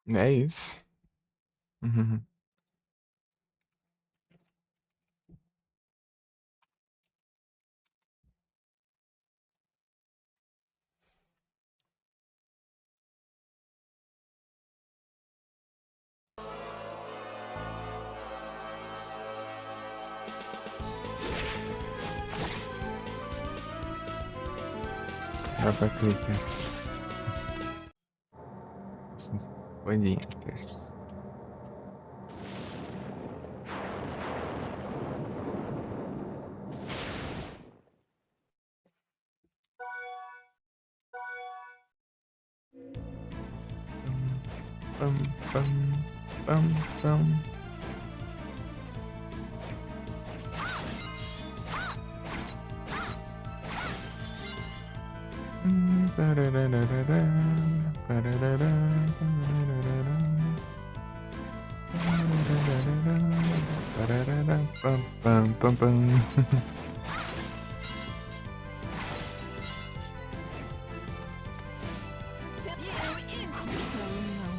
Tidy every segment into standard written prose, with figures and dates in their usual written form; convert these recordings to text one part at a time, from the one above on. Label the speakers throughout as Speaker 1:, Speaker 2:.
Speaker 1: É isso. Uhum. Dá pra clicar. Sim. Sim. Bondinha. Pam, pam, pam, pam. Tarararara, pararara, tararara, pararara, pam, pam, pam, pam.
Speaker 2: So lonely.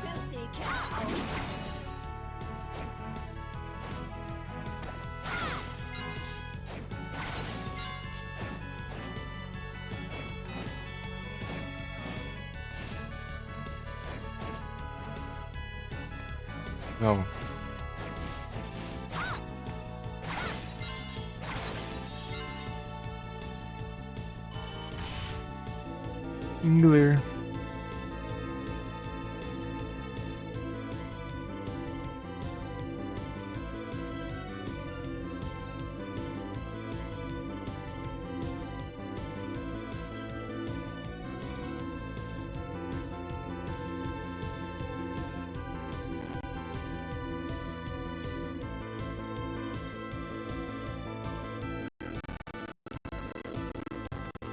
Speaker 2: Filthy cow.
Speaker 1: Calma. Ingler.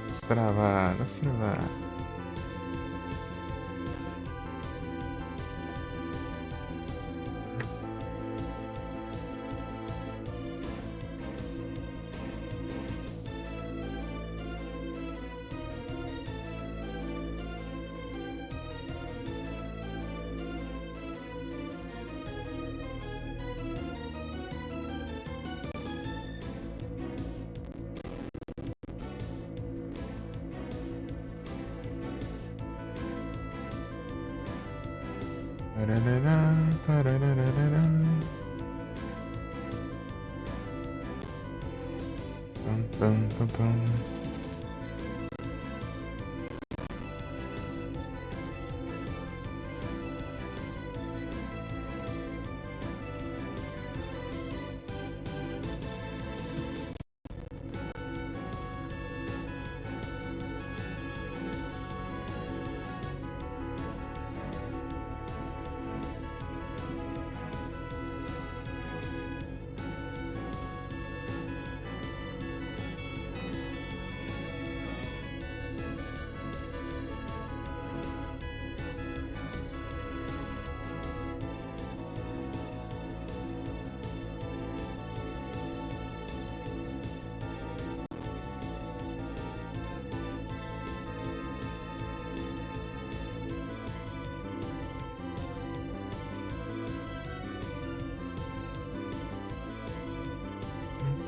Speaker 1: Destravar, destravar. Pararara, pararara, pam, pam, pam, pam.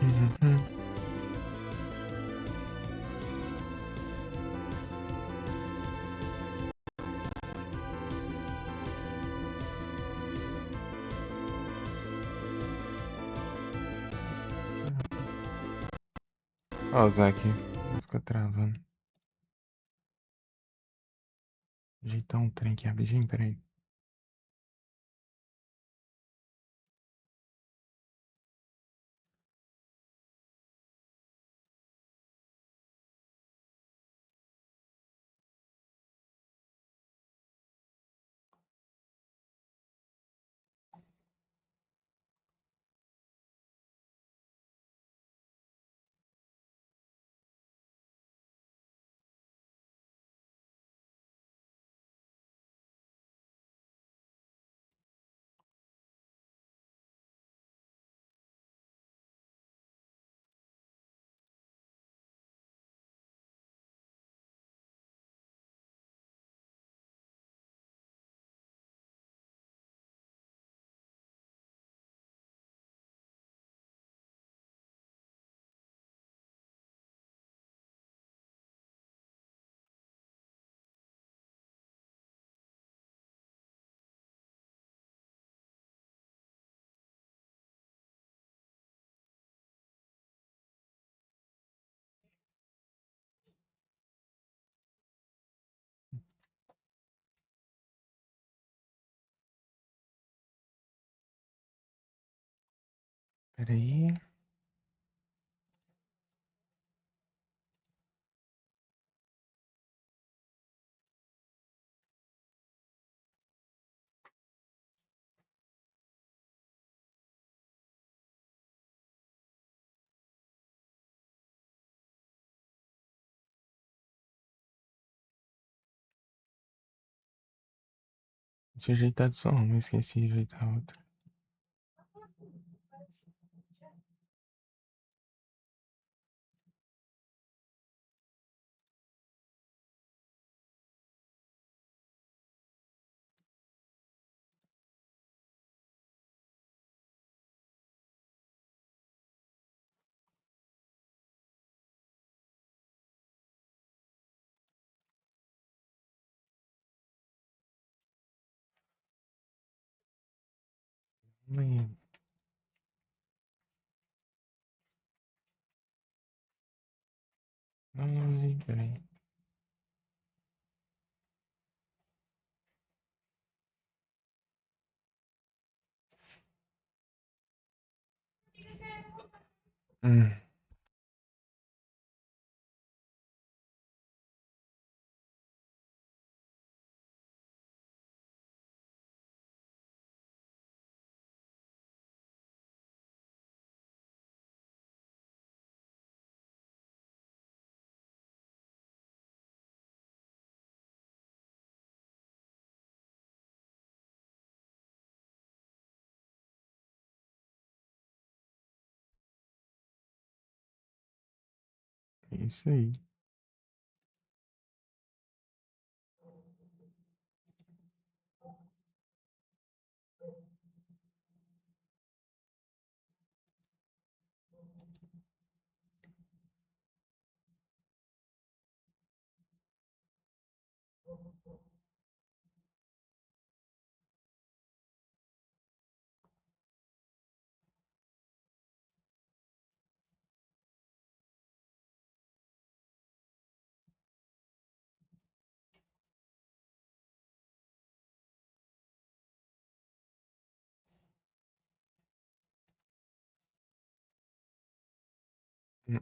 Speaker 1: Uhum. Ó, o Zac. Ficou travando. Ajeitar um trem aqui rapidinho, peraí. Peraí. Tinha ajeitado só uma, esqueci de ajeitar a outra. Aí. Não, peraí. Hum. É isso aí.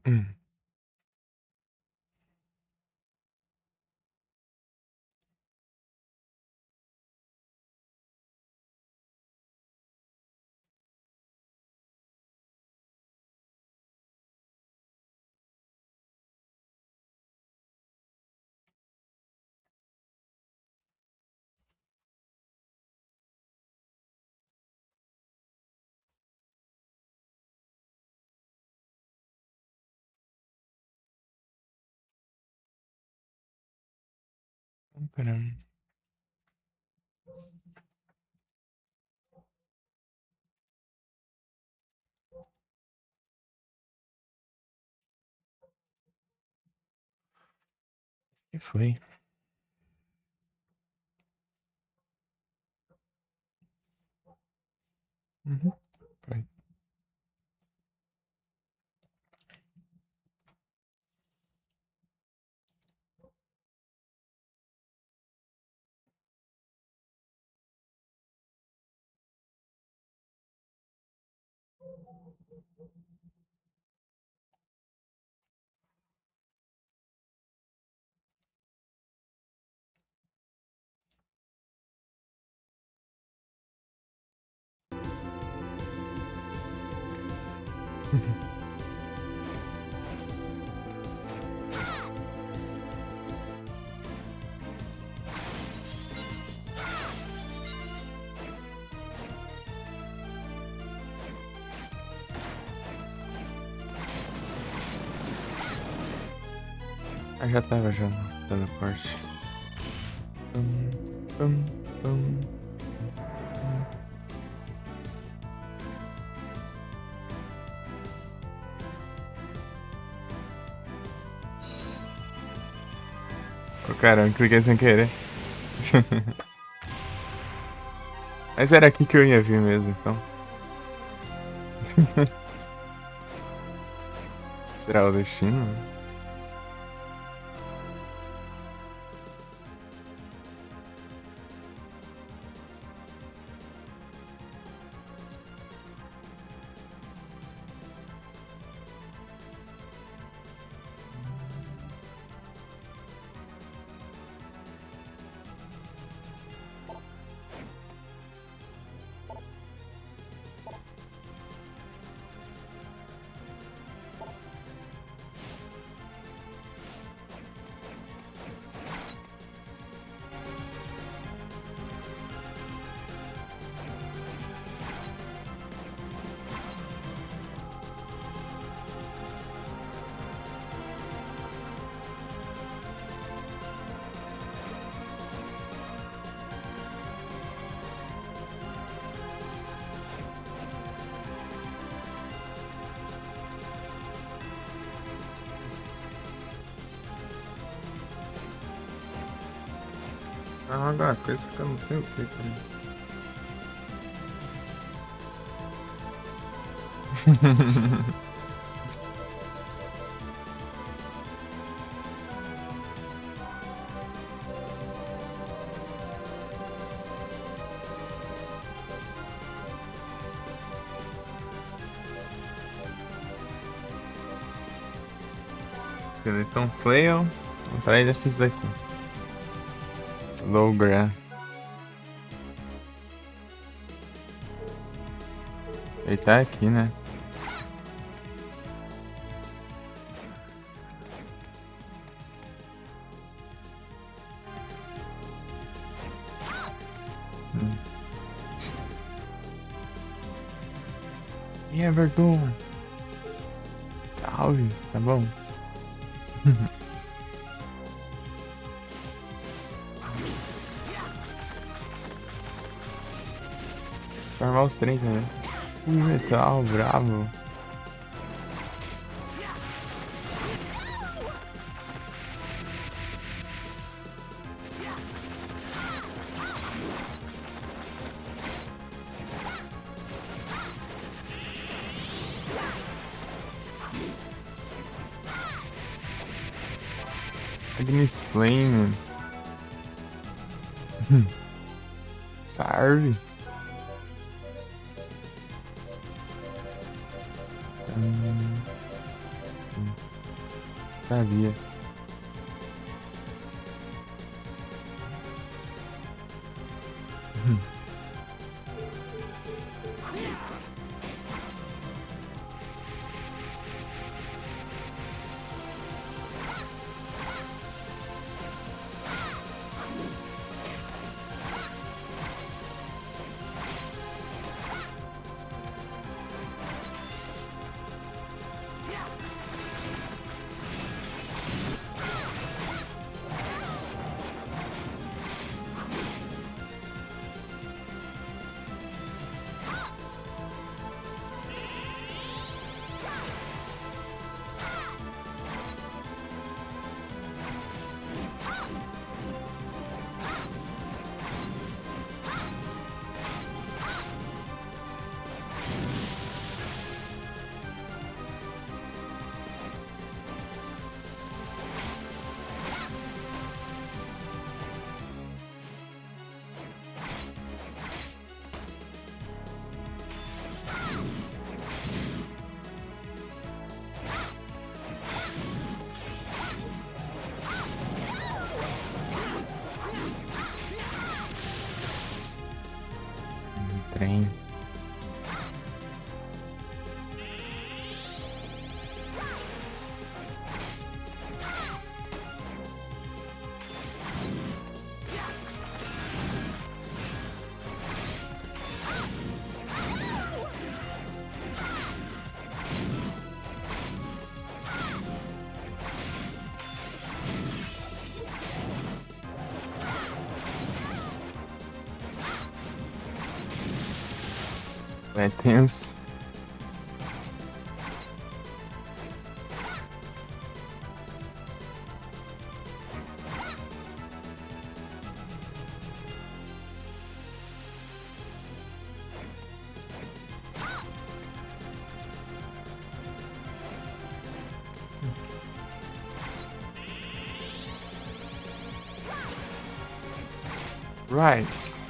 Speaker 1: Hum. Pera. Que foi? Uhum. Foi. Ah, já tava já no teleporte. Pum, pum, pum, pum. Ô, caramba, cliquei sem querer. Mas era aqui que eu ia vir mesmo, então. Será o destino? Não, alguma coisa que eu não sei o que também. Skeleton Flail. Atrás desses daqui. Slowgram. Ele tá aqui, né? E Everton. Salve, tá bom? Formar os três, né? Metal, bravo. Agnes Flame. Sarve. Sabia. Trem. É tenso. Rise.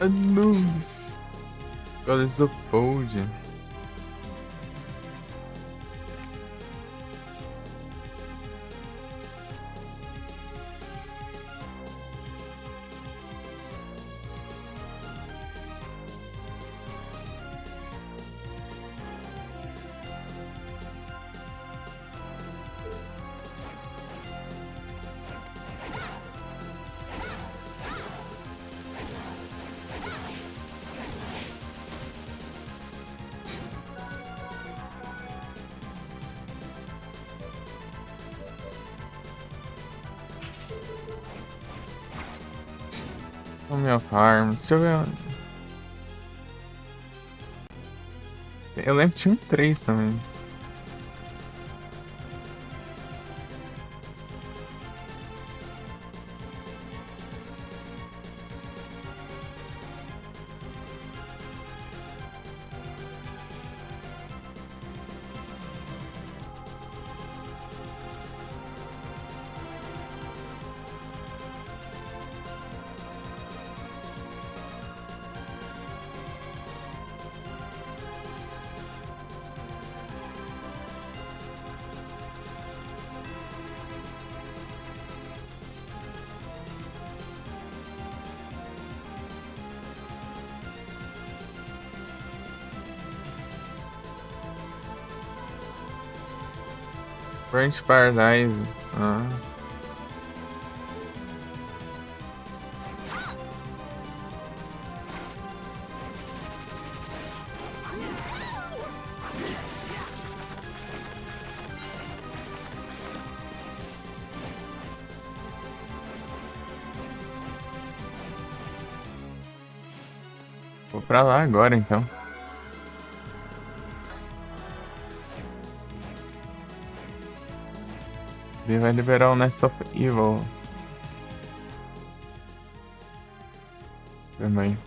Speaker 1: Anus. God is opposed. O meu farm. Deixa eu ver. Eu lembro que tinha um 3 também. Branch Paradise. Ah. Vou pra lá agora então. Ele vai liberar o Nest of Evil. Também.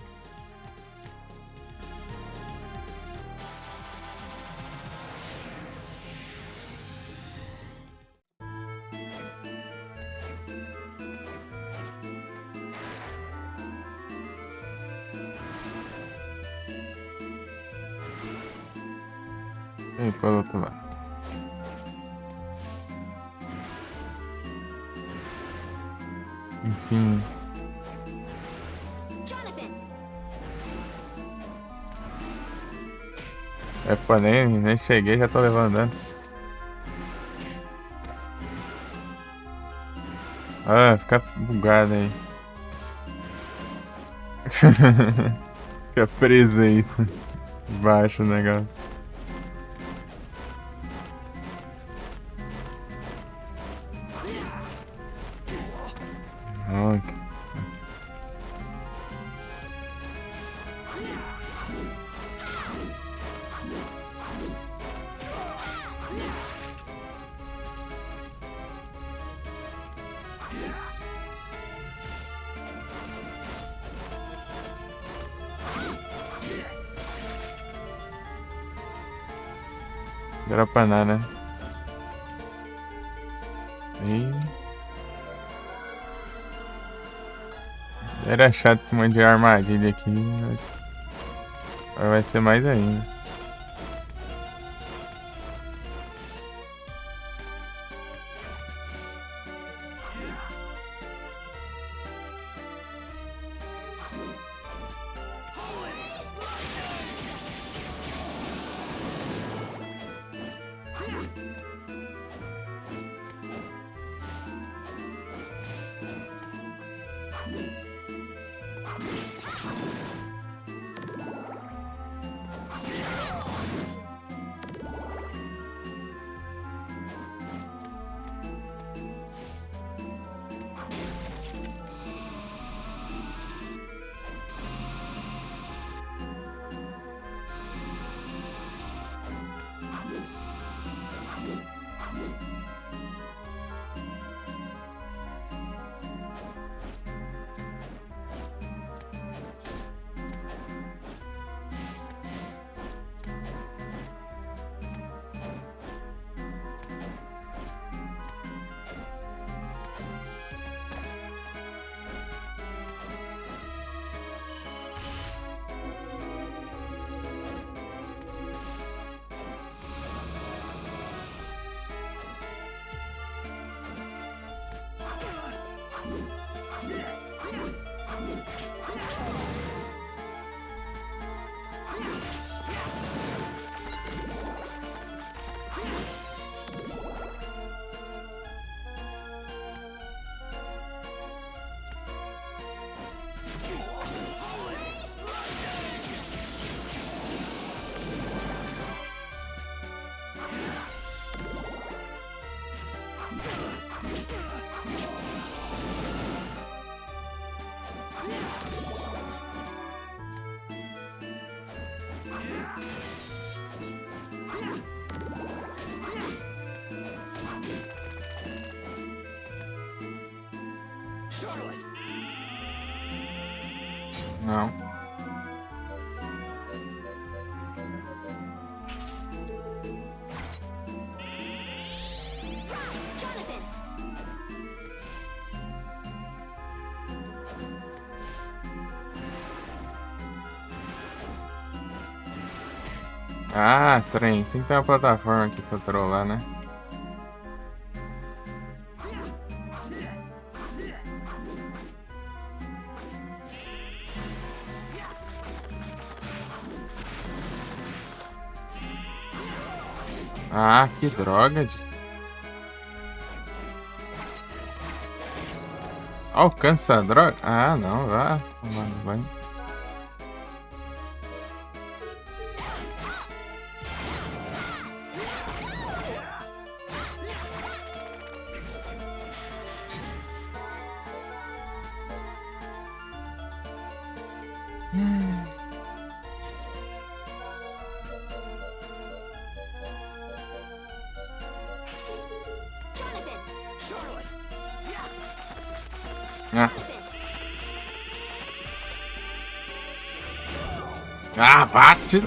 Speaker 1: E aí, pro outro lado. Enfim. É, pô, nem cheguei, já tô levando dano. Ah, fica bugado aí. Fica preso aí. Baixo o negócio. Ok. Dropa nada. E... Era chato com um monte de armadilha aqui. Agora vai ser mais ainda. Não. Ah, trem. Tem que ter uma plataforma aqui pra trollar, né? Ah, que droga. Alcança a droga? Ah, não, vá. Vai. Ah. Ah, bate!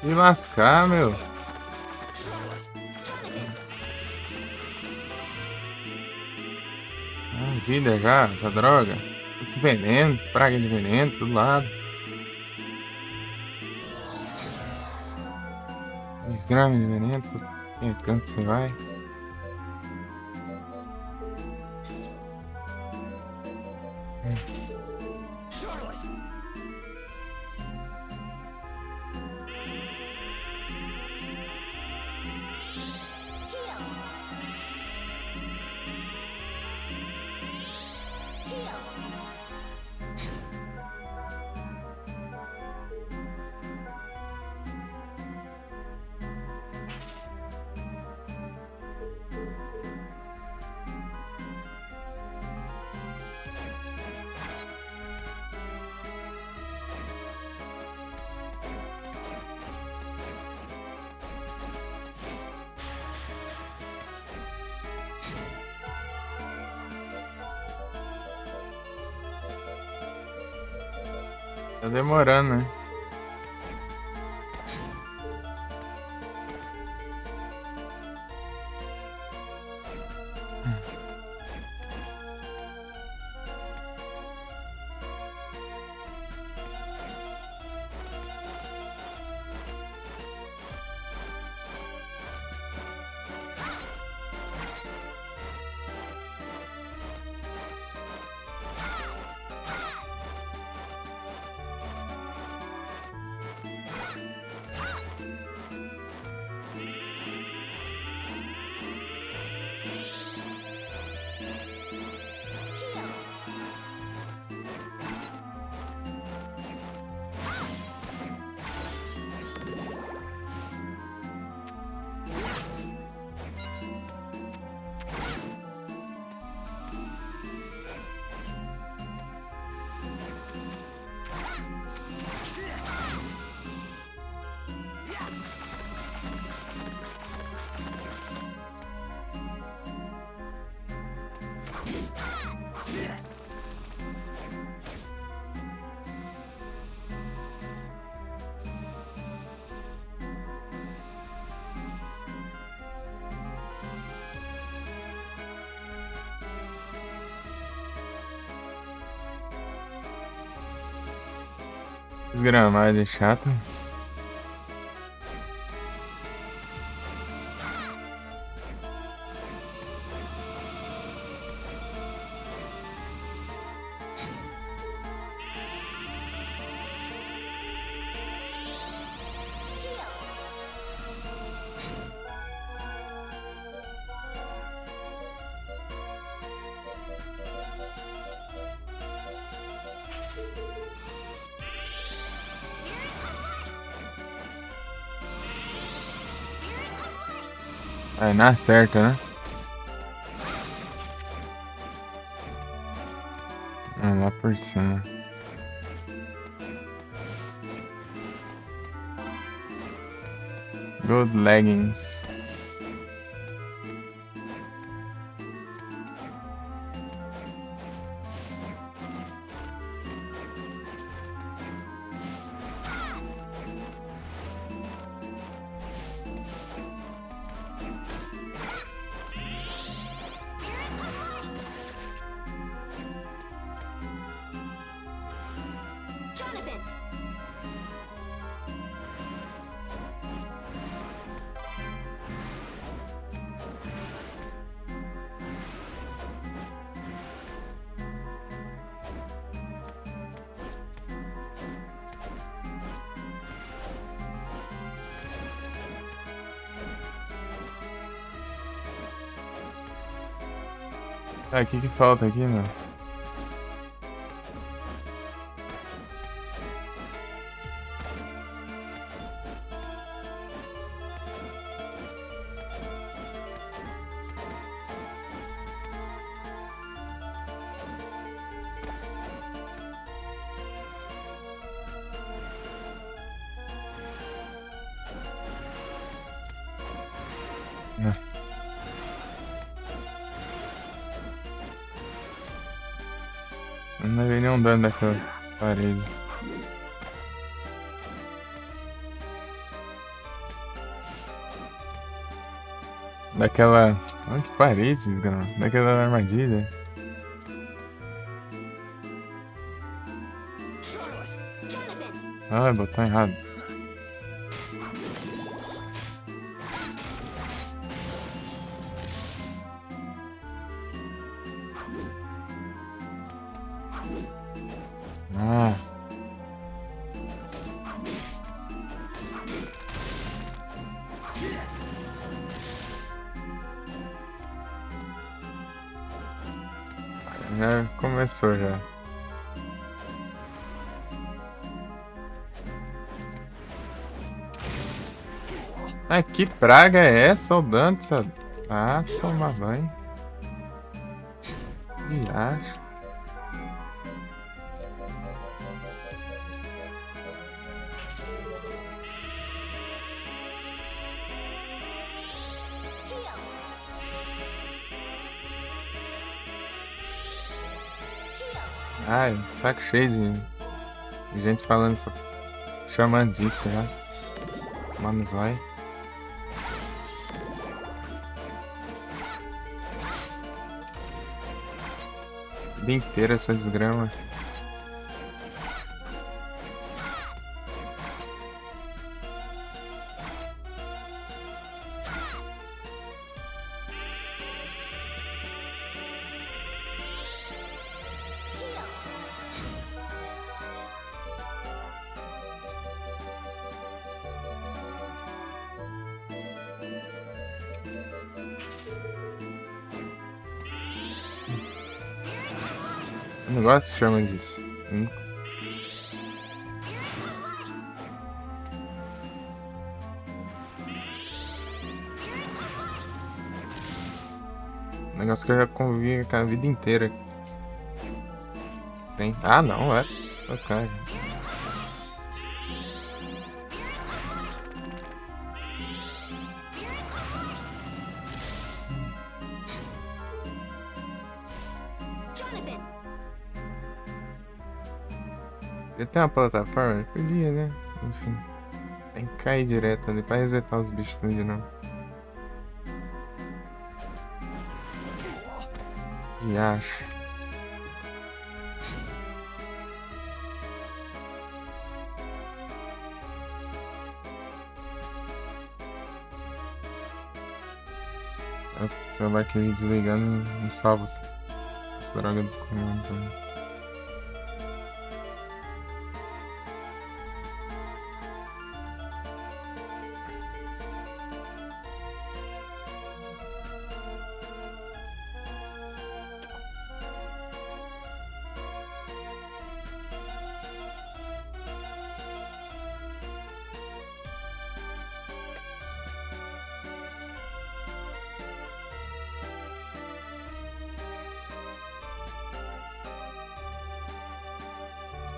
Speaker 1: Me lascar, meu. Ah, vida já, essa droga. Muito veneno, praga de veneno, todo lado. Desgrama de veneno, tudo que é canto você vai. Tá demorando, né? Desgramado é chato. Vai na certa, né? Ah, lá por cima. Good leggings. Tá, o que que falta aqui, meu? Não. Não levei nenhum dano daquela parede. Daquela... Olha que parede, desgrama. Daquela armadilha. Ah, botou errado. Ah. Já começou já. Ai, que praga é essa, o Dante? Ah, toma banho. Viagem. Ai, saco cheio de gente falando isso, chamando disso já. Mano, vai. Vida inteira essa desgrama. Eu não gosto de chamar disso. Um negócio que eu já convivi com a vida inteira. Tem. Ah, não, é. Os caras. Podia ter uma plataforma? Podia, né? Enfim. Tem que cair direto ali pra resetar os bichos de novo. E acho. O celular que eu desligando não salva as drogas dos comandos também.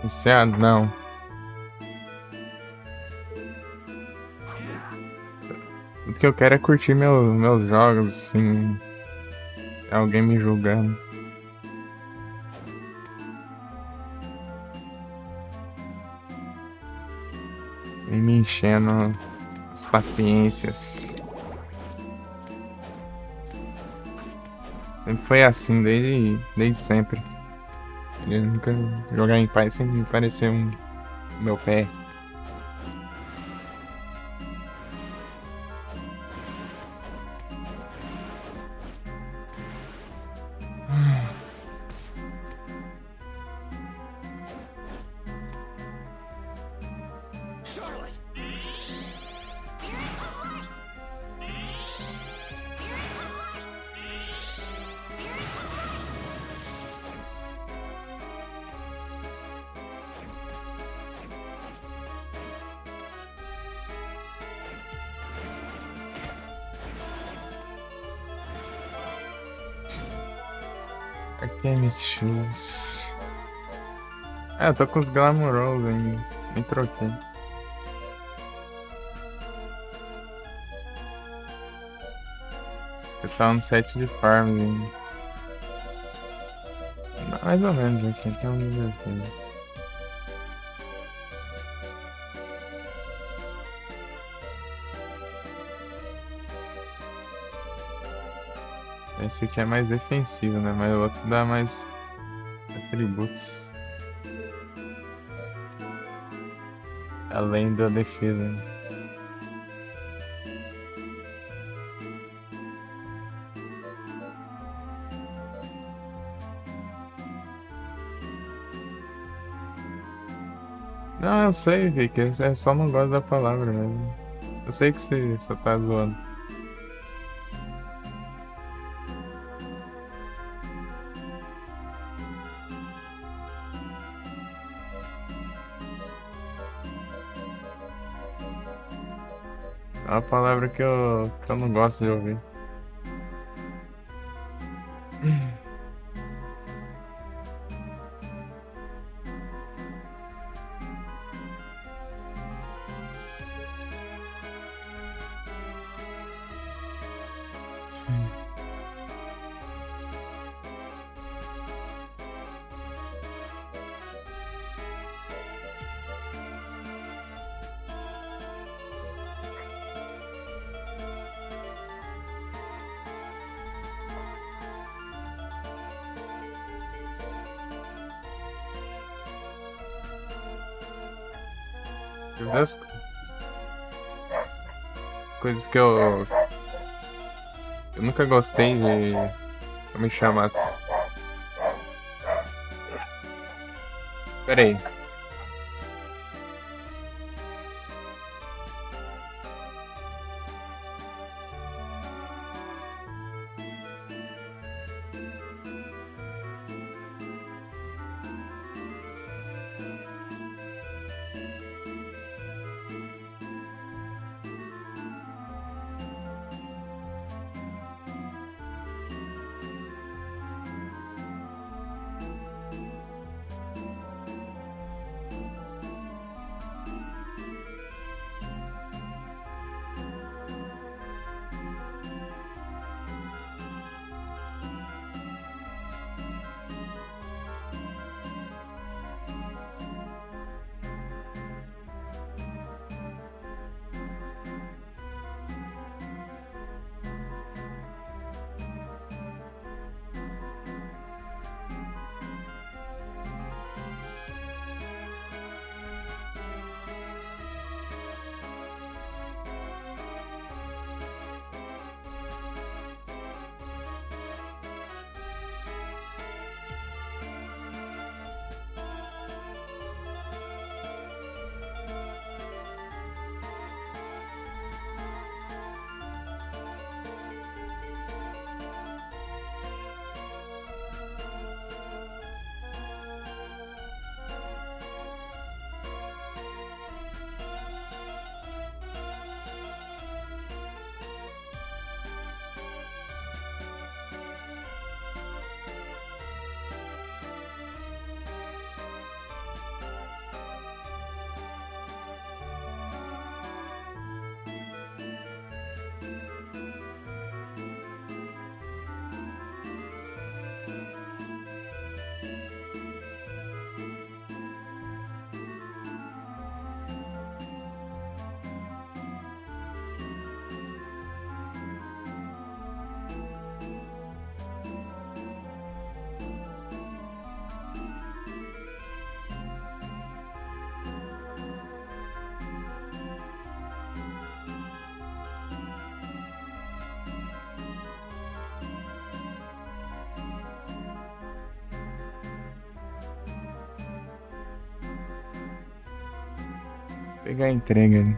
Speaker 1: Viciado, não. O que eu quero é curtir meus jogos, assim. Alguém me julgando. E me enchendo as paciências. Sempre foi assim, desde sempre. Eu nunca jogar em paz, sempre me pareceu meu pé. Artemis Shoes. É, eu tô com os Glamourosos ainda. Nem troquei. Eu tava no set de farms ainda. Mais ou menos aqui, tem um nível aqui. Esse aqui é mais defensivo, né? Mas o outro dá mais atributos. Além da defesa, né? Não, eu sei, Rick. É só não gosto da palavra mesmo. Eu sei que você só tá zoando. É uma palavra que eu não gosto de ouvir. As coisas que eu nunca gostei de me chamasse. Pera aí. Pegar a entrega ali.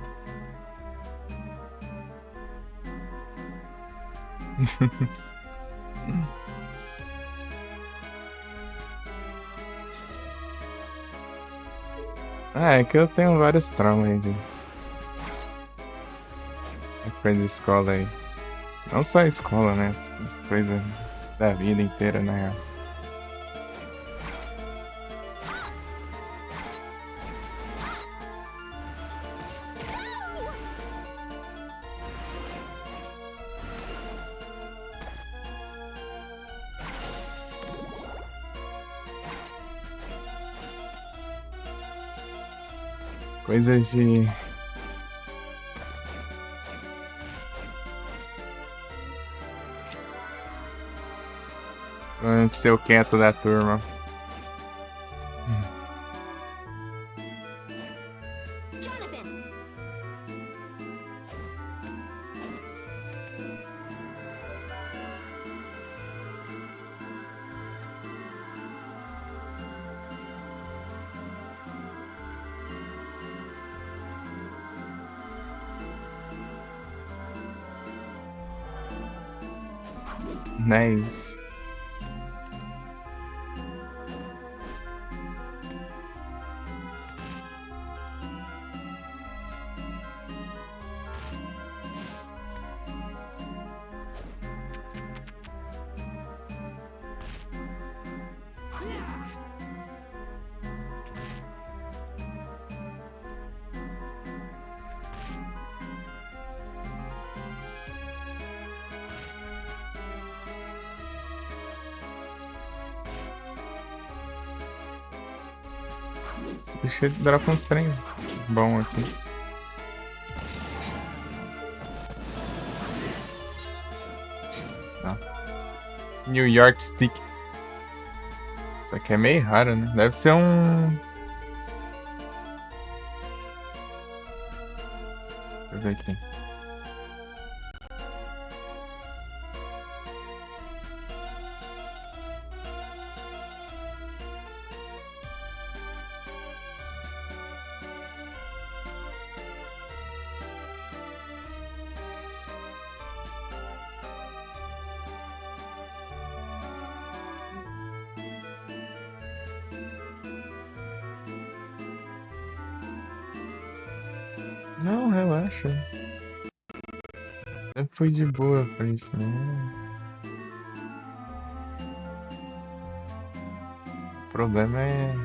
Speaker 1: Ah, é que eu tenho vários traumas aí de coisa de escola aí. Não só a escola, né? Coisa da vida inteira, né? Coisas de... Ser o quieto da turma.
Speaker 2: Jonathan.
Speaker 1: Nice. Esse bicho dropa uns trem bom aqui. Tá. New York Stick. Isso aqui é meio raro, né? Deve ser um... Deixa eu ver aqui. Não, relaxa. Sempre fui de boa pra isso, não. O problema é...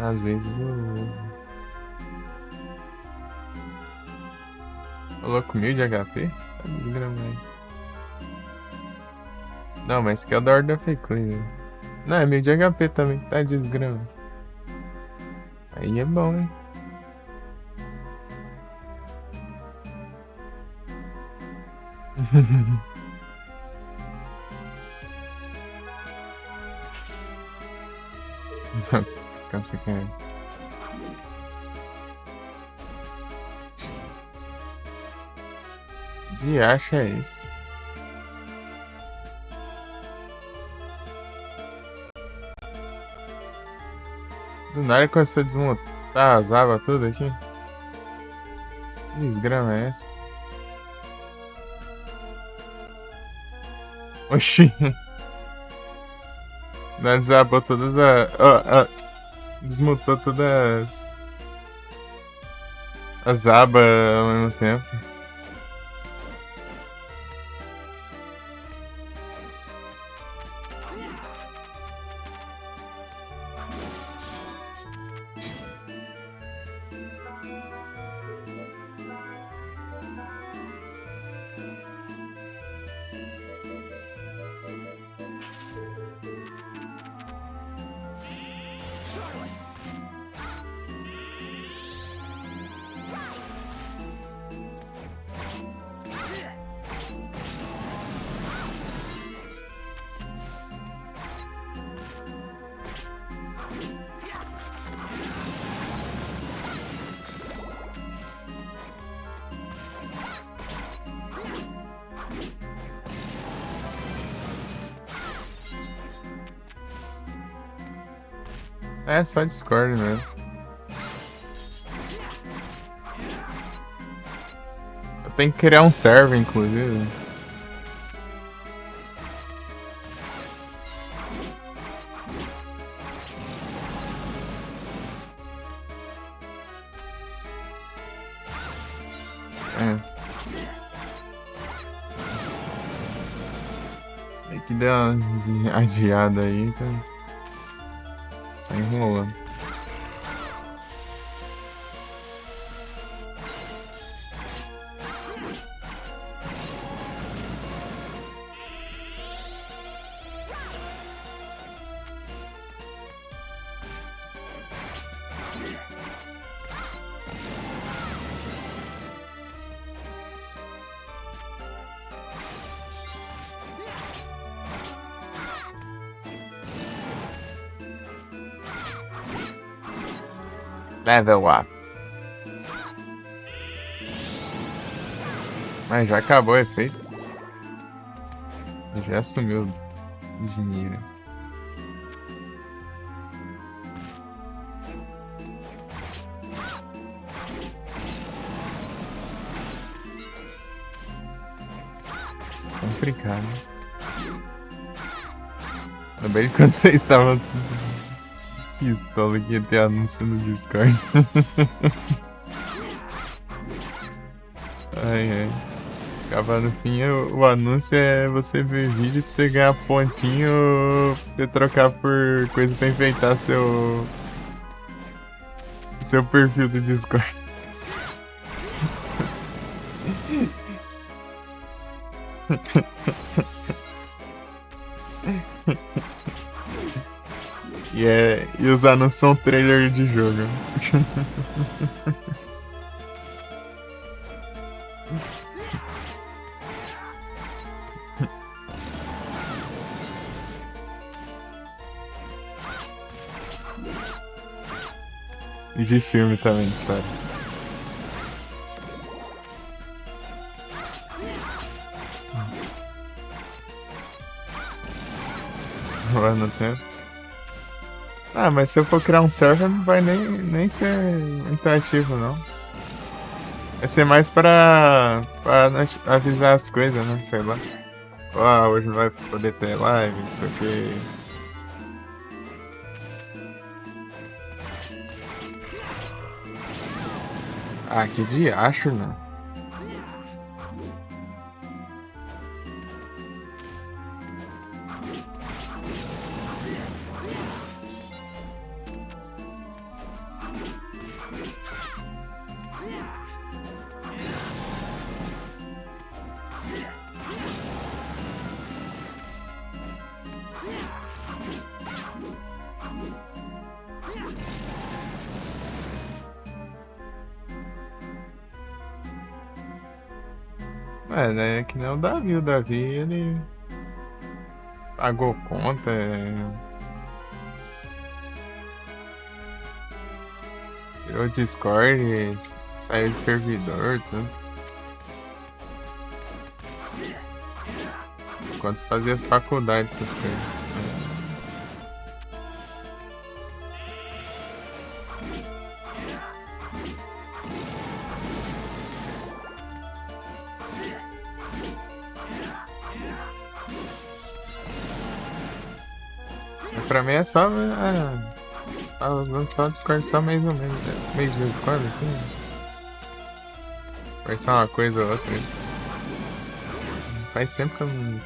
Speaker 1: Às vezes eu... Coloco 1000 de HP? Tá desgramado. Não, mas esse aqui é o da Ordem of Ecclesia. Não, é 1000 de HP também, tá desgrama. Aí é bom, hein? Cansa cair. De acha é isso? Do nada começou a desmontar as abas tudo aqui. Que desgrama é essa? Oxi. Não desabou todas as... desmontou todas as abas ao mesmo tempo. É só Discord mesmo. Eu tenho que criar um server, inclusive. Tem que dar uma adiada aí, tá? Só enrolando. Level up. Mas já acabou o efeito. Já sumiu o dinheiro. Complicado. Também quando vocês estavam pistola que ia ter anúncio no Discord. Ai, ai. Acaba no fim, o anúncio é você ver vídeo pra você ganhar pontinho, pra você trocar por coisa pra enfeitar seu perfil do Discord. E os anúncios são trailer de jogo. E de filme também, sabe? Lá no tempo. Ah, mas se eu for criar um server não vai nem ser interativo, não. Vai ser mais pra avisar as coisas, né? Sei lá. Ah, hoje não vai poder ter live, não sei o que. Ah, que diacho, né? É, né? Que nem o Davi. O Davi, ele pagou conta. Virou Discord, saiu de servidor, tudo. Enquanto fazia as faculdades, essas coisas. Pra mim é só. Tá usando só o Discord só mais ou menos. Meio de vez em quando, assim. Vai ser uma coisa ou outra. Faz tempo que eu não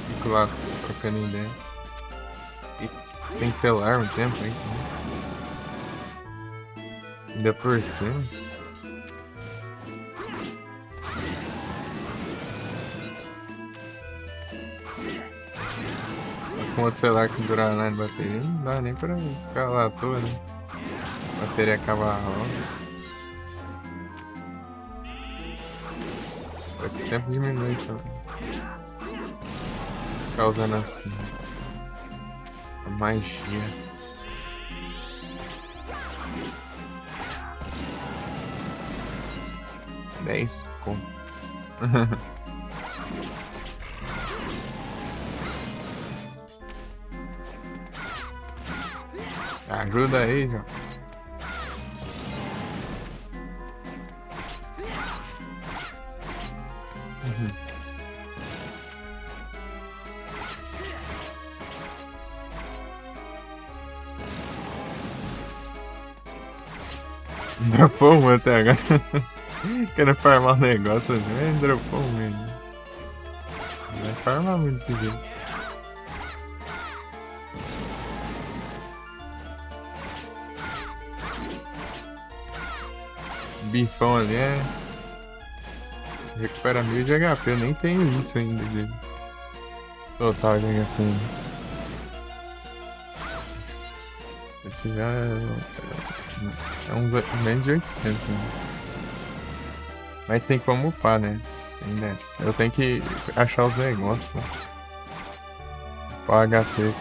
Speaker 1: fico lá trocando ideia. E sem celular um tempo aí. Ainda por cima. Com outro celular que durar nada de bateria, não dá nem pra ficar lá à toa, né? A bateria acabar logo. Parece que o tempo diminui também. Ficar usando assim. A magia. $10 conto. Ajuda aí, João. Dropou um até agora. Quero farmar um negócio, né? Dropou um mesmo. Não vai farmar muito desse jeito. Bifão ali é. Recupera 1000 de HP, eu nem tenho isso ainda de total de HP. Se eu tiver. É uns menos de 800, né? Mas tem como upar, né? Tem dessa. Eu tenho que achar os negócios, né? Upar HP.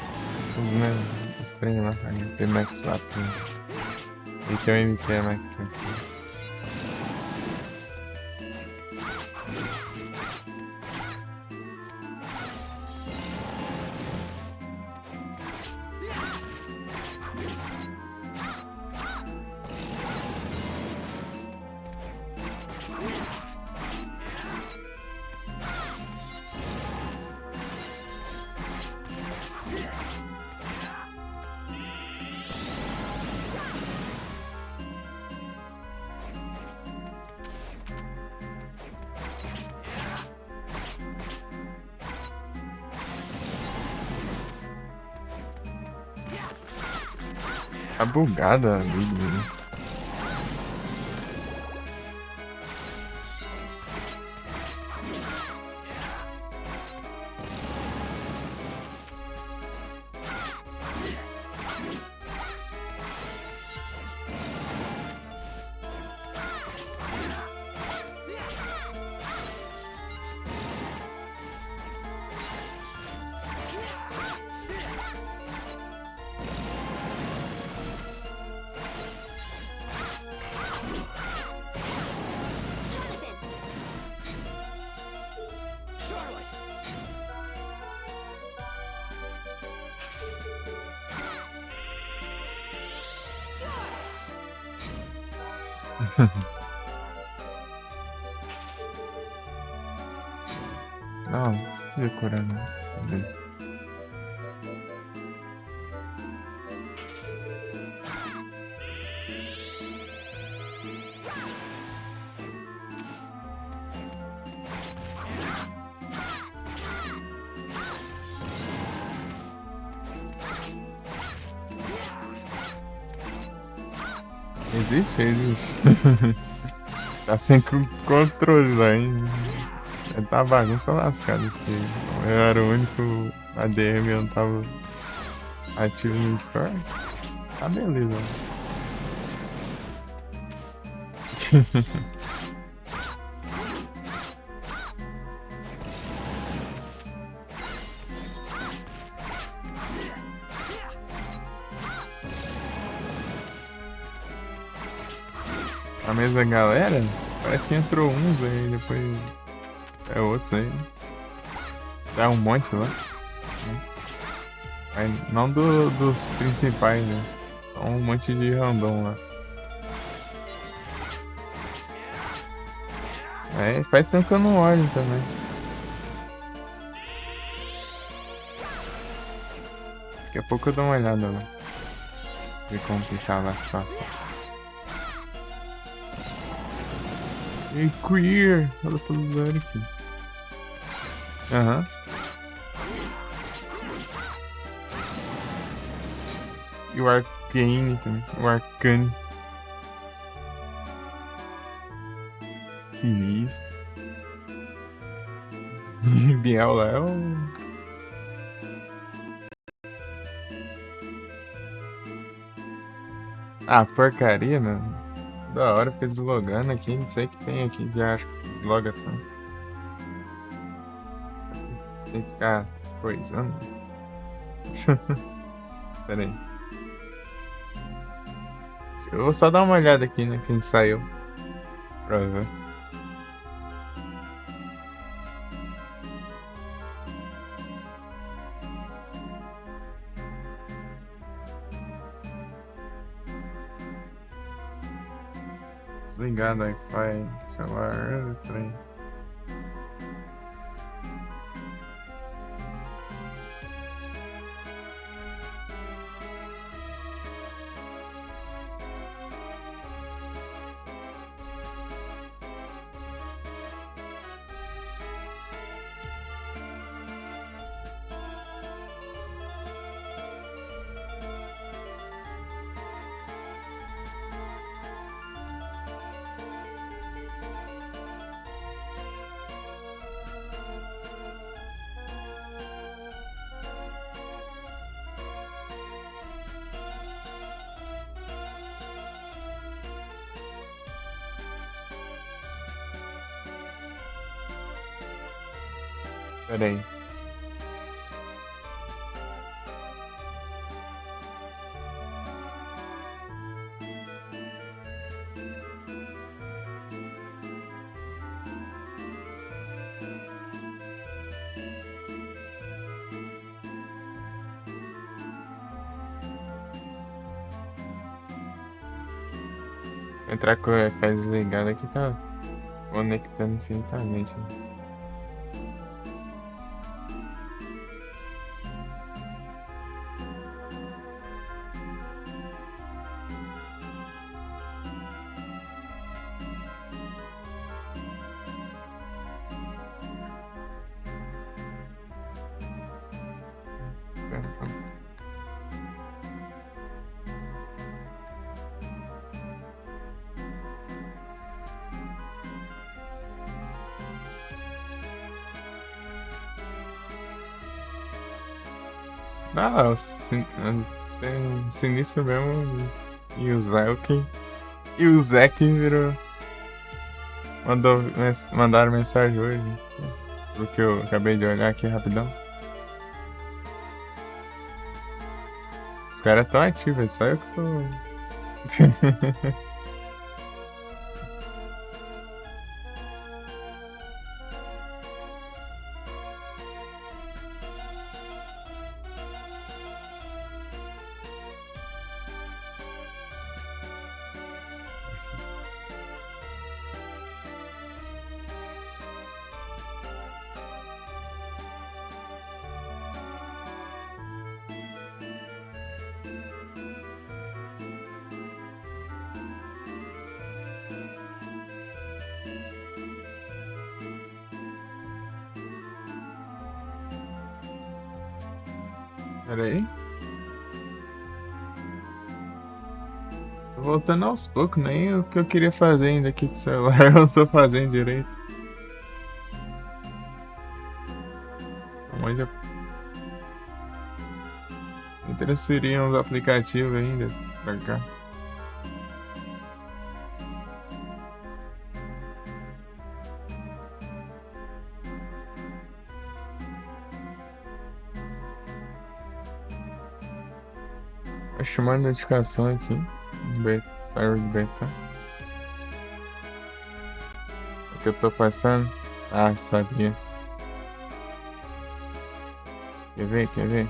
Speaker 1: os trem lá, HP Max lá. E tem o MP Max aqui. Tá bugada a Bíblia, né? Não, não precisa curar não. Beleza. Existe? Existe. Tá sem controle lá, hein? Tá bagunça lascada aqui. Eu era o único ADM, eu não tava ativo no Discord. Tá beleza. A mesma galera? Parece que entrou uns aí, depois é outros aí. Dá um monte lá. Mas não dos principais, né? Só um monte de random lá. É, faz tempo que eu não olho também. Daqui a pouco eu dou uma olhada lá. Ver como que tava a situação. E queer! Olha pro lugar aqui. Aham. E o Arcane também. O Arcane. Sinistro. Biel lá é o. Ah, porcaria, mano. Da hora, fica deslogando aqui. Não sei o que tem aqui. Já acho que desloga tanto. Tem que ficar coisando. Pera aí. Eu vou só dar uma olhada aqui, né? Quem saiu. Pra ver. Desligado Wi-Fi, celular, trem. Pera aí. Entrar com o Wi-Fi desligado aqui tá conectando infinitamente. Ah, tem sinistro mesmo. E o Zelk. E o Zek virou. Mandaram mensagem hoje. Porque eu acabei de olhar aqui rapidão. Os caras tão ativos, é só eu que tô. Pera aí. Tô voltando aos poucos, nem o que eu queria fazer ainda aqui com o celular eu não tô fazendo direito. Onde eu transferir uns aplicativos ainda pra cá. Vou chamar a notificação aqui. Tired beta. O que eu tô passando? Ah, sabia. Quer ver? Quer ver?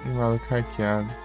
Speaker 1: Um maluco hackeado.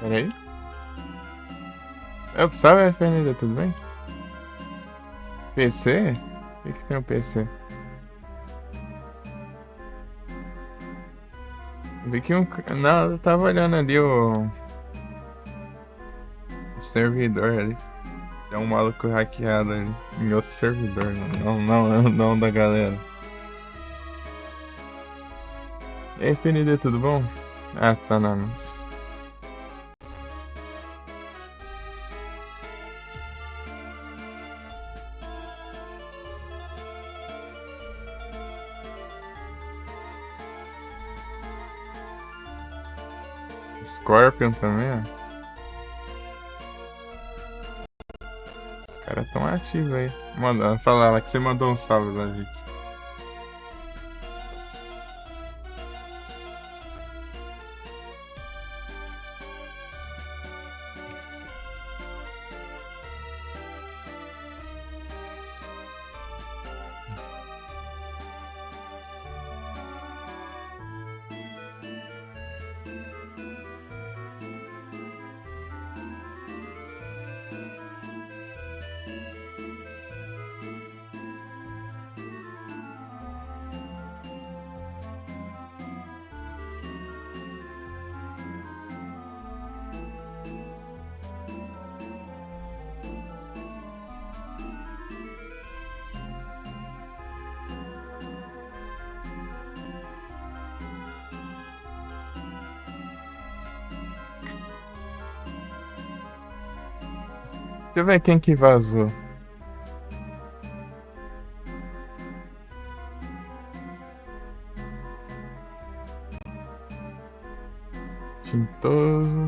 Speaker 1: Pera aí. Eu precisava FND, tudo bem? PC? O que tem um PC? Vi que um. Não, eu tava olhando ali o servidor ali. Tem um maluco hackeado ali. Em outro servidor. Não da galera. E aí, FND, tudo bom? Ah, tá não. Scorpion também, ó. Os caras tão ativos aí. Manda, fala lá que você mandou um salve lá, gente. Deixa eu ver quem que vazou.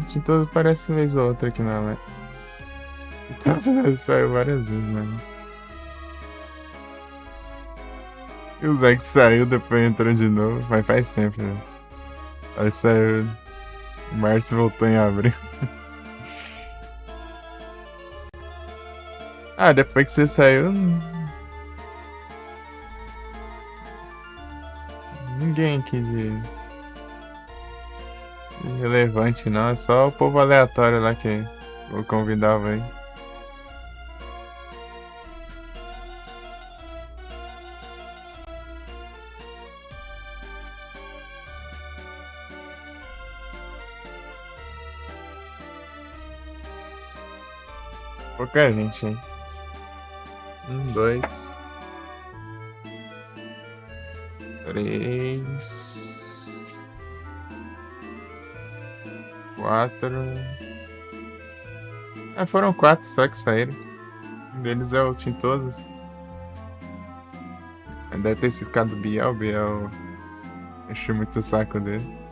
Speaker 1: Tintoso parece vez ou outra aqui não, né? Tintoso saiu várias vezes, mano. E o Zé que saiu, depois entrou de novo, mas faz tempo, né? Aí saiu. Março voltou em abril. Ah, depois que você saiu. Ninguém aqui de relevante, não. É só o povo aleatório lá que eu convidava aí. Pouca gente aí. 2, 3, 4. Ah, foram 4 só que saíram. Um deles é o Tintosos. Deve ter ficado o Biel. Biel. Enchi muito o saco dele.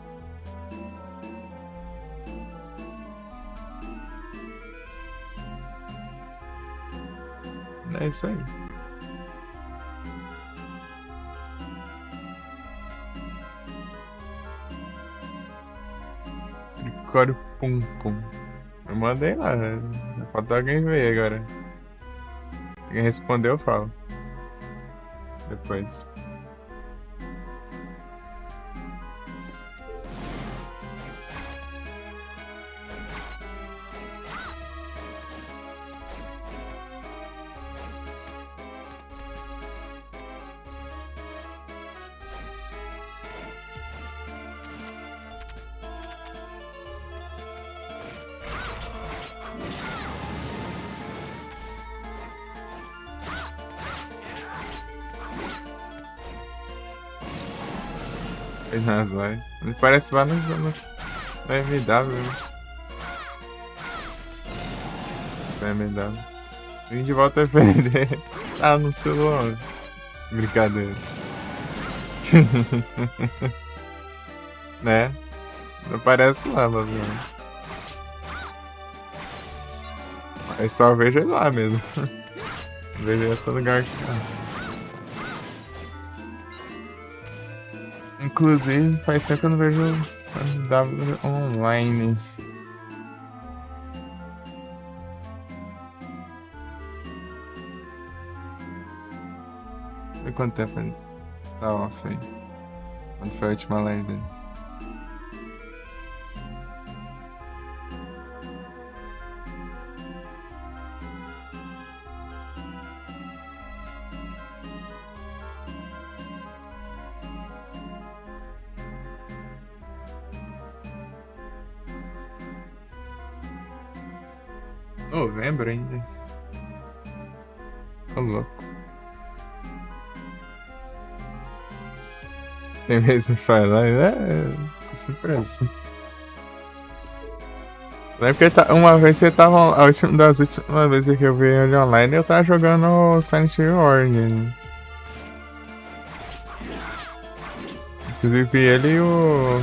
Speaker 1: É isso aí. Core Pum Pum. Eu mandei lá. Falta alguém ver agora. Quem respondeu, eu falo. Depois. Fez nas lives. Ele parece lá no MW. No MW. Vim de volta a perder. Ah, no celular. Brincadeira. Né? Não aparece lá, mas eu só vejo ele lá mesmo. Vejo ele em todo lugar que tá. Inclusive, faz tempo que eu não vejo W online. E quanto tempo ele tá off aí? Quando foi a última live dele? Novembro ainda. Ô louco. Tem mês não faz live? Sempre assim. Lembro que uma vez você tava. Das últimas vezes que eu vi ele online, eu tava jogando Silent Hill Origin. Inclusive ele e o.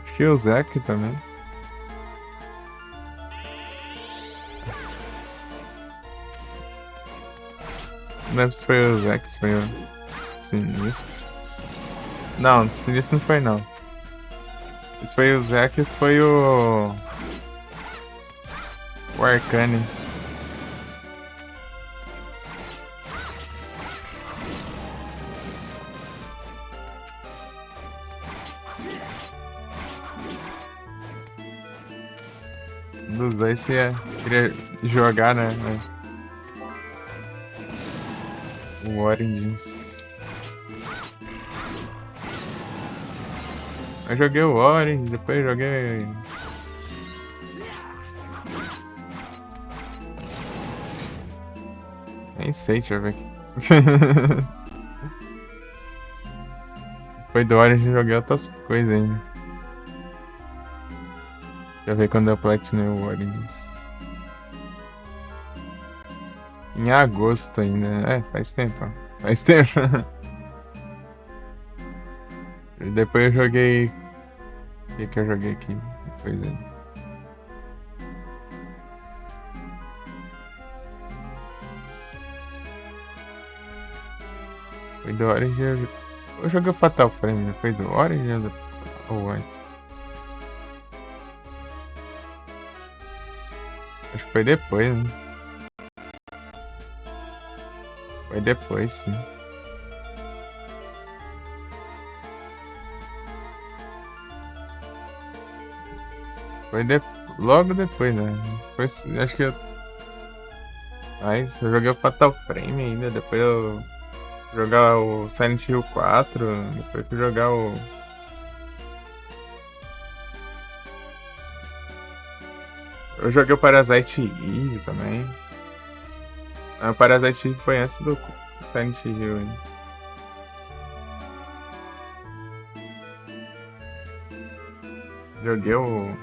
Speaker 1: Acho que o Zack também. Não lembro se foi o Zack, se foi o Sinistro. Não, Sinistro não foi não. Esse foi o Zack, esse foi o Arcane. Dos dois você queria jogar, né? O Origins. Eu joguei o Origins, depois joguei. Nem sei, deixa eu ver aqui. Foi do Origins, joguei outras coisas ainda. Deixa eu ver quando eu platinei o Origins. Em agosto ainda. É, faz tempo. Faz tempo. E depois eu joguei. O que eu joguei aqui? Depois é. Foi do Origin. Eu joguei o Fatal Frame. Foi do Origin ou antes? Acho que foi depois, né? Foi depois, sim. Foi logo depois, né? Foi, acho que eu. Mas eu joguei o Fatal Frame ainda. Depois eu jogar o Silent Hill 4. Depois fui jogar o. Eu joguei o Parasite Eve também. Ah, o Parasite Eve foi antes do Silent Hill ainda. Joguei o.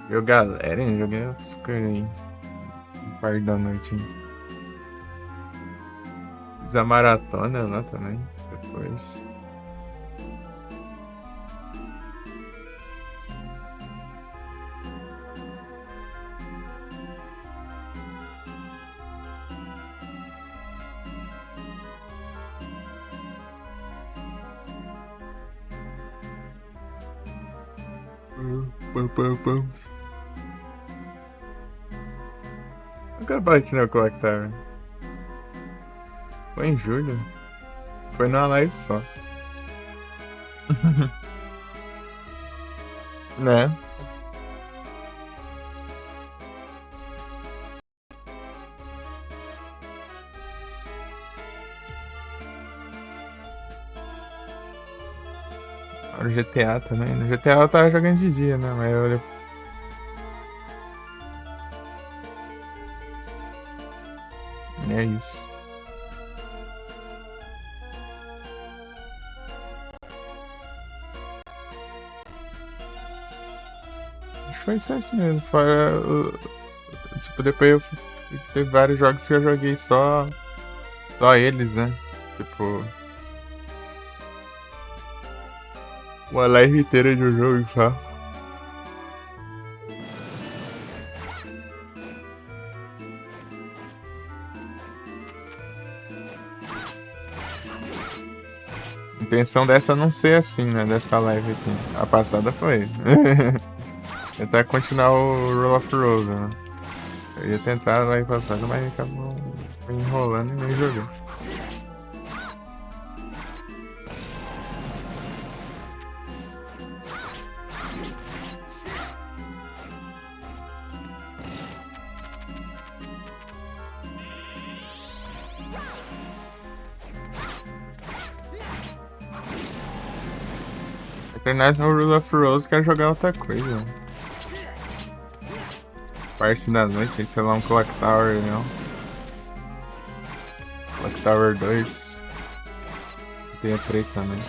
Speaker 1: Joguei o Galera, joguei os caras aí. Um par da noite. Fiz a maratona lá também. Depois. Pam, pam, pam. Nunca bati no Clock Tower. Foi em julho. Foi numa live só. Né? No GTA também. No GTA eu tava jogando de dia, né? Mas eu. É isso. Acho que foi só isso mesmo. Fora. Tipo, depois eu. Teve vários jogos que eu joguei só. Só eles, né? Tipo. Uma live inteira de um jogo só. A intenção dessa não ser assim, né? Dessa live aqui. A passada foi. Tentar continuar o Roll of Rose, né? Eu ia tentar a live passada, mas acabou me enrolando e nem jogando. Terminar o Rule of Rose, quero jogar outra coisa. Parte da noite, sei lá, um Clock Tower, não. Clock Tower 2. Tem 3 também.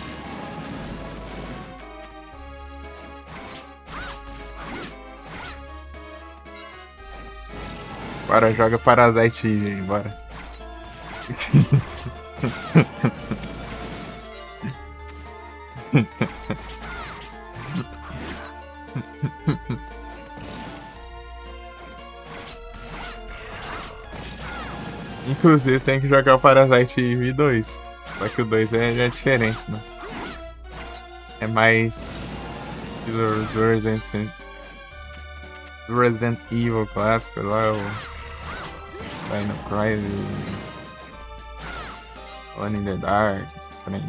Speaker 1: Bora, joga Parasite aí, bora. Inclusive tem que jogar o Parasite Eve 2. Só que o 2 já é diferente, né? É mais os Resident Evil clássico lá, o Dino Crisis, Alone in the Dark, estranho.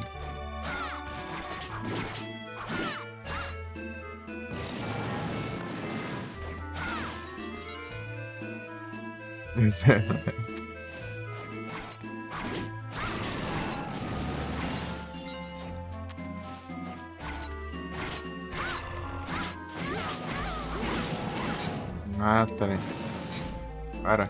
Speaker 1: Ah, tá. Para.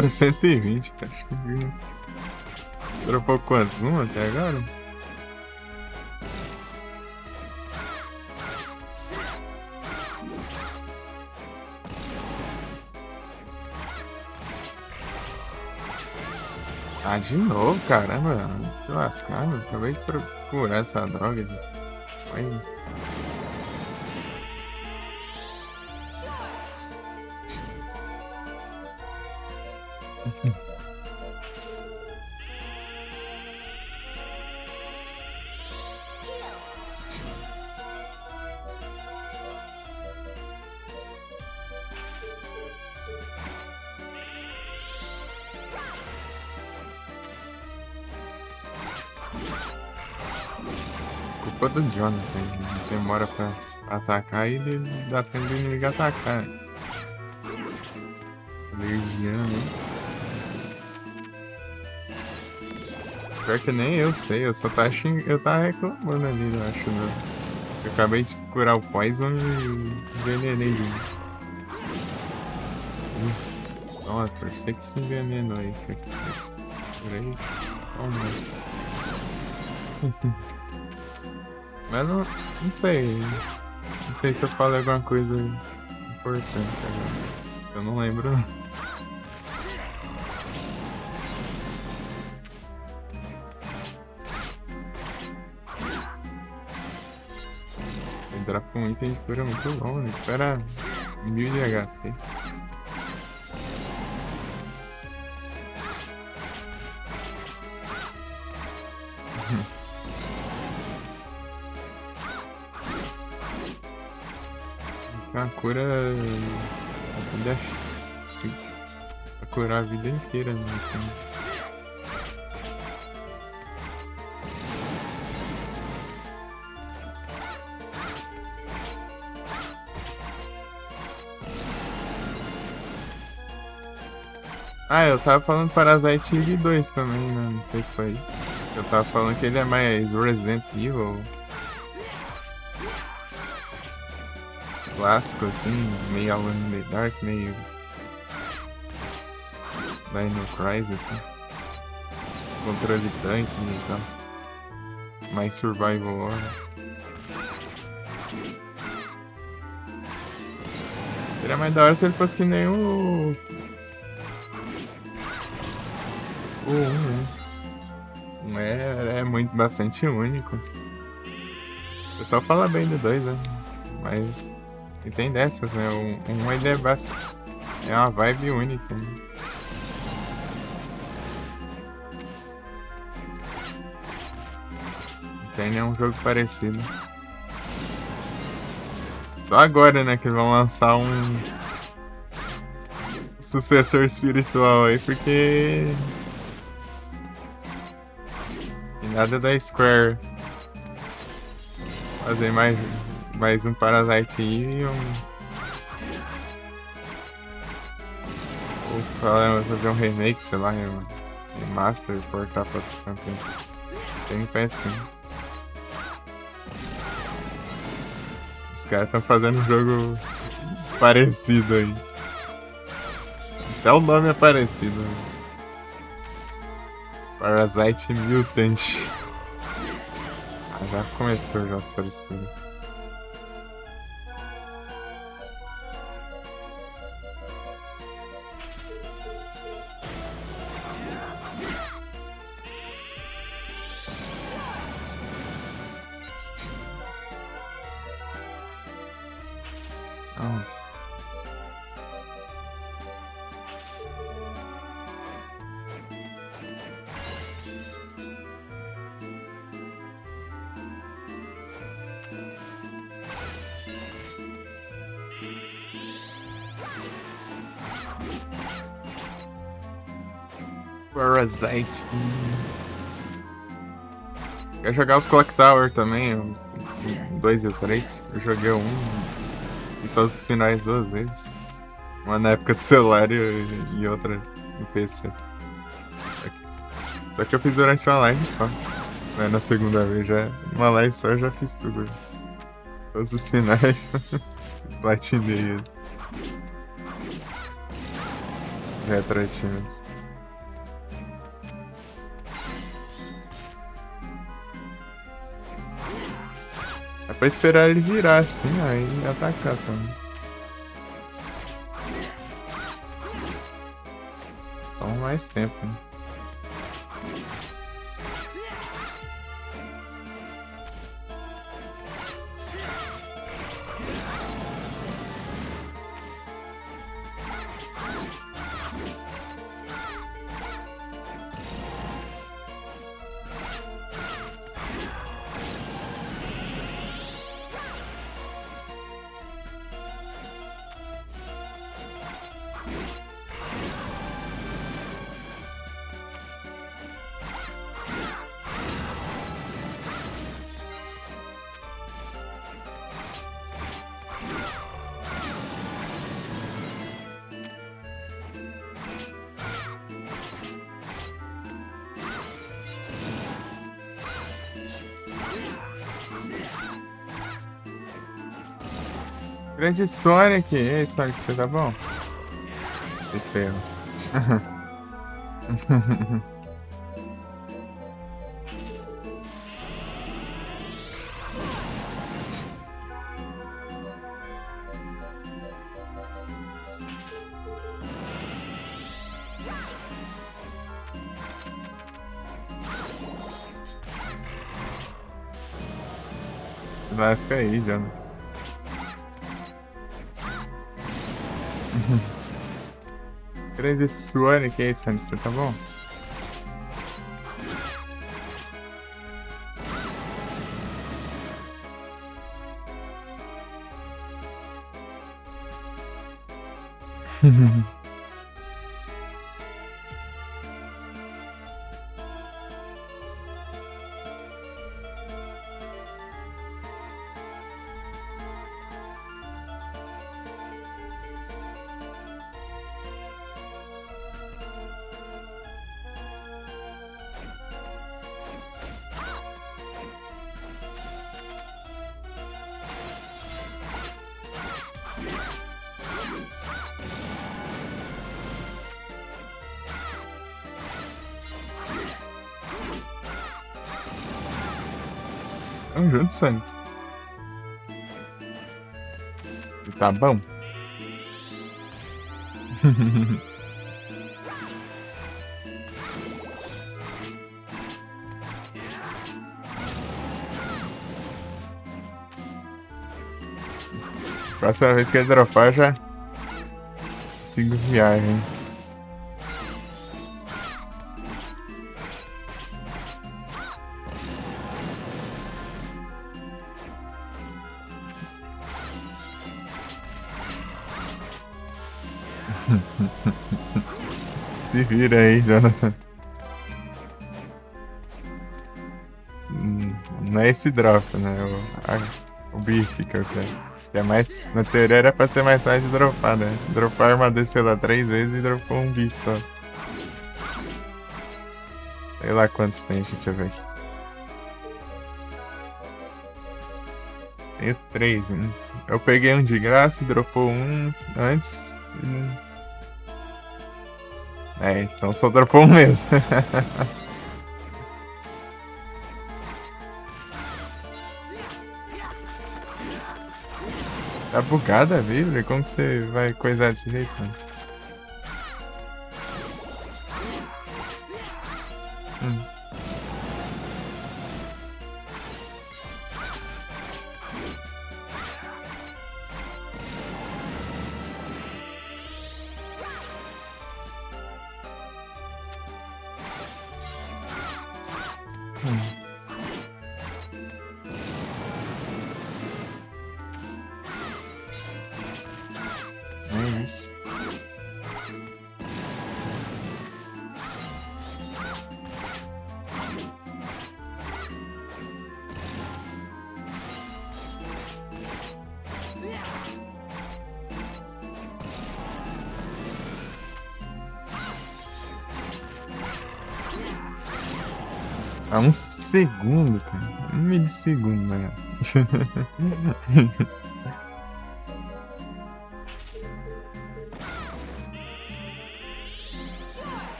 Speaker 1: para 120, acho que dropou quantos? Um até agora? Ah, de novo, caramba. Que lascado. Acabei de procurar essa droga. Foi. Culpa do Jonathan. Ele demora pra atacar e ele dá tempo do inimigo atacar. Legiano, hein? Pior que nem eu sei, eu só tava eu tava reclamando ali, eu acho. Né? Eu acabei de curar o Poison e envenenei ele. Nossa, você que se envenenou aí. Por aí. Mas não sei. Não sei se eu falo alguma coisa importante agora. Eu não lembro. Entrar com um item de cura muito bom, né? Espera 1000 de HP. A cura. Sim. Pra curar a vida inteira, né? Assim. Ah, eu tava falando Parasite Eve 2 também, né? Não sei se foi. Eu tava falando que ele é mais Resident Evil. Clássico, assim, meio Alone in the Dark, meio Dino Crisis, assim. Controle tanque e tal. Mais survival horror. Seria mais da hora se ele fosse que nem o 1, né? É muito, bastante único. O pessoal fala bem do 2, né? Mas e tem dessas, né? Um ele é uma vibe única, né? Não tem nenhum jogo parecido. Só agora, né, que vão lançar um sucessor espiritual aí, porque nada da Square fazer mais um Parasite Eve e ou fazer um remake, sei lá, um remaster, portar pra outro canto. Tem PS1. Os caras estão fazendo um jogo parecido aí. Até o nome é parecido. Parasite Mutant. Ah, já começou já as frescuras. Ah. Parasite. Quer jogar os Clock Tower também, o 2 e o 3. Eu joguei um e só os finais 2 vezes. Uma na época do celular e outra no PC. Só que eu fiz durante uma live só. Não é na segunda vez, já. Uma live só eu já fiz tudo. Todos os finais. Platinei ele. retroatímetros. É pra esperar ele virar assim, aí atacar também. Toma mais tempo, né? Grande Sonic! E aí, Sonic, você tá bom? Que ferro. Lasca aí, Jonathan. Grande Sonic, e aí, Sonic, você tá bom? Tamo junto, Sonic. Tá bom. Próxima vez que ele dropar, já sigo viagem. Se vira aí, Jonathan. Não é esse drop, né? O bife que eu quero. Que é mais, na teoria era pra ser mais fácil de dropar, né? Dropar a armadura, sei lá, 3 vezes e dropou um bife só. Sei lá quantos tem, deixa eu ver aqui. Tenho 3, hein? Eu peguei um de graça, dropou um antes. Então só dropou um mesmo. Tá bugada a Bíblia? Como que você vai coisar desse jeito, mano? É isso. A um segundo, cara. 1 milissegundo, né?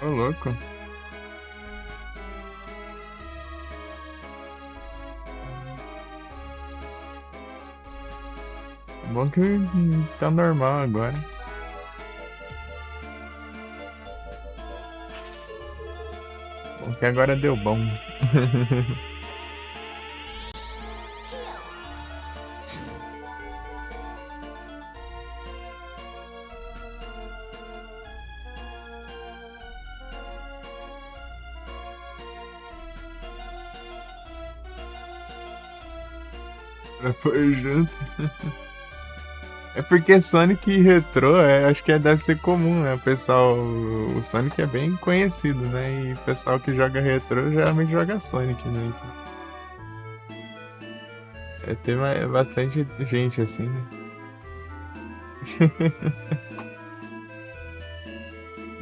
Speaker 1: Ô, louco. Bom que tá normal agora. Bom que agora deu bom. Pra pôr junto. É porque Sonic Retrô, acho que deve ser comum, né? O pessoal. O Sonic é bem conhecido, né? E o pessoal que joga retrô geralmente joga Sonic, né? Tem bastante gente assim, né?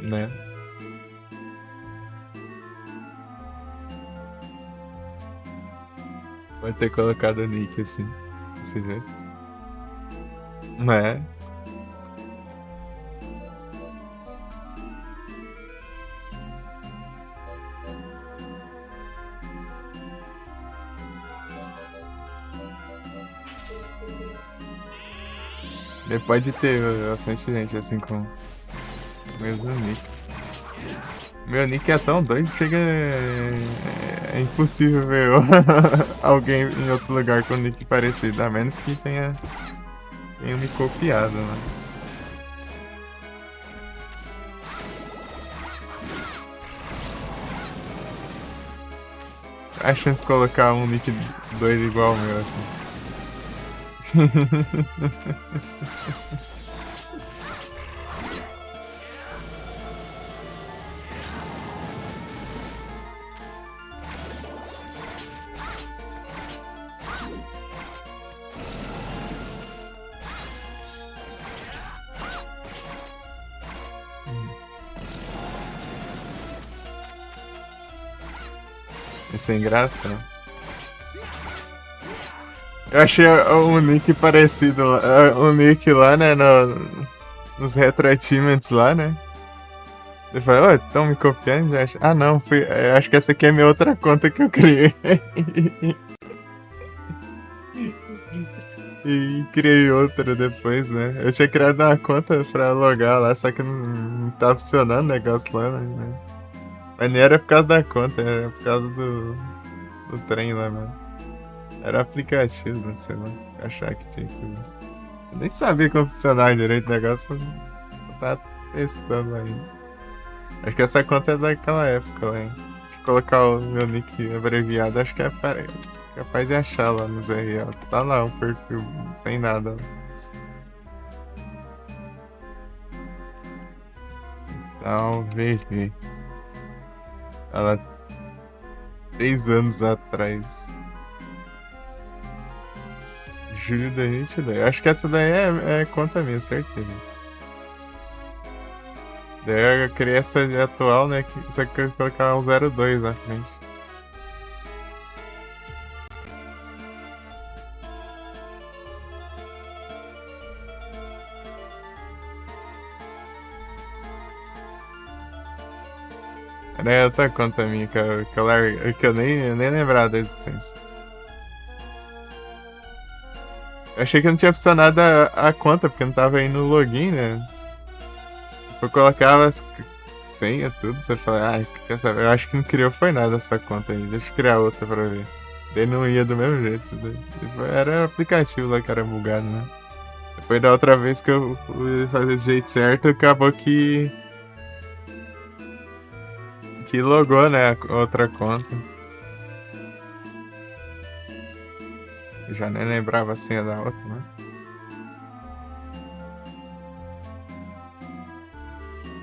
Speaker 1: Né? Vai ter colocado o nick assim. Desse jeito. Né? Pode ter bastante gente assim com o mesmo nick. Meu nick é tão doido que chega. É impossível ver alguém em outro lugar com nick parecido, a menos que tenha me copiado, né? A chance de colocar um nick doido igual o meu, assim. É sem graça, né? Eu achei um nick parecido, um nick lá, né, nos Retro Achievements lá, né? Eu falei, ô, estão me copiando? Ah, não, acho que essa aqui é minha outra conta que eu criei. E criei outra depois, né? Eu tinha criado uma conta pra logar lá, só que não tava funcionando o negócio lá, né? Mas nem era por causa da conta, era por causa do trem lá, mano. Era um aplicativo, não sei lá. Achar que tinha que. Eu nem sabia como funcionava direito o negócio, eu tava testando ainda. Acho que essa conta é daquela época lá, hein? Se colocar o meu nick abreviado, acho que é capaz de achar lá no ZRL. Tá lá um perfil sem nada. Então, VV. Ela 3 anos atrás. Julho de 2022. Acho que essa daí é conta minha, certeza. Daí eu criei essa atual, né? Só que eu colocar um 02 na frente. Era outra conta minha que eu nem lembrava da existência. Eu achei que não tinha funcionado a conta, porque não tava aí no login, né? Eu colocava as senha, tudo, você fala, quer saber? Eu acho que não criou foi nada essa conta aí, deixa eu criar outra pra ver. Daí não ia do mesmo jeito. Era o aplicativo lá que era bugado, né? Depois da outra vez que eu fui fazer do jeito certo, acabou que logou, né, a outra conta. Eu já nem lembrava a senha da outra, né?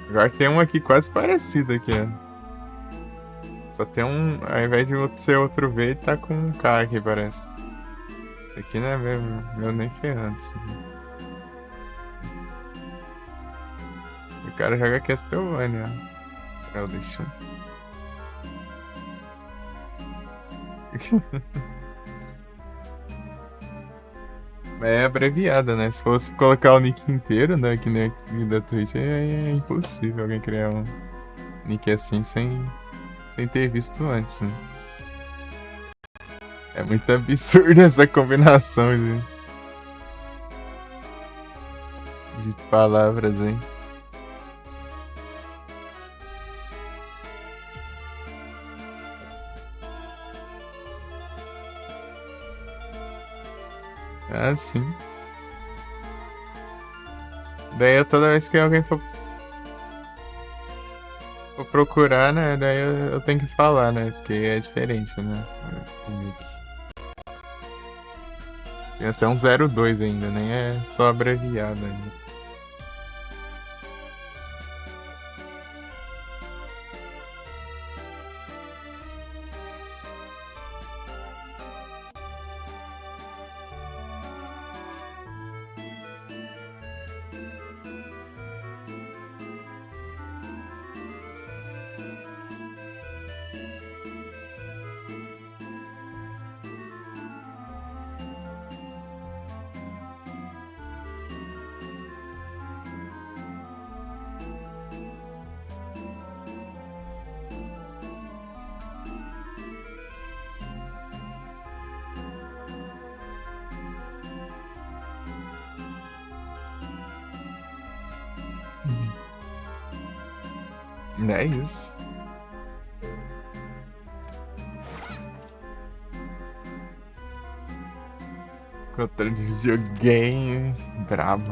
Speaker 1: Agora tem um aqui quase parecido aqui, ó. Só tem um, ao invés de ser outro V, tá com um K aqui, parece. Esse aqui não é meu nem ferrando. Assim. O cara joga Castlevania, ó. Eu deixo. Mas é abreviada, né? Se fosse colocar o nick inteiro, né? Que nem aqui da Twitch, é impossível alguém criar um nick assim sem ter visto antes, né? É muito absurda essa combinação de palavras, hein? Ah, sim. Daí toda vez que alguém for procurar, né? Daí eu tenho que falar, né? Porque é diferente, né? O nick. Tem até um 02 ainda, nem é só abreviado ainda. É isso. Controle de videogame. Brabo.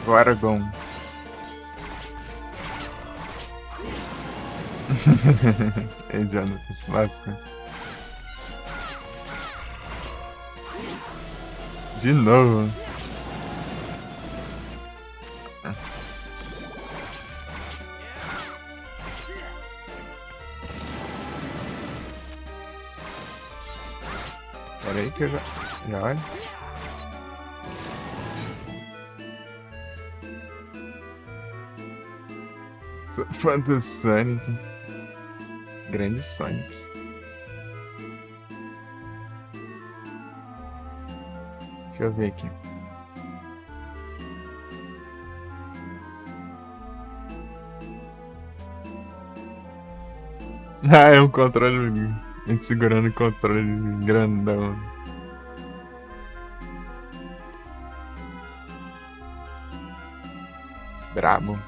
Speaker 1: O Aragorn. Ei, Jonathan, se lasca. De novo. Pera aí que eu já olho. Sou fã do Sonic. Grande Sonic. Deixa eu ver aqui. Ah, é um controle. A gente segurando o controle grandão. Brabo.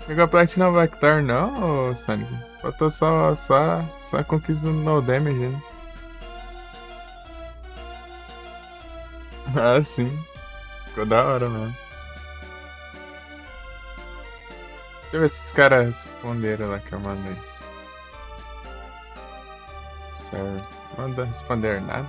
Speaker 1: Pegou a Platinum Vector não, ô Sonic? Faltou só a conquista do No Damage, né? Ah, sim. Ficou da hora, mano. Deixa eu ver se os caras responderam lá que eu mandei. Sério. Manda responder nada.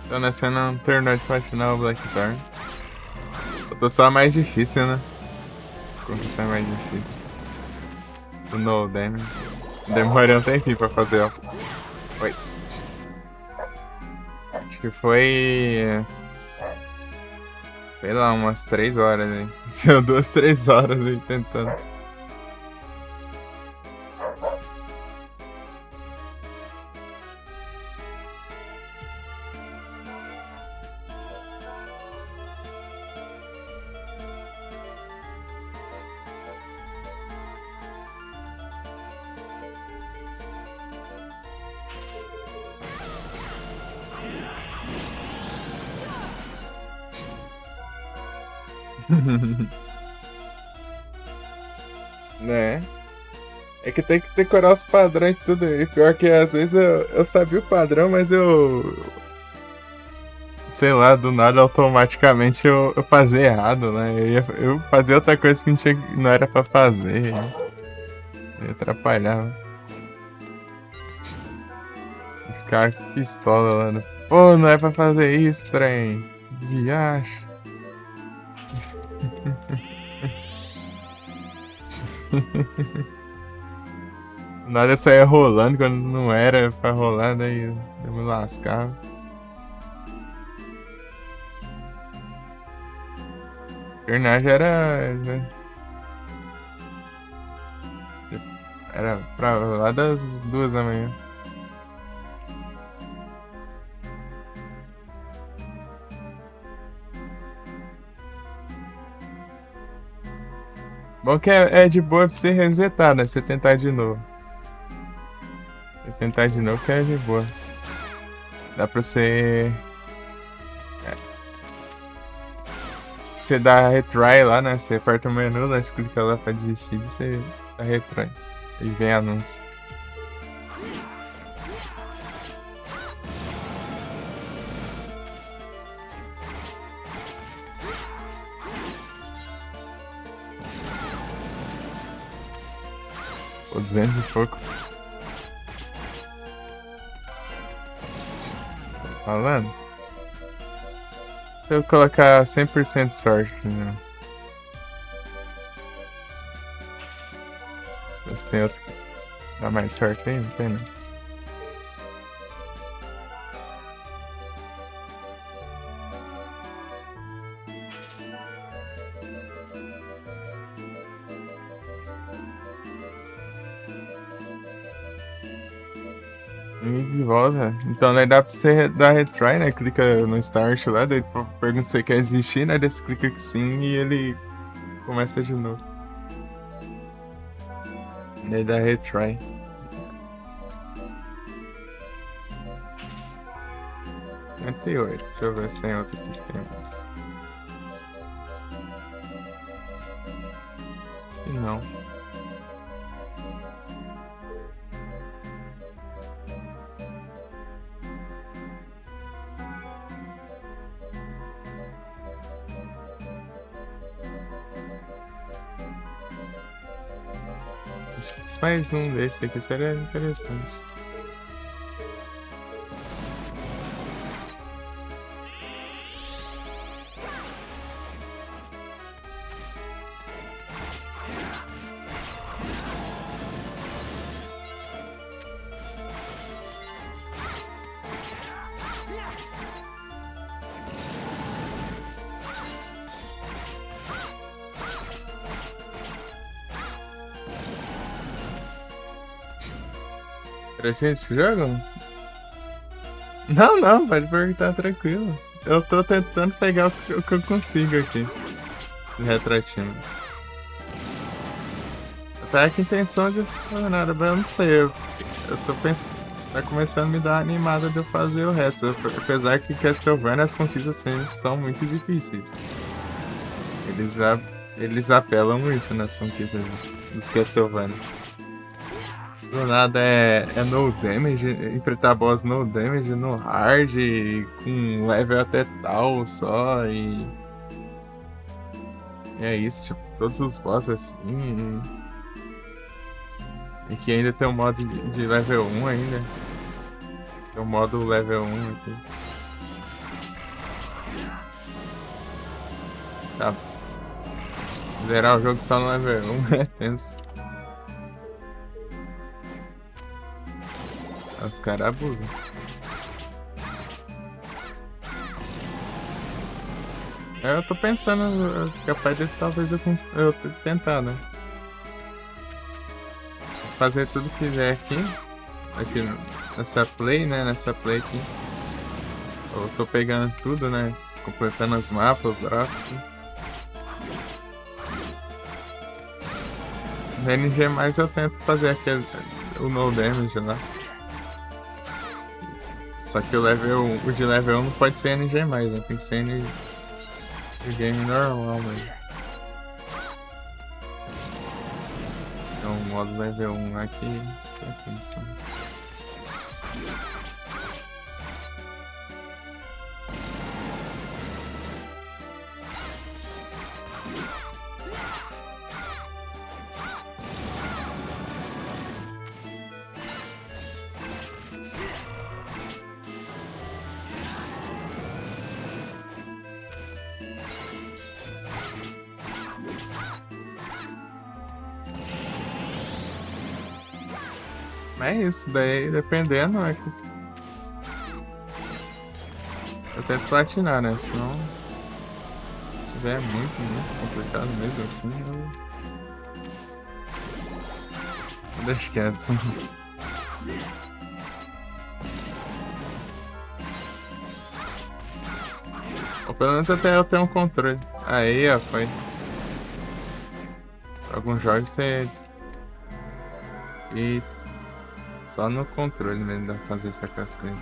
Speaker 1: Tô nascendo um turno de platinar o Black Thorn. Eu tô só a mais difícil, né? Conquistar mais difícil. O No Damage. Demorei um tempinho pra fazer, ó. Oi. Acho que foi. Sei lá, umas 3 horas aí. Deu 2, 3 horas aí tentando. Né? É que tem que decorar os padrões tudo. E pior que às vezes eu sabia o padrão, mas eu. Sei lá, do nada automaticamente eu fazia errado, né? Eu fazia outra coisa que não era pra fazer. Eu atrapalhava. Ficar pistola lá no. Pô, não é pra fazer isso, trem. Diacho. Nada eu saía rolando quando não era pra rolar, daí eu me lascava. Grenade era pra lá das 2 da manhã. Bom que é de boa pra você resetar, né? Você tentar de novo. Você tentar de novo que é de boa. Dá pra você. Você dá retry lá, né? Você aperta o menu, né? Você clica lá pra desistir e você dá retry. Aí vem anúncio. Pô, 200 e pouco. Tá falando? Se eu colocar 100% sorte, né? Você tem outro que dá mais sorte aí? Não tem, né? E de volta. Então, daí dá pra você dar retry, né? Clica no start lá, daí pergunta se você quer existir, né? Daí você clica que sim e ele começa de novo. Daí dá retry. Oito. Deixa eu ver se tem outro aqui que tem mais. E não. Acho que se mais um desse aqui seria interessante. Interessante esse jogo? Não, pode perguntar tranquilo. Eu tô tentando pegar o que eu consigo aqui. De retratinos. Até que a intenção de fazer nada, mas eu não sei. Eu tô pensando. Tá começando a me dar animada de eu fazer o resto. Apesar que Castlevania as conquistas sempre são muito difíceis. Eles apelam muito nas conquistas dos Castlevania. Do nada é no damage, enfrentar boss no damage, no hard, com level até tal só e. E é isso, tipo, todos os bosses assim. E que ainda tem o modo de level 1 ainda. Tem o modo level 1 aqui. Tá. Zerar o jogo só no level 1 é tenso. Os caras abusam. Eu tô pensando, capaz de talvez eu tentar, né? Fazer tudo que quiser aqui nessa play, né? Nessa play aqui. Eu tô pegando tudo, né? Completando os mapas, os drops. No NG mais eu tento fazer o no damage lá. Só que o de level 1 não pode ser NG mais, né? Tem que ser NG game normal mesmo. Então o modo level 1 aqui está. Mas é isso, daí dependendo, eu tento platinar, né? Senão, se tiver muito complicado mesmo assim, eu deixo quieto. Ou pelo menos até eu ter um controle. Aí, ó, foi. Alguns jogos você. E só no controle mesmo dá pra fazer certas coisas.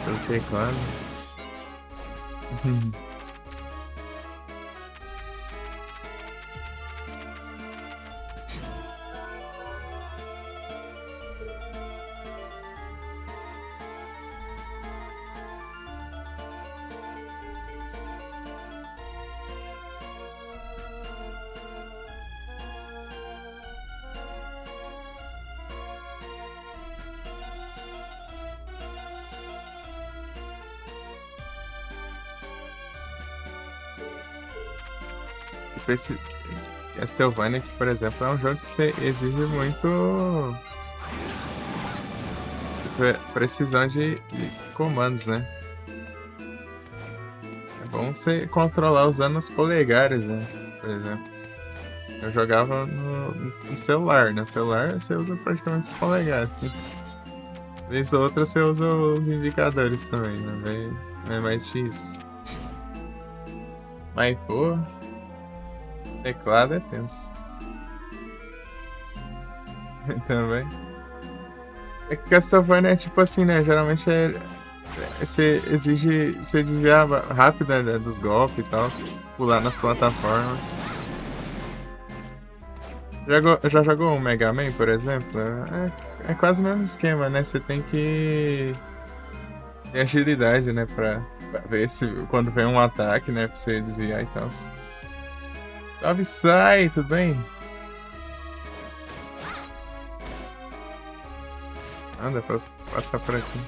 Speaker 1: Pelo teclado. Tipo, esse Castlevania aqui, por exemplo, é um jogo que você exige muito precisão de comandos, né? É bom você controlar usando os polegares, né? Por exemplo. Eu jogava no celular. No celular você usa praticamente os polegares. Vez ou outra você usa os indicadores também, né? Não é mais difícil. Mas, pô, teclado é tenso. Também. É que Castlevania é tipo assim, né? Geralmente você exige você desviar rápido, né, dos golpes e tal. Pular nas plataformas. Já jogou um Mega Man, por exemplo? É quase o mesmo esquema, né? Você tem que ter agilidade, né? Pra ver se quando vem um ataque, né? Pra você desviar e tal. Salve, Sai! Tudo bem? Dá pra passar por aqui.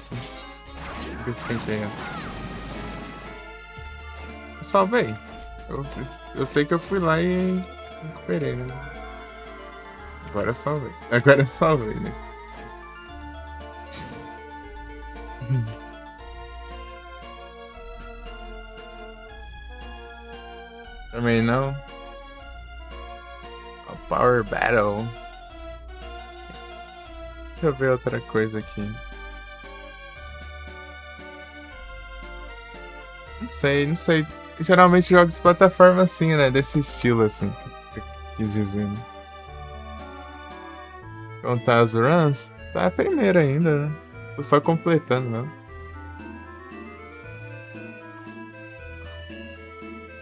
Speaker 1: Ver se tem antes. Salvei. Eu sei que eu fui lá e recuperei, né? Agora salvei. Agora salvei, né? Também não. A Power Battle. Deixa eu ver outra coisa aqui. Não sei. Geralmente jogos de plataforma assim, né? Desse estilo, assim. Que eu quis dizer, né? Contar as runs, tá a primeira ainda, né? Tô só completando, não.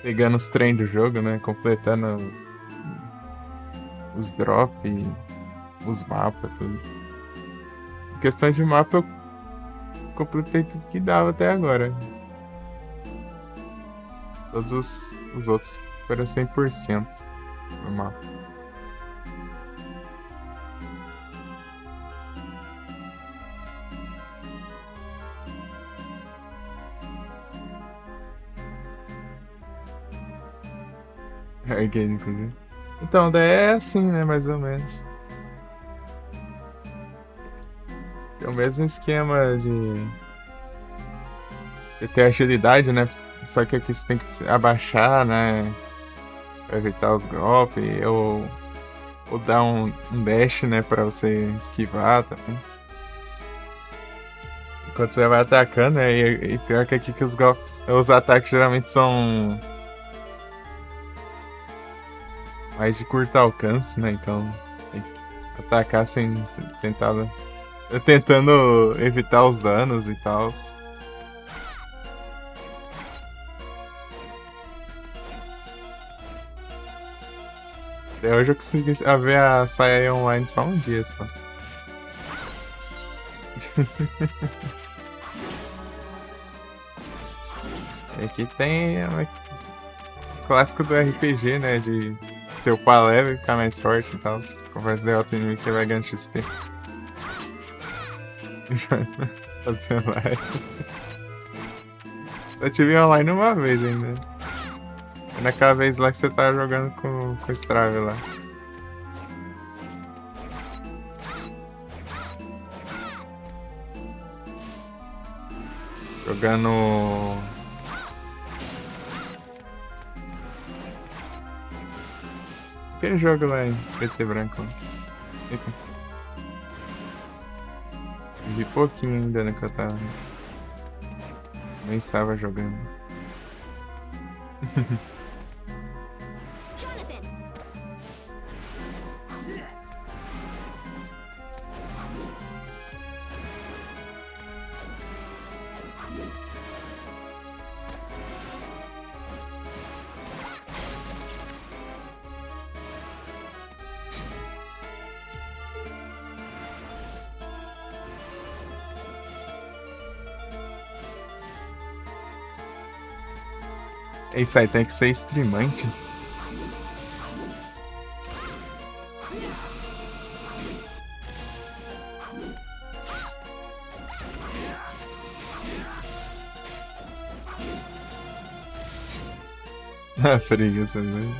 Speaker 1: Pegando os trem do jogo, né? Completando os drop, os mapas, tudo. Em questão de mapa, eu completei tudo que dava até agora. Todos os outros superam 100% no mapa. Arcade, inclusive. Então, daí é assim, né? Mais ou menos. É o mesmo esquema de ter agilidade, né? Só que aqui você tem que se abaixar, né? Pra evitar os golpes. Ou dar um dash, né? Pra você esquivar também. Enquanto você vai atacando, né? E pior que aqui que os golpes. Os ataques geralmente são mais de curto alcance, né? Então tem que atacar sem tentar. Tentando evitar os danos e tal. Até hoje eu consegui ver a saia online só um dia só. E aqui tem o clássico do RPG, né? De ser upar level e ficar mais forte e tal. Conversa de alto inimigo, você vai ganhando XP. Fazer live. Eu tive online uma vez ainda. Foi naquela vez lá que você tava jogando com o Strave lá. Jogando. Aquele jogo lá em preto e branco. Eita. Vi pouquinho ainda, né, que eu tava. Nem estava jogando.
Speaker 2: Jonathan.
Speaker 1: É isso aí, tem que ser streamante. Ah, preguiça, né?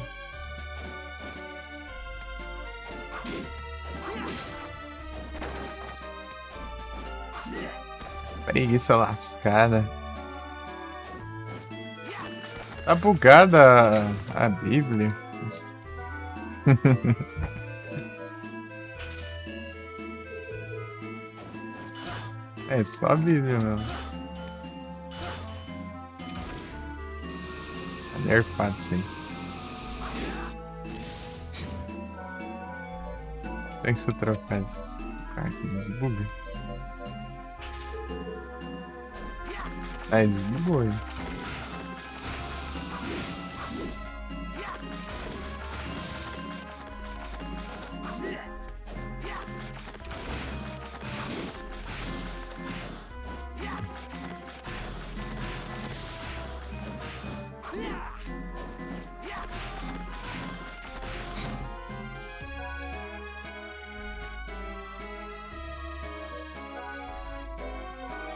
Speaker 1: Preguiça lascada. Tá bugada a Bíblia. É só a Bíblia mesmo. Tá nerfado isso aí. Tem que se trocar isso. Cara, que desbuga. Ah, desbugou aí.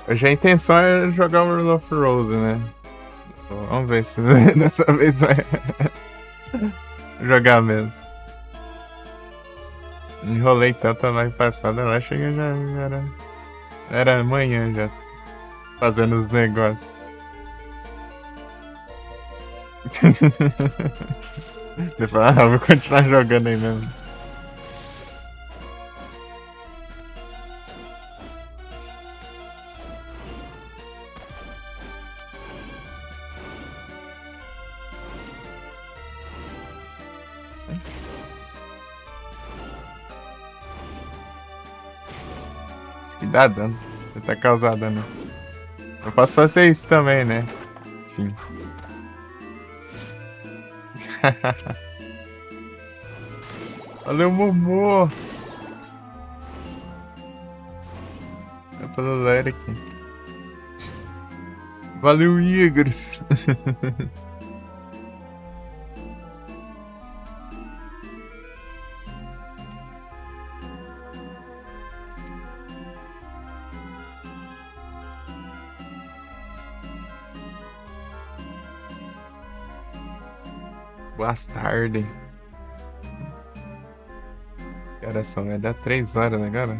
Speaker 1: Hoje a intenção é jogar o World of Road, né? Vamos ver se dessa vez vai jogar mesmo. Enrolei tanto a live passada lá, chega já era amanhã já, fazendo os negócios. Você fala, ah, vou continuar jogando aí mesmo. Que dá dano. Você tá causando dano. Eu posso fazer isso também, né? Enfim. Valeu, Momô! É pelo Lere aqui. Valeu, Igors! Boa tarde. Que horas são? Vai dar 3 horas agora?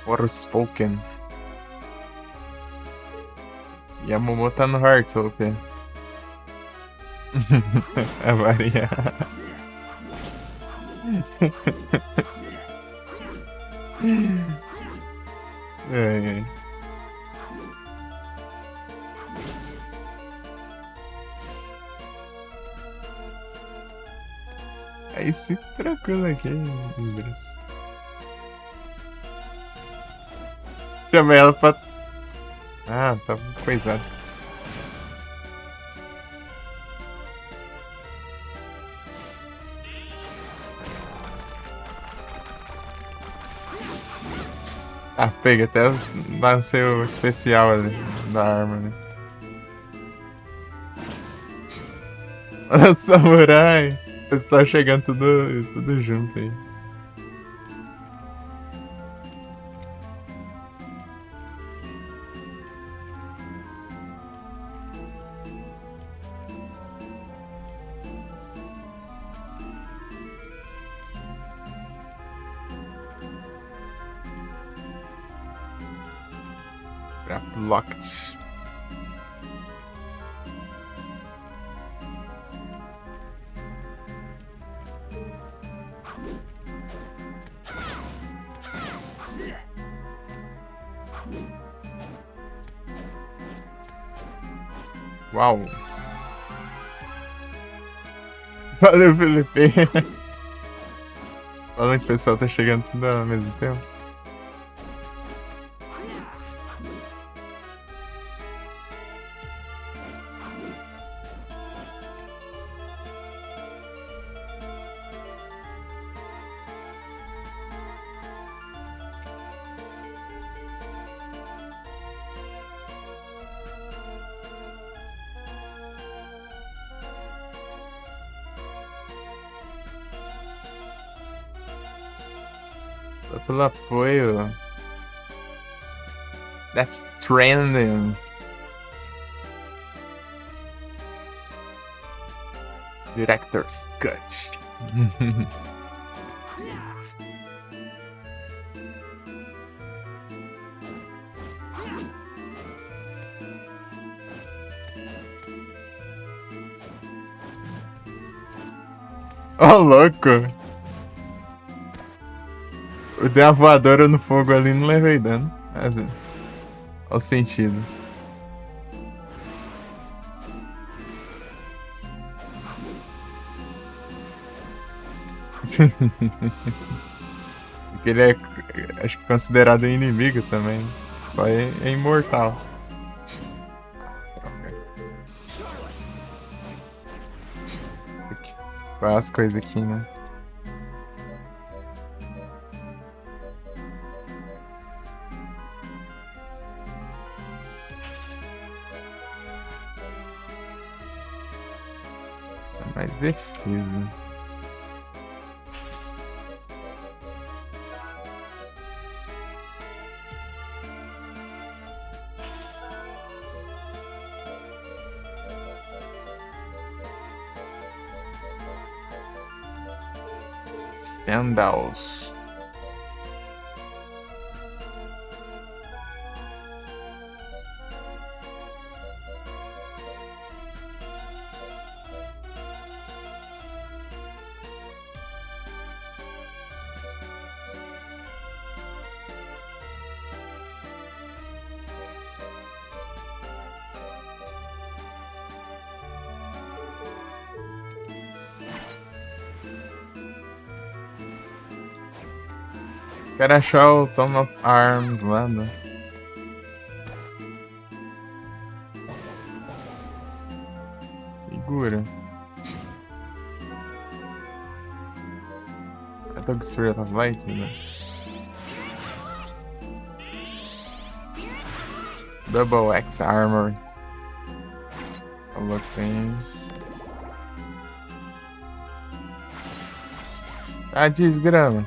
Speaker 1: Forspoken. E a Momo tá no Heartstopia. A Maria. Ai, ai. Aí se tranquilo aqui, Bruce. Chamei ela pra. Ah, tá coisado. Ah, pega até lá seu especial ali, da arma, né? Olha o samurai! Eles estão chegando tudo junto aí. Locked. Uau! Valeu, Felipe! Falando que o pessoal tá chegando tudo ao mesmo tempo. Pelo apoio. Death Stranding. Director's Cut. Ó, louco! Eu dei uma voadora no fogo ali e não levei dano. Mas, olha o sentido. Porque ele é, acho que considerado inimigo também. Só é imortal. Qual as coisas aqui, né? Mais defesa. Sandals. Quero achar o Tom of Arms lá, né? Segura. I took Spirit of Light, né? Double X Armor. Coloquei. Ah, desgrama.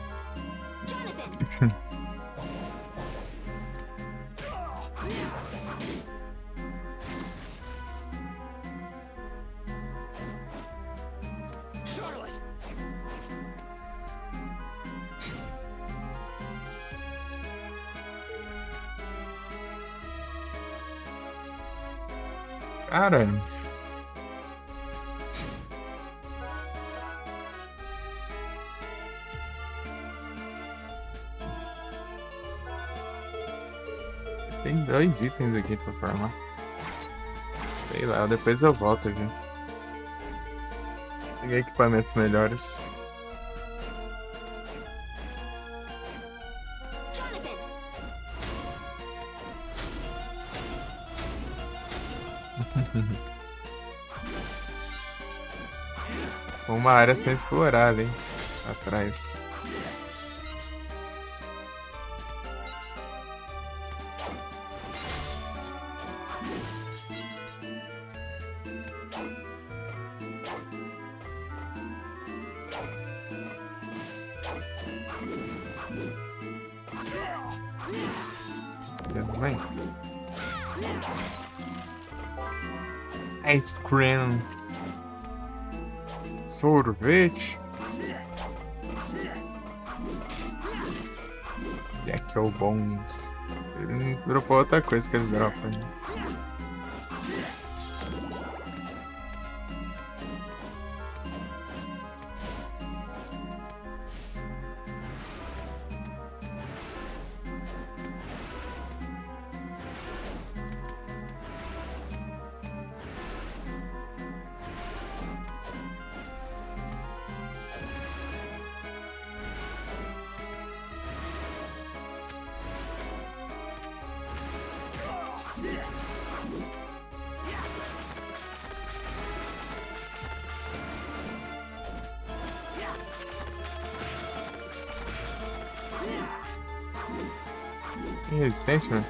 Speaker 2: Charlotte.
Speaker 1: Cara, tem 2 itens aqui pra farmar. Sei lá, depois eu volto aqui. Peguei equipamentos melhores.
Speaker 2: Jonathan.
Speaker 1: Uma área sem explorar ali atrás. Tudo bem? Ice cream. Sorvete. Jack ou Bones. Ele dropou outra coisa que eles dropam. Né? Resistente, mano.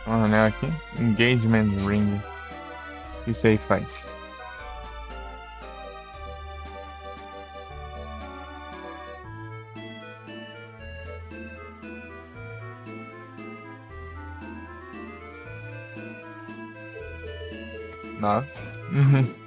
Speaker 1: Um anel aqui. Engagement Ring. Isso aí faz. Nossa. Uhum.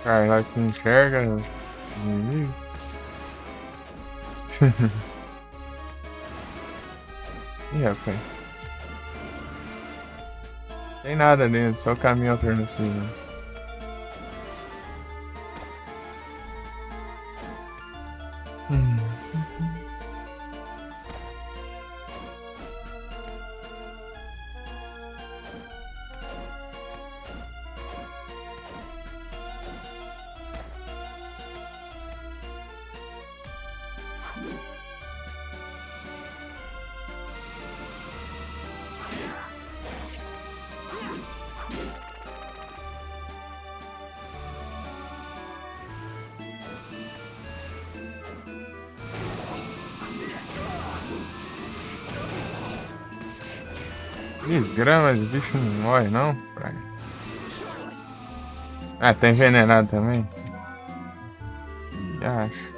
Speaker 1: Carlos não enxerga. Inimigo. Ih, rapaz. Tem nada dentro, só caminho alternativo. Hum. Desgrama, esse bicho não morre não, praga. Ah, tá envenenado também? Já acho.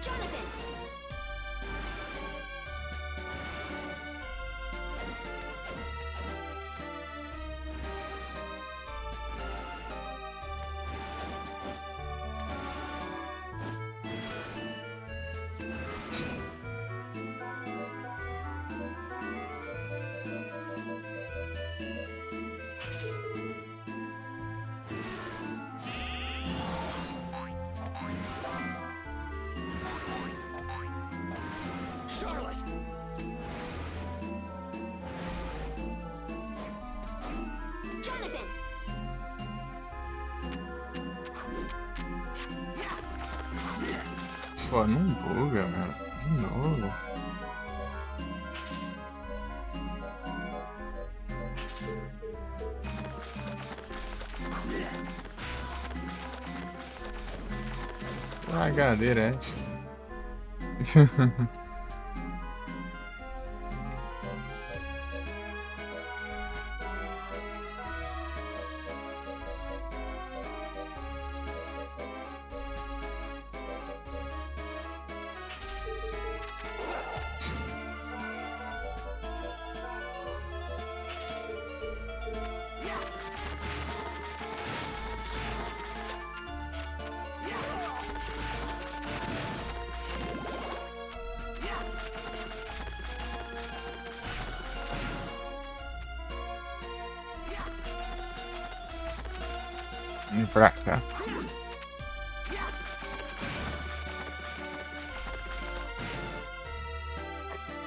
Speaker 2: Jonathan! Charlotte! Jonathan!
Speaker 1: Pô, não buga, mano. De novo. Que lagadeira é essa? Vem pra cá.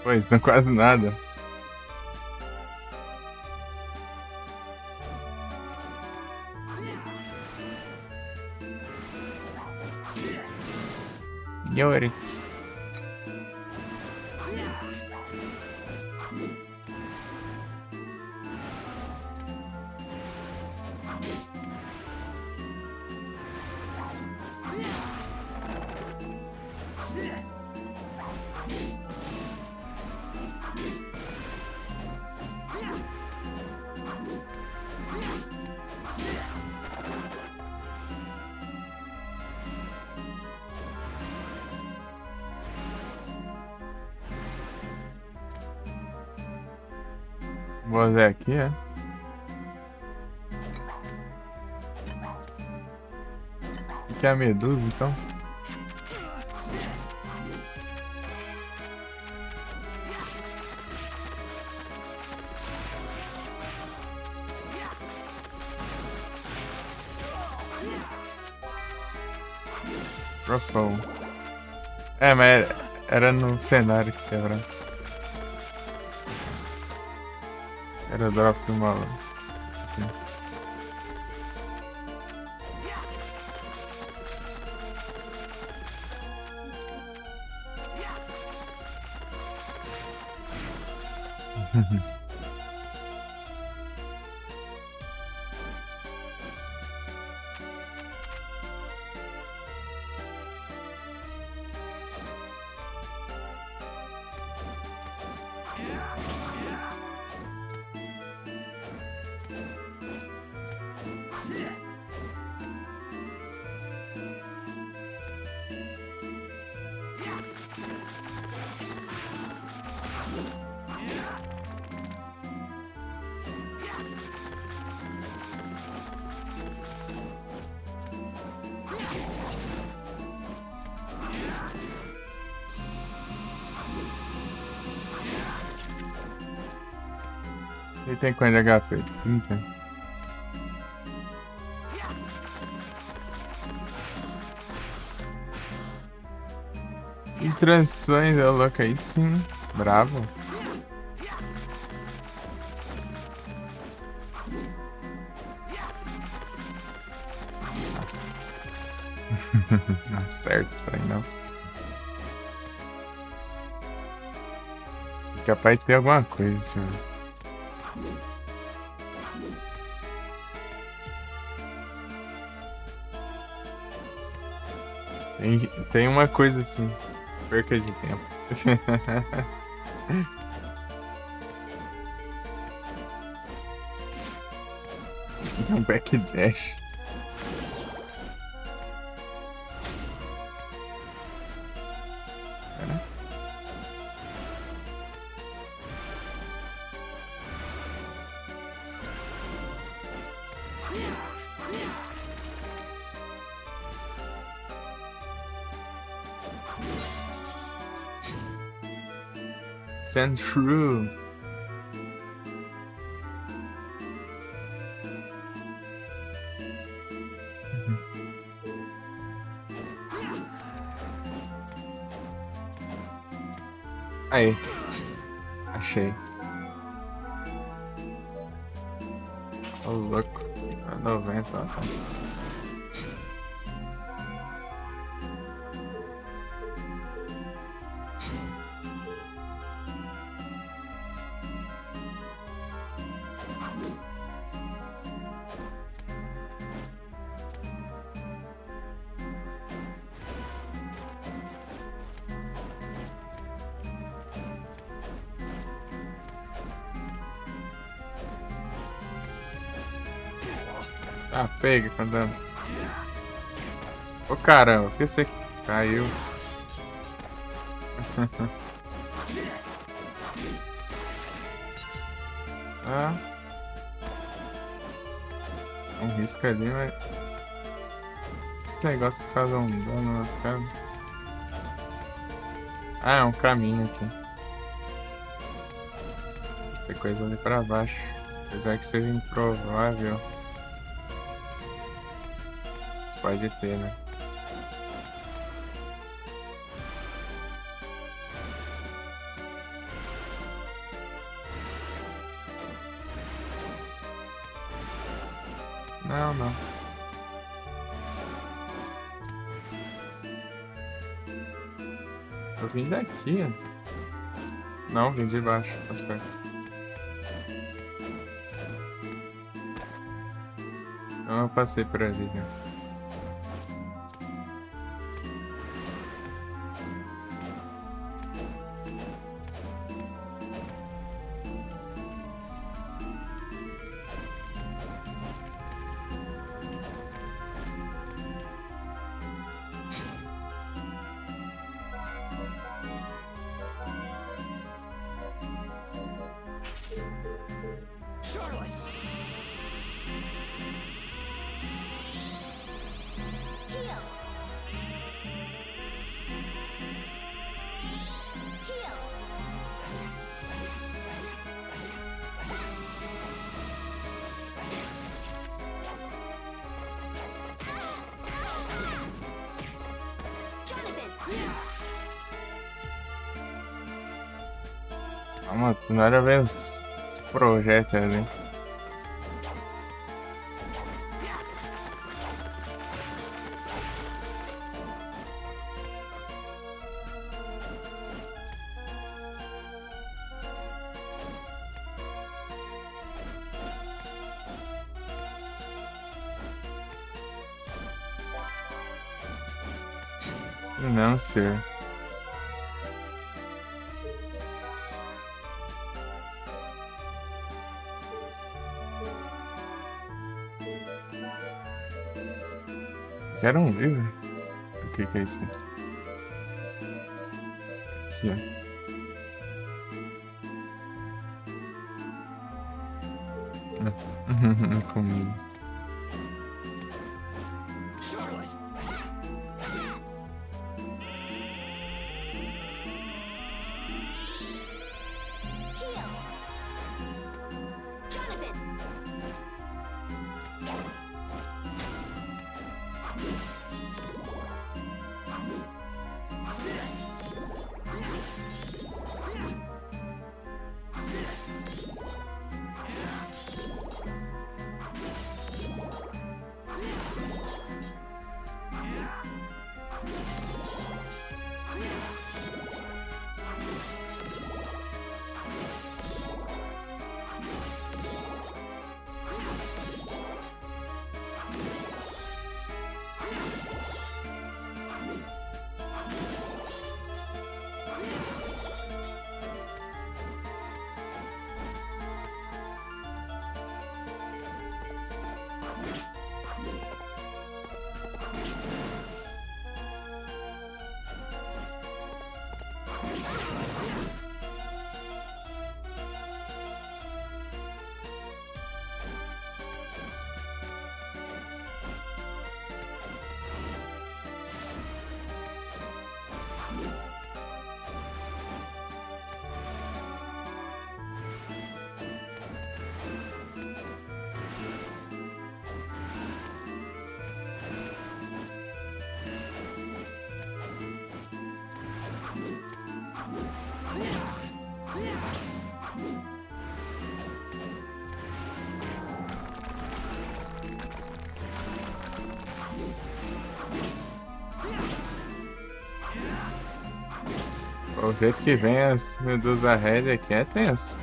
Speaker 1: Pois, não quase nada. Yorick. Vou fazer aqui, é? O que é a medusa, então? Ruffle. É, mas era no cenário que quebra. Era drop do maluco. Ele tem quanto de HP? 30. Instruções, ô louco, aí sim. Bravo. Não acerta, pra mim não. Capaz de ter alguma coisa, deixa eu ver. Tem uma coisa assim. Perca de tempo. Um backdash. Pera. Send through. Aí. Achei. Ô louco. 90, ó, tá. Ah, pega, andando. Ô caramba, por que você caiu? Ah. Um risco ali, mas. Esse negócio causam dano nos caras. Ah, é um caminho aqui. Tem coisa ali pra baixo. Apesar que seja improvável. Isso pode ter, né? Não, não. Eu vim daqui. Não, vim de baixo, tá certo. Então eu passei por ali, né?
Speaker 2: Charlotte. Heal. Heal. Jonathan.
Speaker 1: Vamos, primeira vez esse projeto ali. Não, senhor. Quero um livro. O que que é isso? Aqui, ó. Comigo.
Speaker 2: Charlotte. Heal. Jonathan.
Speaker 1: O jeito que vem as Medusa Red aqui é tenso.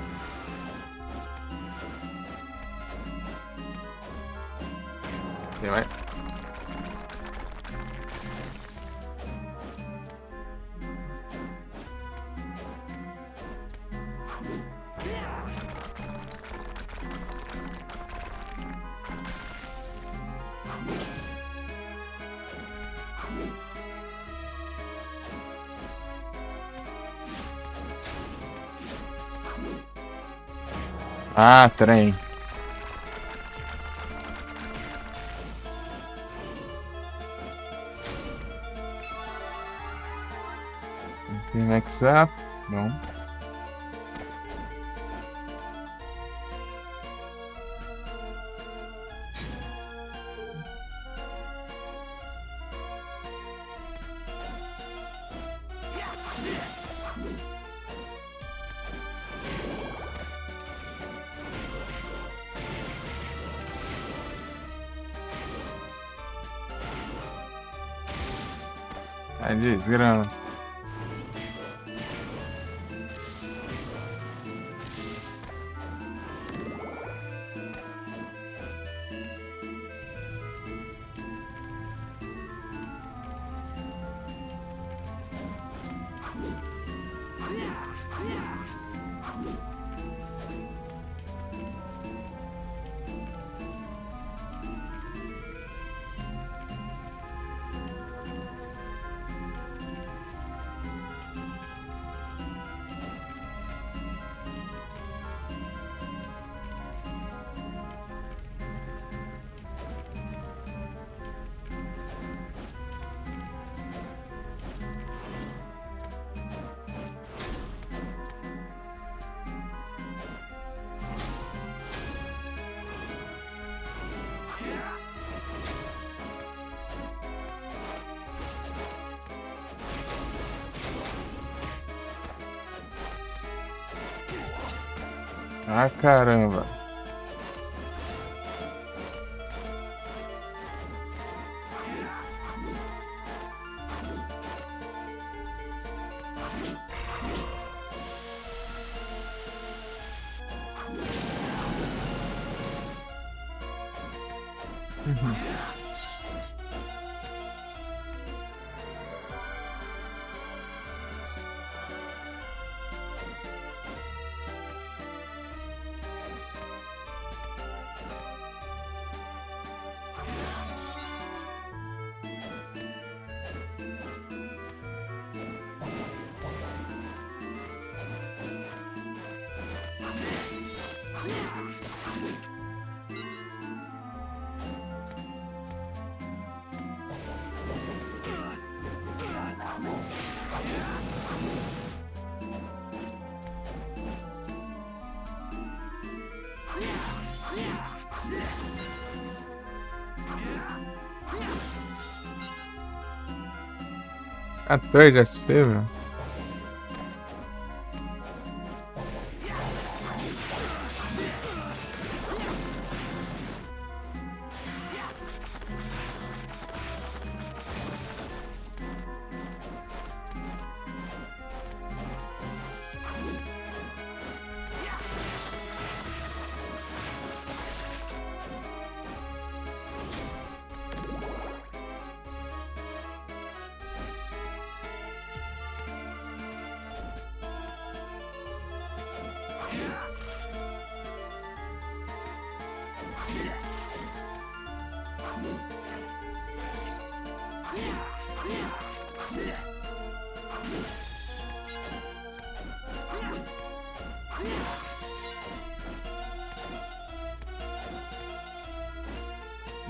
Speaker 1: Quem vai? Ah, trem. Max up. Bom. Ai, desgrama. Ah, caramba. Ator de SP, meu.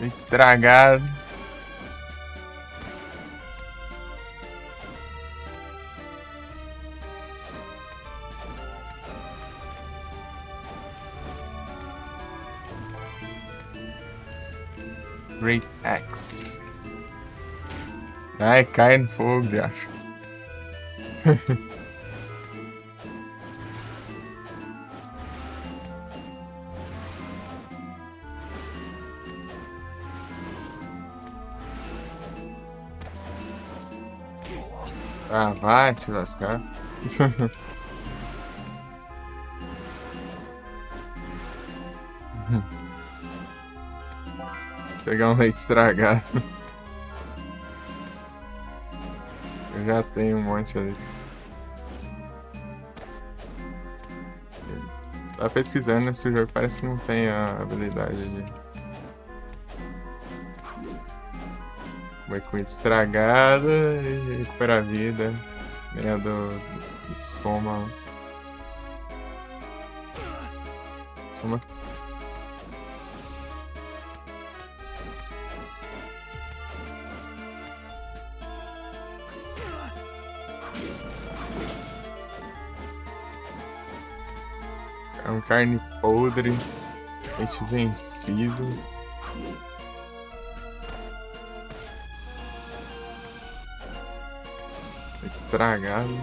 Speaker 1: Estragado. Great Axe. Ai, cai no fogo, acho. Ah, vai te lascar. Se pegar um leite estragado. Eu já tenho um monte ali. Tá pesquisando nesse jogo, parece que não tem a habilidade de comer comida estragada e recuperar a vida. Ganhar do soma. Soma. É um carne podre. Leite vencido. Estragado.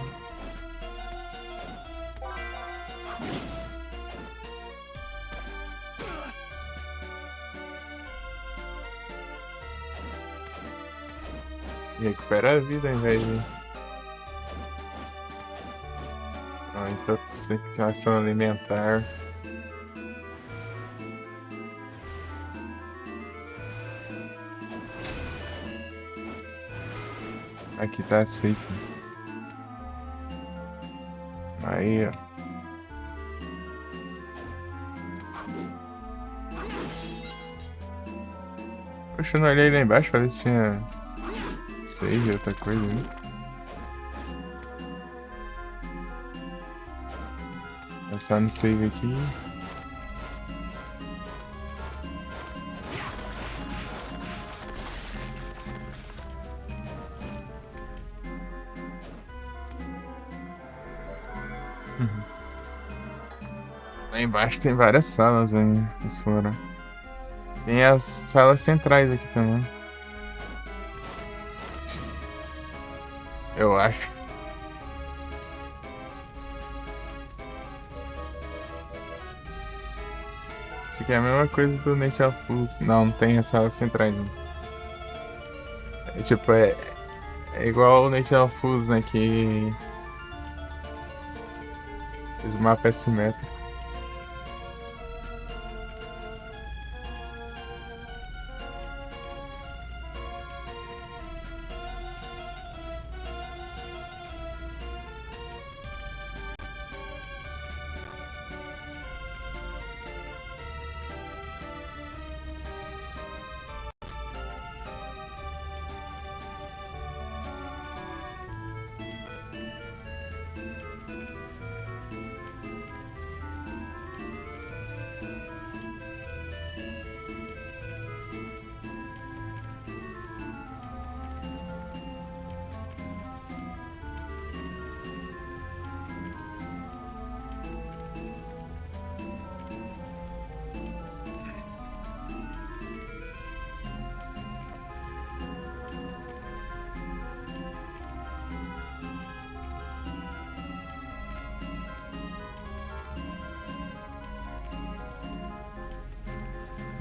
Speaker 1: E recupera a vida ao invés de. Intoxicação alimentar. Aqui tá safe. Aí, ó. Poxa, eu não olhei lá embaixo pra ver se tinha save, outra coisa, né? Passar no save aqui. Lá embaixo tem várias salas aí, vocês foram. Tem as salas centrais aqui também. Eu acho. Isso aqui é a mesma coisa do Nature of Fools. Não, não tem as salas centrais. Não. É tipo, é igual o Nature of Fools, né? Que o mapa é simétrico.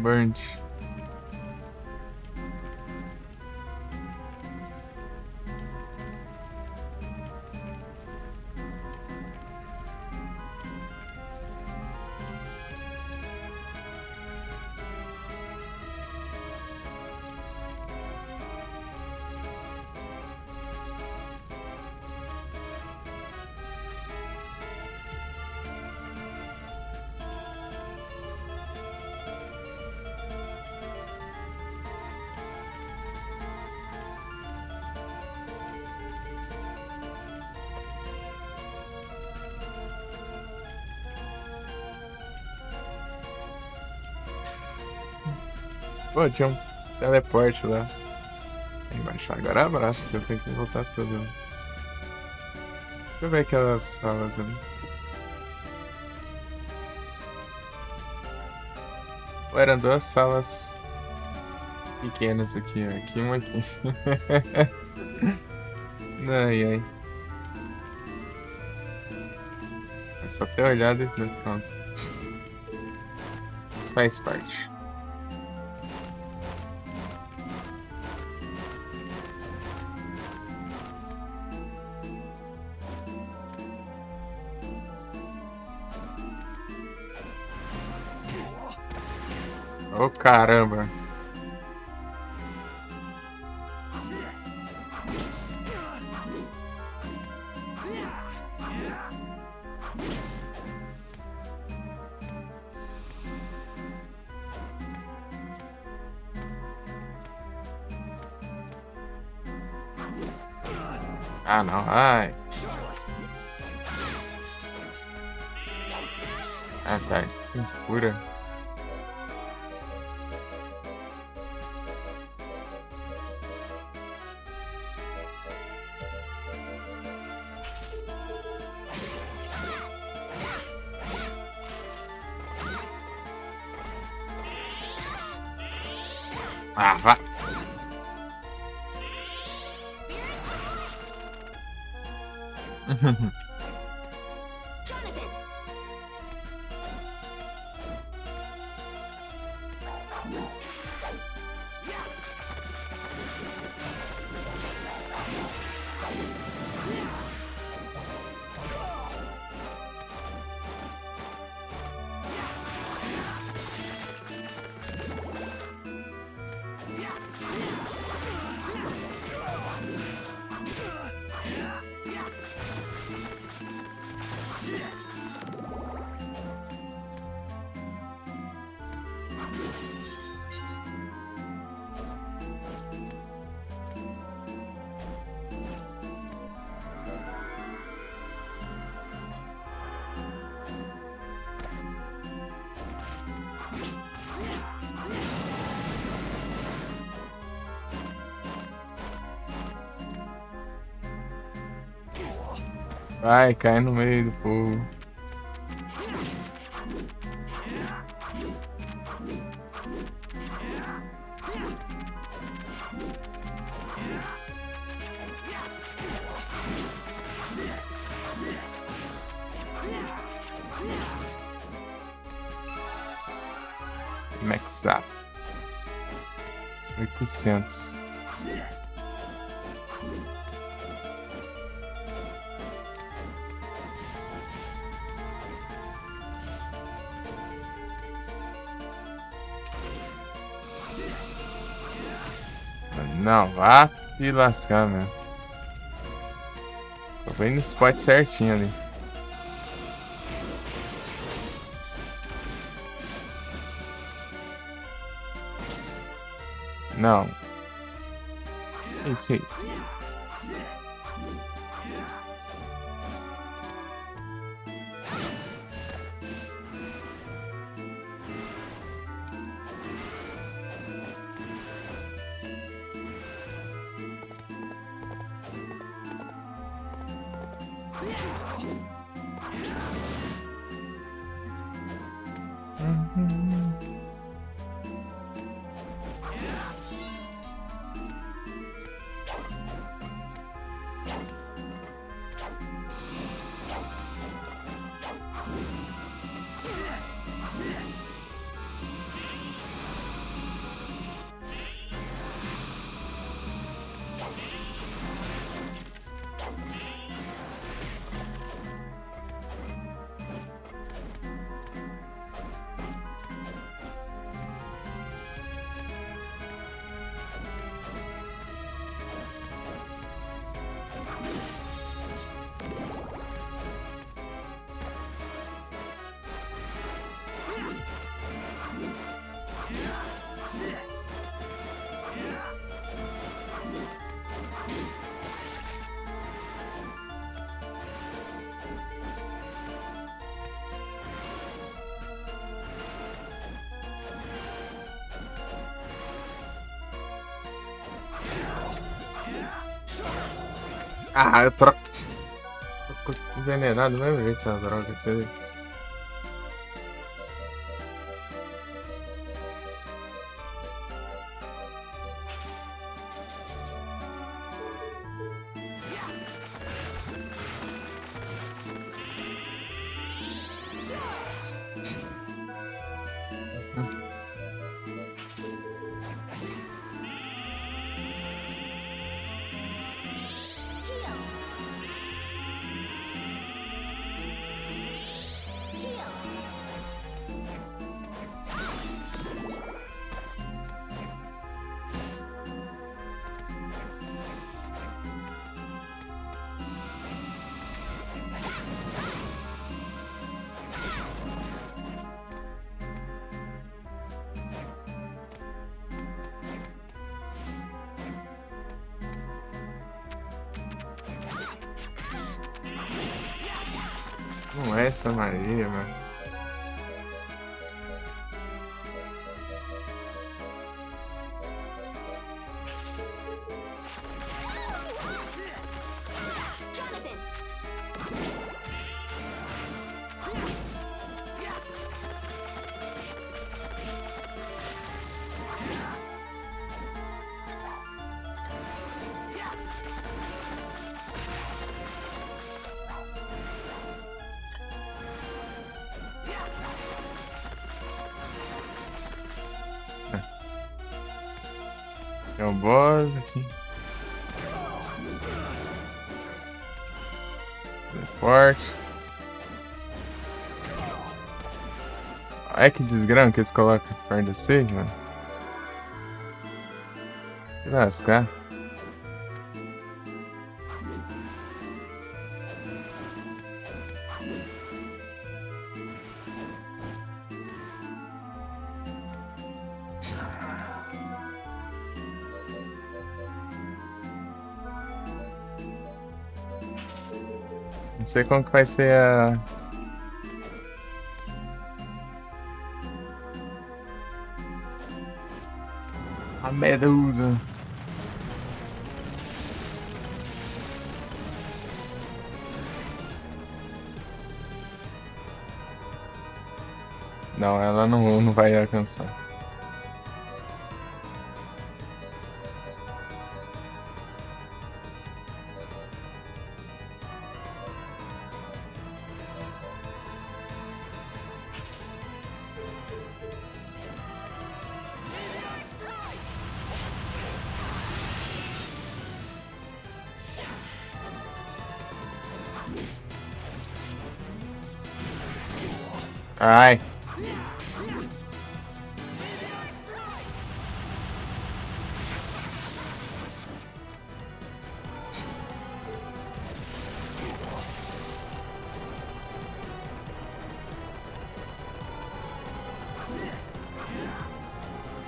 Speaker 1: Burnt. Pô, tinha um teleporte lá. Embaixo. Agora abraço, que eu tenho que voltar tudo. Deixa eu ver aquelas salas ali. Pô, eram duas salas pequenas aqui, ó. Aqui uma aqui. Ai, ai. É só ter olhado e pronto. Isso faz parte. Ô, caramba. Ah, não. Ai. Ah, tá. Que loucura. Ah, vá.
Speaker 2: Jonathan.
Speaker 1: Vai, cai no meio do povo. Max up. 800. Não, vá se lascar, meu. Tô bem no spot certinho ali. Não. Isso aí. Ah, eu troco. Envenenado do mesmo jeito essa droga. Você... Não é essa Maria, mano.
Speaker 2: Jonathan.
Speaker 1: É o boss aqui. Forte. Ai, que desgrama que eles colocam perto de você, mano. Que lascar. Não sei como que vai ser a medusa. Não, ela não vai alcançar. Ai.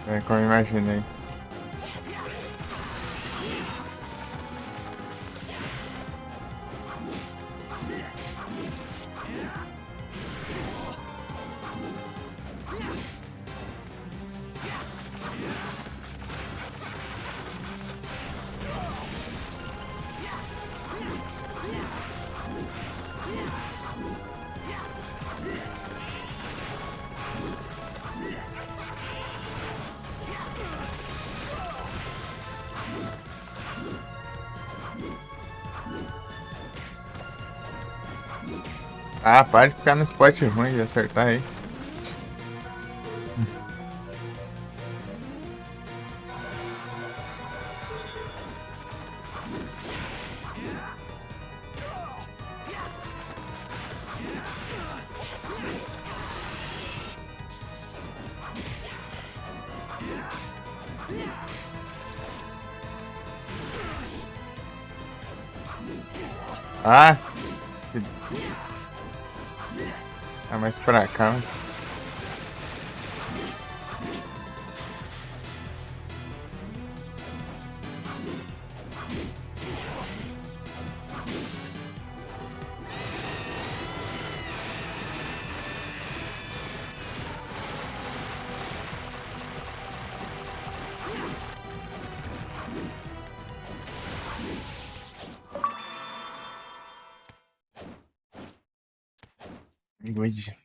Speaker 1: É como eu imaginei. Ah, para de ficar no spot ruim de acertar aí. Ah! Ah, mais pra cá. Good.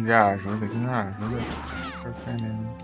Speaker 1: Já ajuda aqui, não ajuda. Porcaria, né?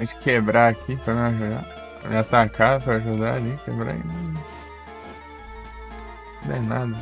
Speaker 1: A gente quebrar aqui pra me ajudar. Me atacar pra ajudar ali, quebrar. Não é nada.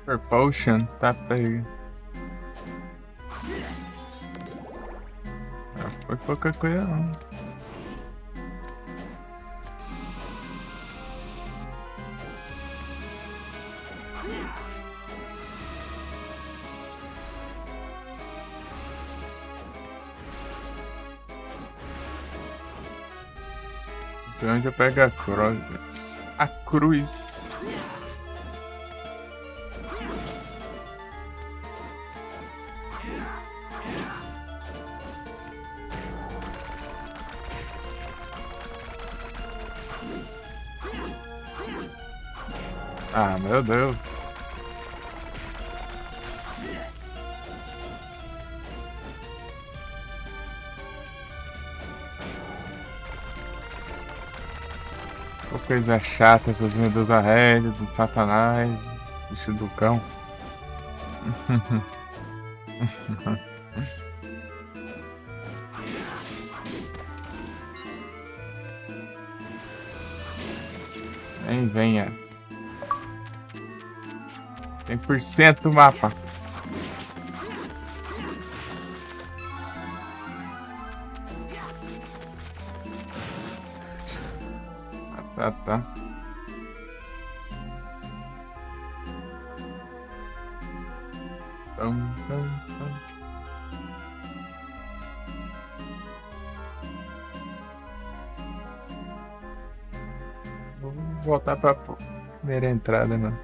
Speaker 1: Super Potion, tá pega. Ah, foi pouca coisa não. Então já pega a cruz. A cruz. Ah, meu Deus. Pô, coisa chata essas medusas red, do satanás, bicho do cão. Nem venha. 100% do mapa. Tá. Tam. Vou voltar pra primeira entrada, mano.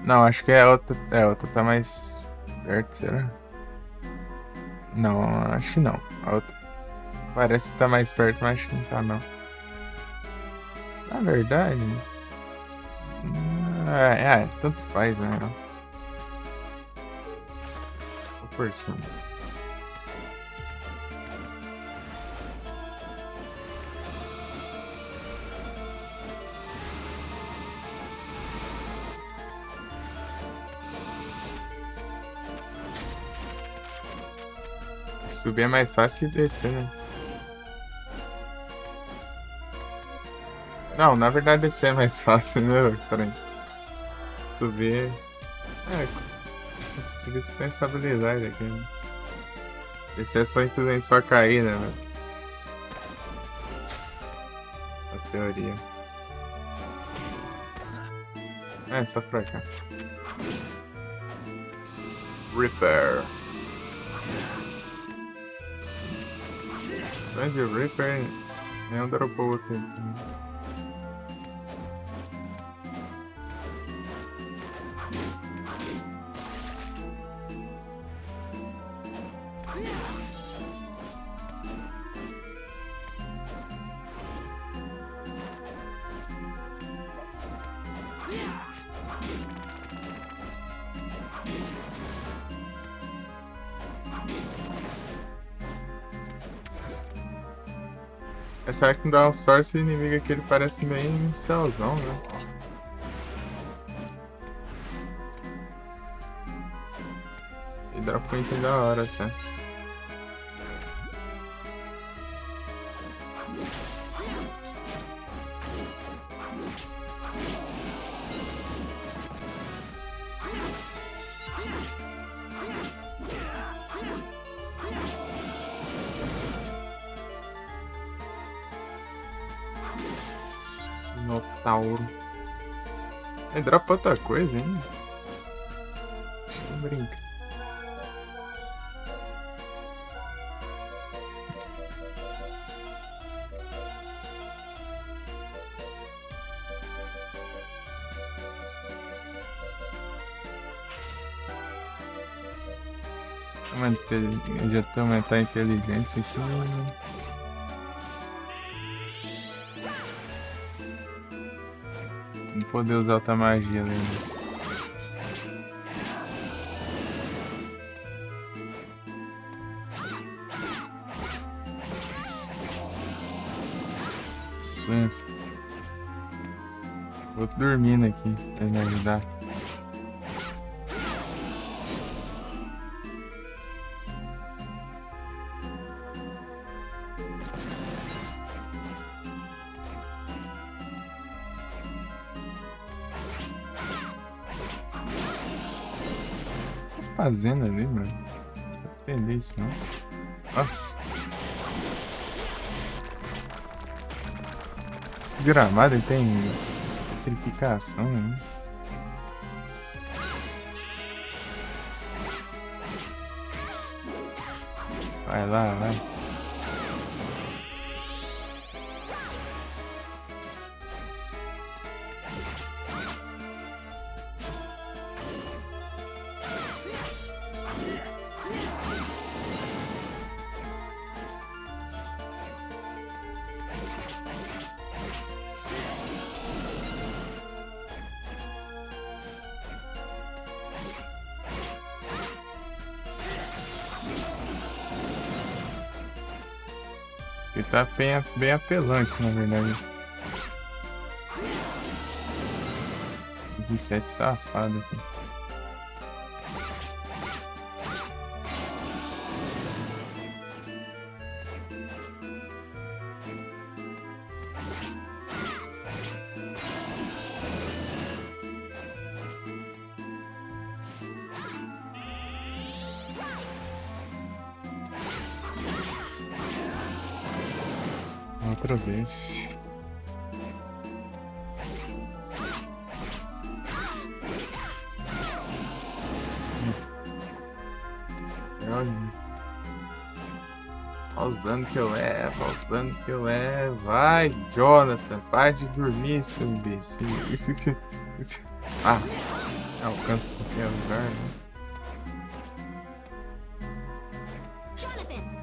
Speaker 1: Não, acho que é outra. É, outra tá mais perto, será? Não, acho que não. A outra parece que tá mais perto, mas acho que não tá, não. Na verdade. Tanto faz, né? Tô por cima. Subir é mais fácil que descer, né? Não, na verdade descer é mais fácil, né? Peraí. Subir. É, subir você tem estabilidade aqui, né? Descer é só cair, né, velho? A teoria. É, só pra cá. Reaper. Grande Reaper. Nenhum dropou o outro também. Essa que dá um source inimigo que ele parece meio inicialzão, né? E dropa um item da hora até. Notauro. Ele dropa outra coisa, hein? Não brinca. Já tô aumentar a inteligência aqui. Não poder usar outra magia além disso. Vou dormindo aqui pra me ajudar. O que tá fazendo ali, mano? Não vou entender isso não. Ó. Gramado ele tem petrificação, né? Vai lá, vai. Ele tá bem apelante, na verdade. 17 safado aqui. Outra vez. Olha os danos que eu levo, olha os danos que eu levo. Vai, Jonathan, para de dormir, seu imbecil. Ah, alcança qualquer lugar, né?
Speaker 2: Jonathan.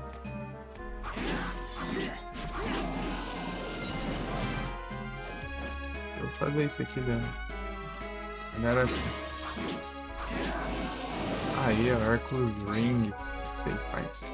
Speaker 1: Eu vou fazer isso aqui, Dan. Não era assim. Aí, ó, Hercules Ring. Sei faz.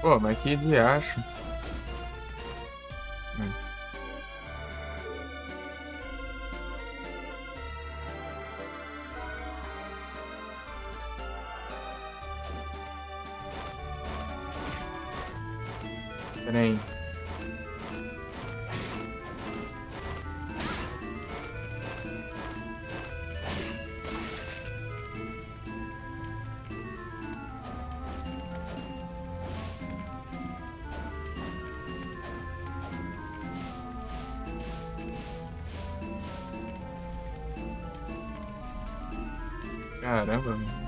Speaker 1: Pô, mas que diacho. Hum. Trem. Caramba, mano.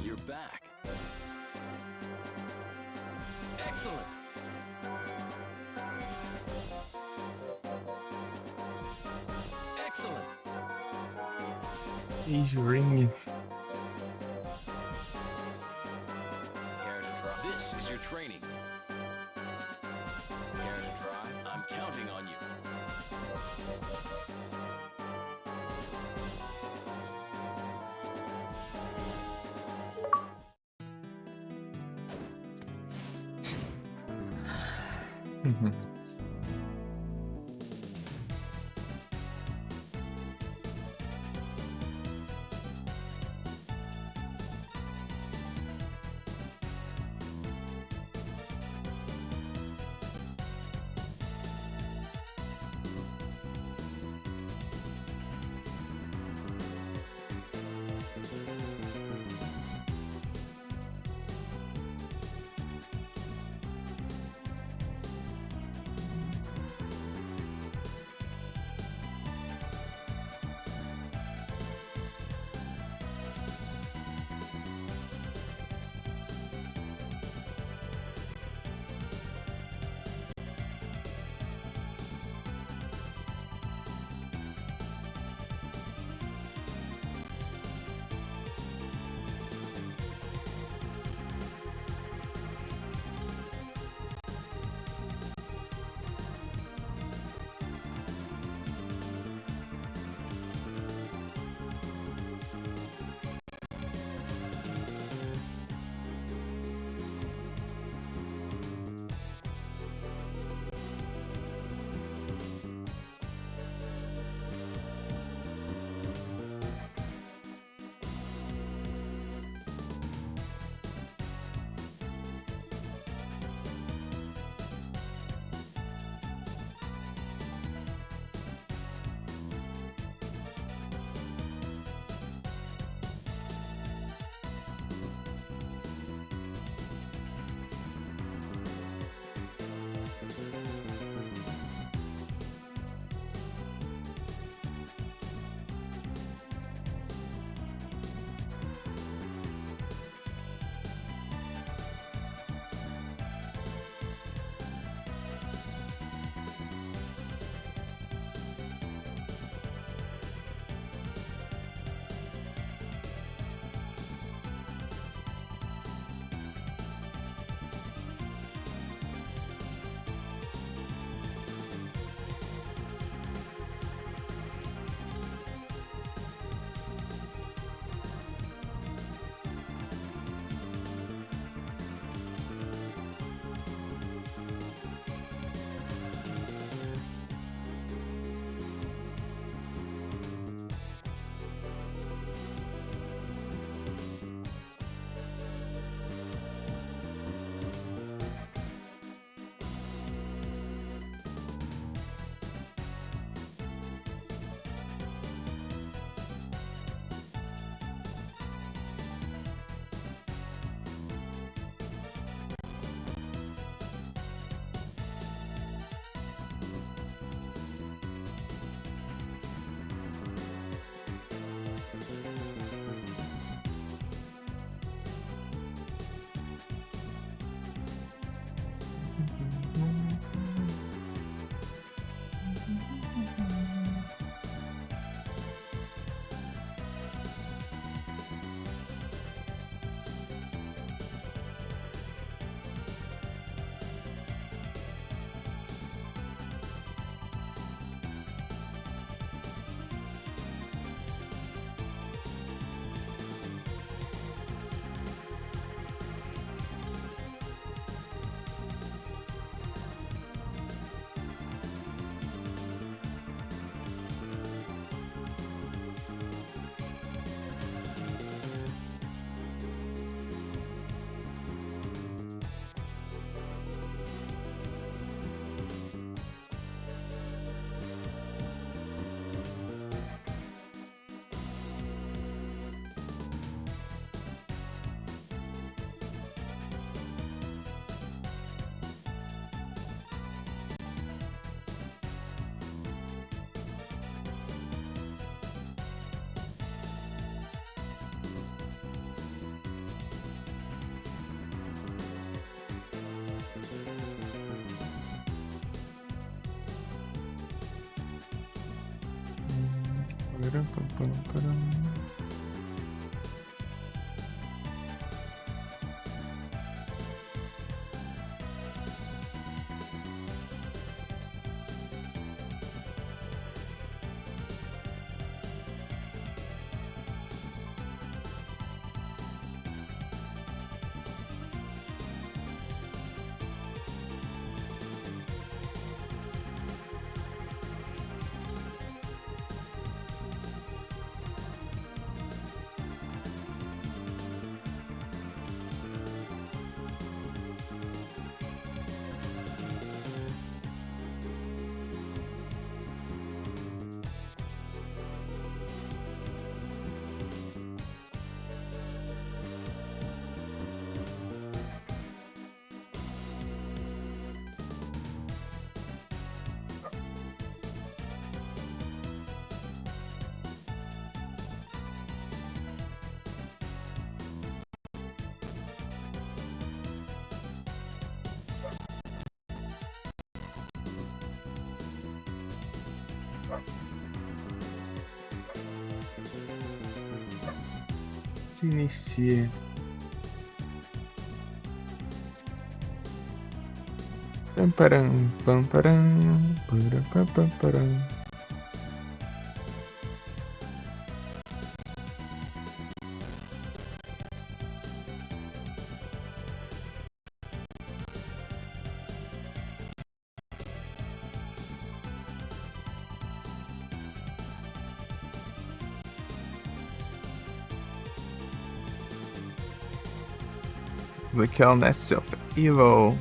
Speaker 3: You're back. Excellent. Excellent.
Speaker 1: Age ring.
Speaker 3: Care to try? This is your training. Care to try? I'm counting on you.
Speaker 1: Se inicia. Pamparam, pamparam, pamparam. Aqui é o Nest of Evil.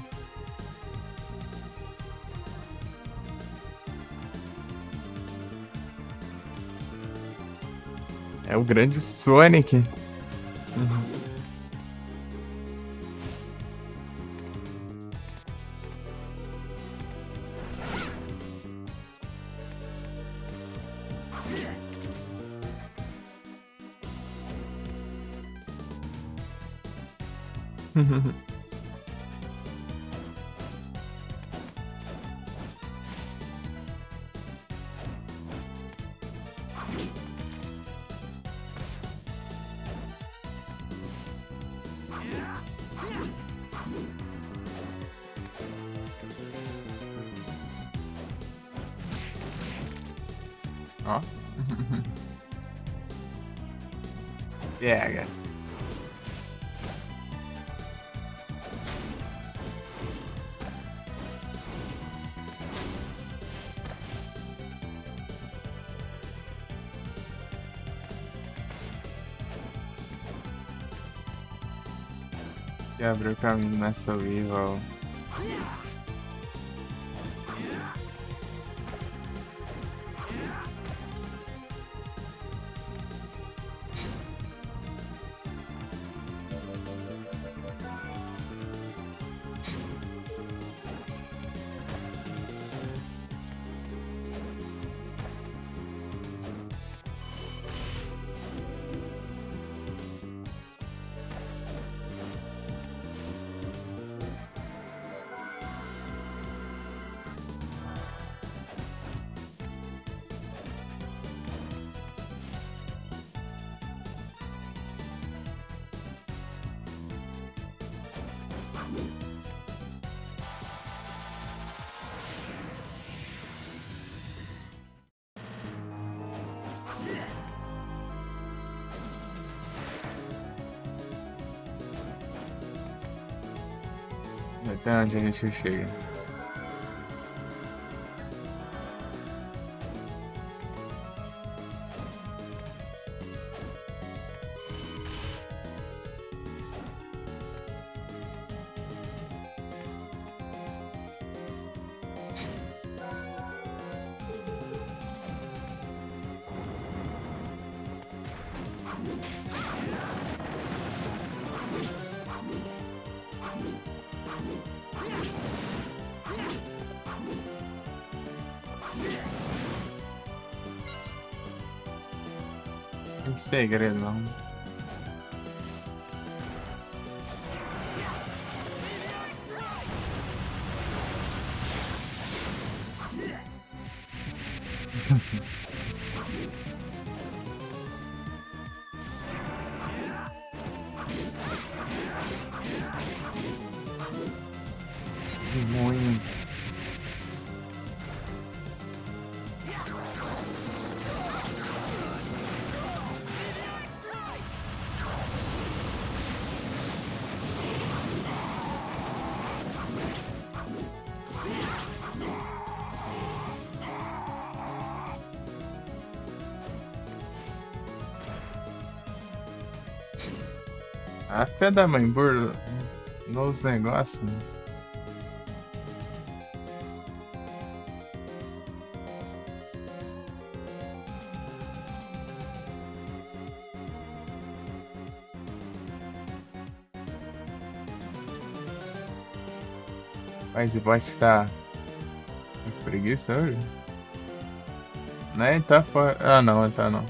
Speaker 1: É o grande Sonic. Ó. Pega. E abriu o caminho nesta Evil. Até onde a gente chega? Tem segredo, não. ruim. A fé da mãe burla nos negócios. Né? Mas o bot tá com preguiça hoje? Né? Tá fora. Ah, não, tá não.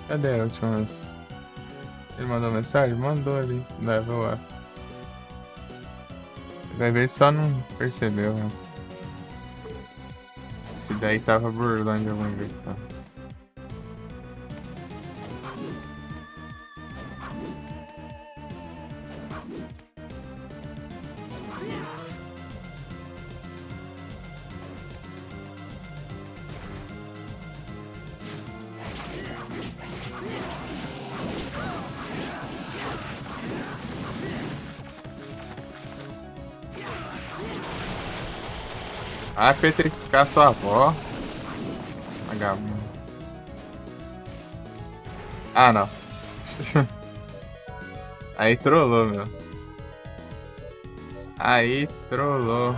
Speaker 1: Cadê a última vez? Ele mandou mensagem? Mandou ali. Level up. Vai ver, só não percebeu, né? Esse daí tava burlando de alguma vez, tá? Ah, petrificar sua avó. Vagabundo. Ah, não. Aí trollou, meu. Aí trollou.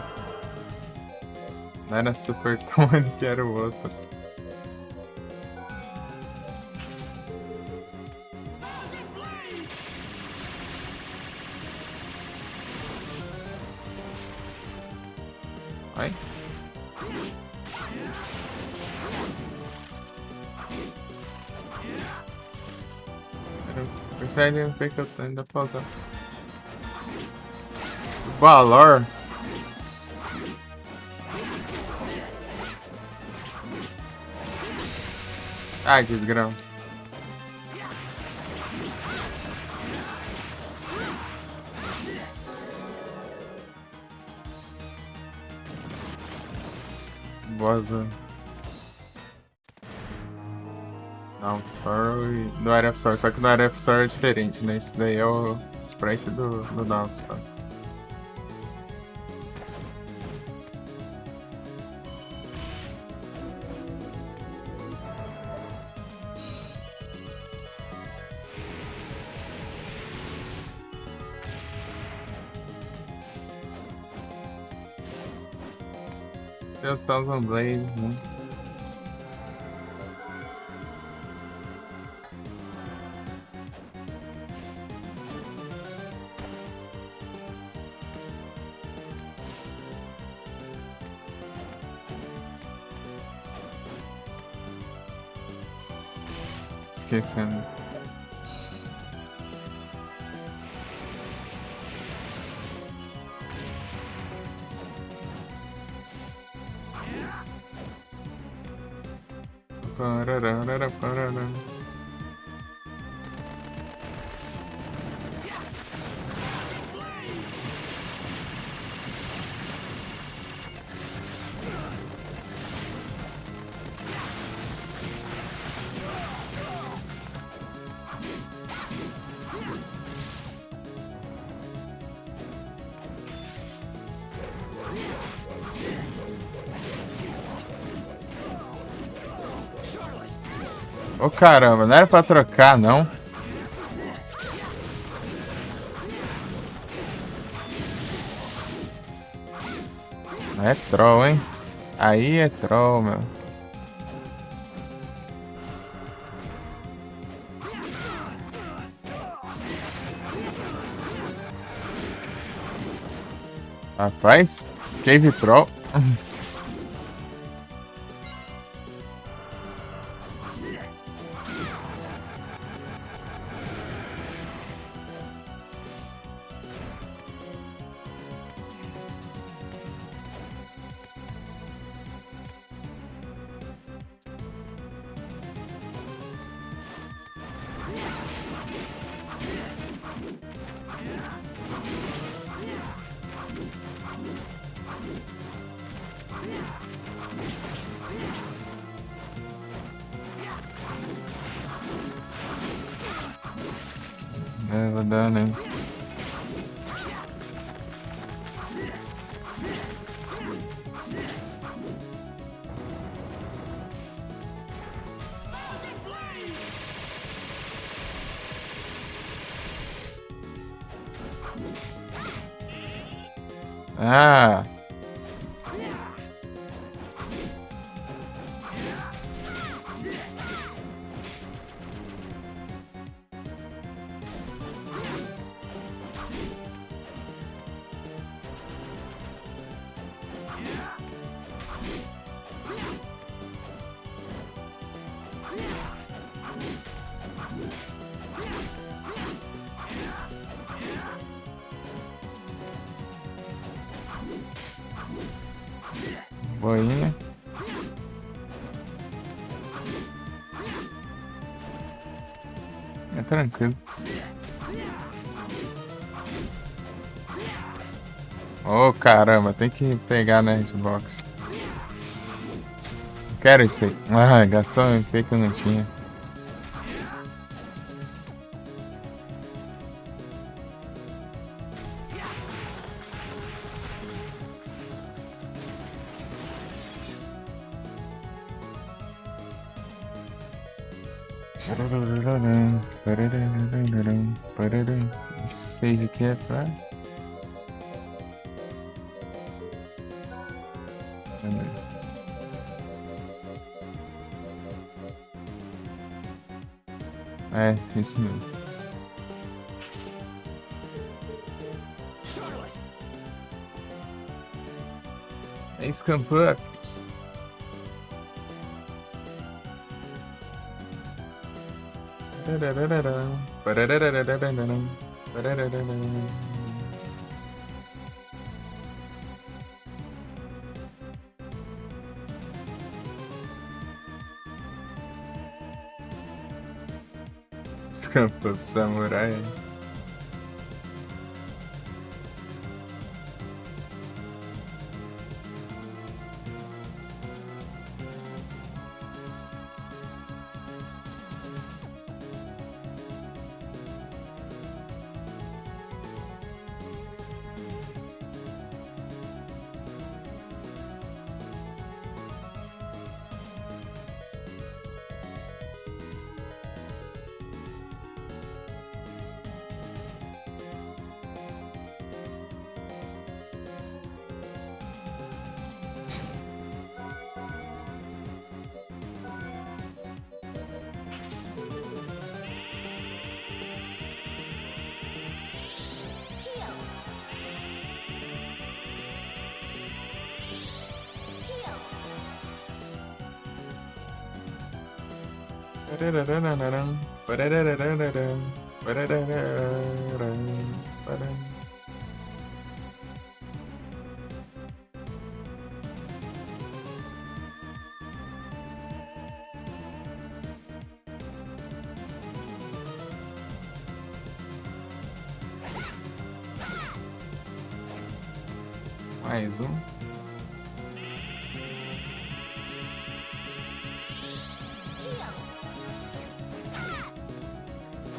Speaker 1: Não era Super Tony que era o outro. Vai. Percebe ver que eu tô ainda pausando. Valor. Ai, desgrama. Boa. Não, Sorry do Area of Sorry, só que do Area of Sorry é diferente, né? Esse daí é o sprite do Downstar. Eu tô usando Blaze, né? Esquecendo. Pararara. Ô caramba, não era pra trocar, não? É troll, hein? Aí é troll, meu. Rapaz, Cave Troll. Leva dano, hein? Ah! Boinha. É tranquilo. Oh, caramba, tem que pegar na hitbox. Quero isso aí. Ah, gastou um MP que eu não tinha. Sage aqui é pra... É, esse mesmo. É escampar. Escampa pro samurai. Mais um.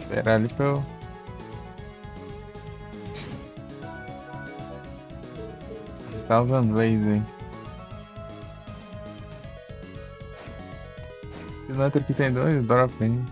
Speaker 1: Esperar ali pra eu... Tá usando laser. Pilantra aqui tem dois, drop hein.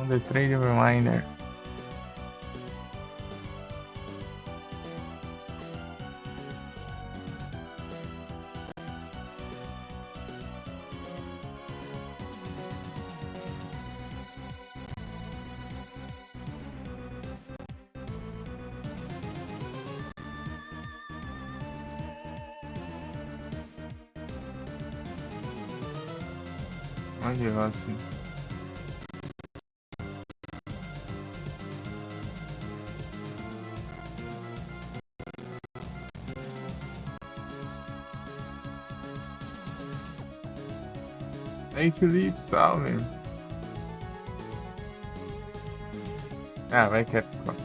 Speaker 1: The Trade Reminder. Onde vai assim? Ei, Felipe, salve. Ah, vai que é psicólogo.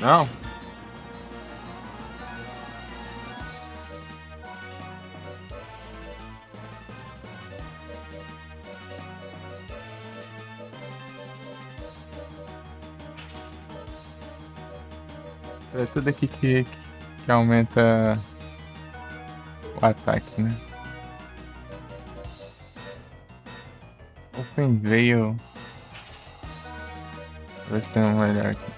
Speaker 1: Não. É tudo aqui que aumenta o ataque, né? Open Veil. Ver se tem um melhor aqui.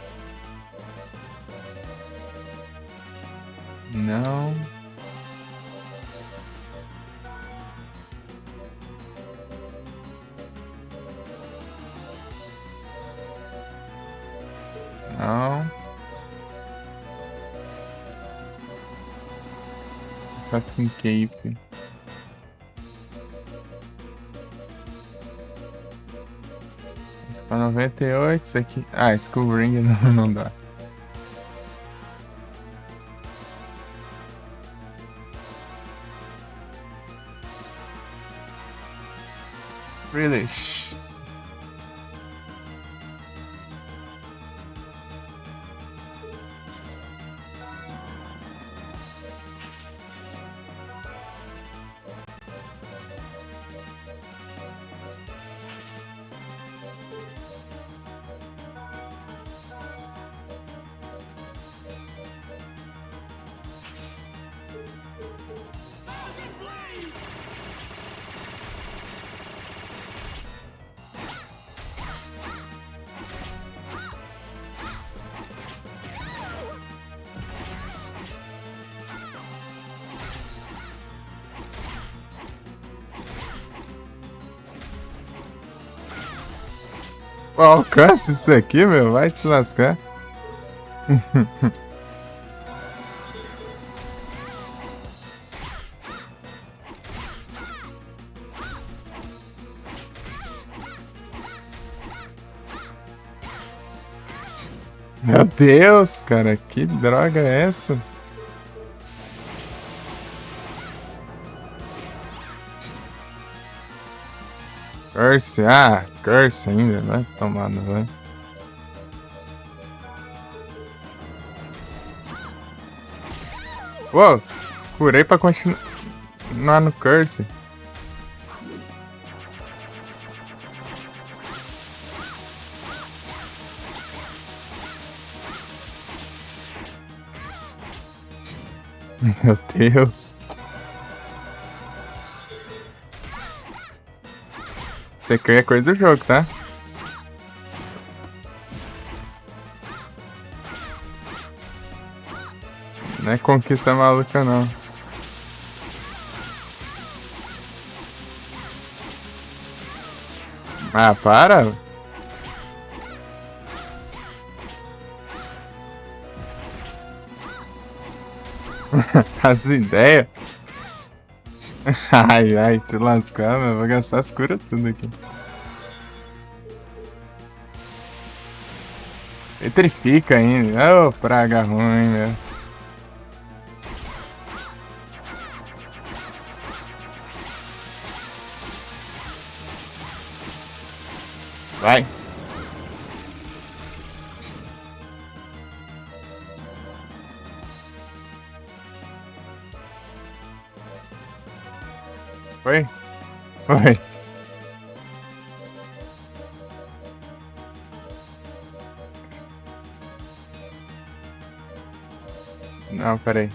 Speaker 1: Não. Não. Assassin Cape. Pra 98, isso aqui. Ah, Skull Ring não dá. Really? Qual alcance isso aqui, meu? Vai te lascar. Meu Deus, cara, que droga é essa? Curse, Curse ainda, né? Tomando, né? Uou, curei pra continuar no Curse. Meu Deus. Isso aqui é coisa do jogo, tá? Não é conquista maluca, não. Ah, para! As ideias. Ai, te lascar, meu. Vou gastar as curas tudo aqui. Petrifica ainda. Ô, praga ruim, meu. Vai. Foi? Foi. Não, peraí.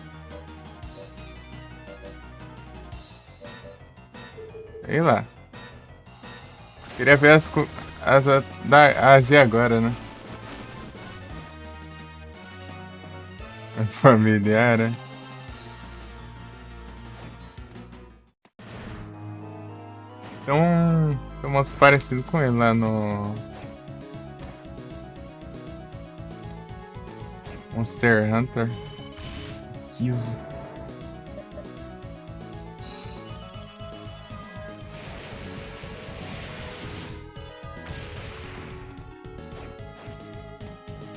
Speaker 1: Sei lá. Queria ver as de agora, né? Familiar, né? Tem um moço parecido com ele lá no... Monster Hunter. Kizo.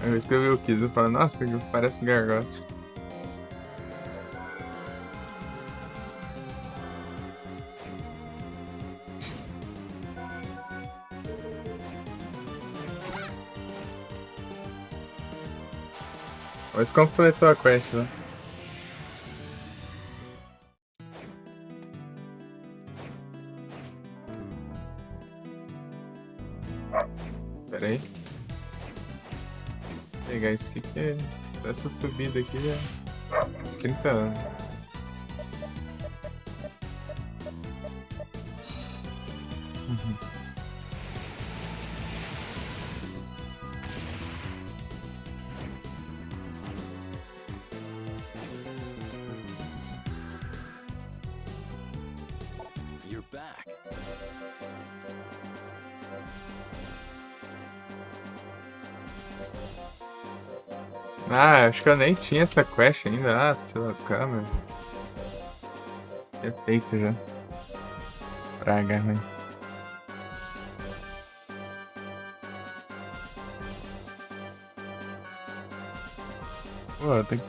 Speaker 1: Eu escrevi o Kizo e falei, nossa, parece um gargote. Mas completou a quest, né? Pera aí. Vou pegar isso aqui que é... Essa subida aqui já... 30 anos.
Speaker 3: You're back.
Speaker 1: Ah, acho que eu nem tinha essa quest ainda. Ah, deixa eu lascar, mano. É feito já. Praga, ruim. Pô, tem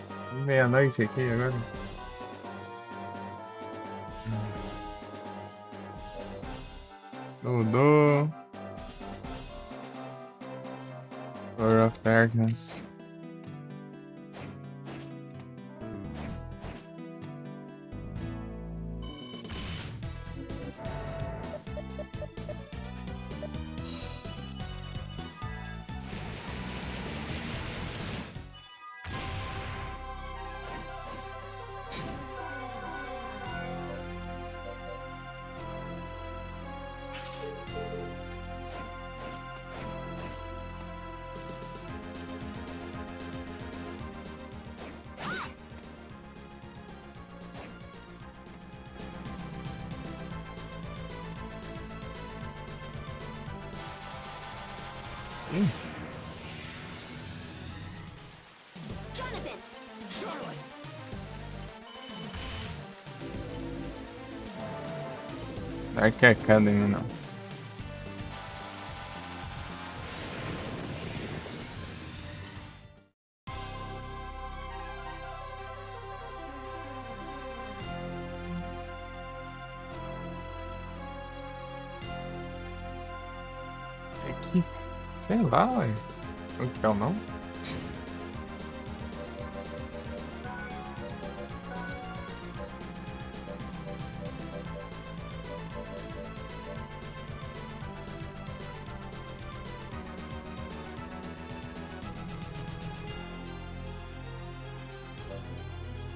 Speaker 1: meia-noite aqui agora. Mudou. Floor of Darkness.
Speaker 2: Jonathan!
Speaker 3: Charlotte!
Speaker 1: Dark Academy não. É que... Sei lá, ué. Como que é o nome?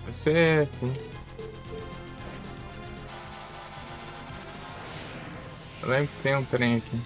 Speaker 1: Vai ser... Eu lembro que tem um trem aqui.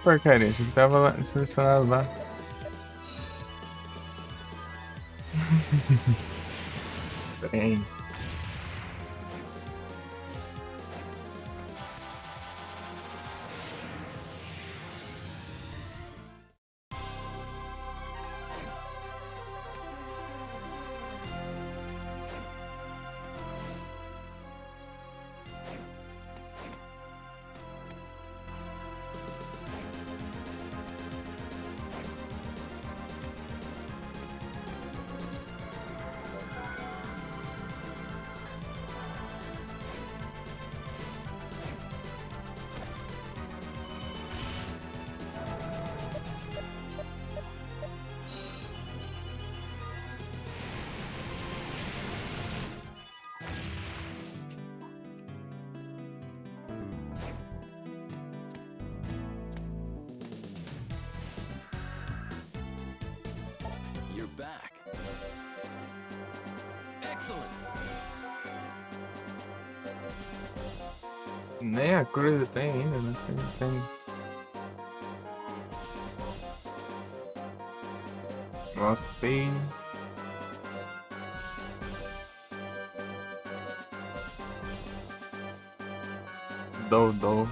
Speaker 1: Porcaria, achei que tava lá, selecionado lá. Trem.
Speaker 3: You're back. Excellent.
Speaker 1: Nem a cruz tem ainda, não sei, não tem. Lost Pain. Dodo.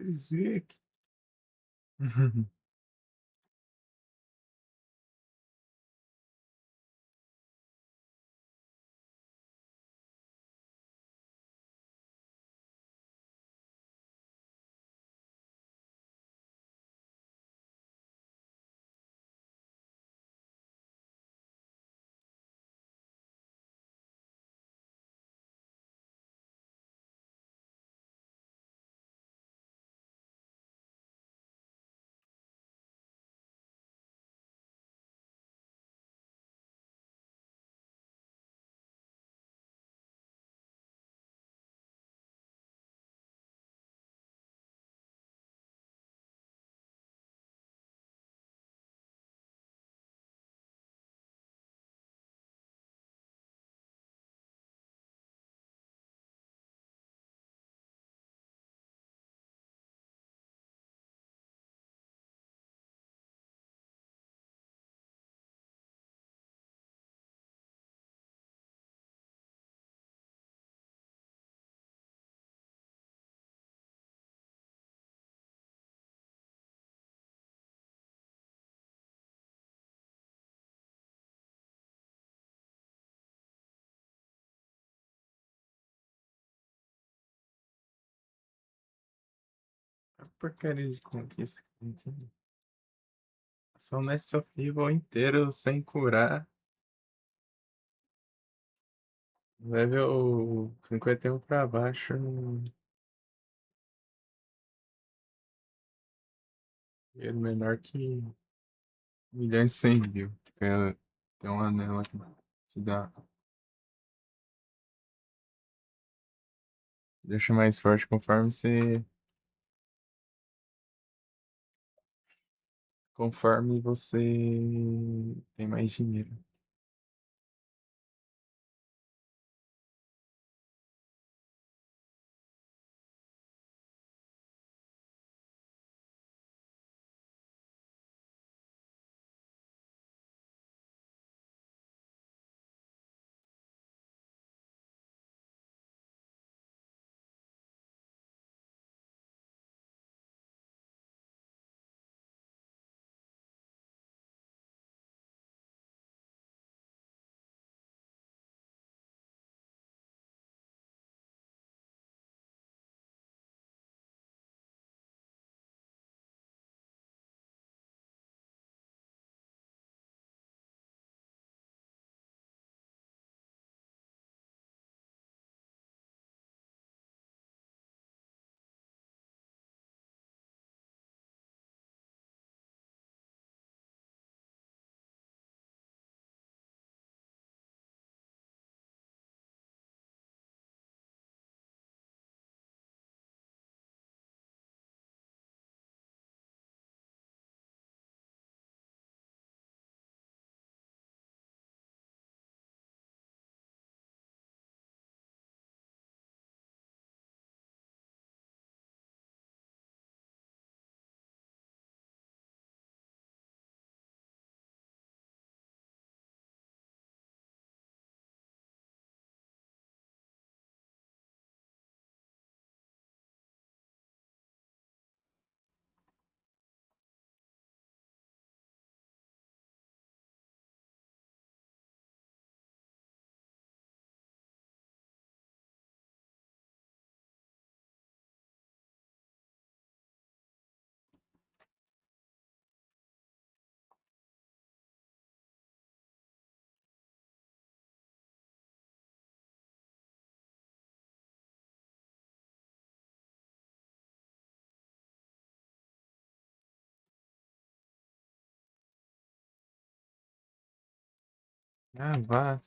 Speaker 1: Eles veem aqui. Que porcaria de conquista que tem aqui. São nessa Fable inteiro sem curar. Level 51 pra baixo. É menor que 1.100.000. Tem um anel aqui que dá. Deixa mais forte conforme você. Conforme você tem mais dinheiro. Ah, vá.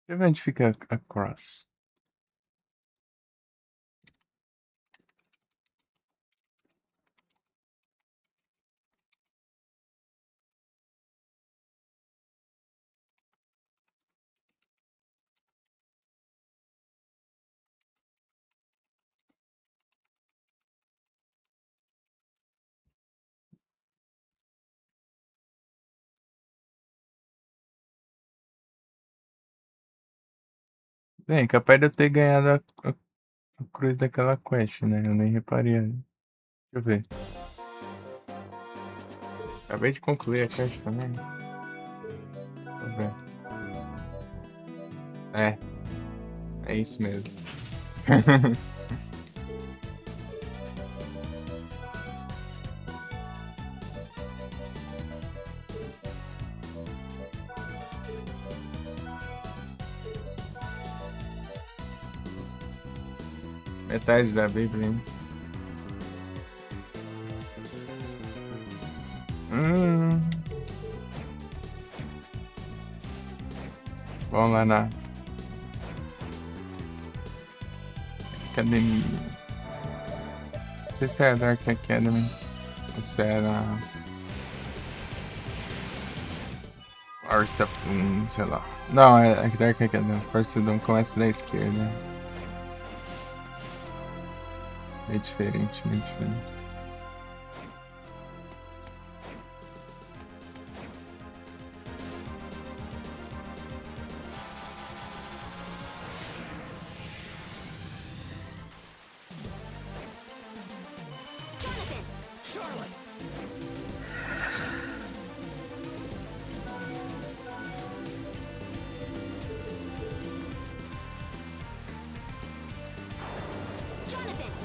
Speaker 1: Deixa eu ver onde fica a Cross. Bem, capaz de eu ter ganhado a cruz daquela quest, né? Eu nem reparei. Deixa eu ver. Acabei de concluir a quest também. Deixa eu ver. É isso mesmo. Metade da Bíblia, hein? Hum. Vamos lá na academia. Não sei se é a Dark Academy ou se é na Force of sei lá. Não, é a Dark Academy. Force of Doom começa da esquerda. É diferente, bem diferente.
Speaker 2: Jonathan!
Speaker 3: Charlotte!
Speaker 2: Jonathan!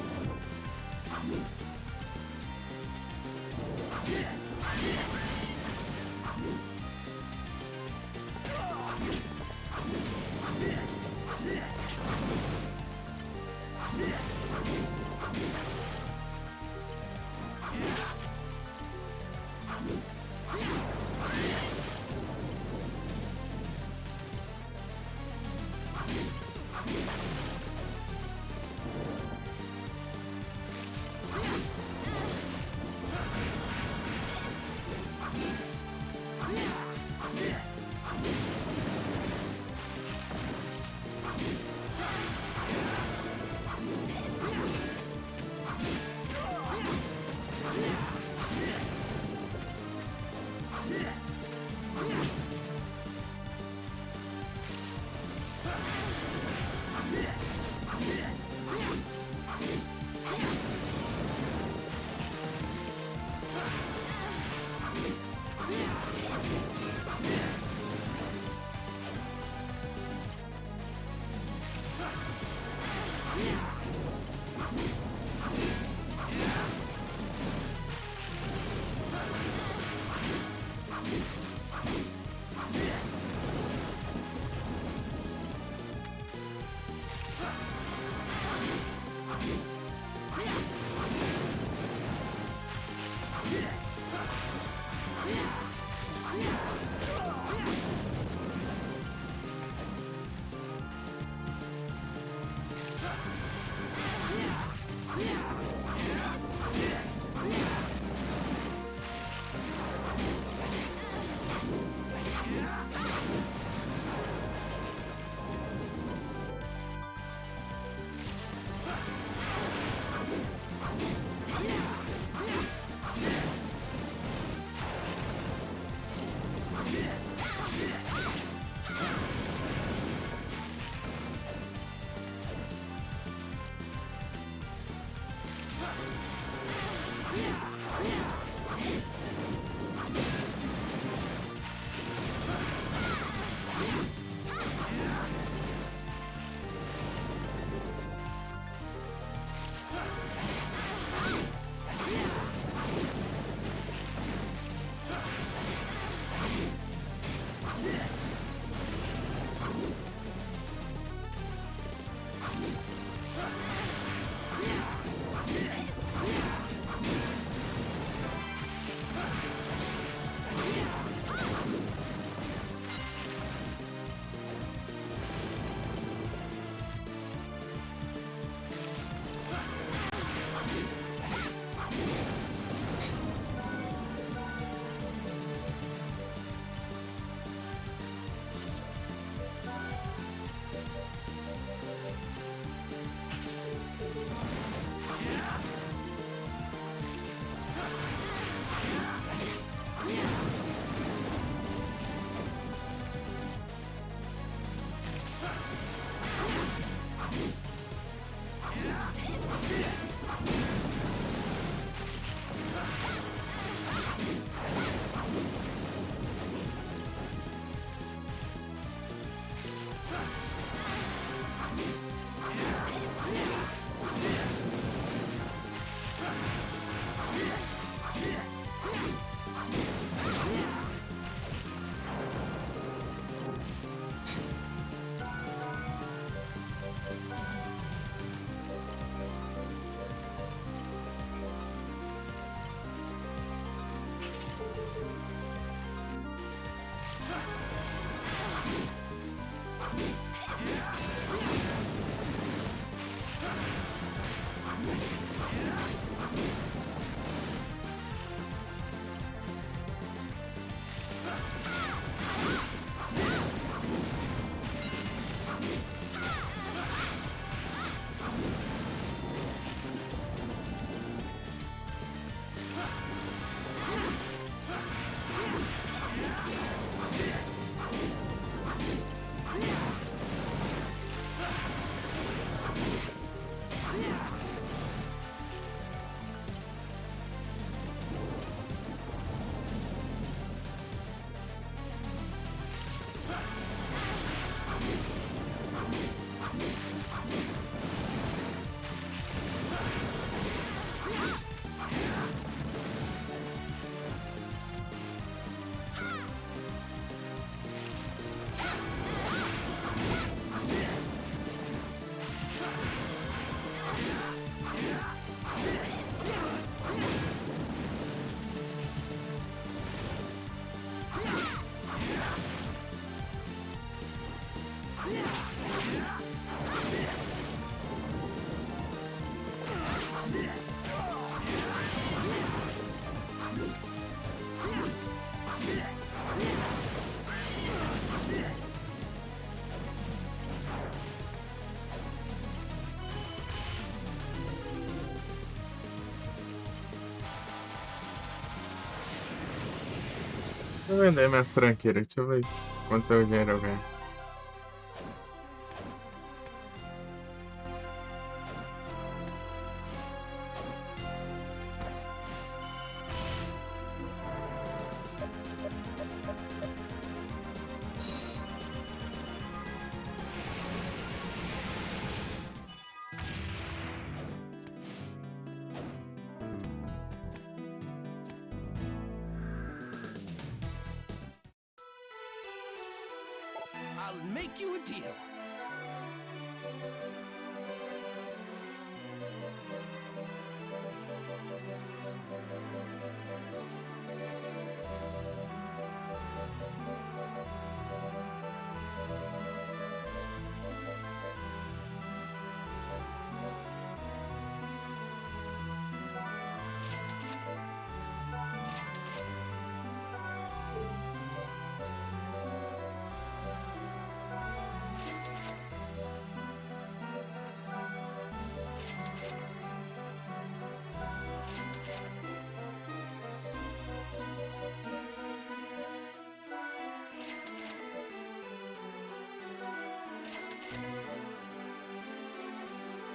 Speaker 1: Vou vender minhas tranqueiras. Deixa eu ver quanto seu dinheiro eu ganho.
Speaker 3: I'll make you a deal.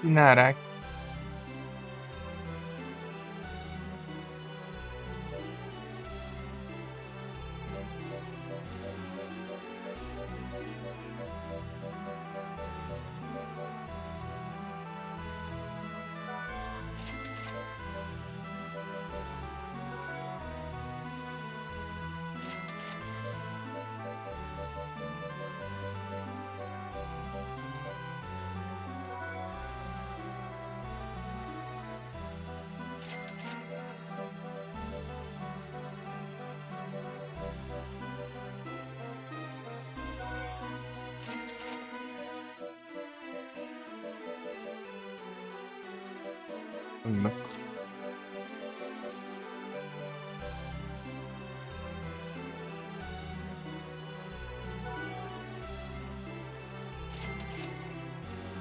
Speaker 1: Inaraki. Não.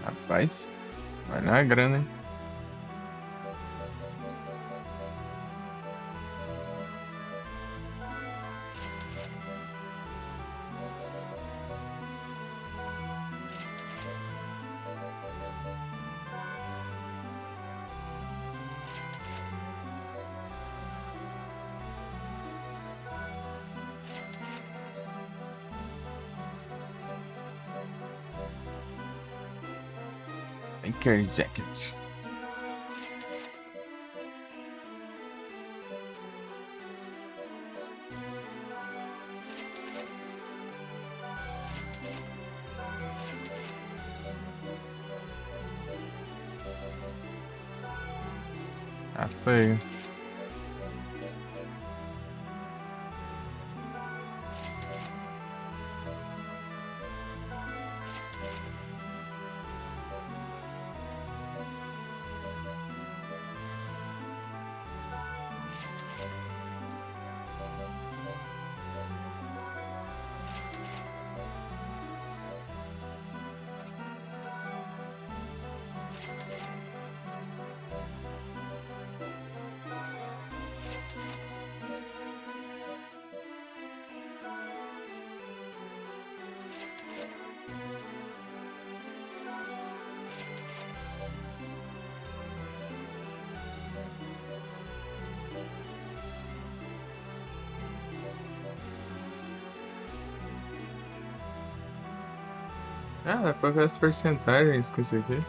Speaker 1: Rapaz, vai na grana, hein? Biker Jacket. Ah, feio. Ah, dá pra ver as percentagens com isso aqui.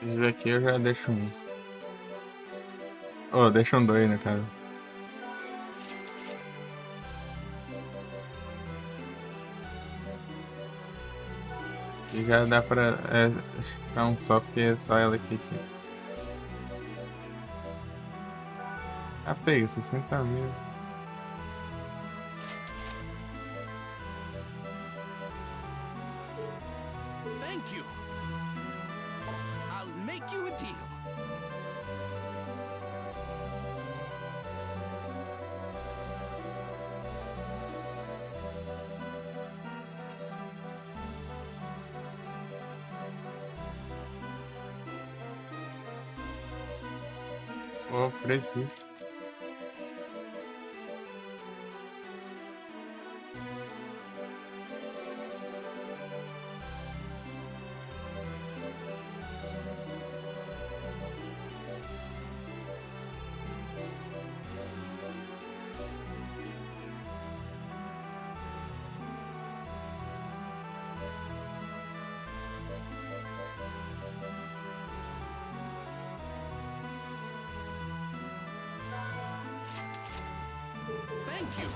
Speaker 1: Esses aqui eu já deixo um. Oh, deixa um dois, no caso. E já dá pra ficar um só, porque é só ela aqui. Ah, pega 60 mil.
Speaker 3: Thank you. I'll make you a deal.
Speaker 1: Oh, preciso.
Speaker 3: Thank you.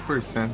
Speaker 3: Por cento.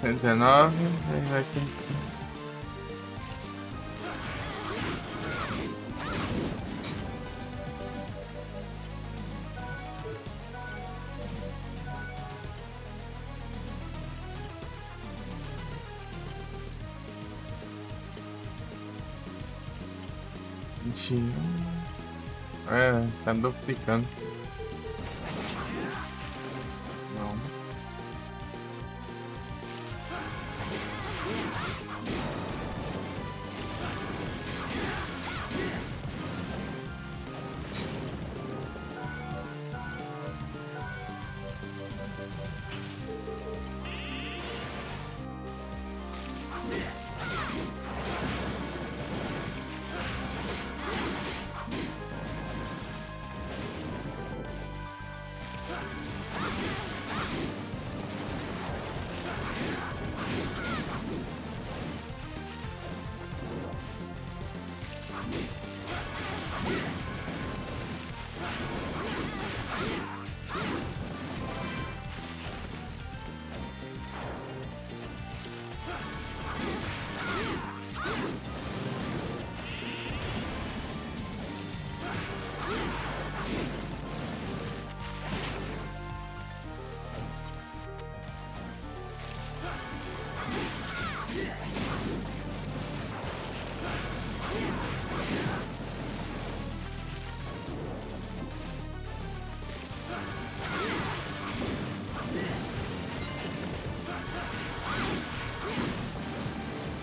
Speaker 3: Cento e 19, aí vai ter. É, tá duplicando. Não.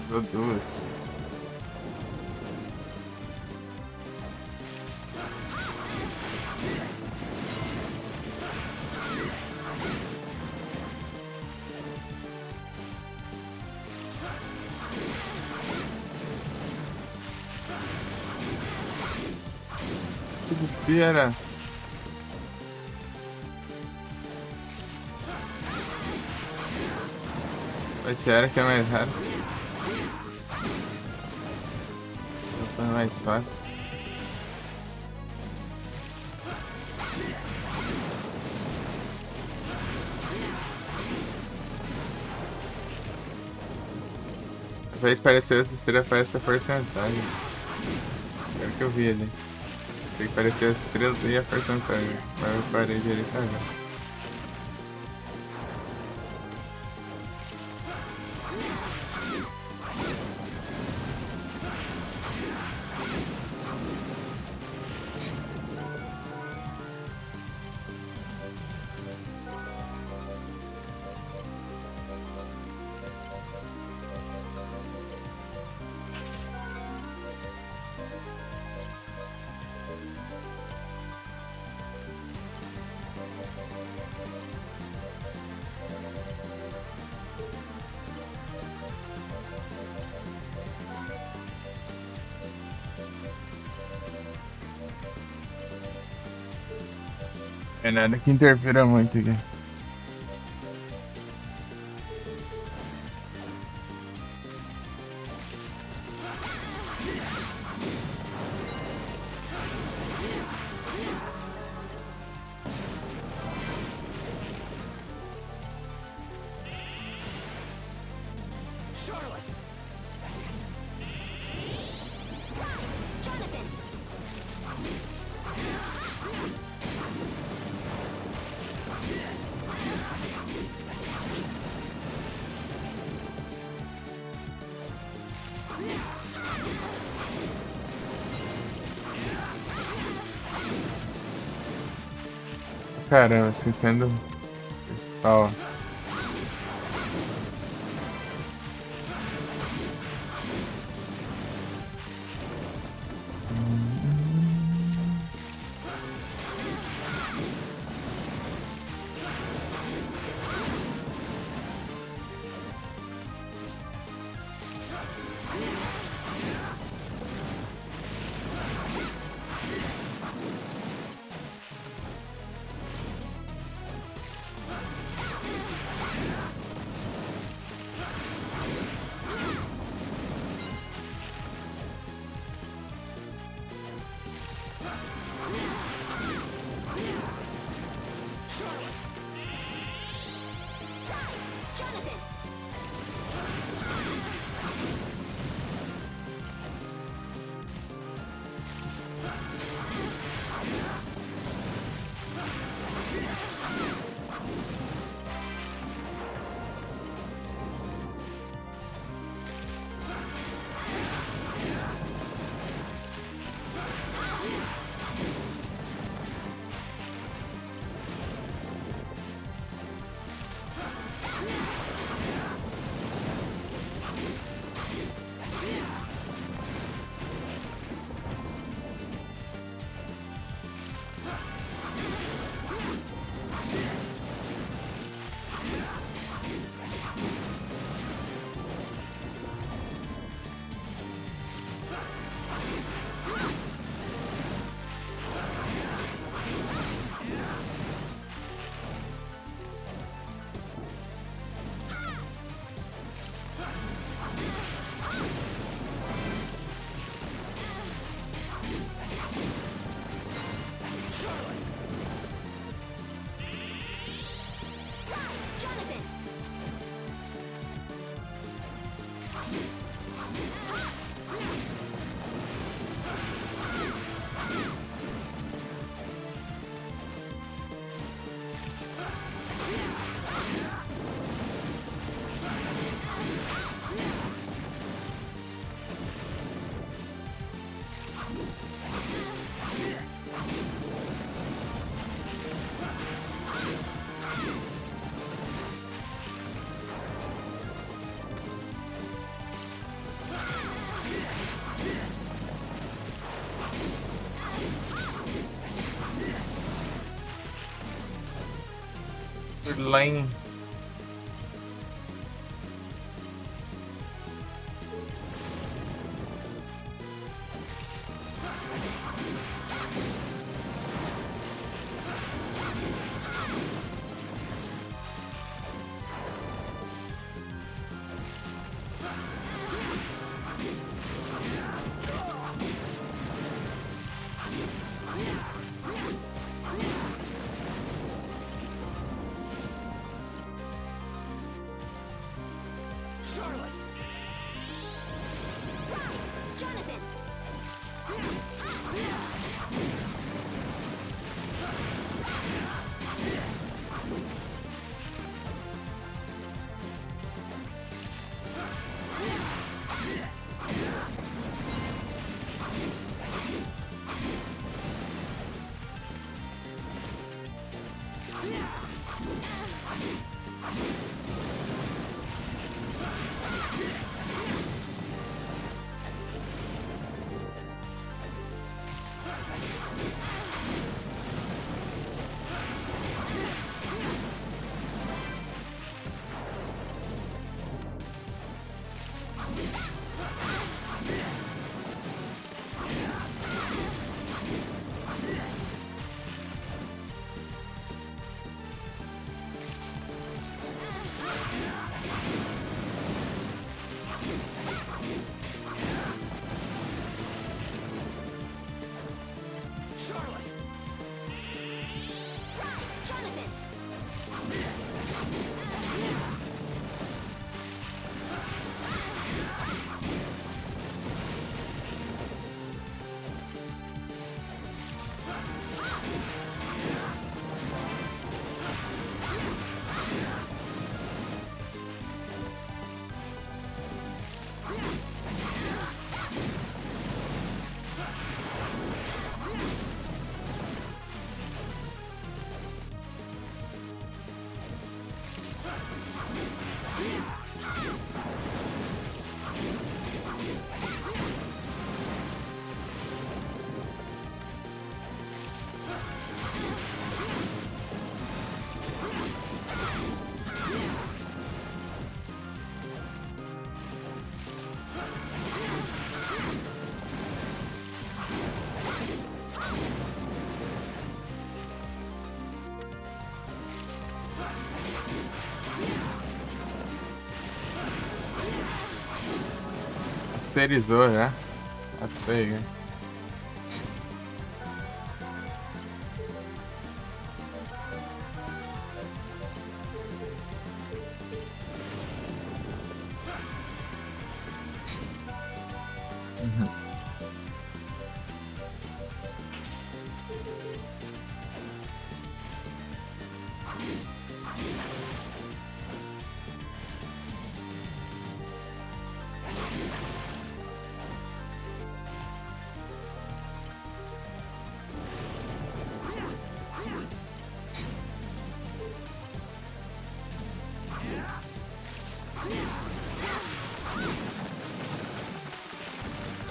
Speaker 1: Deu duas. Que bobeira. Mas era que é mais raro. Tá mais fácil. Ao invés de parecer essa estrela, parece a porcentagem. Era o que eu vi ali. Tem que parecer as estrelas e a porcentagem. Mas eu parei de ali pra ver. É nada que interfira muito aqui.
Speaker 3: Charlotte!
Speaker 2: Jonathan!
Speaker 1: Caramba, assim sendo principal. Lane.
Speaker 3: Charlotte!
Speaker 2: Jonathan!
Speaker 3: Charlotte!
Speaker 2: Jonathan!
Speaker 1: Masterizou já. Tá feio, hein? Uhum.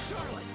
Speaker 3: Charlotte!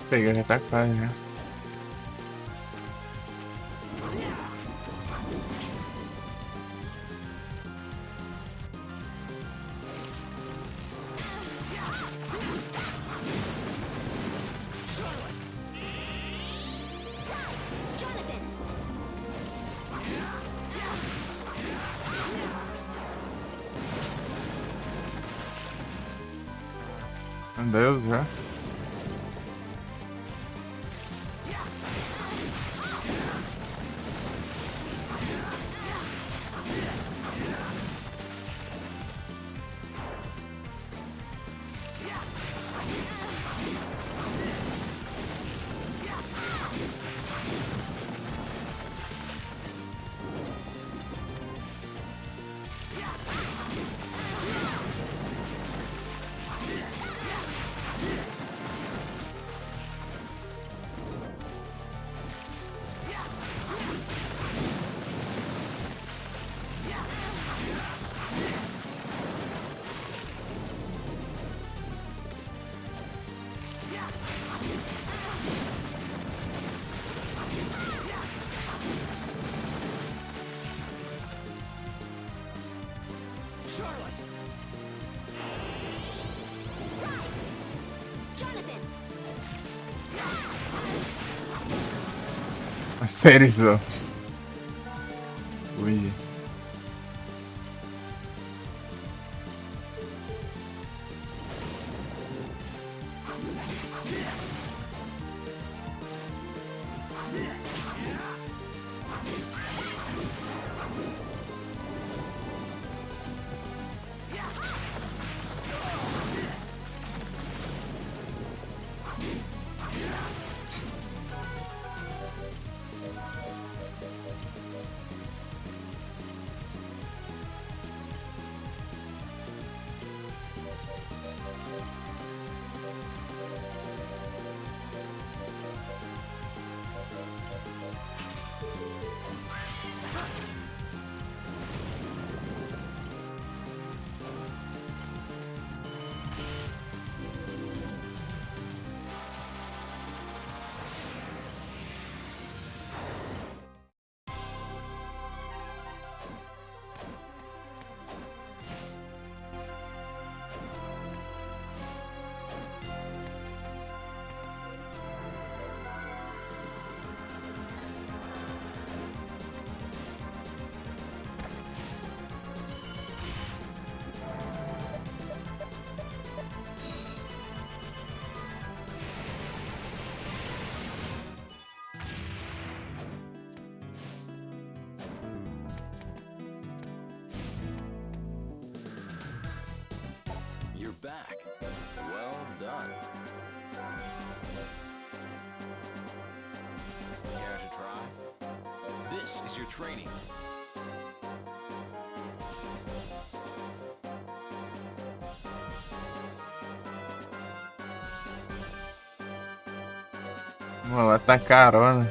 Speaker 1: Peguei, já tá quase, né?
Speaker 2: Jonathan.
Speaker 1: Meu Deus, já.
Speaker 3: Charlotte!
Speaker 2: Jonathan.
Speaker 1: Asterizou. Ui.
Speaker 3: You're back. Well done. Care to try? This is your training.
Speaker 1: Vamos lá, tá carona.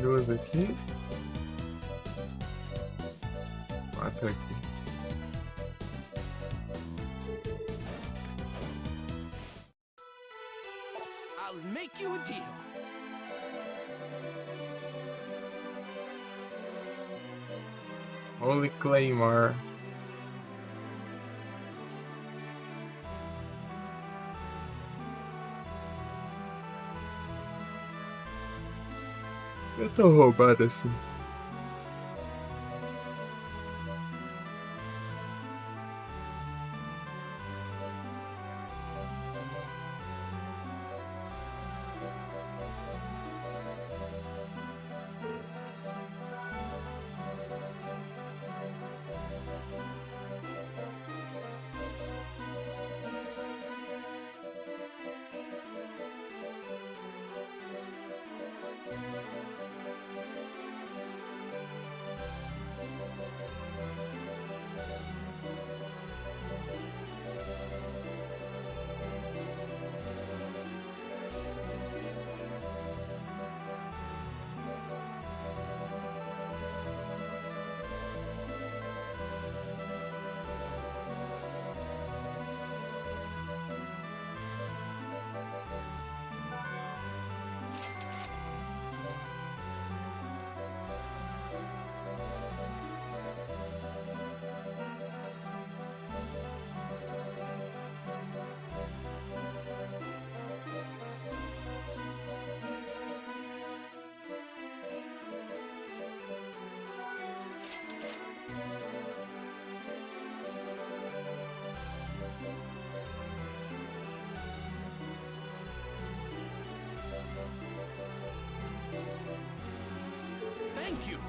Speaker 1: Duas aqui. 4 aqui.
Speaker 3: I'll make you a deal.
Speaker 1: Holy Claymore. Eu tô roubado assim.
Speaker 3: Thank you.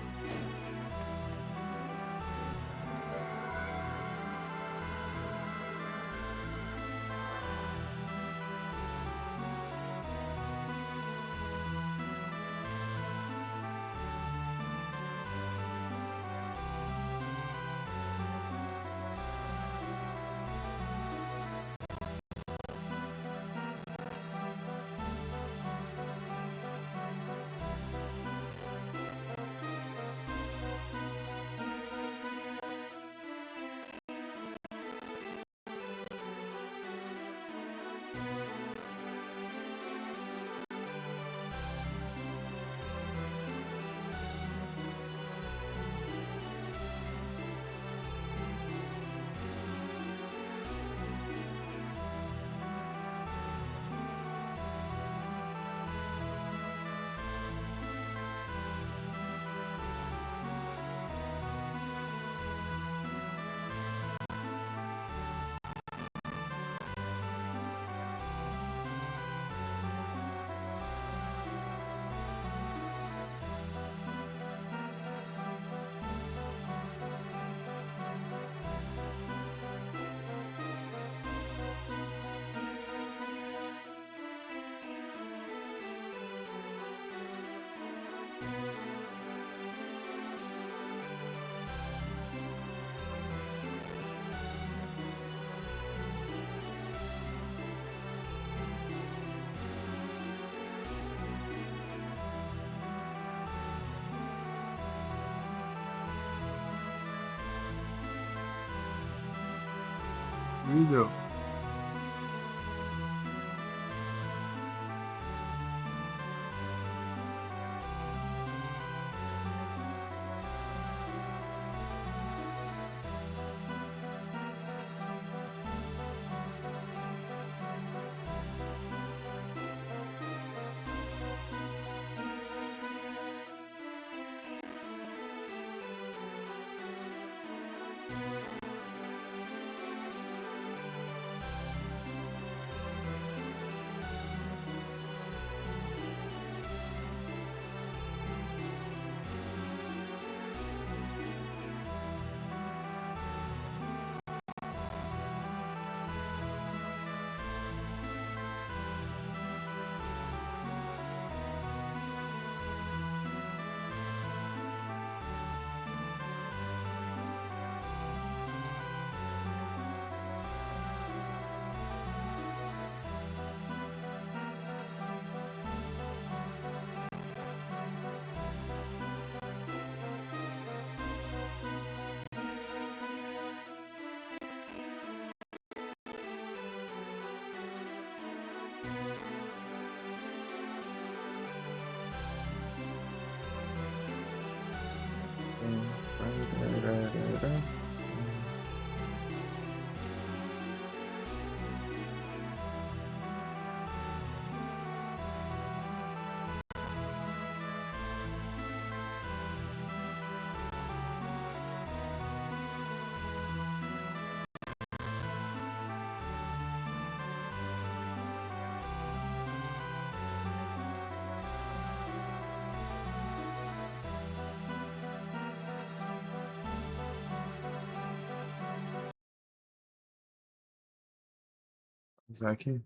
Speaker 1: Vídeo. armadura. Usar aqui.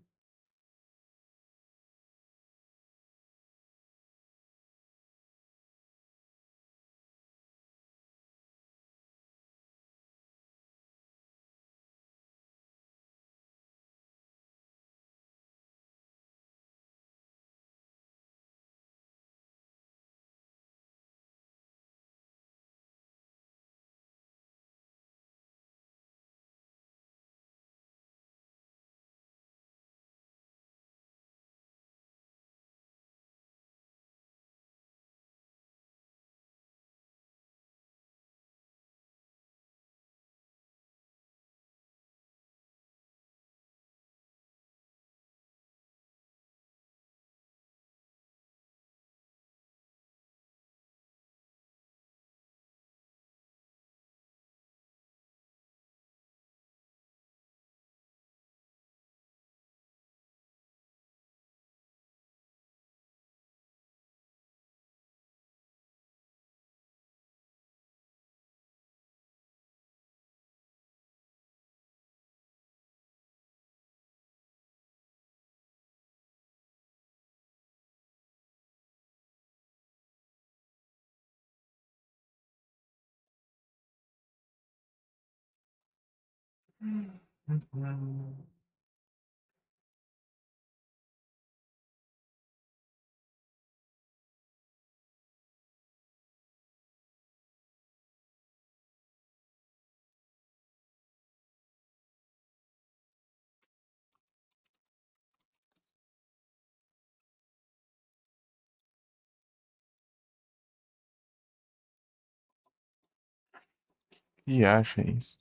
Speaker 1: E acha isso?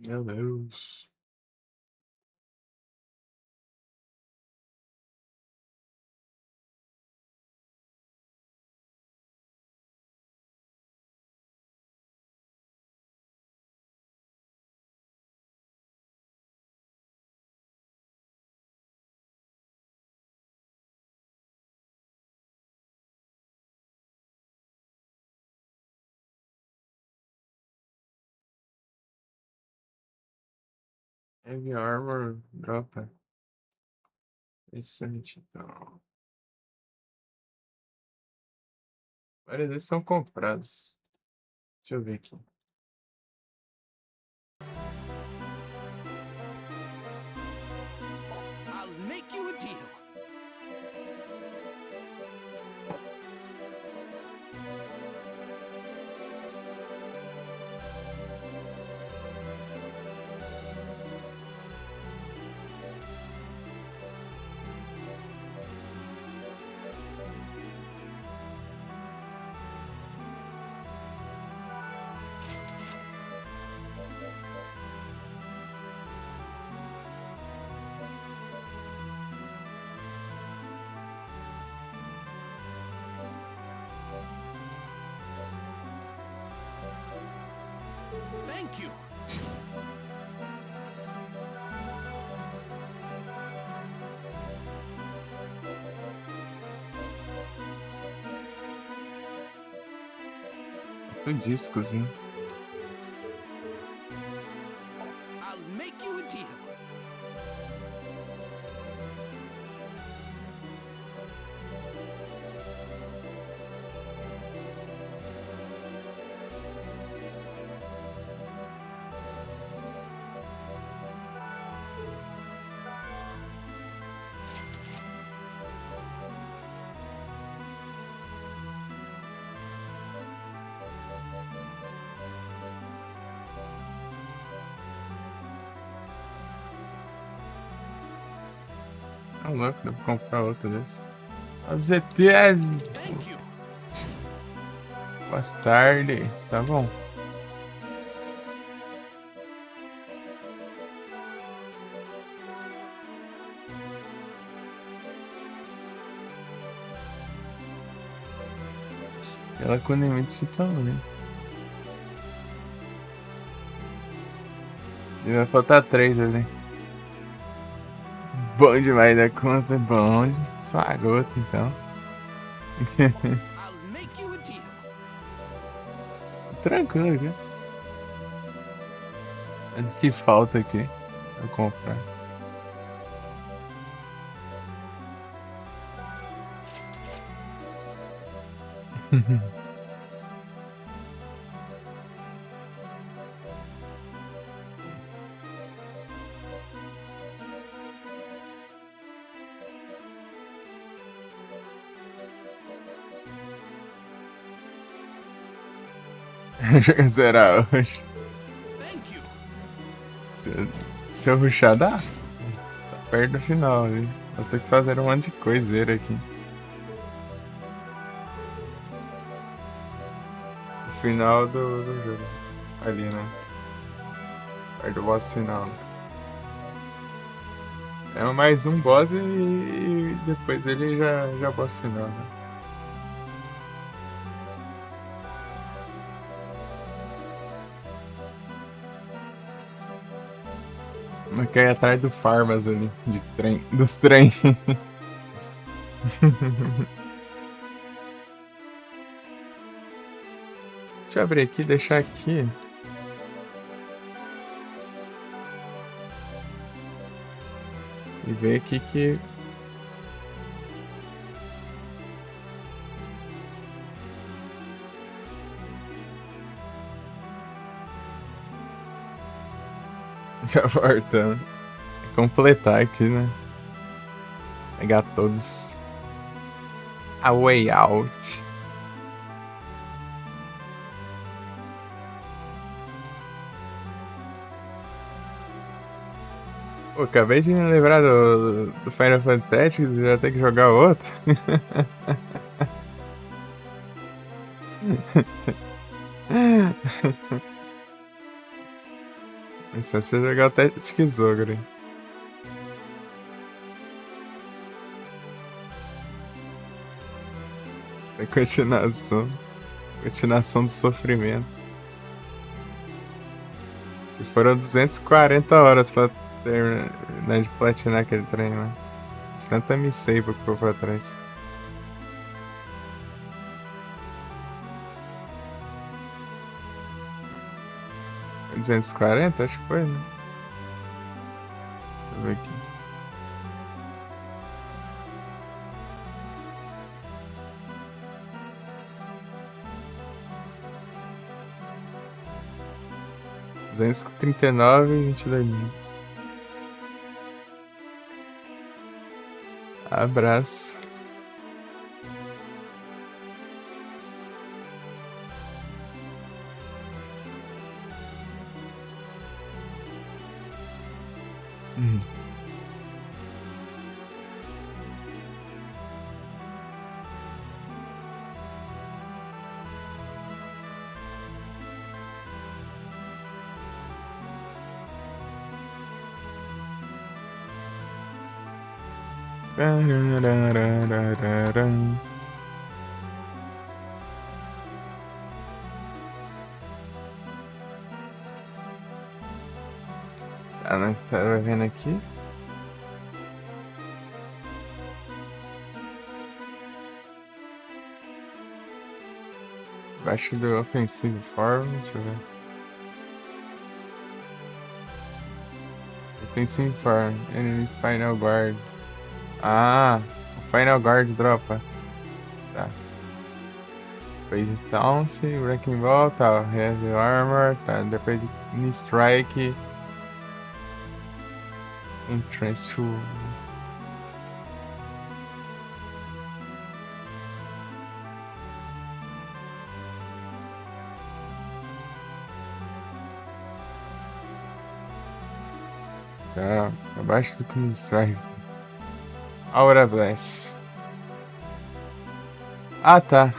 Speaker 1: Meu Deus. Heavy Armor dropa. Interessante, então. Vários desses são comprados. Deixa eu ver aqui.
Speaker 3: I'll make you a deal. Thank you.
Speaker 1: Tem discos, hein?
Speaker 3: I'll make you a deal.
Speaker 1: É louco, dá pra comprar outro desse. Os ETs,
Speaker 3: Thank you.
Speaker 1: bastarde. Tá bom. Ela com limite de tamanho. E vai faltar 3 ali. Bom demais da conta, bom. Só a gota, então.
Speaker 3: I'll make you a deal.
Speaker 1: Tranquilo aqui. O que falta aqui? Eu comprar. Será hoje?
Speaker 3: Thank you.
Speaker 1: Se eu rushar, dá. Tá perto do final ali. Vou ter que fazer um monte de coiseira aqui. O final do jogo. Ali, né? Perto do boss final. É mais um boss e depois ele já é o boss final, né? Mas quer ir atrás do Farmas ali, de trem, dos trem. Deixa eu abrir aqui, deixar aqui. E ver aqui que... Já voltando. Completar aqui, né? Pegar todos. A way out. Pô, acabei de me lembrar do Final Fantasy Tactics e já tem que jogar outro. É só você jogar o Tactics Ogre. É continuação. Continuação do sofrimento. E foram 240 horas pra terminar de platinar aquele trem, né? Tanta me save que ficou pra trás. Foi 240? Acho que foi, né? Deixa eu ver aqui. $239,22. Abraço. Tarararararam. Tá, né? Tá vendo aqui? Abaixo do Offensive Form, deixa eu ver. Offensive Form, Enemy Final Guard. Ah, o Final Guard dropa. Tá. Phase Taunt, Wrecking Ball, tá. Heavy Armor, tá. Depois de Knee Strike. Entrance to... Tá, abaixo do Knee Strike. Aura Blast. Ah, tá.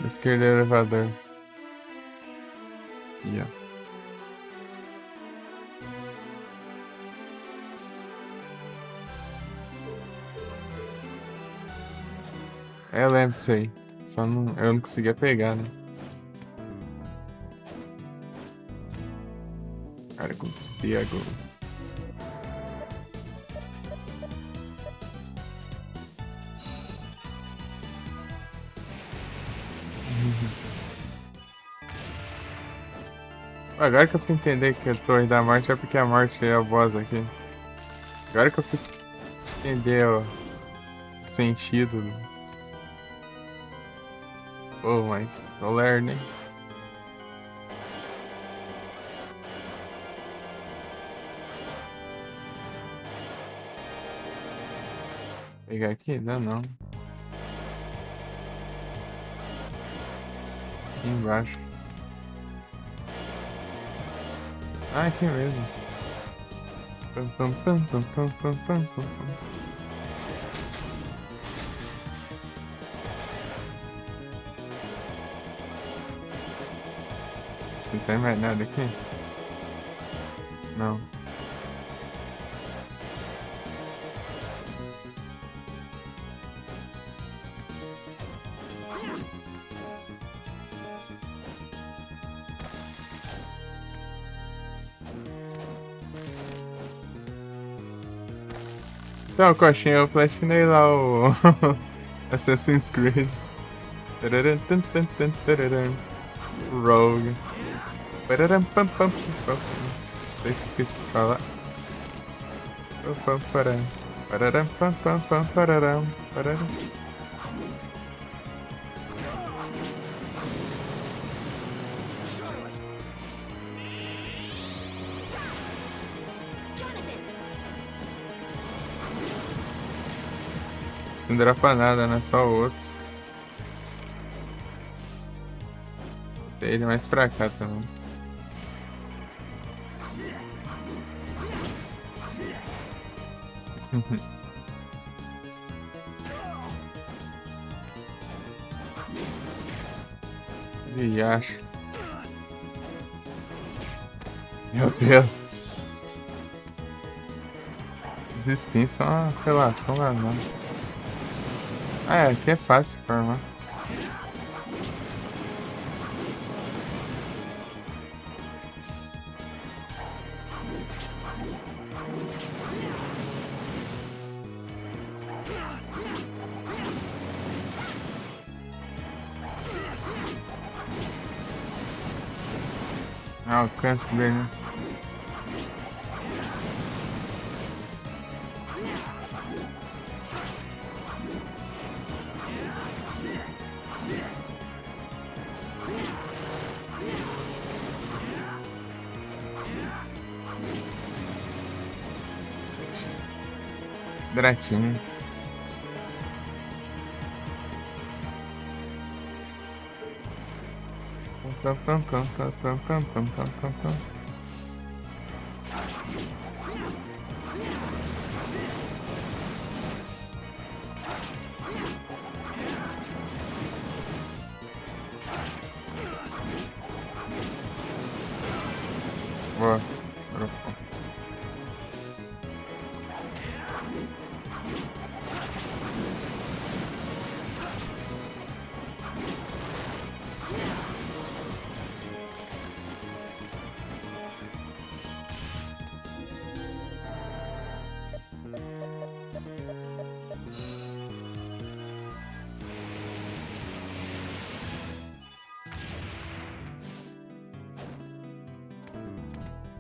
Speaker 1: Esquerda é elevador. Aqui, ó. Eu lembro disso aí. Só não, eu não conseguia pegar, né? Cara, consigo. Agora que eu fui entender que a Torre da Morte é porque a Morte é a boss aqui. Agora que eu fiz entender o sentido. Pô, mas tô lerdo, hein? Pegar aqui? Não, não. Aqui embaixo. Ah, aqui mesmo. Pam, pam, pam, pam, pam, pam, pam, pam. Não tem mais nada aqui? Não. Então, coxinha, eu platinei lá o Assassin's Creed. Tararam, tan, tan, tan, tararam. Rogue. Pararam, pam, pam, pam, pam. Não sei se esqueci de falar. Pam, pam, param. Pararam, pam, pam, pam, pararam. Pararam. Sem dropa nada, né? Só o outro. Tem ele mais pra cá também. De acho. Meu Deus. Os spins são uma relação lá, não. Ah, é, aqui é fácil formar. Ah, o alcance dele, né? Dratinho. Pam, pam, pam, pam, pam, pam, pam, pam, pam, pam. Boa. Dropou.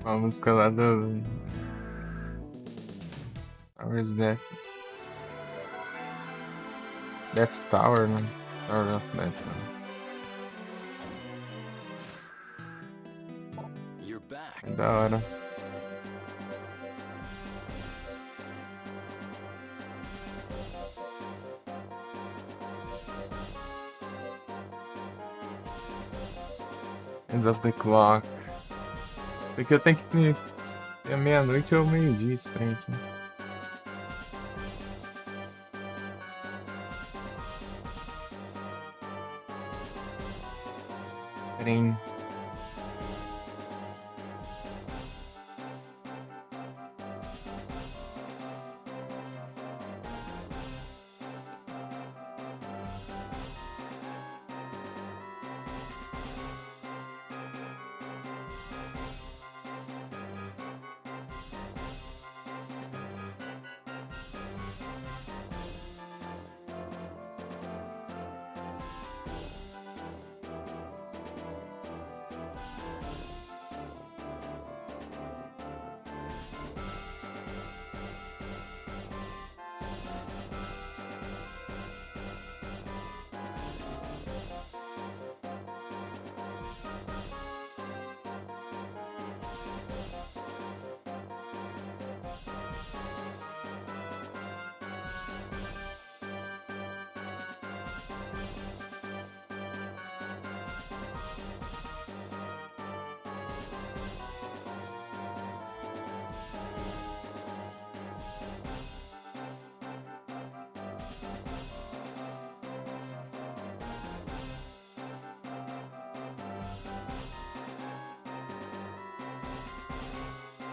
Speaker 1: A música lá do Tower's Death. Death's Tower, né? Tower of Death, né?
Speaker 3: You're back.
Speaker 1: É da hora. End of the Clock. Porque eu tenho que ter meia-noite ou meio-dia, estranho aqui. Trem.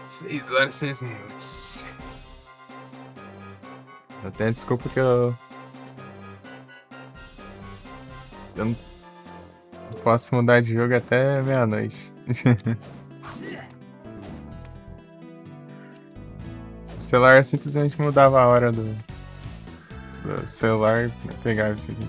Speaker 1: Seis horas e 6 minutos. Eu tenho desculpa que eu não posso mudar de jogo até meia-noite. O celular simplesmente mudava a hora do celular e pegava isso aqui.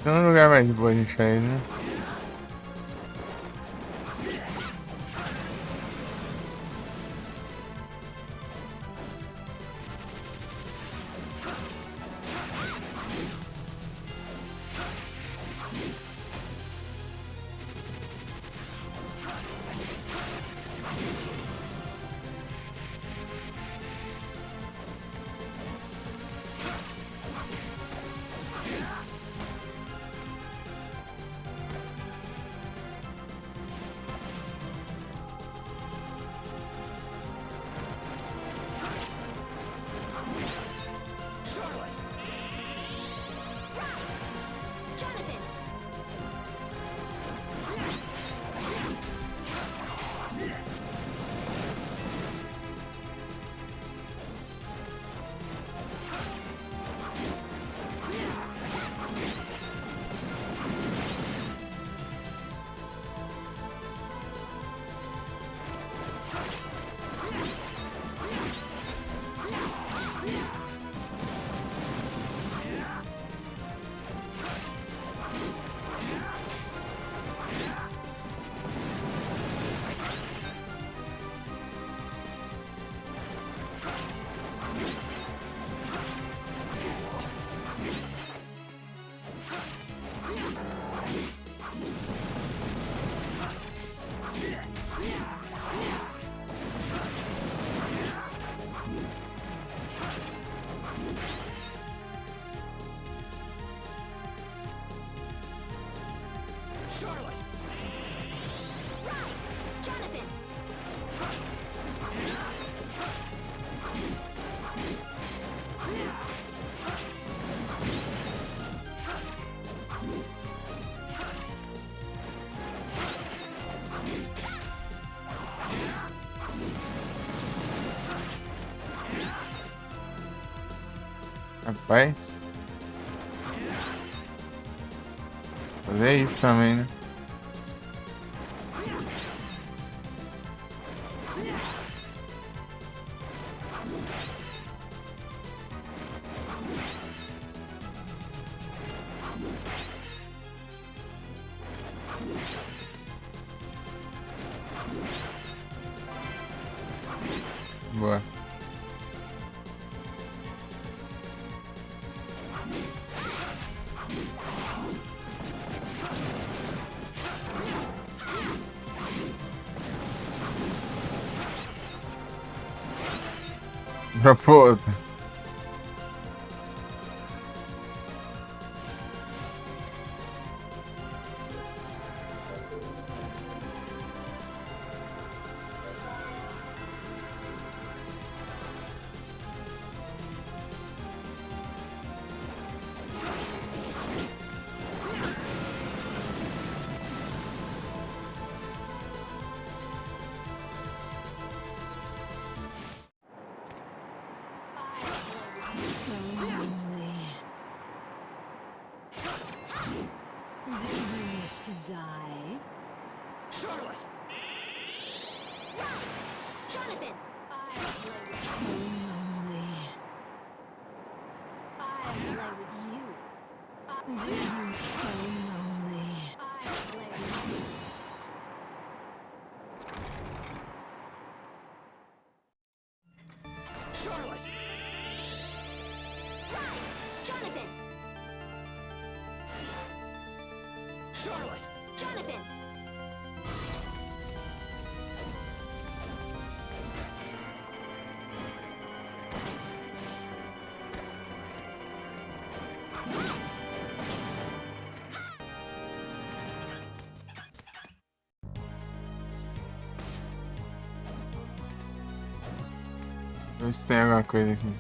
Speaker 1: Tem um lugar mais de boa a gente aí, né?
Speaker 2: Jonathan.
Speaker 3: Charlotte!
Speaker 2: Right. Jonathan.
Speaker 1: Rapaz. Fazer isso também, né? Boa. Pô.
Speaker 2: Die.
Speaker 3: Charlotte!
Speaker 2: Jonathan!
Speaker 4: So lonely.
Speaker 2: I play with you.
Speaker 4: So lonely.
Speaker 2: I play with you.
Speaker 3: Charlotte!
Speaker 2: Jonathan!
Speaker 3: Charlotte!
Speaker 2: Jonathan!
Speaker 1: Vê se tem alguma coisa aqui.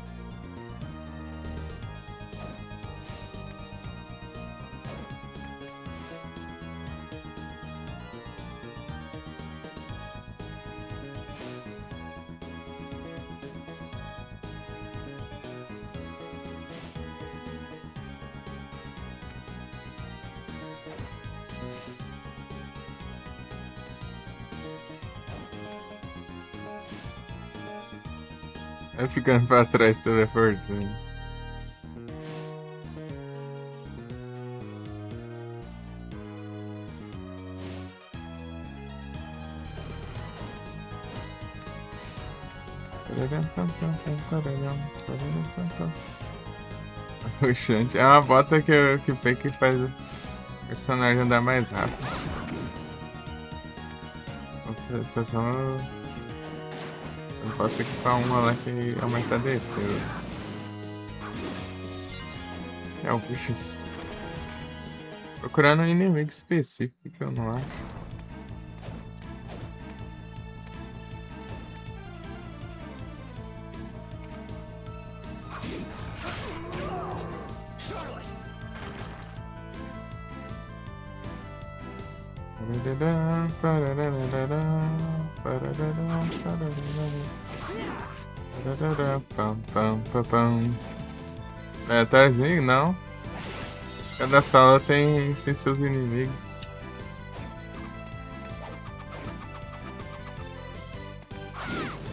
Speaker 1: Vai ficando pra trás teleporte. Né? O Shunt é uma bota que o Peck faz o personagem andar mais rápido. A sensação eu posso equipar uma lá que aumenta a defesa. É o bicho. Procurando um inimigo específico que eu não acho. É, Tarzinho, não. Cada sala tem seus inimigos.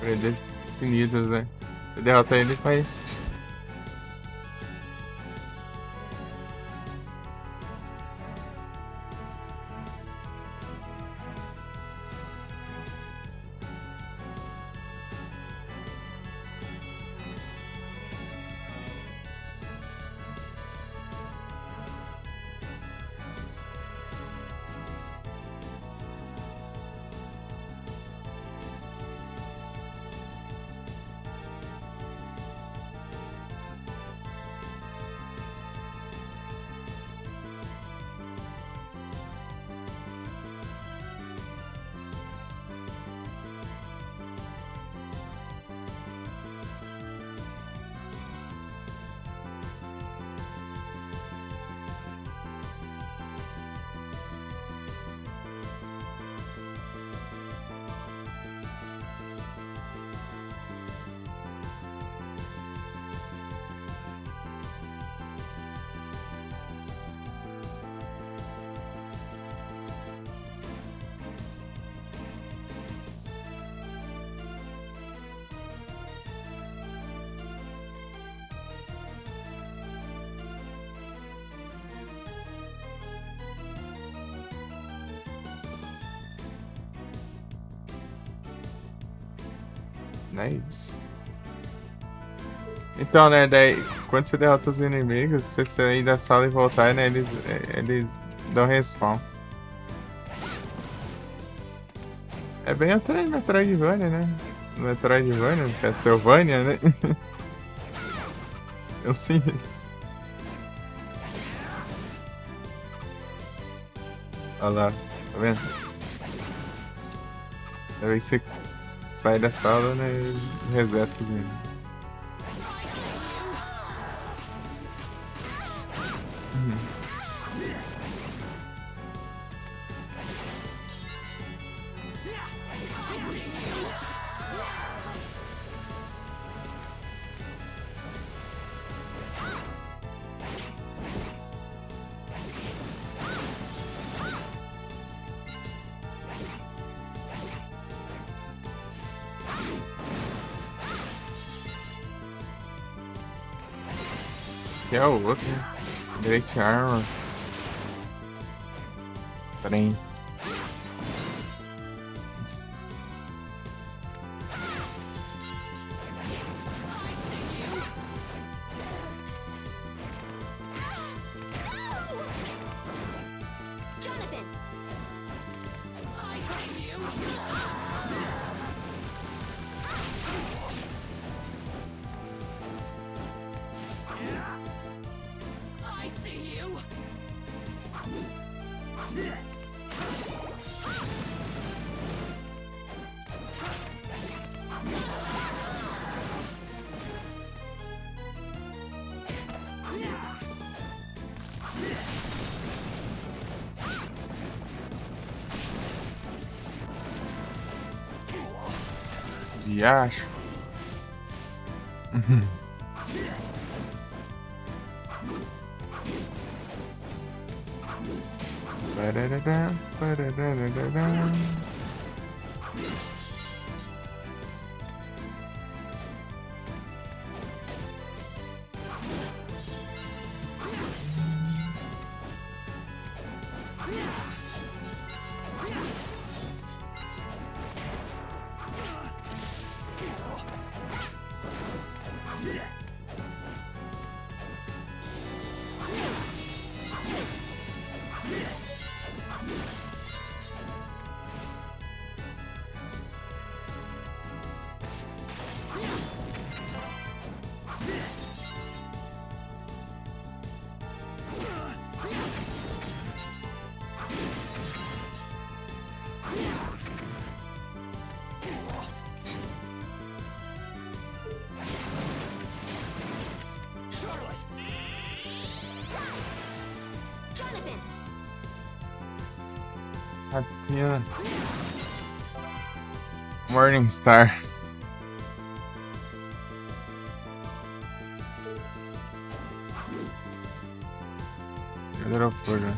Speaker 1: Definidas, né? Você derrota ele faz. Não é isso. Então, né, daí, quando você derrota os inimigos, se você sair da sala e voltar, né, eles dão respawn. É bem atrás do Metroidvania, né? Metroidvania, Castlevania, né? Eu sim. Olha lá, tá vendo? Aí você sai da sala, né, e reseta os inimigos. Que é o outro, né? Great Armor. Trem.
Speaker 2: Jonathan!
Speaker 3: I see you.
Speaker 1: Diacho. Pararará, parararará.
Speaker 2: Jonathan!
Speaker 1: Rapinha. Morningstar. Little Further.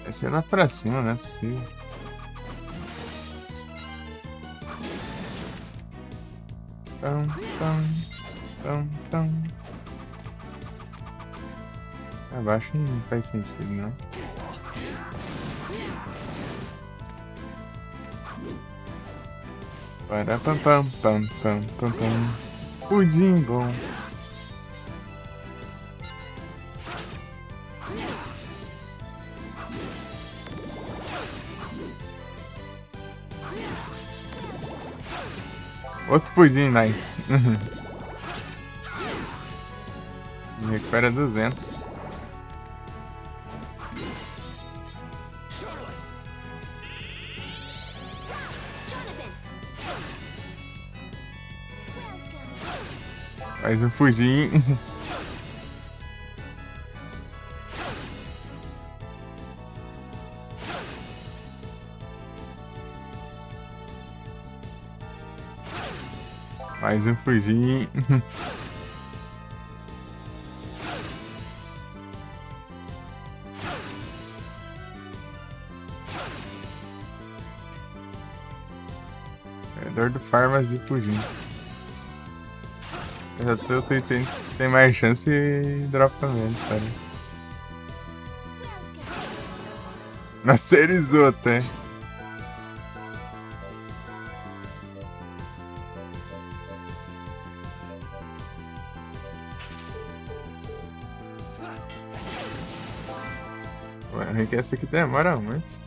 Speaker 1: Esse é lá pra cima, não é possível. Tam, tam, tam, tam. Abaixo não faz sentido, não. Para pam pam pam pam pam pam. Pudim bom. Outro pudim, nice. Me recupera 200. Faz um pudim. Mais um pudim. Ganhador do Farmas de Pudim. Tem mais chance e dropa menos, cara. Masterizou até. Ué, que essa aqui demora muito.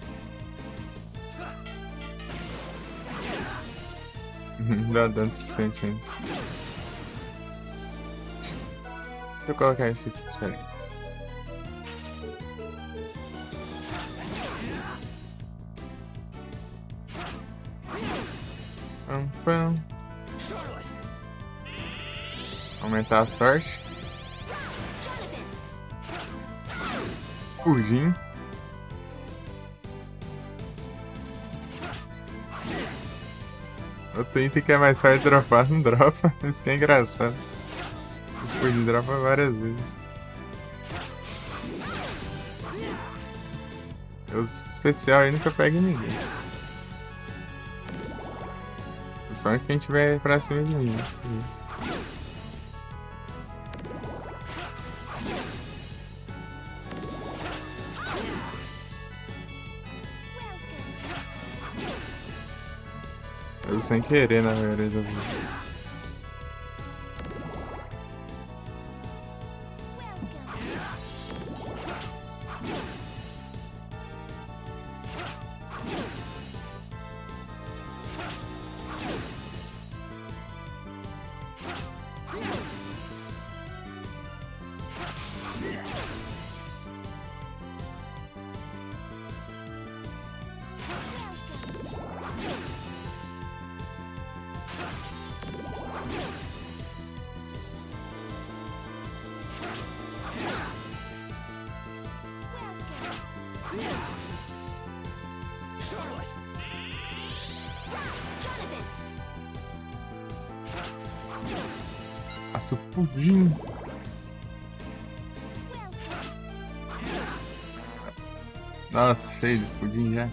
Speaker 1: Não dá dano suficiente ainda. Deixa eu colocar esse aqui, peraí. Pam, pam.
Speaker 3: Charlotte!
Speaker 1: Aumentar a sorte. Pudim. Outro item que é mais fácil de dropar, não dropa. Isso que é engraçado. O pudim dropa várias vezes. Os especial aí nunca pega em ninguém. Só quem tiver pra cima de mim. Assim. Eu sem querer, na maioria das vezes.
Speaker 3: Charlotte!
Speaker 1: Faço pudim. Nossa, cheio de pudim já.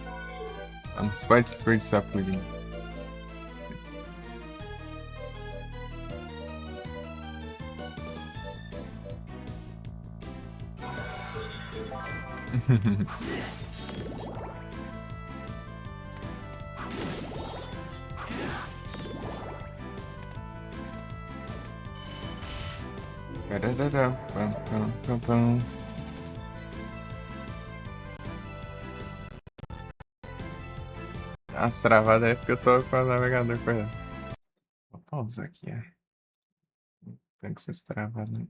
Speaker 1: Não se pode desperdiçar pudim. Parará, pam, pam, pam, pam. As travadas é porque eu tô com o navegador correndo. Vou pausar aqui, é. Tem que ser travado, né?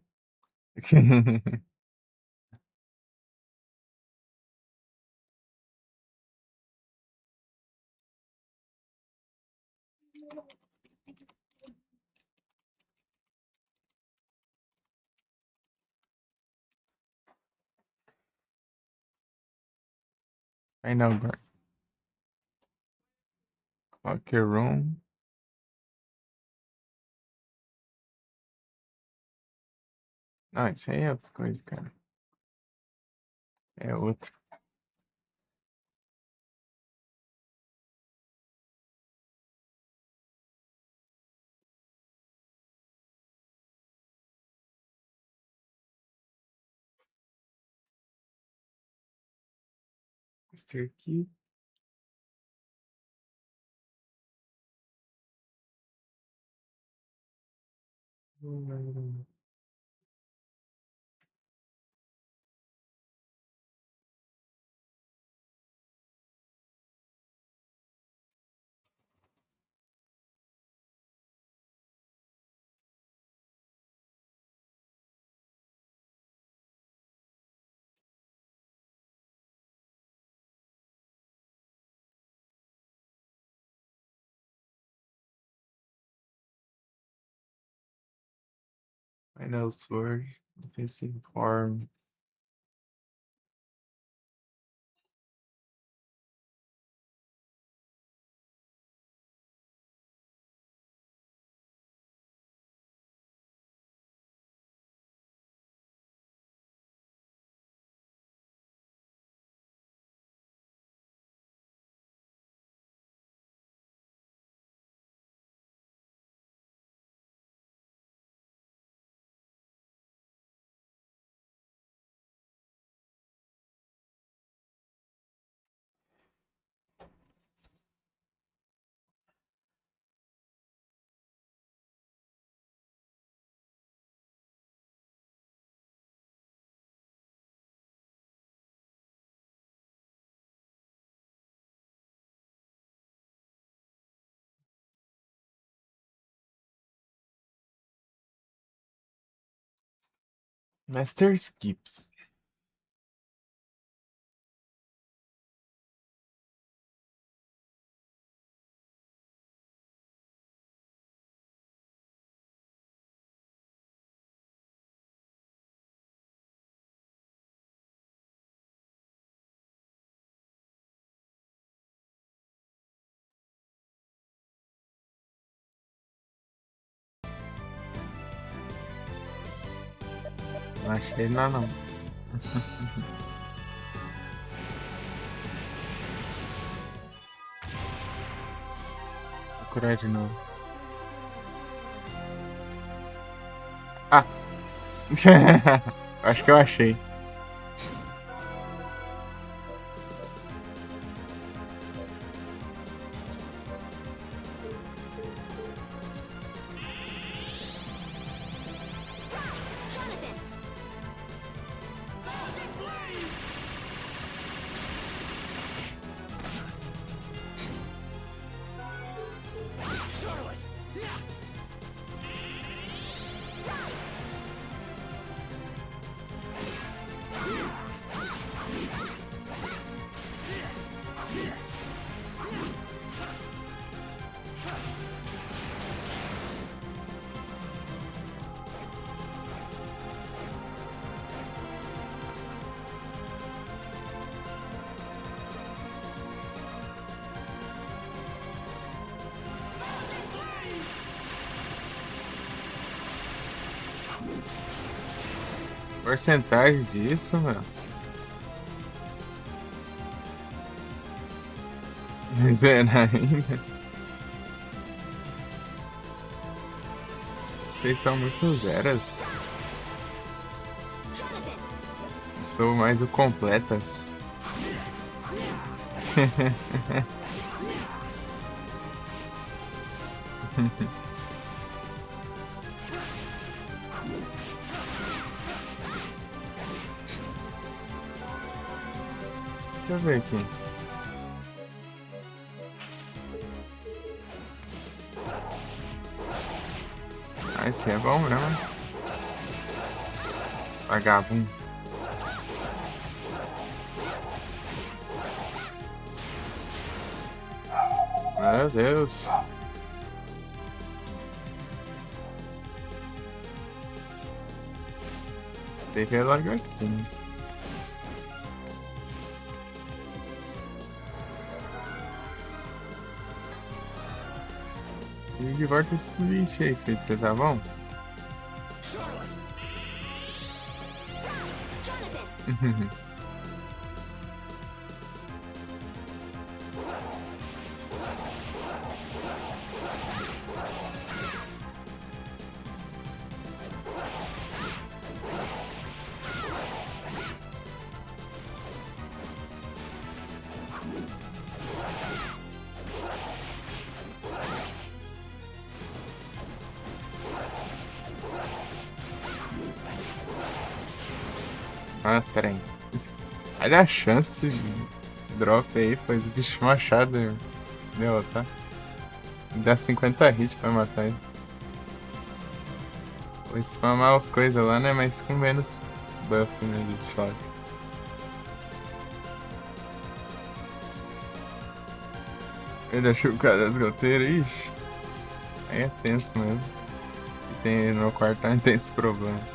Speaker 1: Aí não, agora. Locker room. Não, isso aí é outra coisa, cara. É outro. Mr. Key. Final Sword. Defensive Form. Master Skips. Não achei não, não. Vou procurar de novo. Ah! Acho que eu achei.
Speaker 2: Jonathan.
Speaker 3: Charlotte! Yeah!
Speaker 1: Porcentagem disso, meu. Zero ainda. Vocês são muito zeras. Eu sou mais o completas. Deixa eu ver aqui. Ah, esse é bom mesmo. Vagabundo. Meu Deus. Tem que largar aqui, né? E de volta esse bicho aí, você tá bom?
Speaker 3: Charlotte!
Speaker 2: Jonathan.
Speaker 1: Ah, peraí. Olha a chance de drop aí, pois o bicho machado deu, tá? Dá 50 hits pra matar ele. Vou spamar as coisas lá, né? Mas com menos buff, né? De choque. Ele achou o cara das goteiras, ixi. Aí é tenso mesmo. E tem, no quarto também tem esse problema.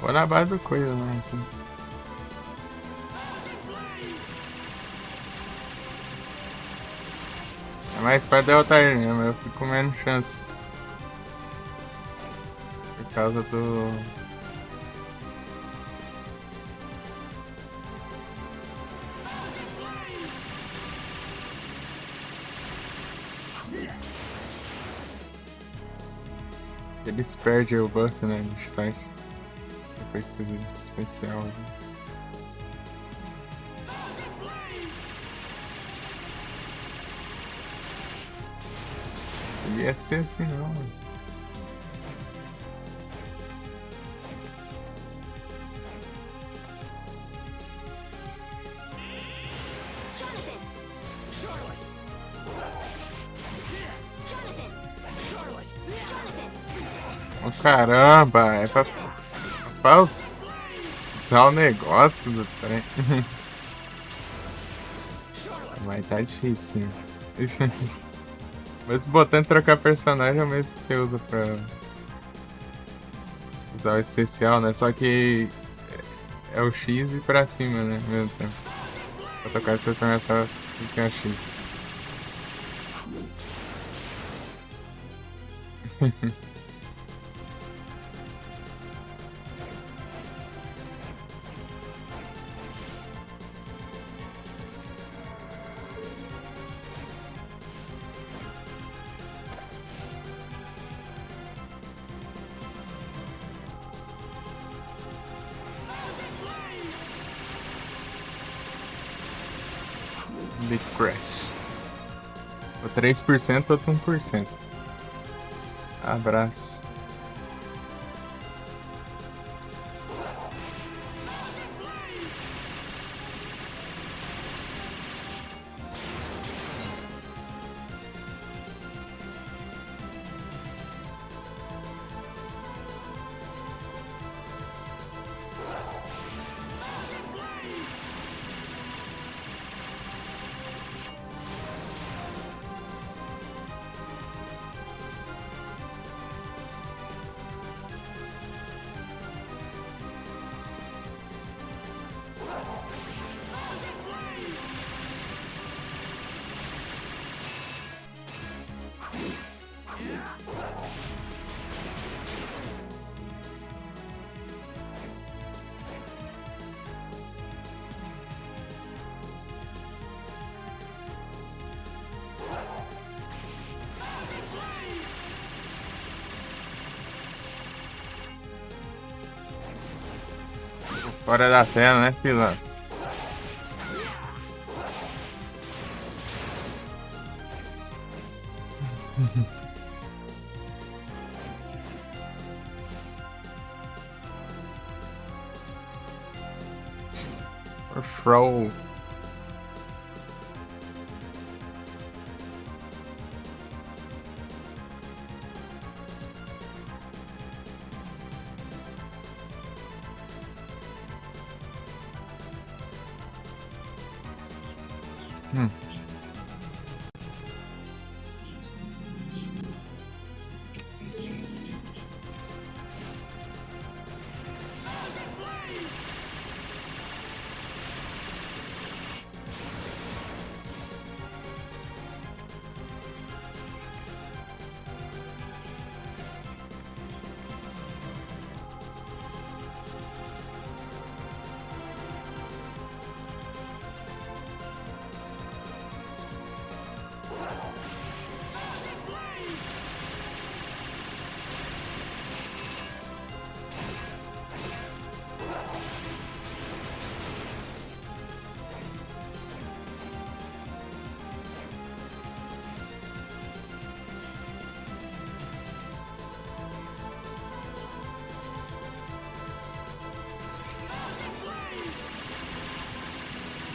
Speaker 1: Vou na base do coisa, né? Assim. É mais fácil derrotar ele mesmo, eu fico com menos chance. Por causa do... Eles perdem o buff, né? De start. Depois que fazer especial. Né? Ele ia ser assim, não. Mano. Oh, caramba, é pra usar o negócio do trem. Mas tá difícil. Mas botando trocar personagem é o mesmo que você usa pra usar o essencial, né? Só que é o X e pra cima, né? Ao mesmo tempo. Pra trocar de personagem só tem o X. Big Crash. O 3%, outro 1%. Abraço. Fora da tela, né, filão? Throw.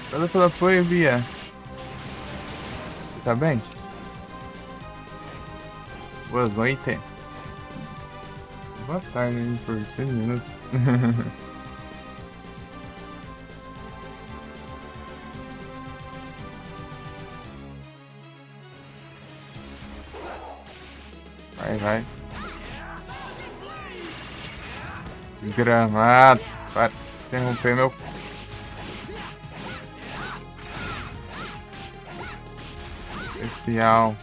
Speaker 1: Toda pela foi, Bia. Tá bem? Boa noite. Boa tarde, hein, por 6 minutos. Vai. Desgramado. Para interromper meu. Especial.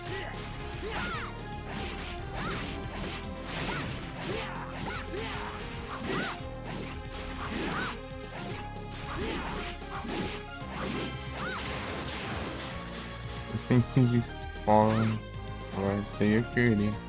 Speaker 1: Defensive Spawn. Agora, isso aí eu queria.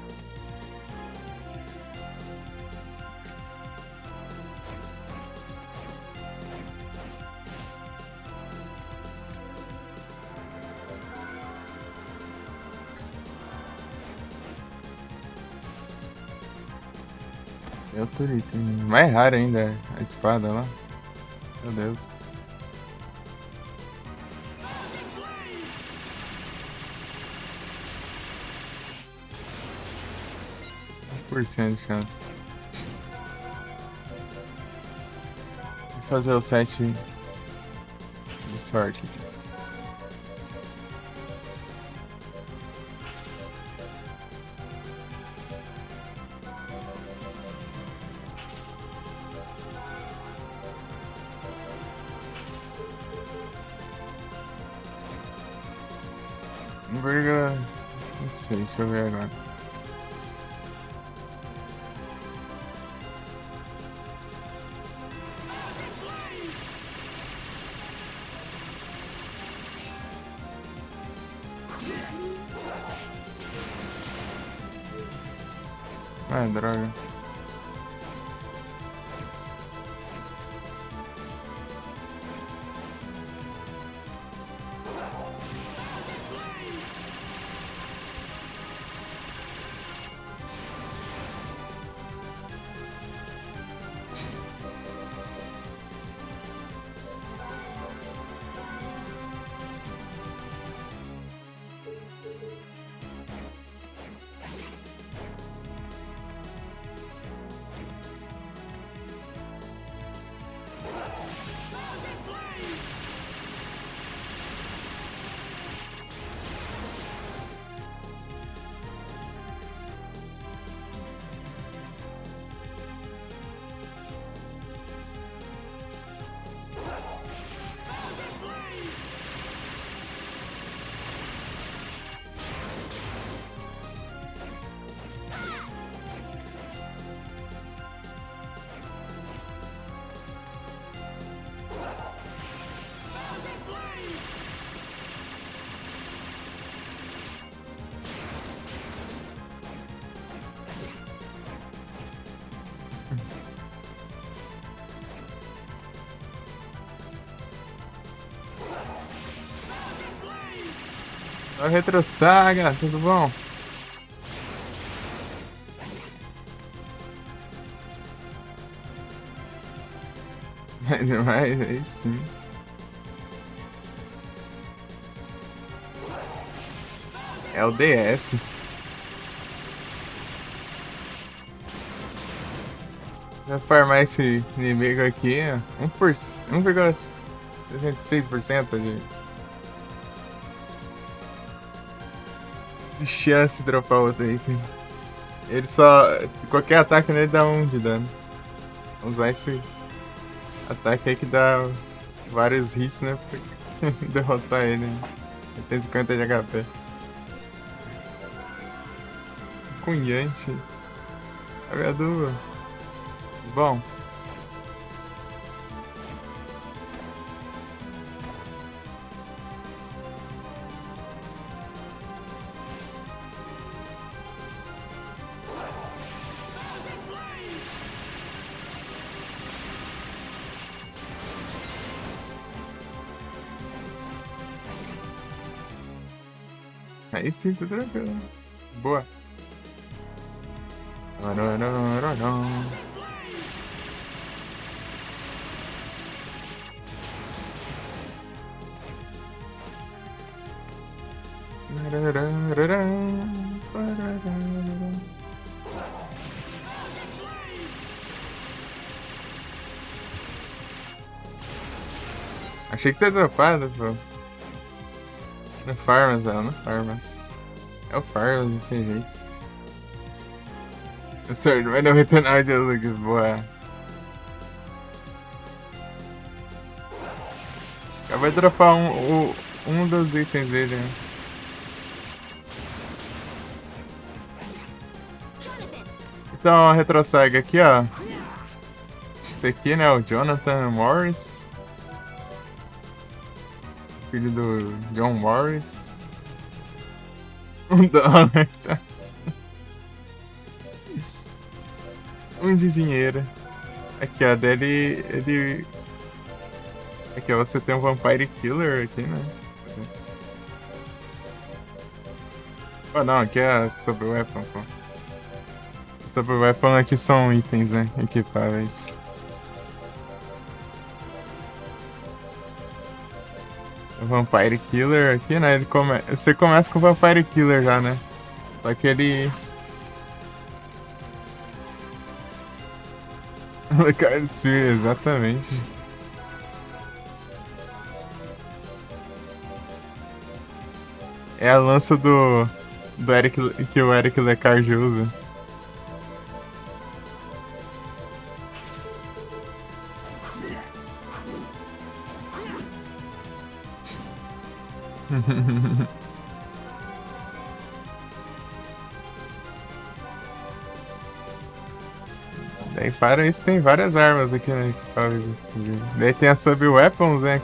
Speaker 1: É outro item. Mais raro ainda a espada lá. Meu Deus. 1% de chance. Vou fazer o 7 de sorte aqui. Não sei, deixa eu ver agora. Ah, droga. Ó, Retro Saga, tudo bom? É demais, aí sim. É o DS. Vou farmar esse inimigo aqui, ó. 1,66% de chance de dropar outro item. Ele só. Qualquer ataque nele dá 1 de dano. Vamos usar esse ataque aí que dá vários hits, né? Pra derrotar ele. Ele tem 50 de HP. Cunhante. Agadua. Bom. Aí sim, tudo tranquilo. Boa. Achei que tinha dropado, pô. No Farmas, no Farmas. É o Farmas, não tem jeito. O Sword vai 99 de Lux, boa. Vai dropar um dos itens dele, né? Então, a Retro Saga aqui, ó. Esse aqui, né, o Jonathan Morris. Filho do John Morris. $1, tá? 1 de dinheiro. Aqui, ó, ele... Aqui, ó, você tem um Vampire Killer aqui, né? Oh, não, aqui é a Super Weapon, pô. Super Weapon aqui são itens, né? Equipáveis. Vampire Killer aqui, né? Você começa com o Vampire Killer já, né? Só que ele Card Sphere, exatamente. É a lança do Eric, que o Eric Lecard usa. Daí para isso tem várias armas aqui, né? Daí tem a Sub-Weapons, né?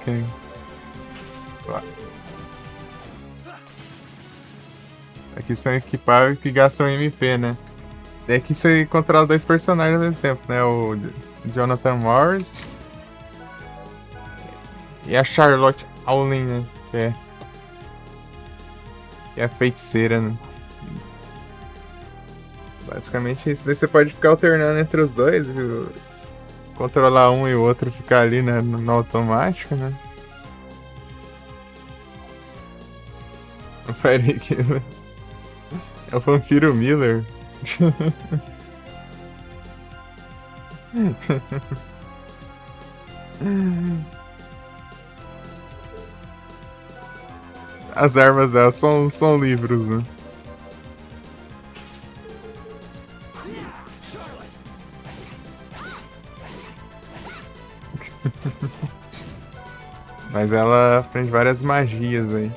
Speaker 1: Aqui são equipáveis que gastam MP, né? Daí aqui você controla dois personagens ao mesmo tempo, né? O Jonathan Morris e a Charlotte Howling, né? Que é a feiticeira, né? Basicamente isso. Daí você pode ficar alternando entre os dois, viu? Controlar um e o outro ficar ali, né, no automático, né? Peraí que... É o Vampiro Miller. As armas dela são livros, né? Mas ela aprende várias magias aí.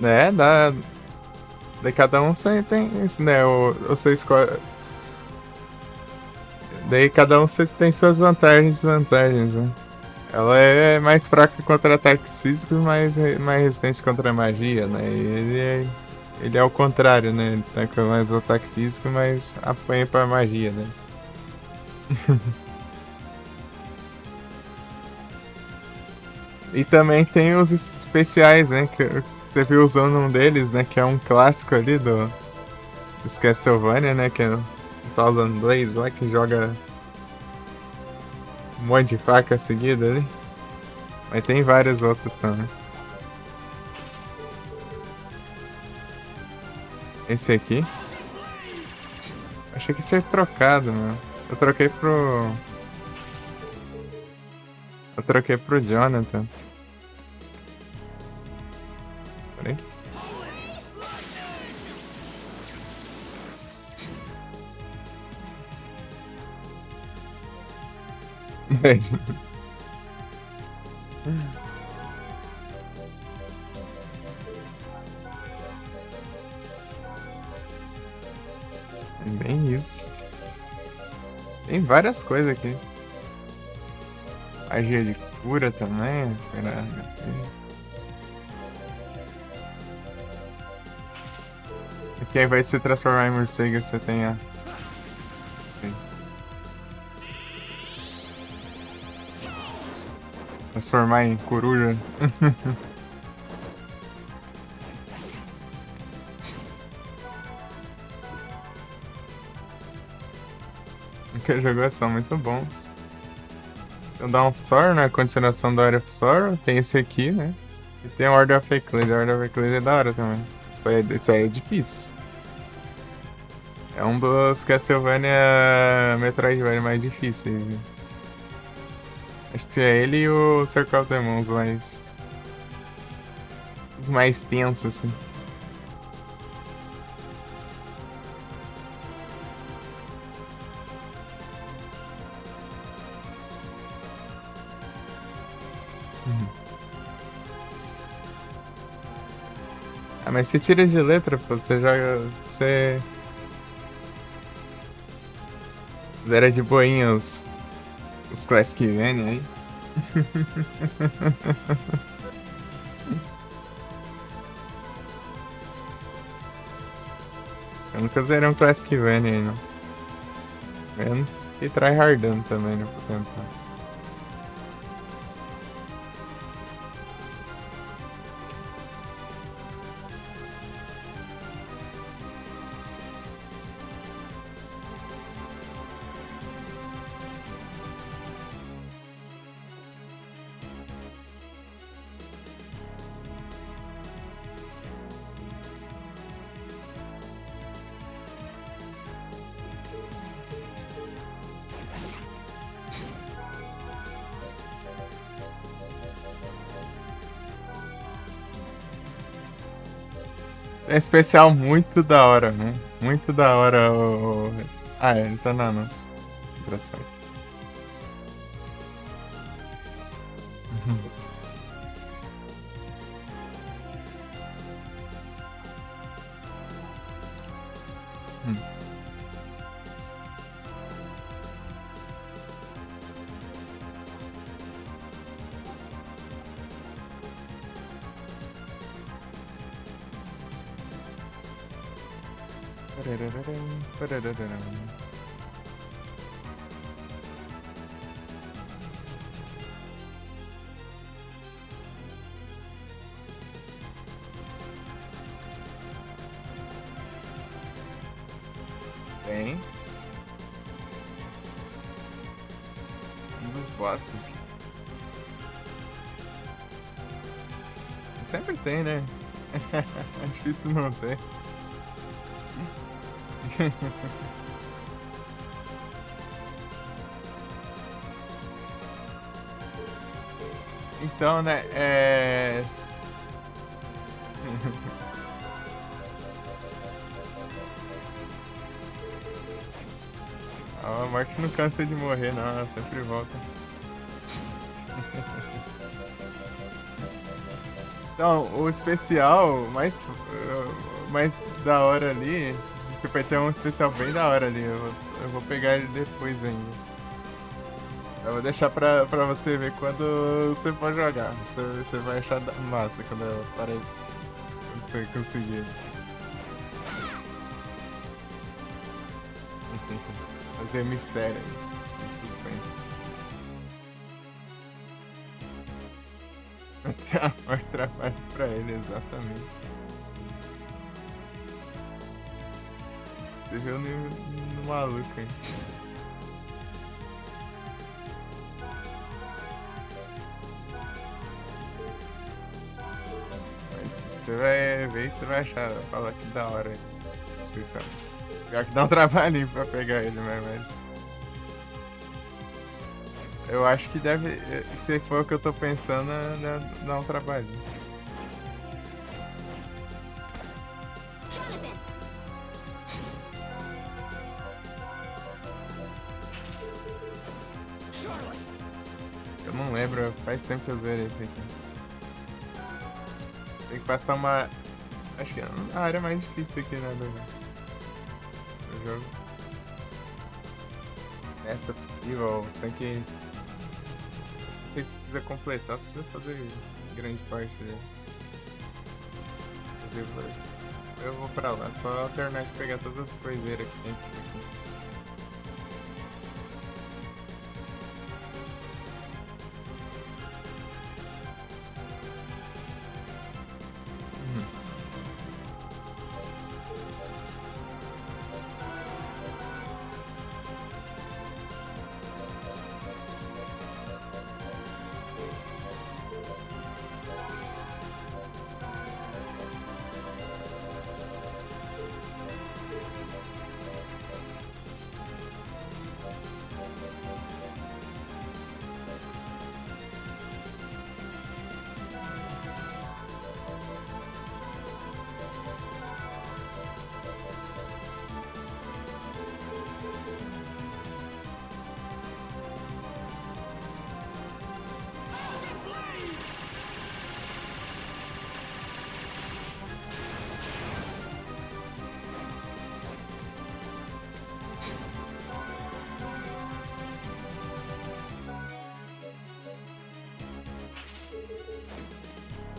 Speaker 1: É, dá. Daí cada um tem isso, né? Você escolhe. Daí cada um tem suas vantagens e desvantagens, né? Ela é mais fraca contra ataques físicos, mas mais resistente contra a magia, né? E ele é o contrário, né? Ele tanca mais o ataque físico, mas apanha pra magia, né? E também tem os especiais, né? Que você viu usando um deles, né? Que é um clássico ali dos Castlevania, né? Que é o Thousand Blades lá, que joga um monte de faca seguida ali. Mas tem vários outros também. Esse aqui. Achei que tinha trocado, mano. Eu troquei pro Jonathan. Peraí. É bem isso. Tem várias coisas aqui. Magia de cura também. Aqui ao invés de se transformar em morcego, você tem a. Transformar em coruja. Que jogos são muito bons. Então dá um Sorrow, né? A continuação da Order of Sorrow. Tem esse aqui, né? E tem a Order of Ecclesia. A Order of Ecclesia é da hora também. Isso aí é difícil. É um dos Castlevania Metroidvania mais difíceis. Né? Acho que é ele e o Circle of the Moon os mais tensos, assim. Ah, mas você tira de letra, pô, você joga. Você. Zera de boinha os Classicvania aí. Eu nunca zerei um Classicvania aí, não. Vendo? E tryhardando também, né? Pra tentar. É especial muito da hora, né? Muito da hora Ah, ele tá na nossa. Interessante. Tem. Um dos bosses. Sempre tem, né? É difícil não ter. Então, né, A morte não cansa de morrer, não, ela sempre volta. Então, o especial mais da hora ali, que vai ter um especial bem da hora ali, eu vou pegar ele depois ainda. Eu vou deixar pra você ver quando você for jogar. Você vai achar massa quando eu parei. Quando você conseguir. Fazer mistério aí. Suspense. Até maior trabalho pra ele, exatamente. Você viu no maluco aí. Você vai ver e você vai achar, falar que da hora especial. Pior que dá um trabalhinho pra pegar ele, mas. Eu acho que deve. Se for o que eu tô pensando, dá um trabalhinho.
Speaker 2: Jonathan.
Speaker 3: Charlotte.
Speaker 1: Eu não lembro, faz tempo que eu zerei esse aqui. Tem que passar uma. Acho que é a área mais difícil aqui, né, do jogo. Essa Evil, você tem que. Não sei se você precisa completar, você precisa fazer grande parte dele. Eu vou pra lá, só terminar de pegar todas as coiseiras que tem aqui.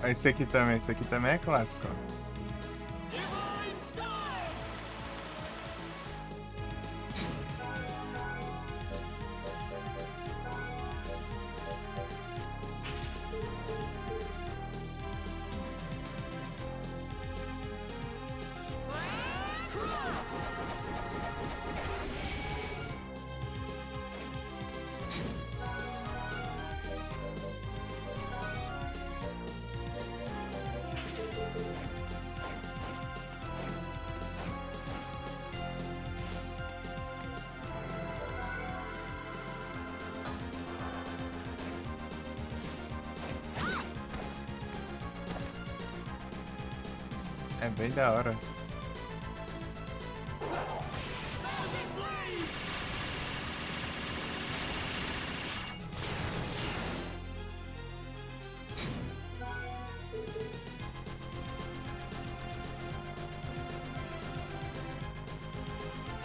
Speaker 1: Esse aqui também é clássico, ó.
Speaker 3: Divine Style.
Speaker 1: É bem da hora.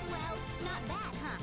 Speaker 2: Well, not that, huh?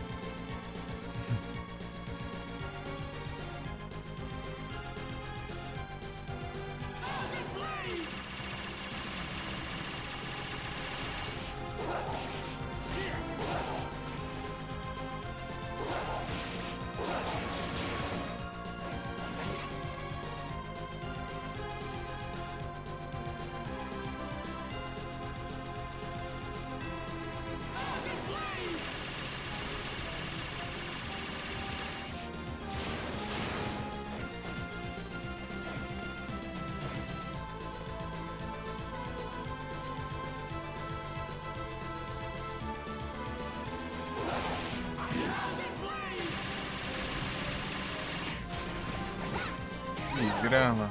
Speaker 1: Que grama.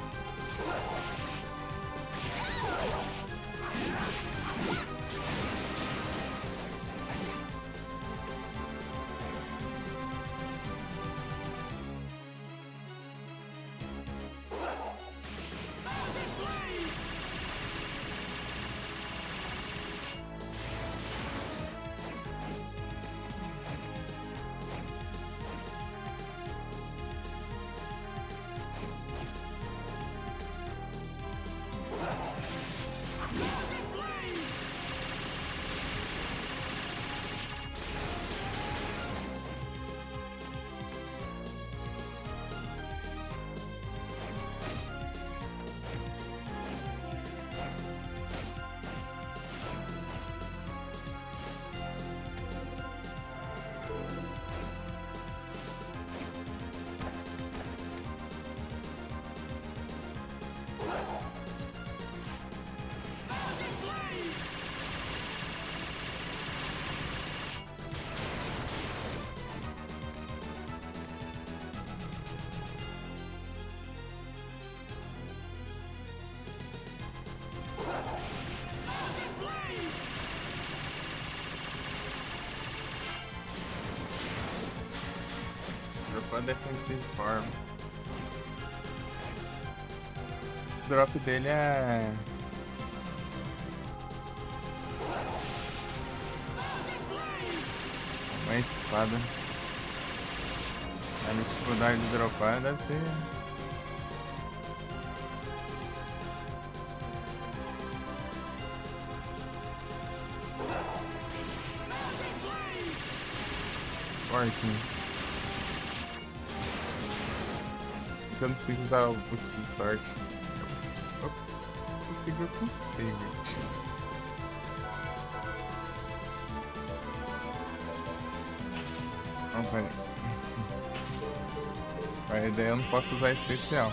Speaker 1: Dropando Defensive Form. O drop dele é. Uma espada. A dificuldade de dropar deve ser. Forte, né? Eu não consigo usar o boost de sorte. Eu consigo. Não, pera. A ideia eu não posso usar especial.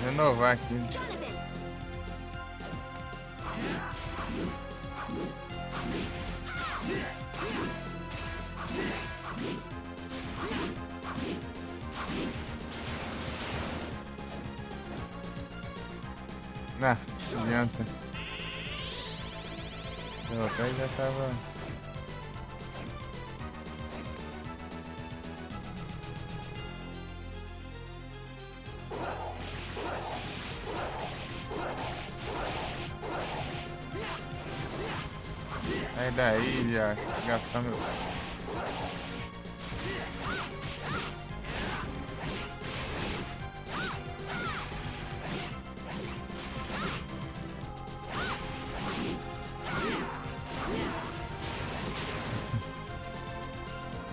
Speaker 1: Renovar aqui. Não adianta. Eu até já tava. Sai daí, já gastar meu.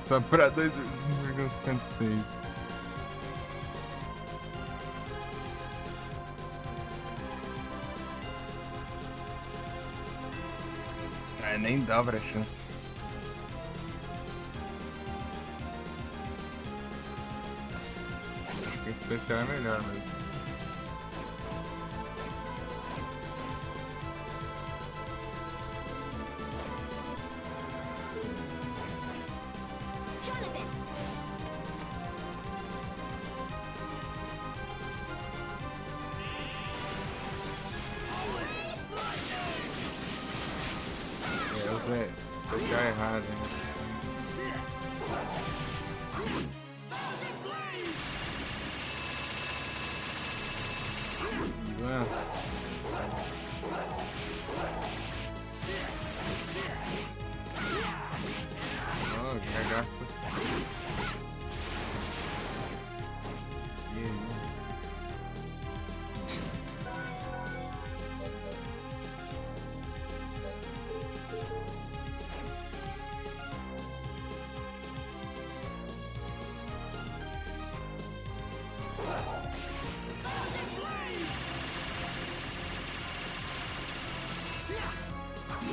Speaker 1: Só pra 2,56. Ah, nem dobra a chance. Acho que esse especial é melhor mesmo.
Speaker 2: Jonathan!
Speaker 1: É, eu usei especial errado, hein? Ivan. Oh, já gasta. E aí?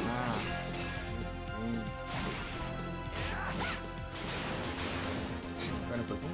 Speaker 1: Ah, Pera, foi bom?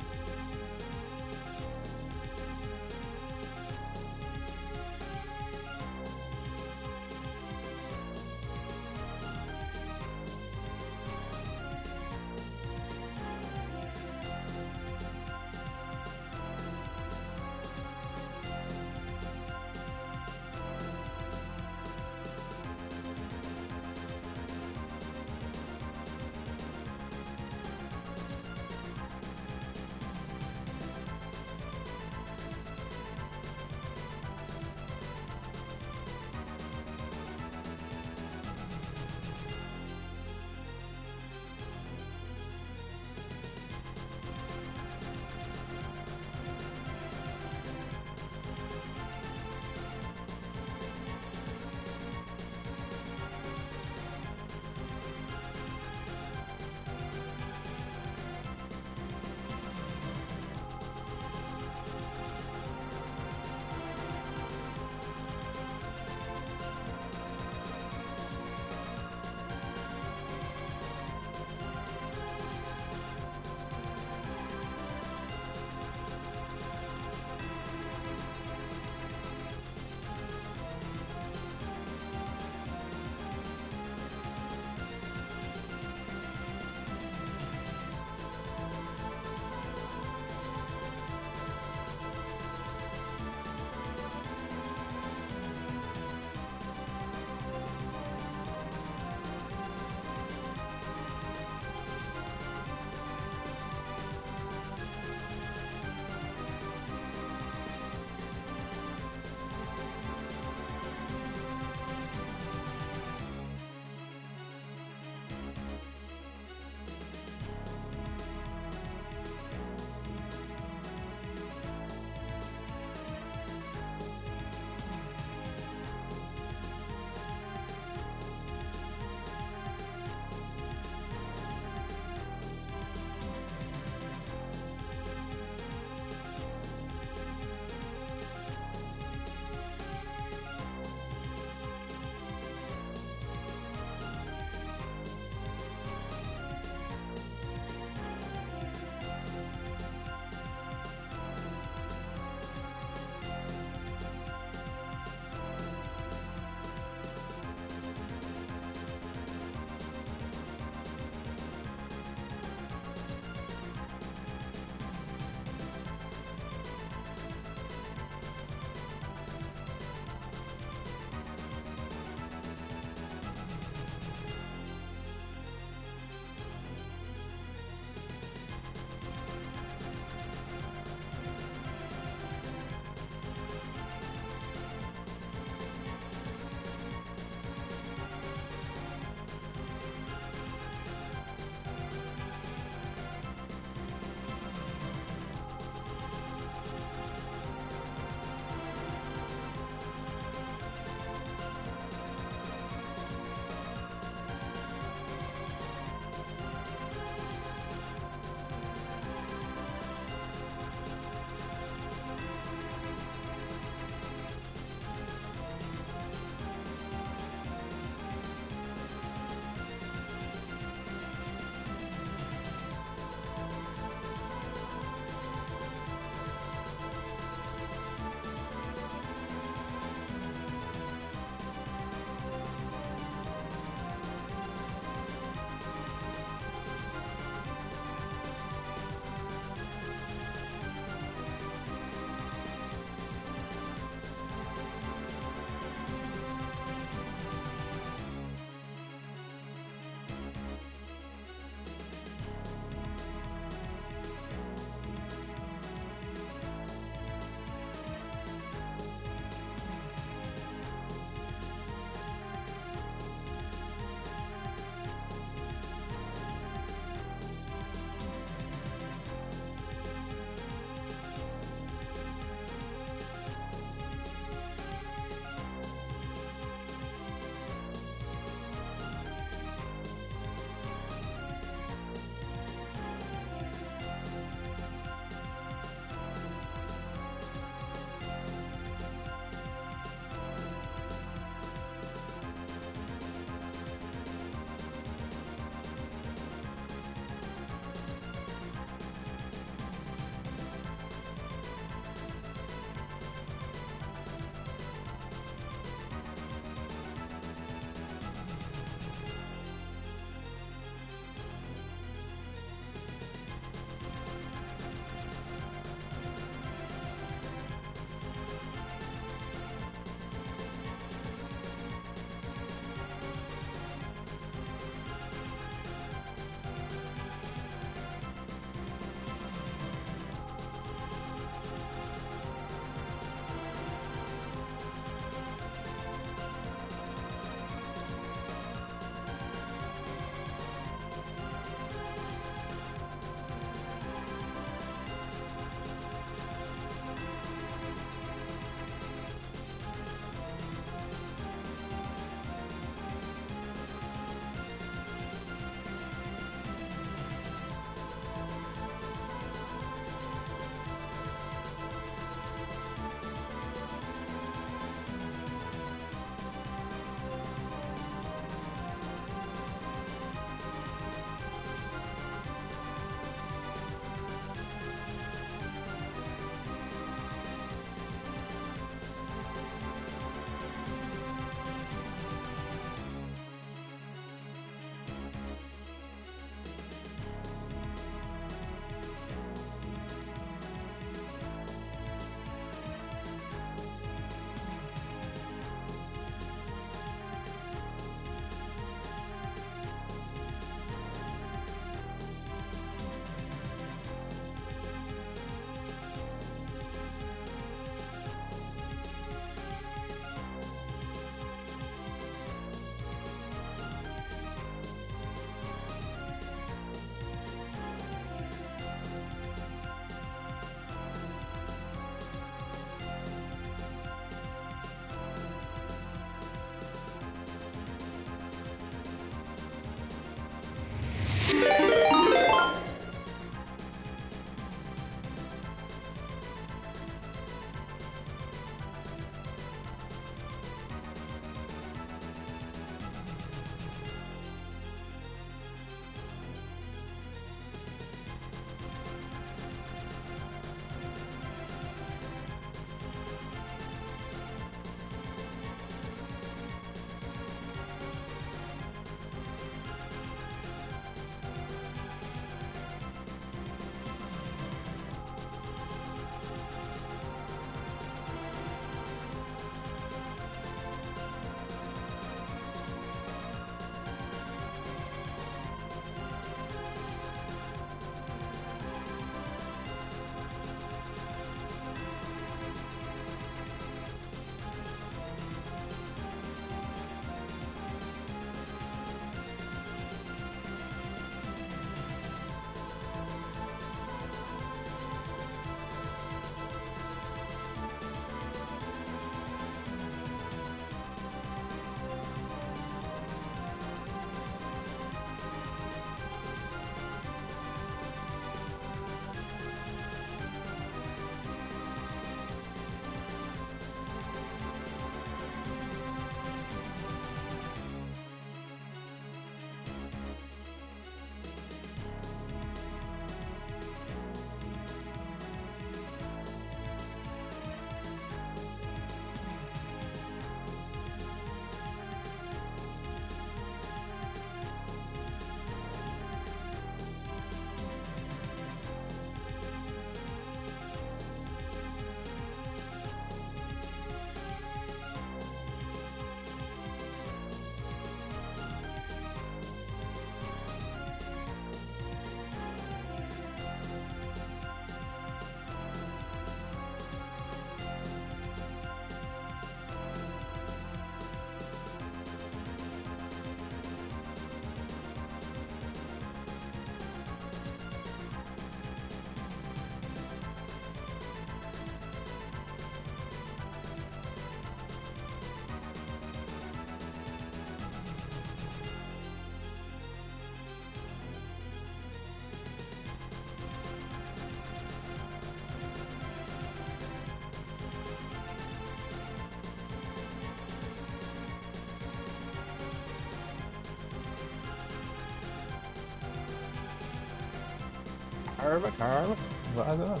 Speaker 1: Carva. Valeu.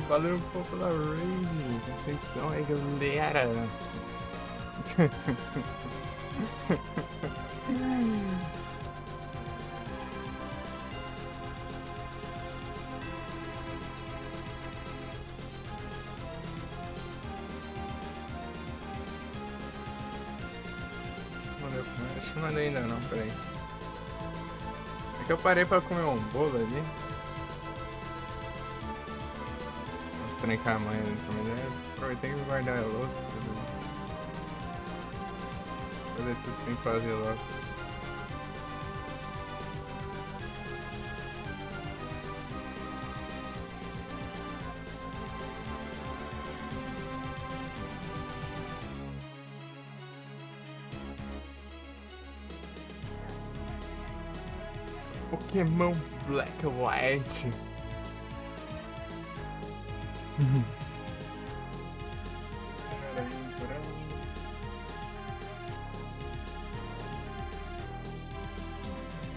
Speaker 1: Valeu um pouco da raid. Vocês estão aí, galera. Acho que não mandei ainda não, peraí. É que eu parei pra comer um bolo ali. Mostrei com a mãe ali também. Aproveitei e guardar a louça. Fazer tudo que tem que fazer logo. Pokémon Black and White.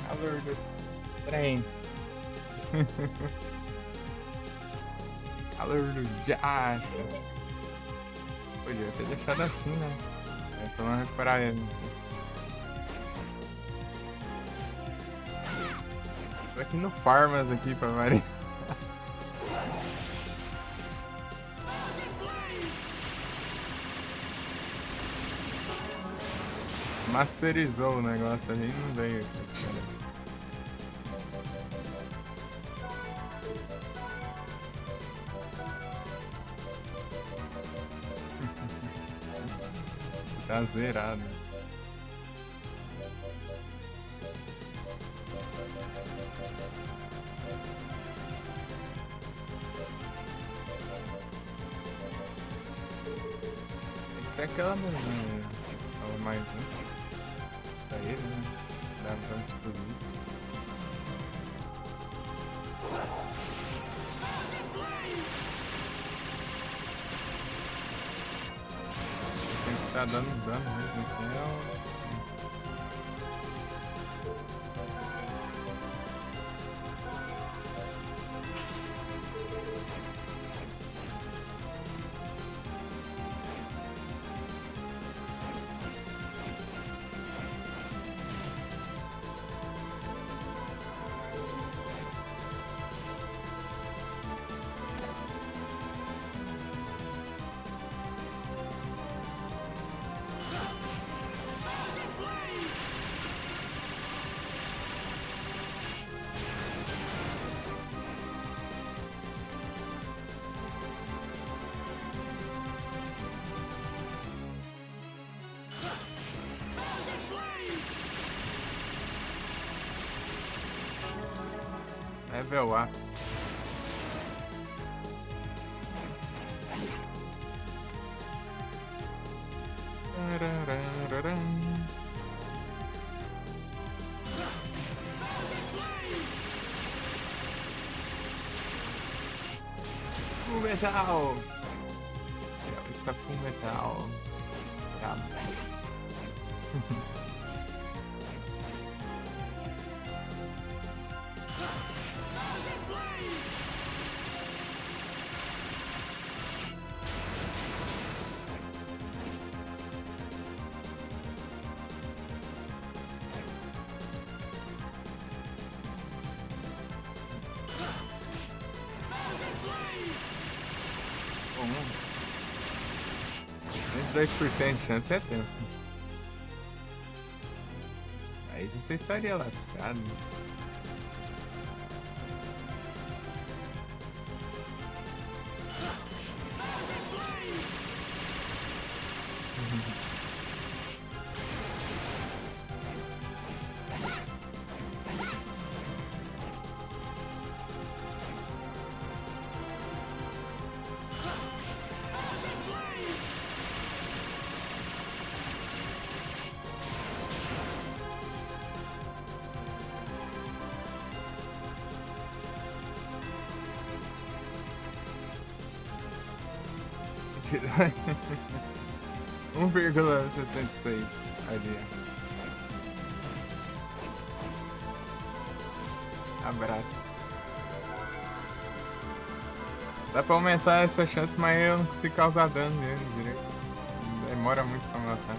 Speaker 1: Calor do trem. Calor do jato. Podia ter deixado assim, né? É pra não recuperar ele. Tô aqui no Farmas aqui pra variar. Masterizou o negócio ali e não veio aqui. Tá zerado. Tem que ser aquela mesmo, né? Fala mais, né? Pra ele, né? Dá tanto tudo isso. Tem que estar dando dano mesmo aqui, é o... Level A. Full metal! Está full metal. Tá. Bom, 22% de chance é tenso. Aí você estaria lascado. Mentira. 1,66 ali. Abraço. Dá pra aumentar essa chance, mas eu não consigo causar dano nele direito. Demora muito pra matar.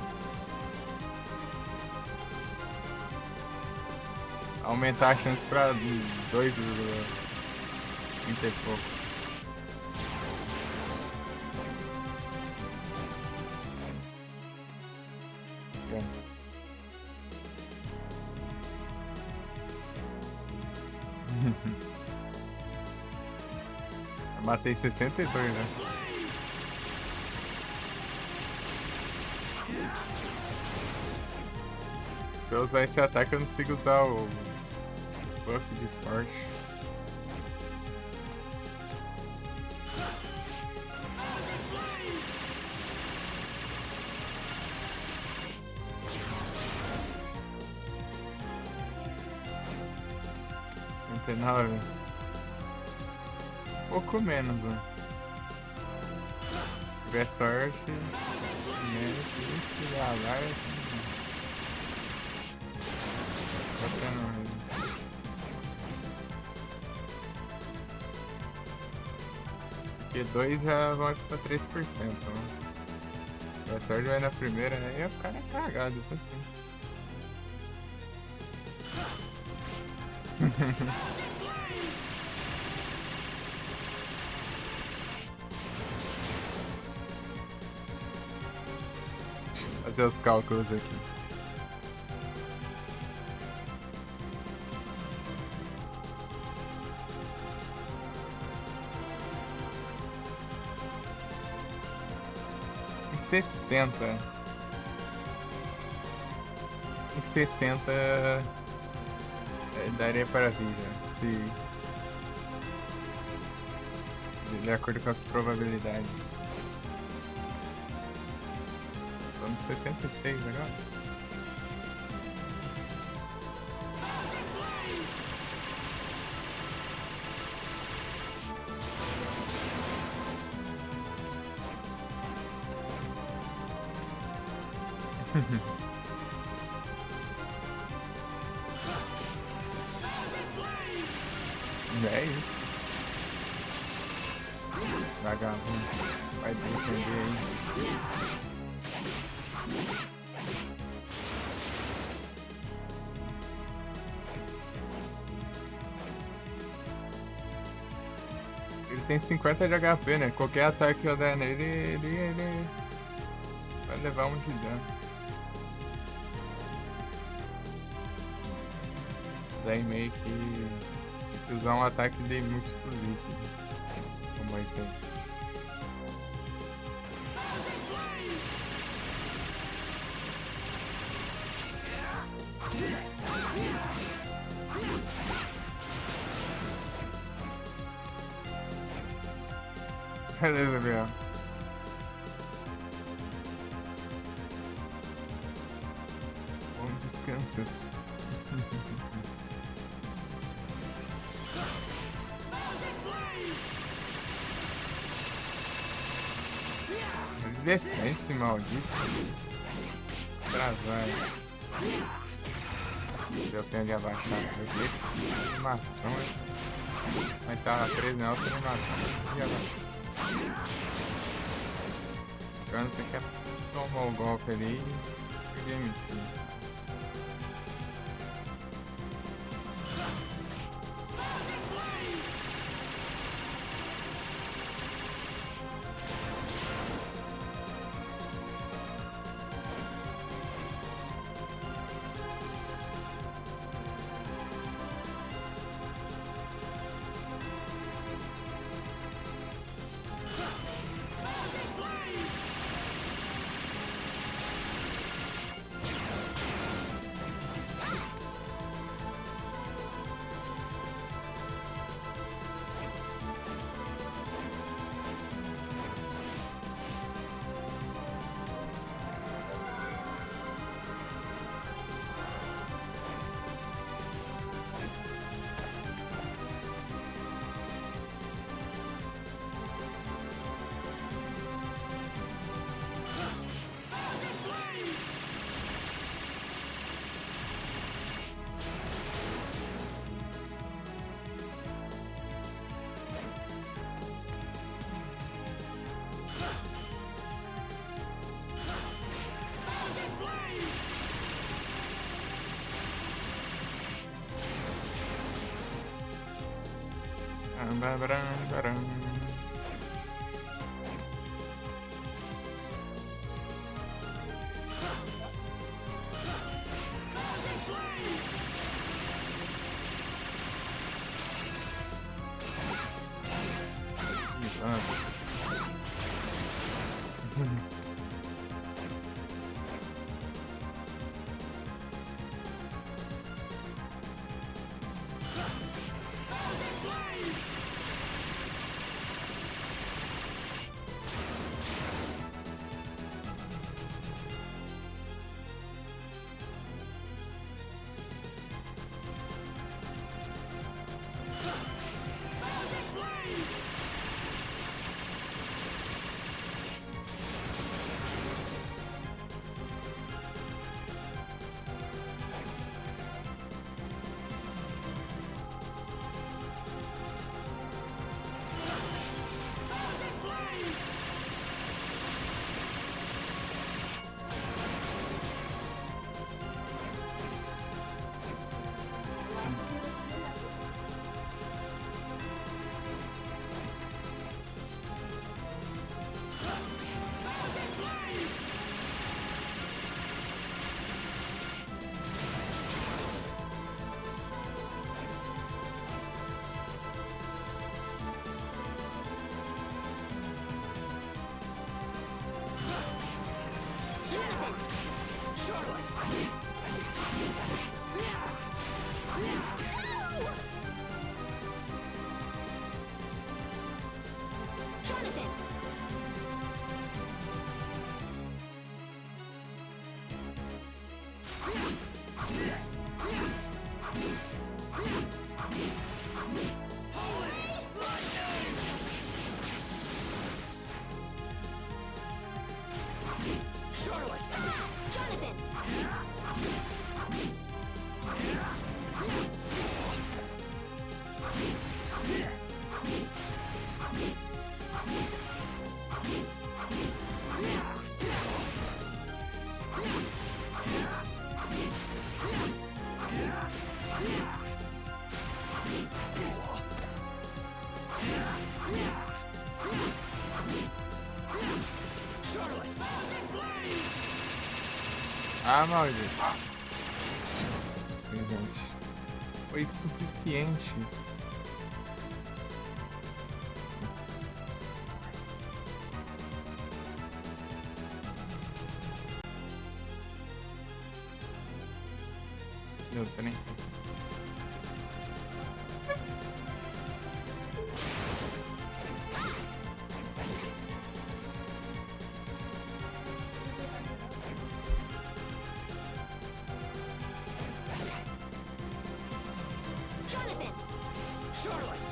Speaker 1: Aumentar a chance pra 2,30 e pouco. Eu matei 62, né? Se eu usar esse ataque, eu não consigo usar o buff de sorte. Pouco menos, né? Se tiver sorte, menos isso, já vai. Tá sendo mesmo. Porque 2 já vai pra 3%. Né? Se a sorte vai na primeira, aí o cara é cagado, isso assim. Fazer os cálculos aqui. Em 60 daria para vir já, se de acordo com as probabilidades. Tô no 66 agora. É isso. Vagabundo. Vai defender aí. Ele tem 50 de HP, né? Qualquer ataque que eu der nele, ele vai levar um de dano. Daí meio que usar um ataque de múltiplos isso, como esse aí. Beleza, Biel. Bom descansos. Defende esse maldito. Atrasado. Deu tempo de abaixar. Eu vi animação, hein? Mas tá 13 na outra animação. Não consegui abaixar. Quando tem que tomar o golpe ali e game kill.
Speaker 2: Jonathan!
Speaker 3: Charlotte!
Speaker 2: Jonathan!
Speaker 3: Charlotte!
Speaker 1: Ah, maldito. Excelente. Foi suficiente. Deu, peraí.
Speaker 2: Jonathan!
Speaker 3: Charlotte!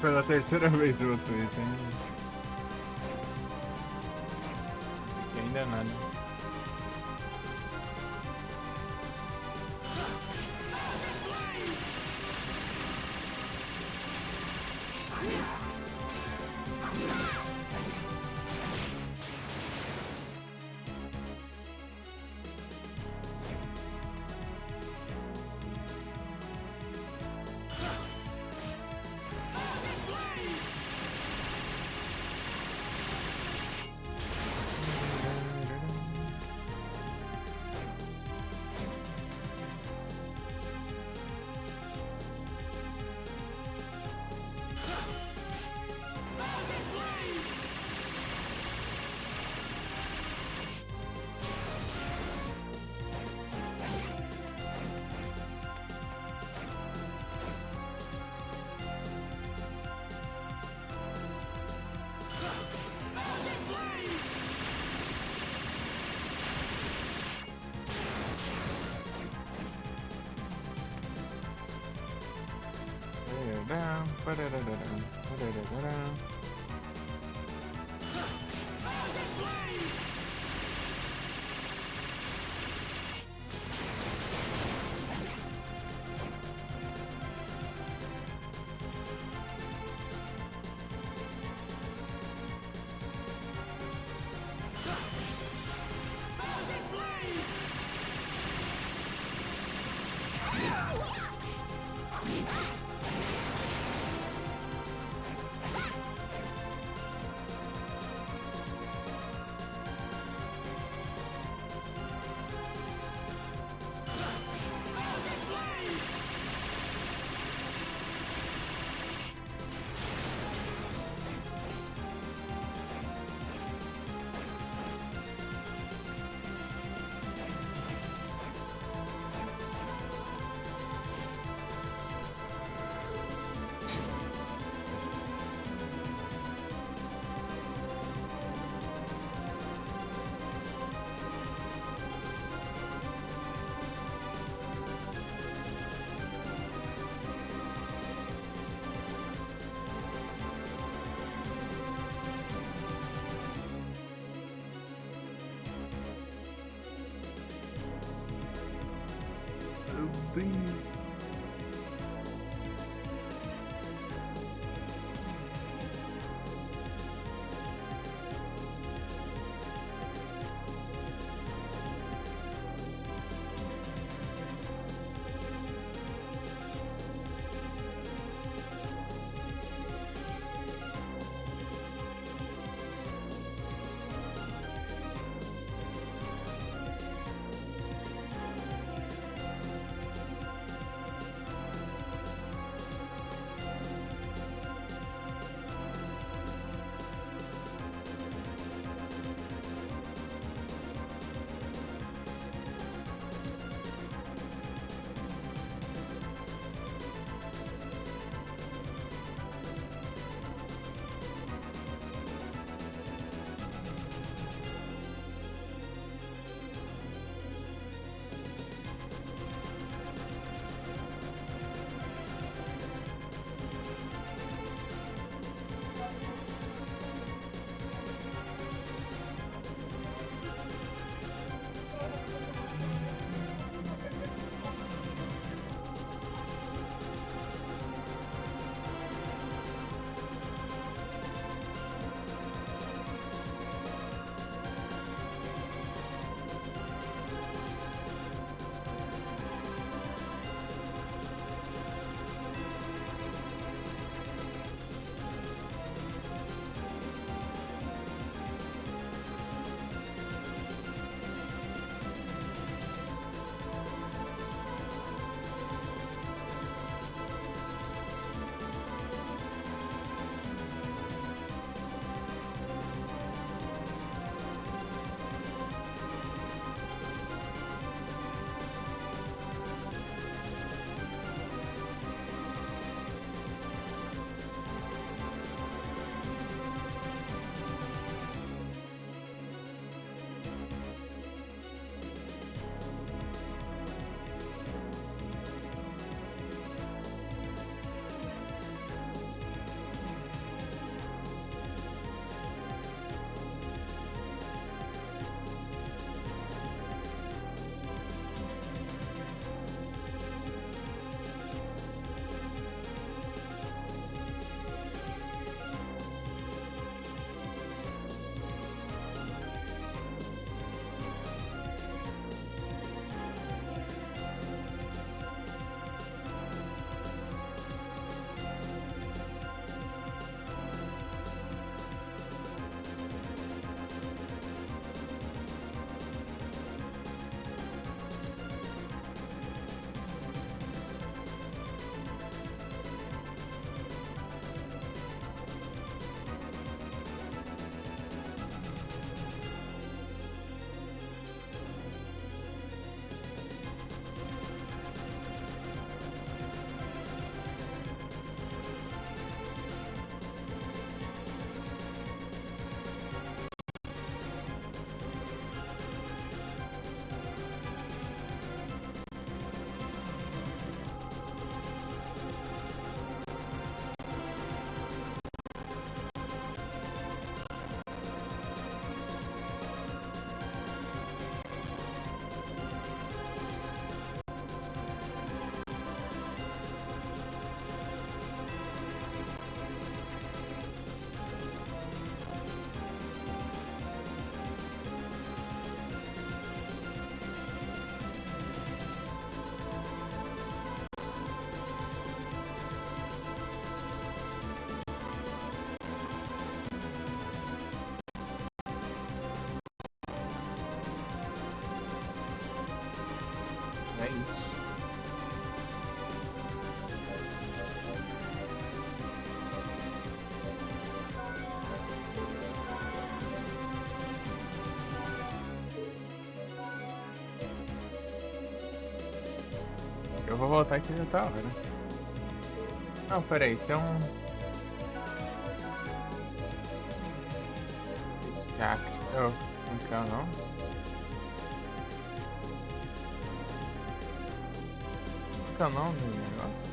Speaker 1: Pela terceira vez eu tô aí, tem. Aqui ainda nada. isso. Eu vou voltar aqui já tá hora. Não, peraí, tem um. Cacto. Então não. Qual é o nome do negócio?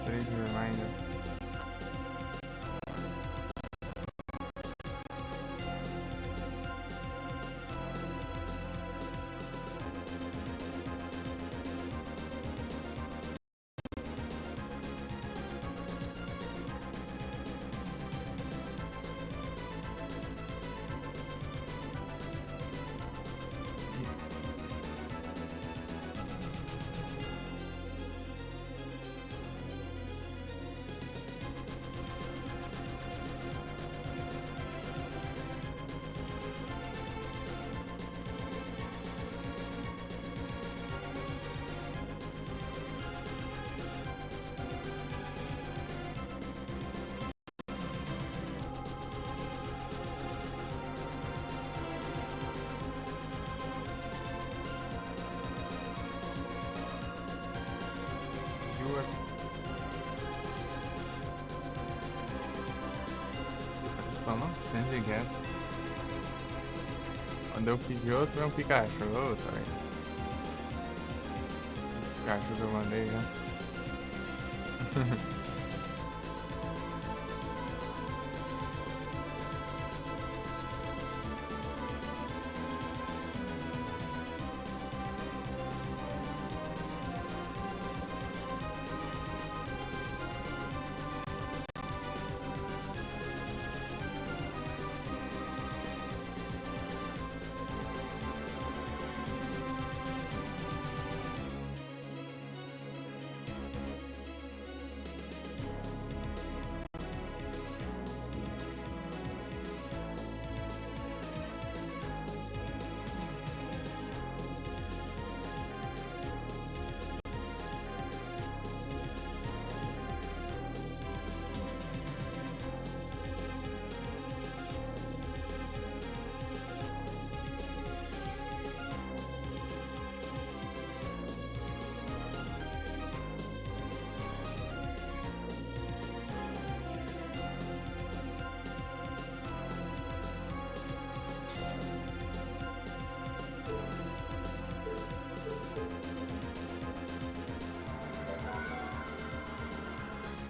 Speaker 1: Trade reminder. Não? Sandy Gas. Quando eu pedi outro, é um Pikachu. Ô, tá aí. Pikachu que eu mandei já.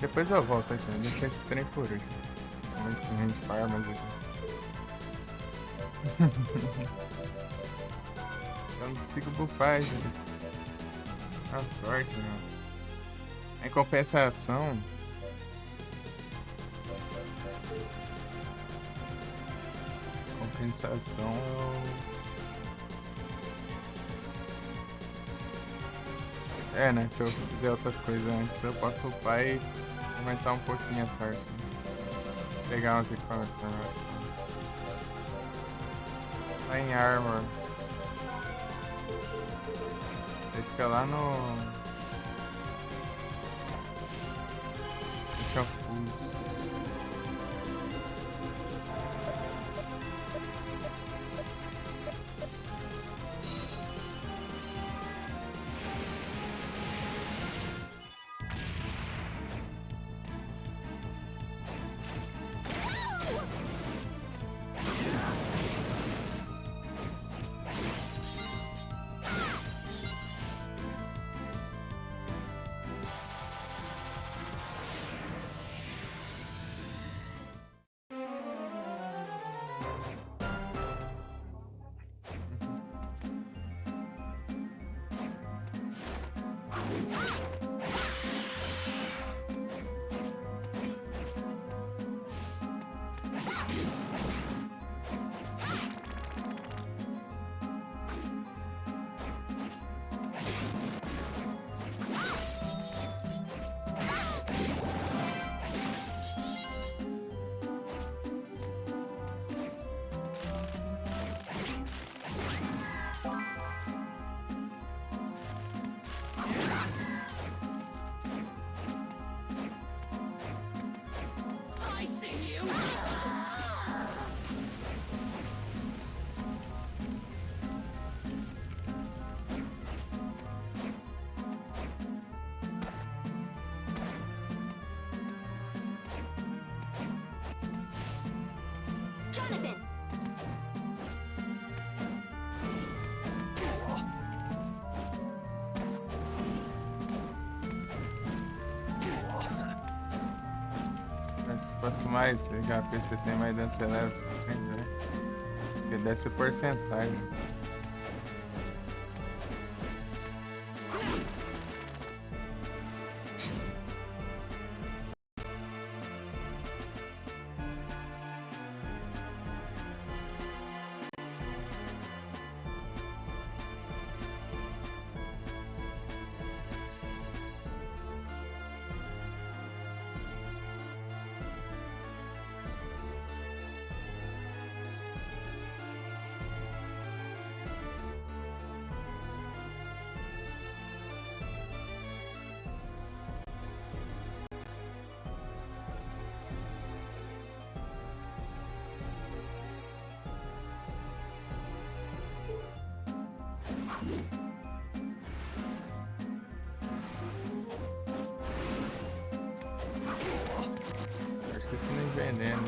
Speaker 1: Depois eu volto aqui, né? Deixa esse trem por hoje. Muito ruim de farmas aqui. Eu não consigo bufar, gente. A sorte, meu. Em compensação. Compensação. É, né? Se eu fizer outras coisas antes, eu posso upar e aumentar um pouquinho a sorte. Pegar umas equipamentos melhores. Tá em Armor. Ele fica lá no. Deixa eu fuz. mais HP você tem, mais dano você leva esses trem, né? Isso que deve ser porcentagem. Acho que isso não envenena.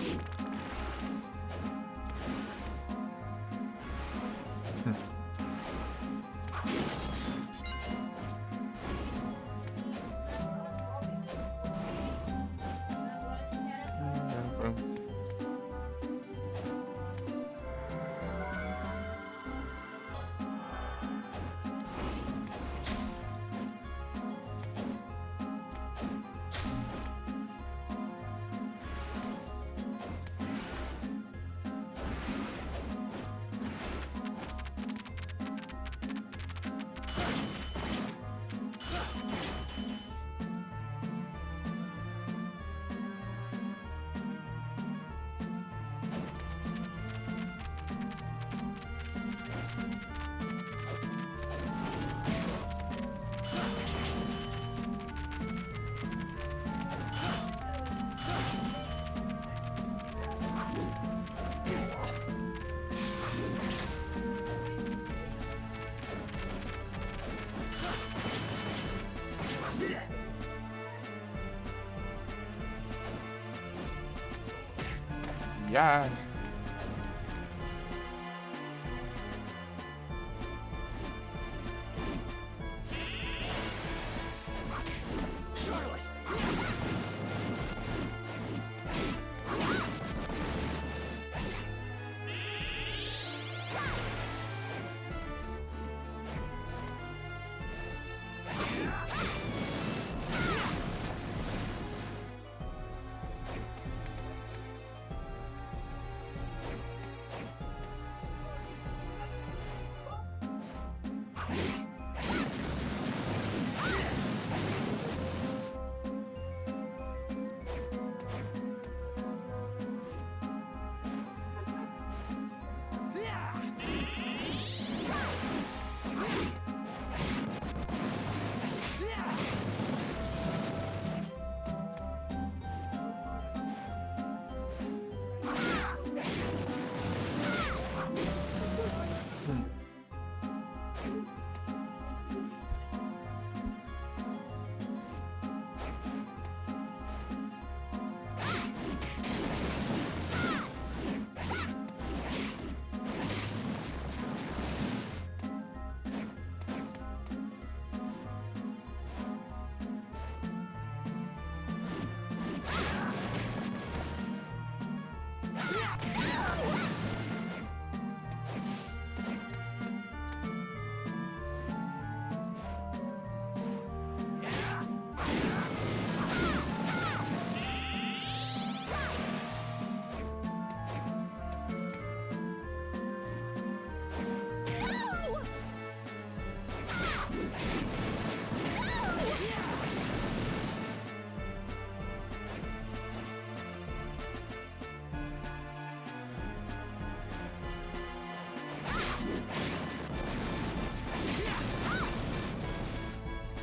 Speaker 1: Já.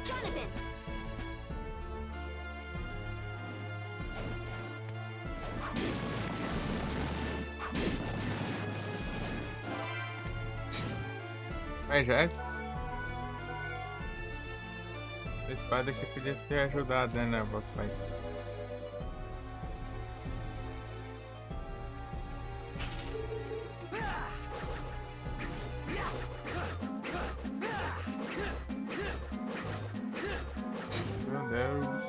Speaker 2: Jonathan!
Speaker 1: Mas já essa? A espada aqui podia ter ajudado, né, na boss fight. Meu Deus.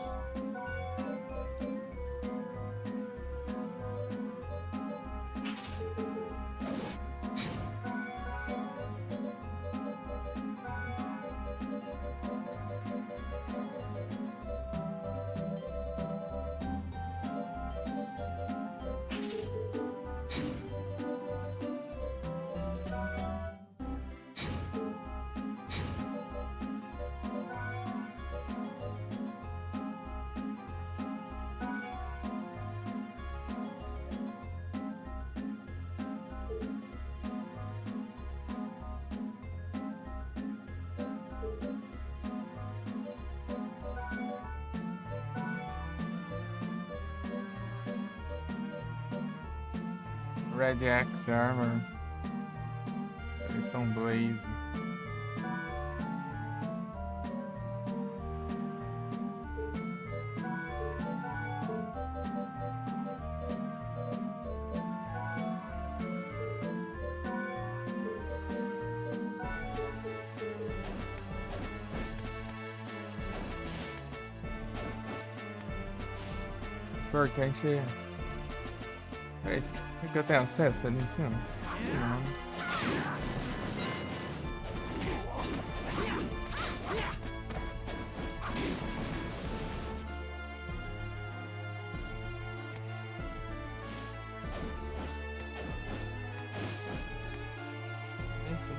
Speaker 1: Red Axe Armor. Python Blaze. Importante. Peraí, será que eu tenho acesso ali em cima? Não. Isso.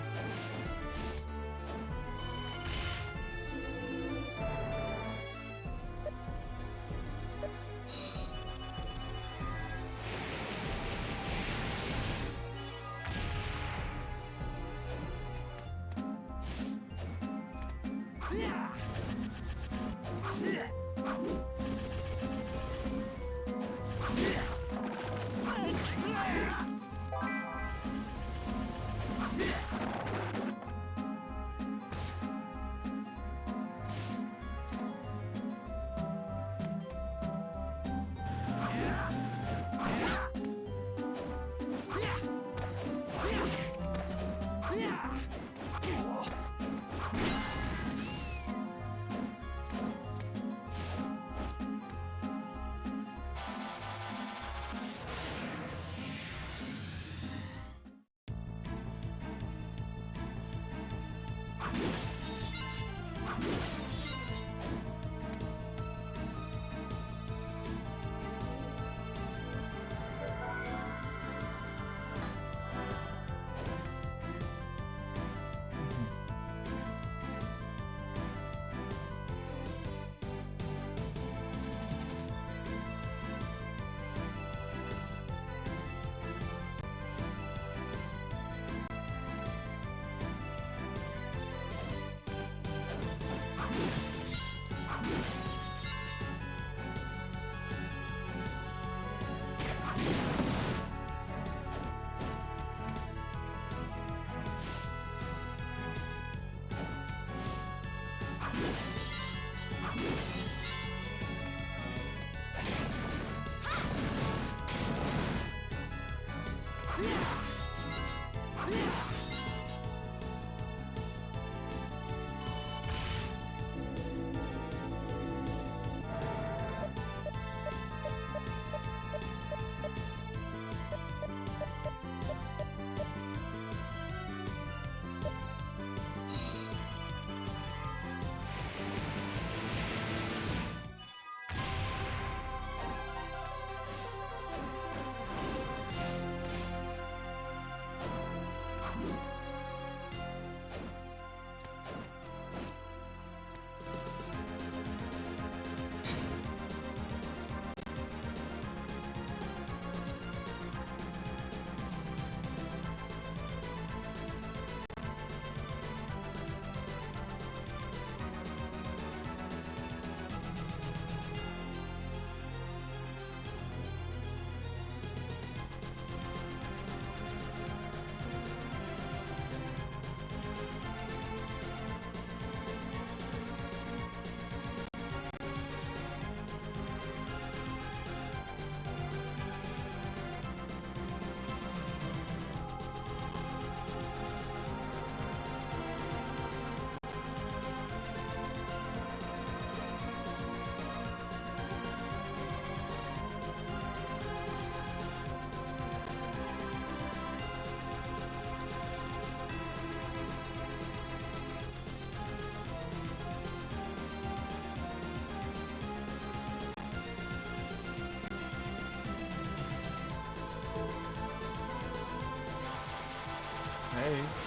Speaker 1: É isso.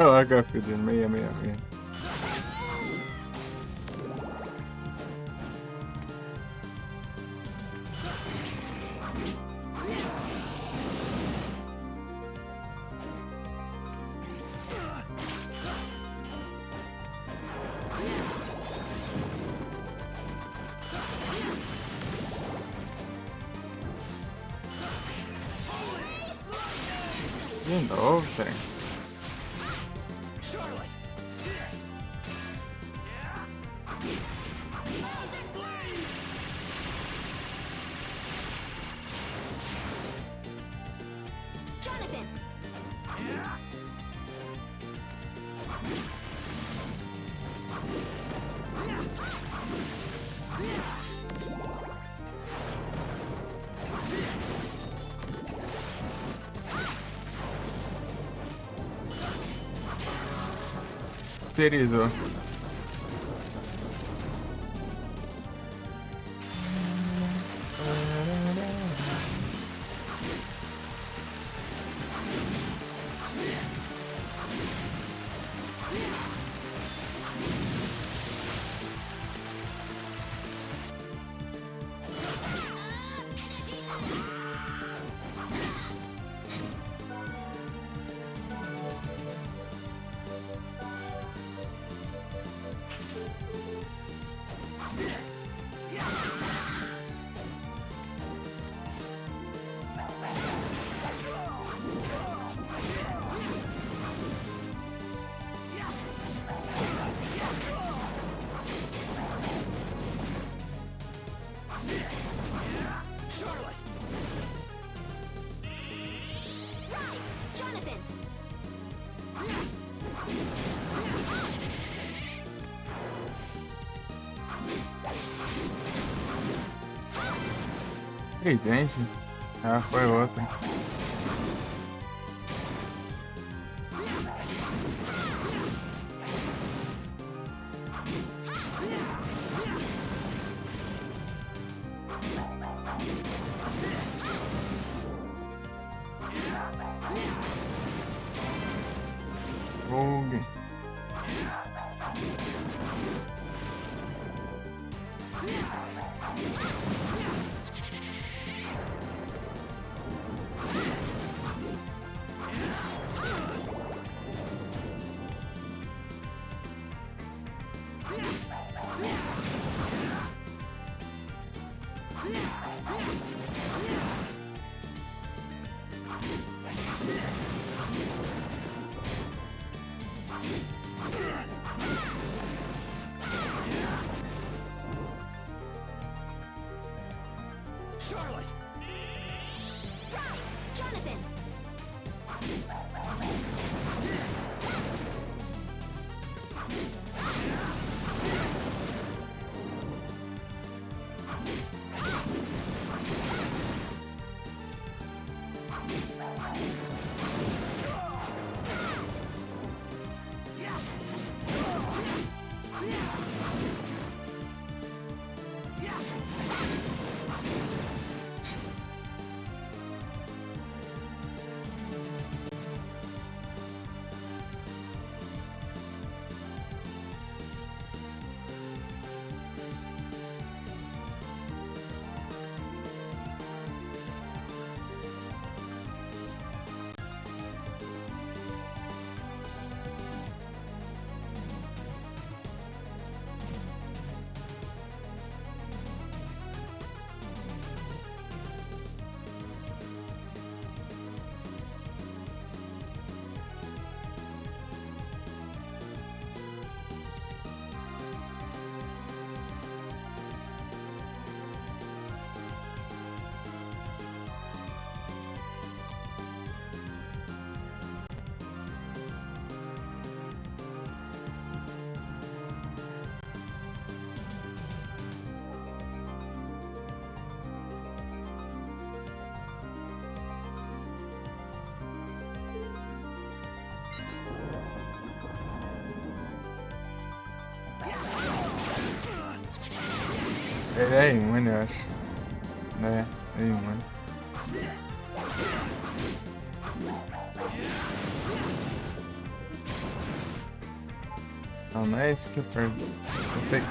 Speaker 1: Olha lá, HP dele, 666. De novo, trem.
Speaker 3: Charlotte.
Speaker 2: Jonathan.
Speaker 1: Esterizou.
Speaker 3: Charlotte.
Speaker 2: Right. Jonathan.
Speaker 1: Tridente? Ah, foi outra. Vogue.
Speaker 3: Charlotte.
Speaker 2: Right. Jonathan.
Speaker 1: Ele é imune, eu acho. Né? É imune. Não, não é isso que eu pergunto. Eu sei.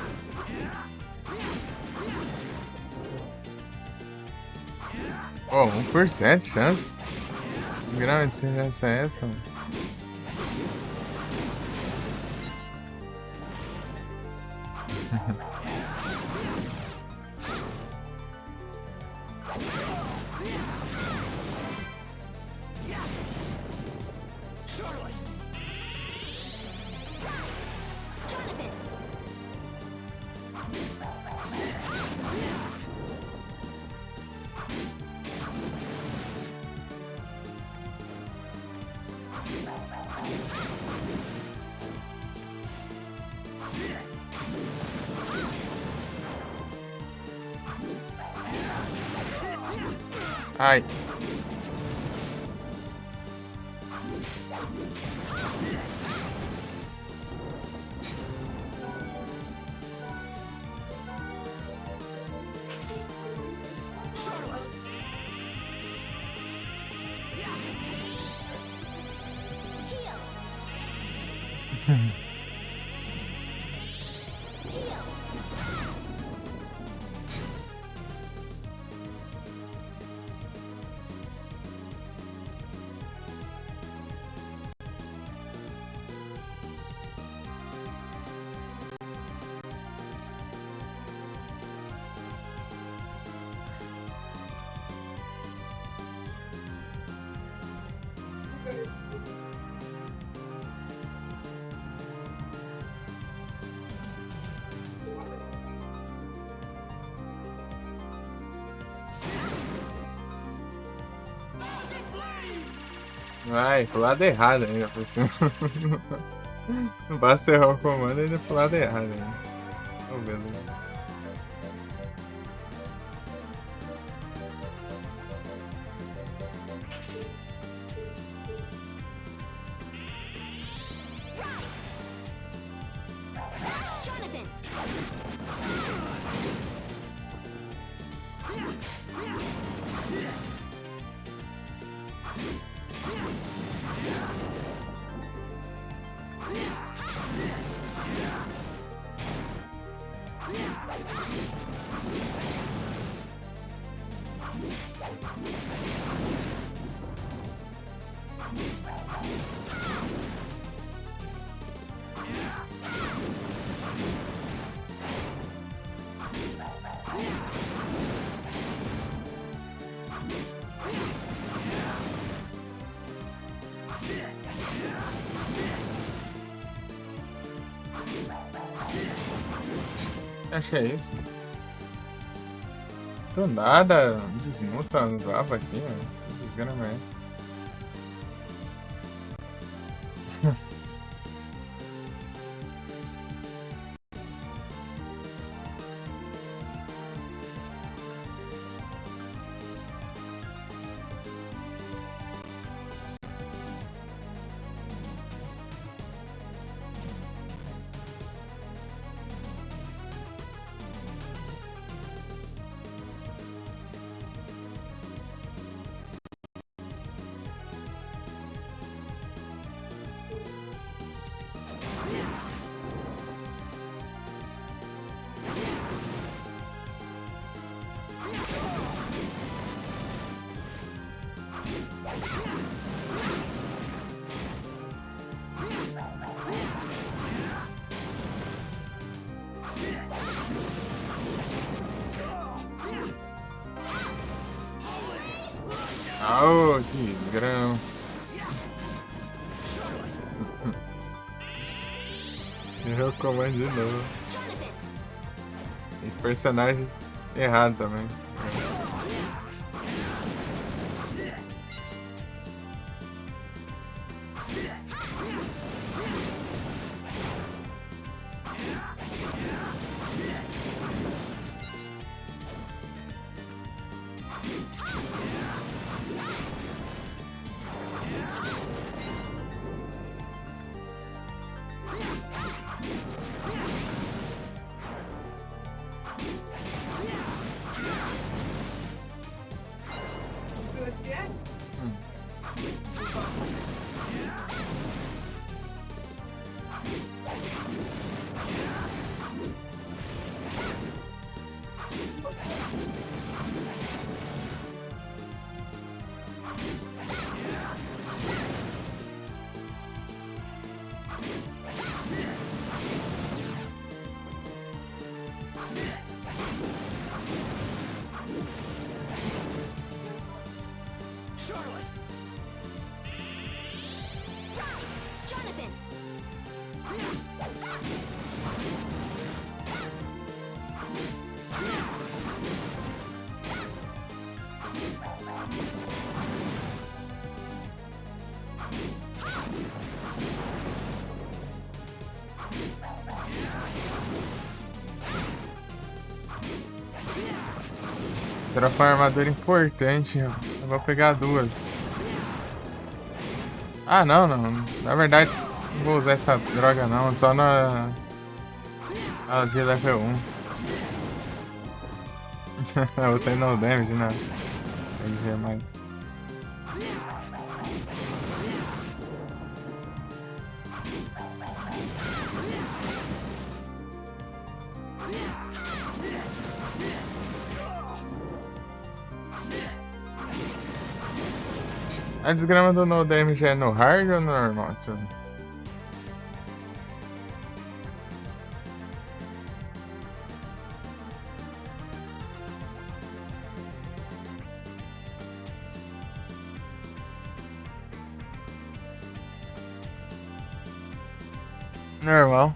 Speaker 1: Oh, 1% de chance? Que grama de chance é essa, mano? Ai. Vai, pro lado errado ainda por cima. Não basta errar o comando ainda pro lado errado ainda. Oh, beleza. Acho que é isso. Do nada, desmuta a Zava aqui, ó. Que desgrama é essa? Oh, que grão. Errou o comando de novo. E personagem errado também.
Speaker 3: Charlotte!
Speaker 2: Jonathan!
Speaker 1: Era uma armadura importante. Eu vou pegar duas. Ah, não, não. Na verdade, não vou usar essa droga não. Só na de level 1. A outra é no damage, né? Tem que ver mais. A desgrama do no damage é no hard ou no normal? Deixa eu ver. Normal.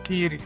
Speaker 1: Kiri.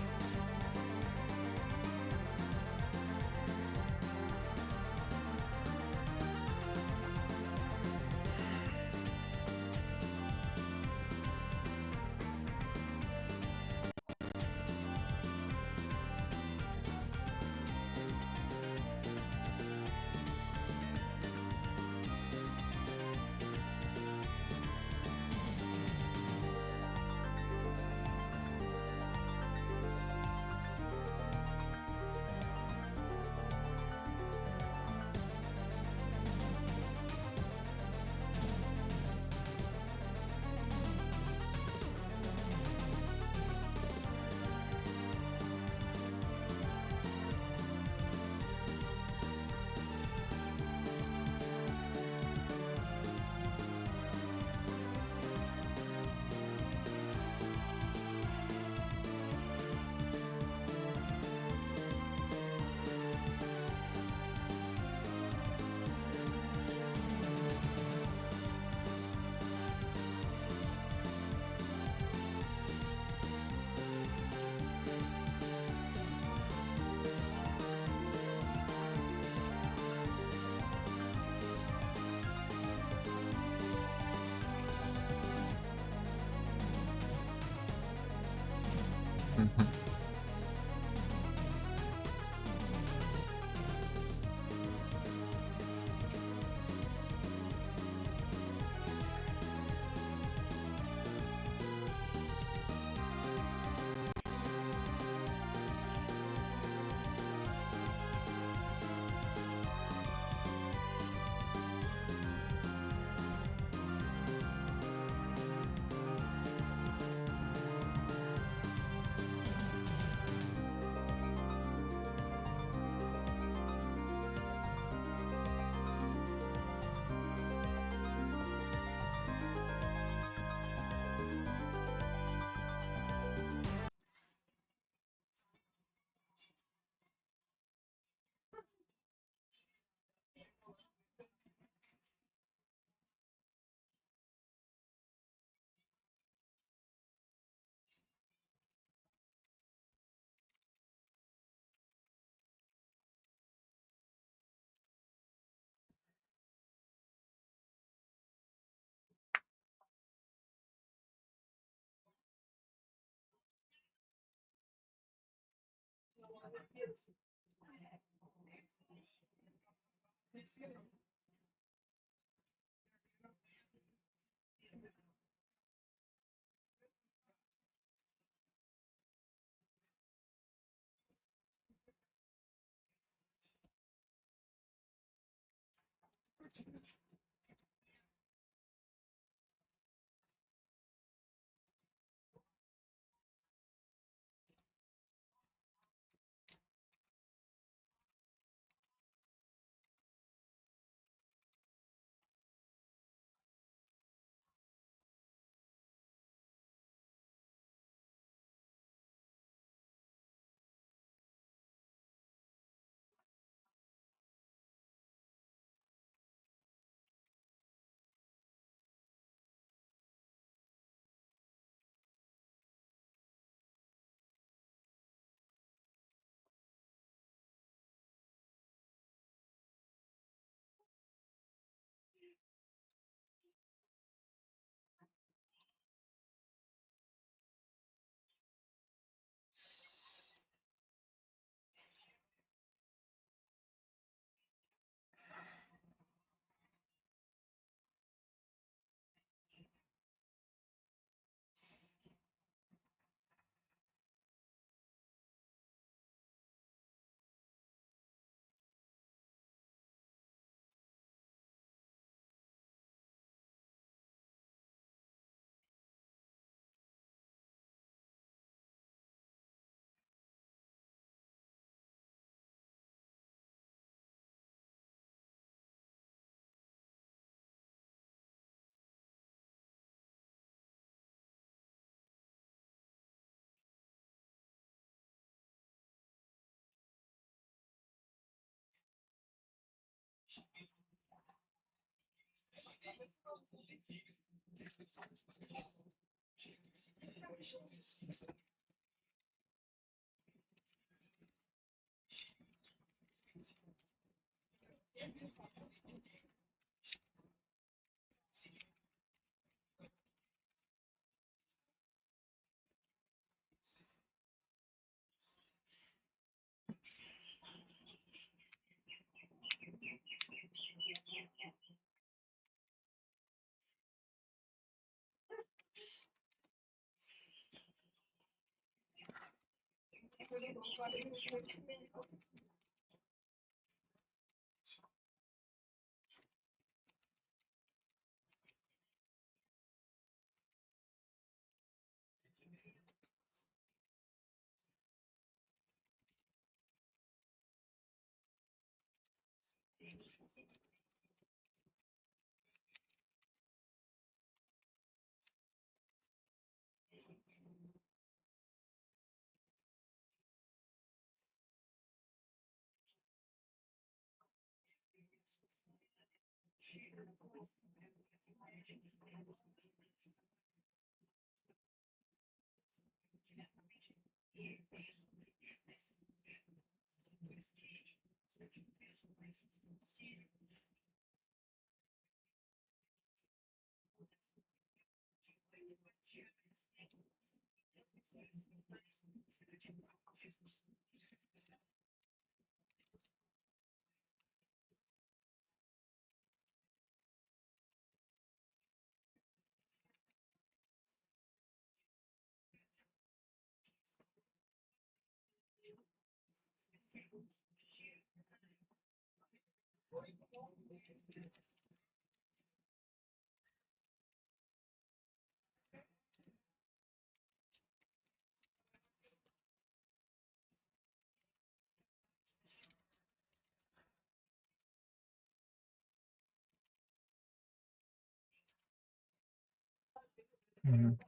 Speaker 1: Mhm.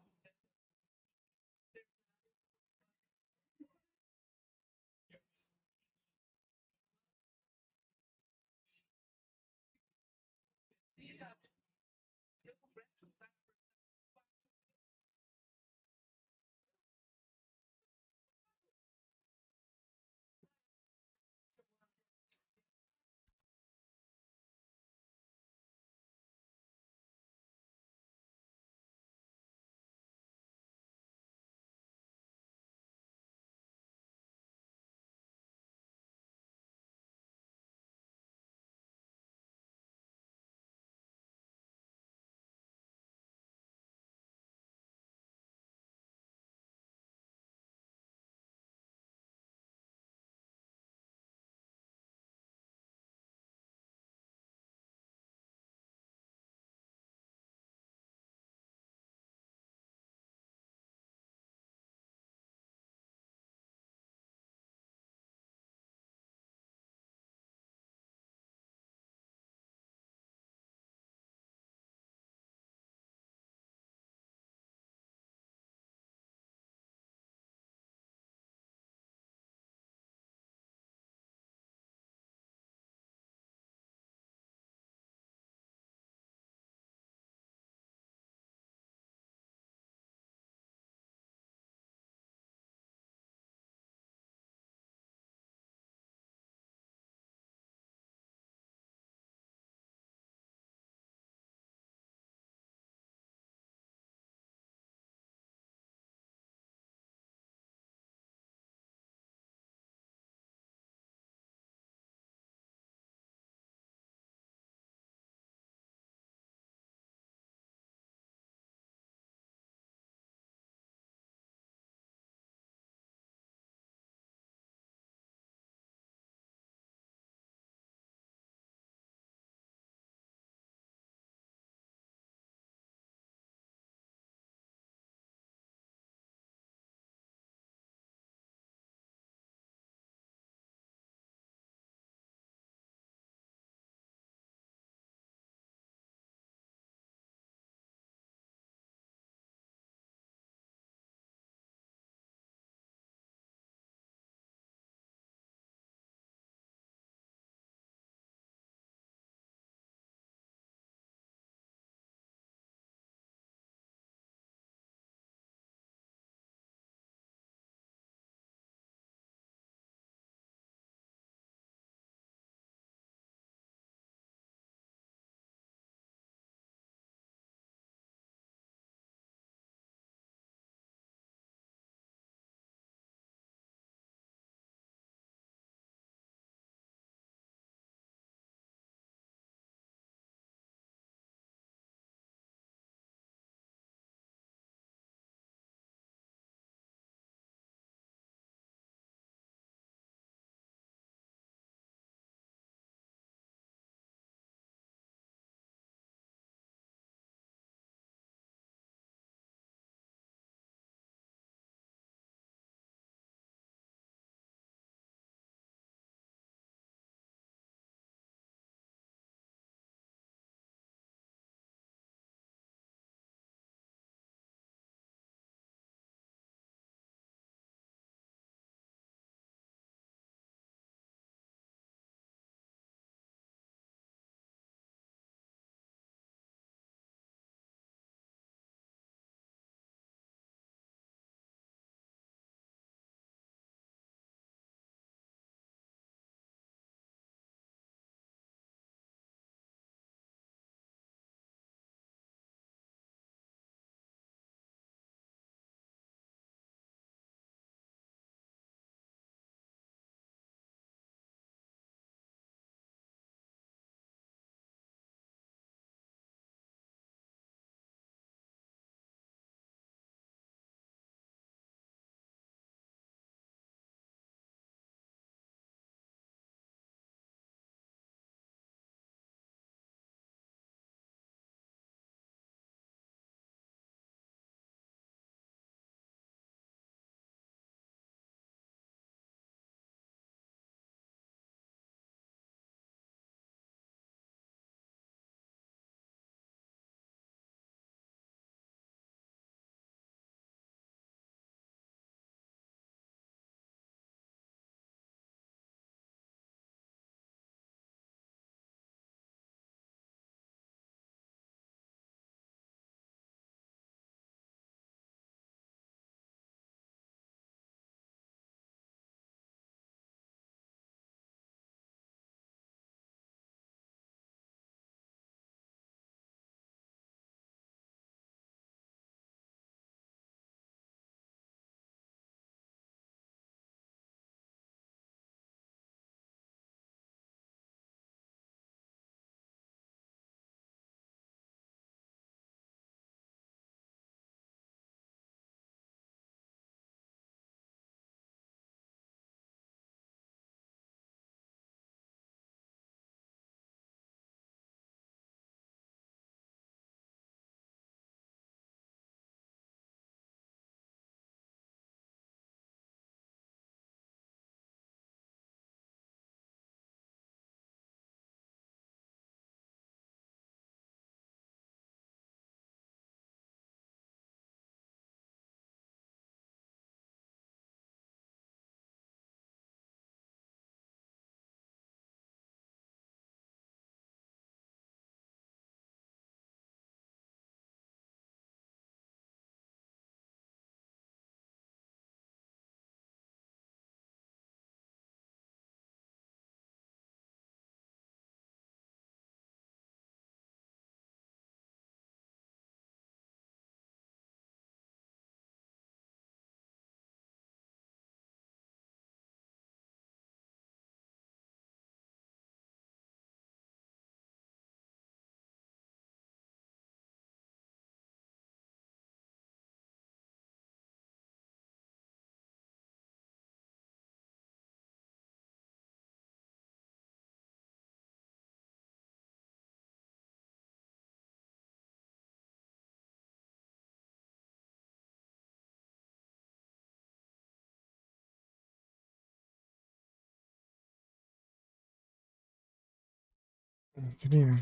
Speaker 1: Incrível.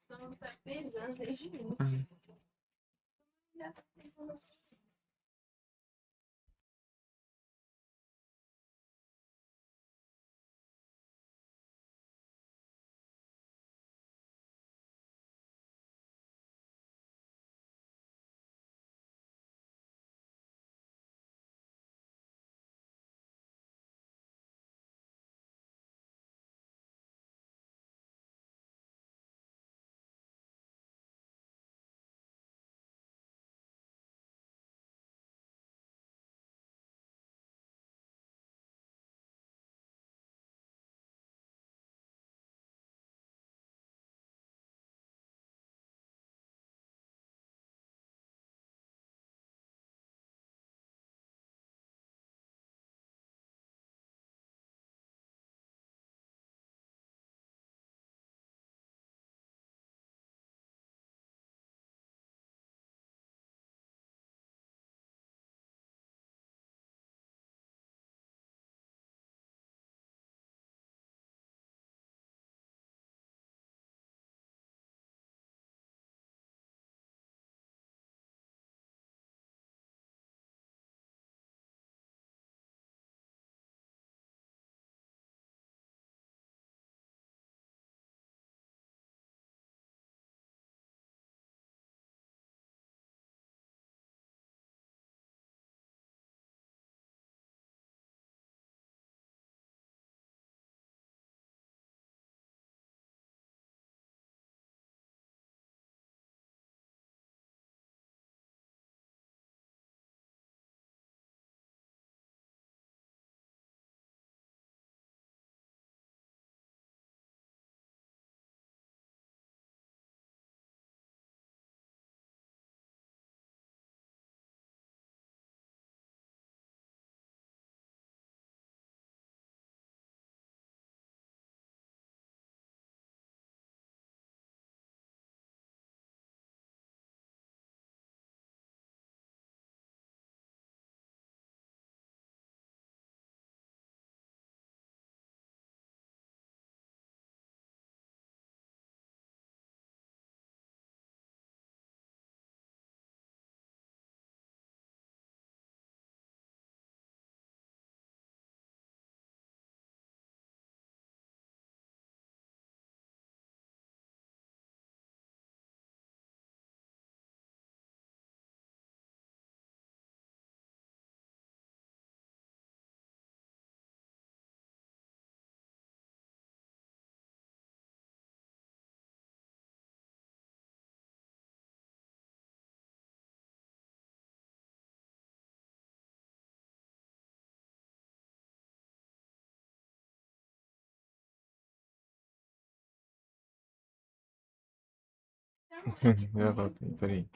Speaker 4: Só tá pesando desde mim.
Speaker 1: Hum.
Speaker 4: Já tá pesando.
Speaker 1: Já voltei, peraí.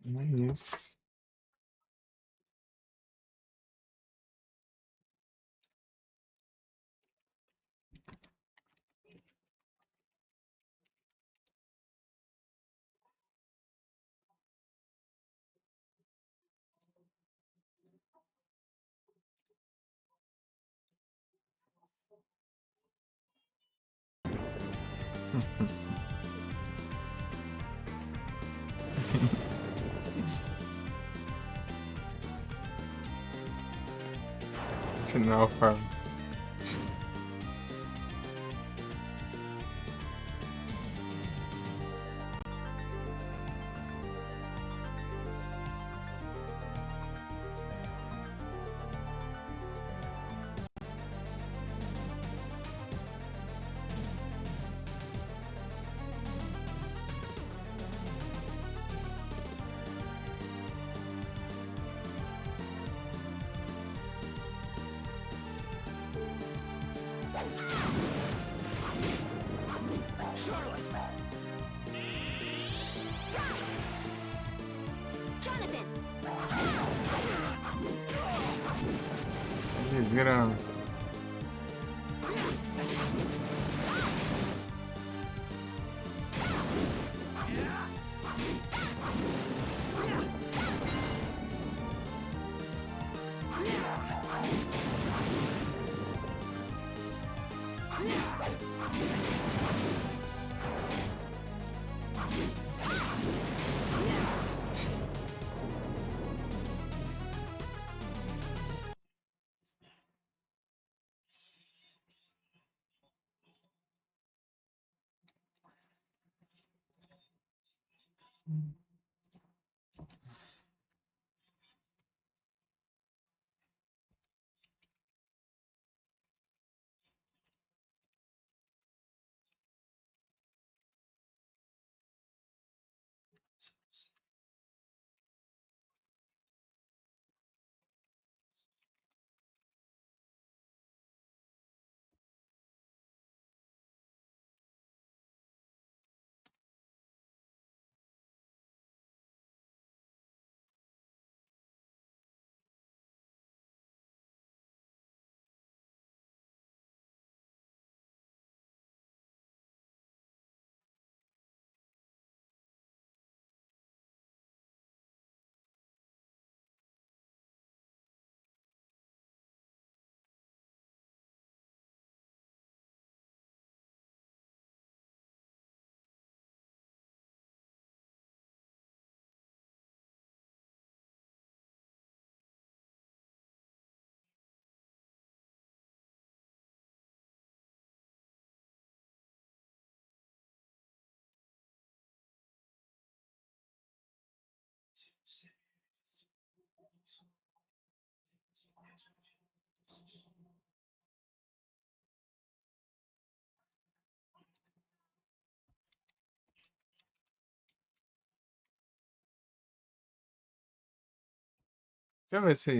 Speaker 1: É isso. Sinal farm.
Speaker 2: Jonathan!
Speaker 1: Desgrama. Deixa eu ver se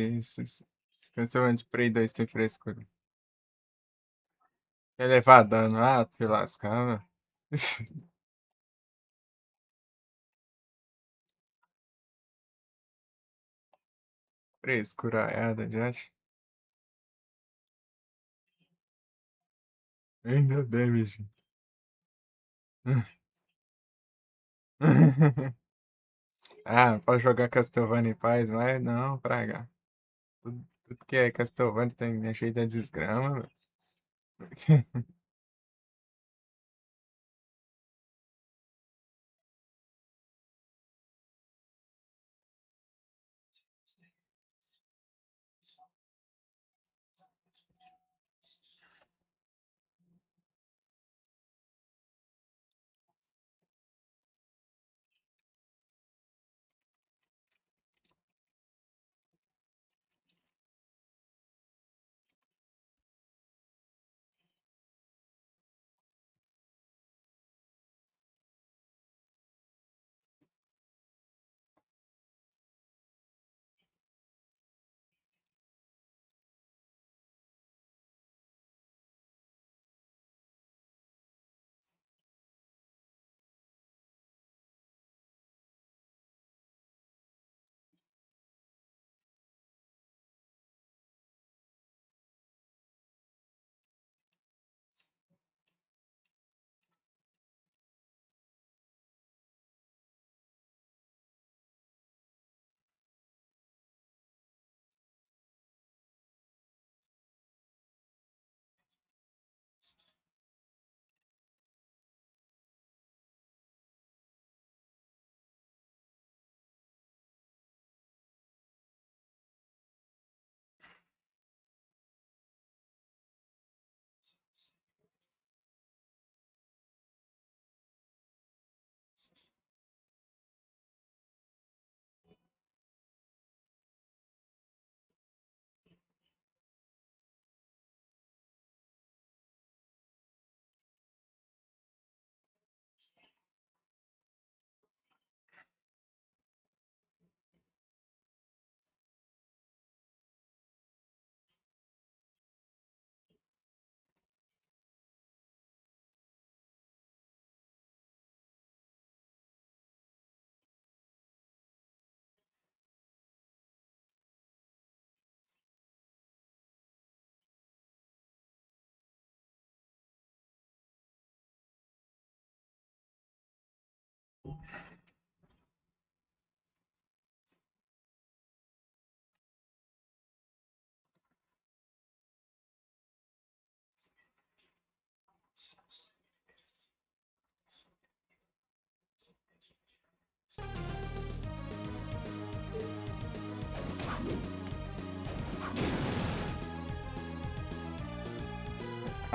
Speaker 1: esse cancelamento de Prey 2 tem frescura. Quer levar dano? Ah, te lascava. Frescuraiada, já acha? Ainda damage. Ah, pode jogar Castlevania em paz, mas não, praga. Tudo que é Castlevania tem é cheio de desgrama, velho.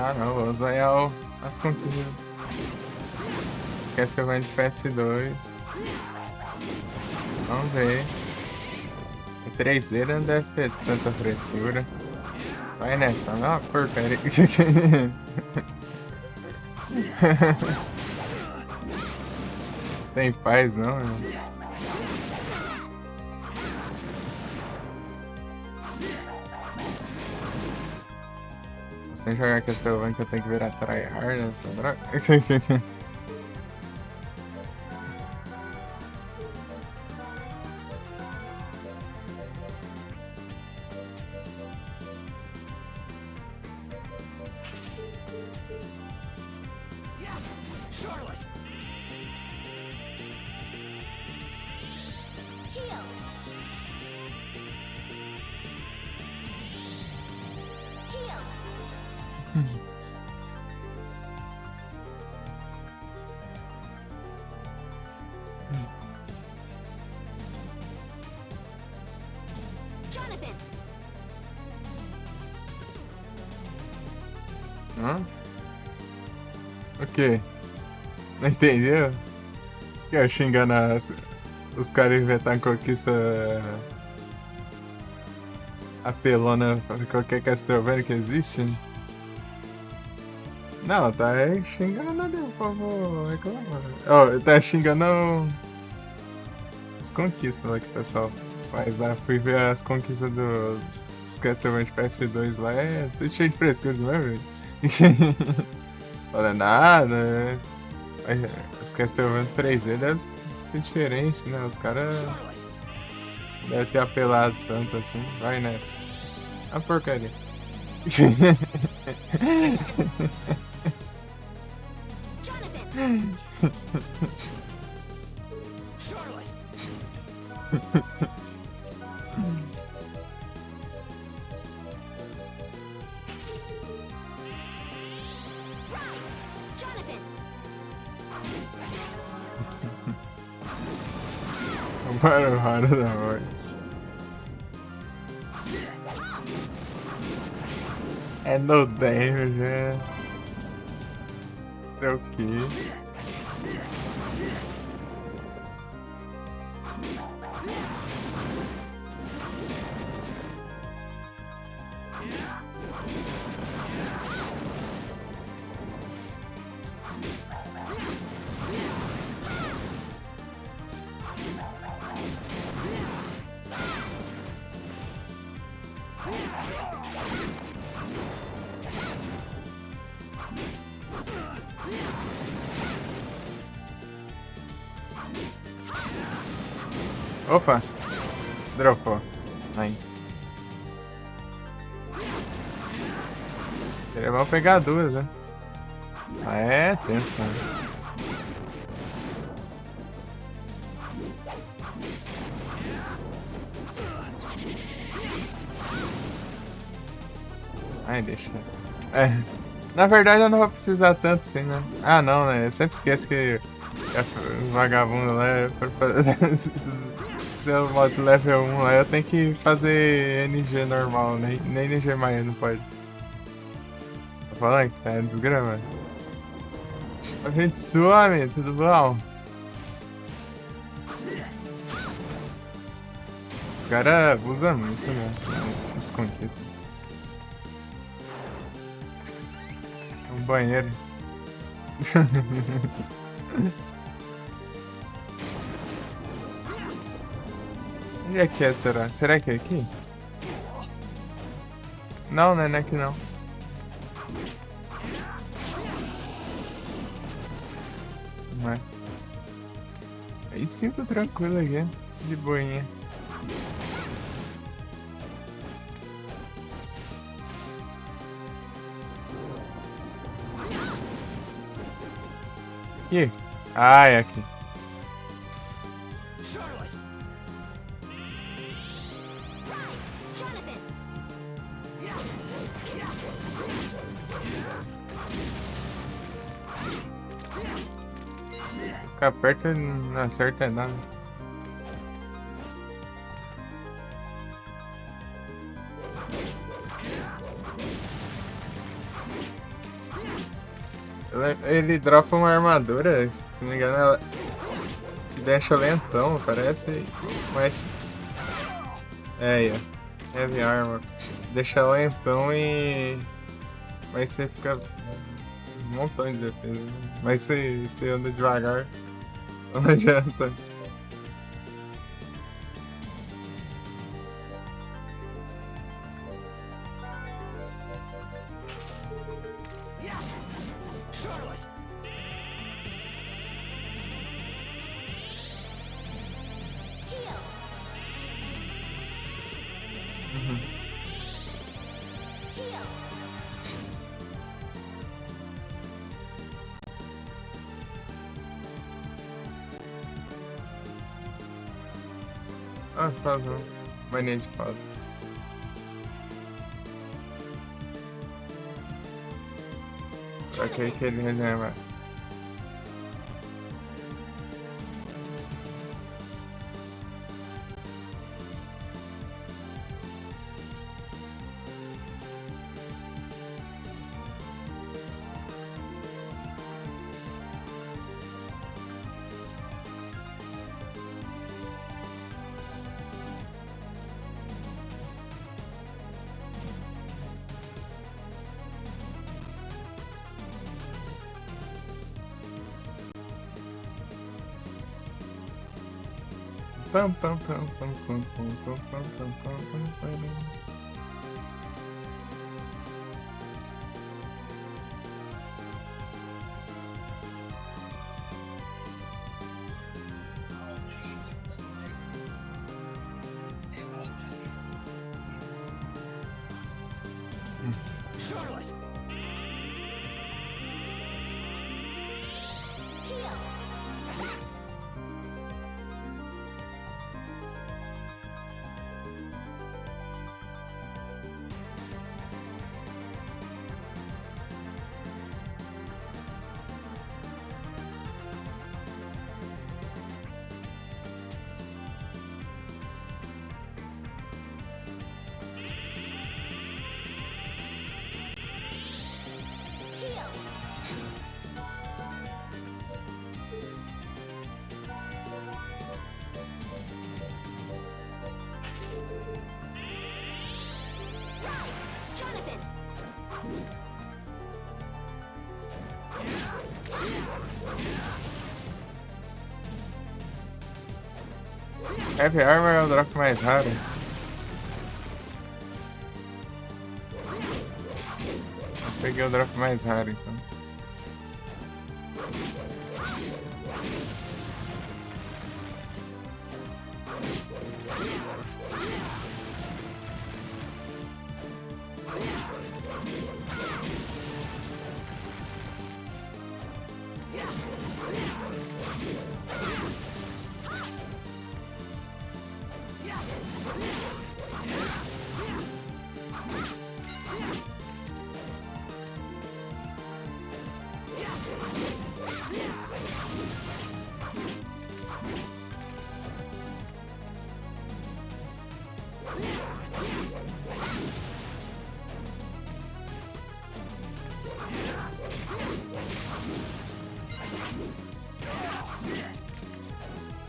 Speaker 1: Ah, não, vou usar as conquistas. Esquece o de PS2. Vamos ver. O 3D não deve ter tanta frescura. Vai nessa, tá uma porcaria. Tem paz não, gente. Sem jogar Castlevania que eu tenho que virar tryhard nessa droga.
Speaker 3: Charlotte!
Speaker 2: Heal. Heal. Jonathan.
Speaker 1: Hã? O quê? Não entendeu? Que eu xingando os caras inventando conquista apelona pra qualquer Castlevania que existe? Não, tá xingando ali, o povo reclamando. Oh, tá xingando as conquistas lá que o pessoal faz lá. Fui ver as conquistas dos Castlevania de PS2 lá, é tudo cheio de frescura, não é, velho? Falando nada, né? Os Castlevania 3D deve ser diferente, né? Os caras devem ter apelado tanto assim. Vai nessa. A porcaria.
Speaker 2: Jonathan.
Speaker 3: Charlotte!
Speaker 2: Jonathan.
Speaker 1: Hora da morte. É no damage, é. É o quê? Opa! Dropou. Nice. Vamos pegar duas, né? Ah, é tenso, né? Ai, deixa. É. Na verdade eu não vou precisar tanto assim, né? Ah, não, né? Eu sempre esqueço que o vagabundo lá é se eu modo level 1 lá, eu tenho que fazer NG normal, né? Nem NG mais não pode. Tô falando que tá desgrama. A gente some, tudo bom? Os caras abusam muito, né? As conquistas. Um banheiro. Onde é que é, será? Será que é aqui? Não, né? Não é aqui não. Não é. Aí sim, tô tranquilo aqui. De boinha. Aqui? Ah, é aqui. Ficar perto não acerta nada. Ele dropa uma armadura, se não me engano, ela te deixa lentão, parece. Mas. É, aí, ó. Heavy Armor. Deixa lentão e. Mas você fica. Um montão de defesa. Mas você anda devagar. Não adianta.
Speaker 3: Charlotte!
Speaker 2: Heal. Heal.
Speaker 1: Ah, faz não. Mania de pausa. Ok, que ele releva. Pam, pam, pam, pam, pam, pam, pam, pam, pam, pam, pam, pam.
Speaker 3: Charlotte!
Speaker 2: Jonathan.
Speaker 1: Heavy Armor é o drop mais raro. Eu peguei o drop mais raro, então.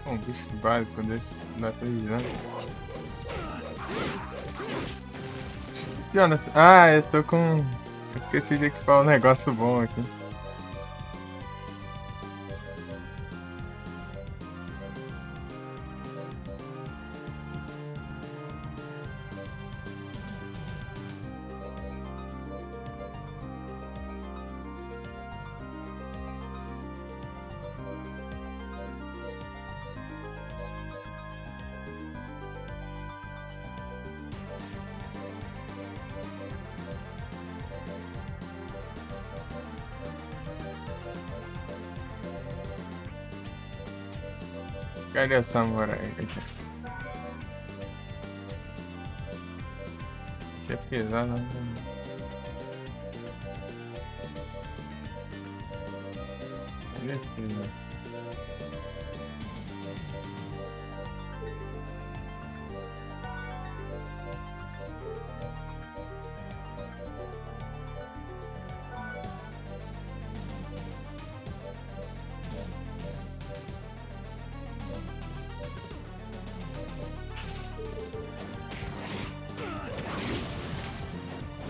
Speaker 1: Um bicho básico desse não dá pra ir, né? Jonathan, eu tô com. Esqueci de equipar um negócio bom aqui. Cadê a samurai aqui? Que é pesado, né? Cadê aqui, né?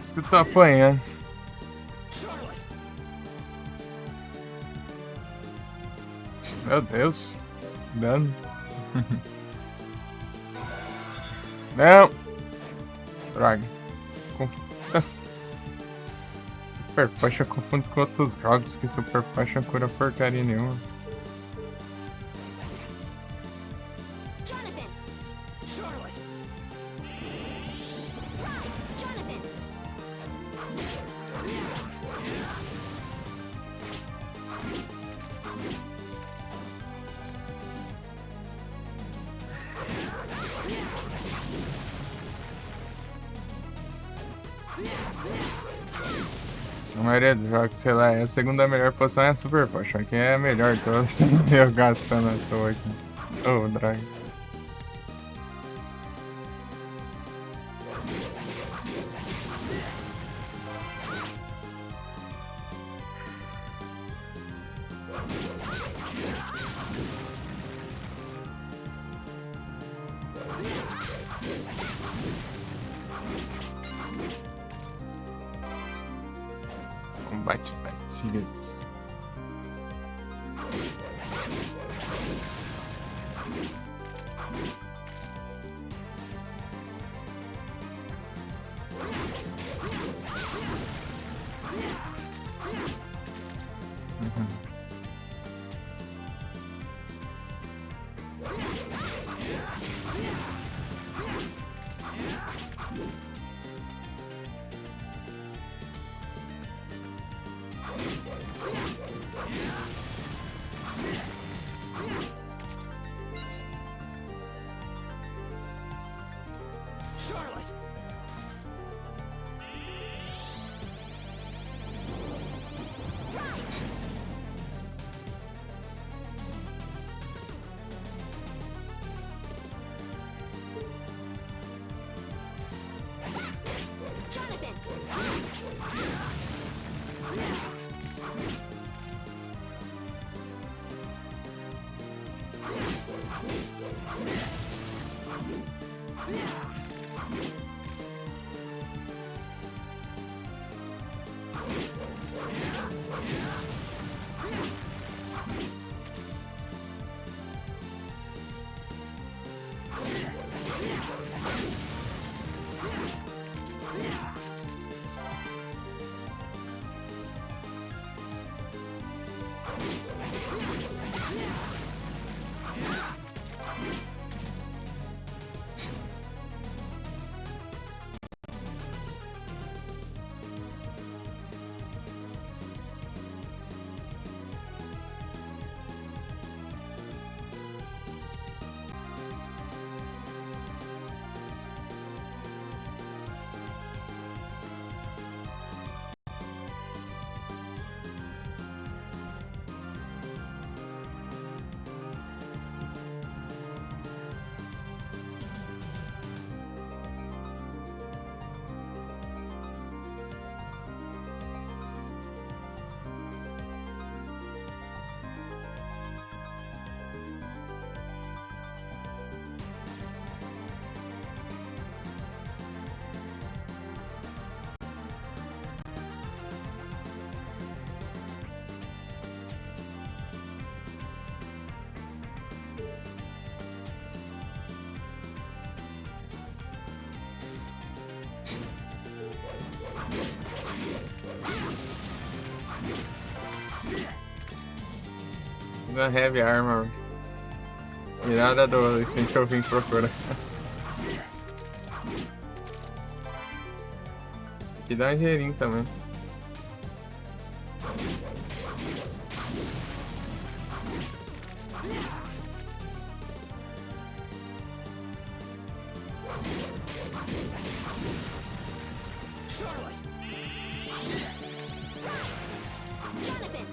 Speaker 1: Isso que tu tá apanhando.
Speaker 3: Charlotte!
Speaker 1: Meu Deus. Dano. Não. Droga. Nossa. Super Potion eu confundo com outros jogos que Super Potion cura porcaria nenhuma.
Speaker 2: Jonathan.
Speaker 3: Charlotte!
Speaker 2: Jonathan.
Speaker 1: A maioria dos jogos, sei lá, a segunda melhor posição é a Super Potion, que é a melhor de todas. Eu gastando à toa aqui. Oh, droga. Combate fatigas.
Speaker 3: Charlotte!
Speaker 2: Jonathan.
Speaker 1: Da Heavy Armor. Mirada do que eu vim procurar. Aqui dá um dinheirinho também.
Speaker 3: Charlotte!
Speaker 2: Jonathan.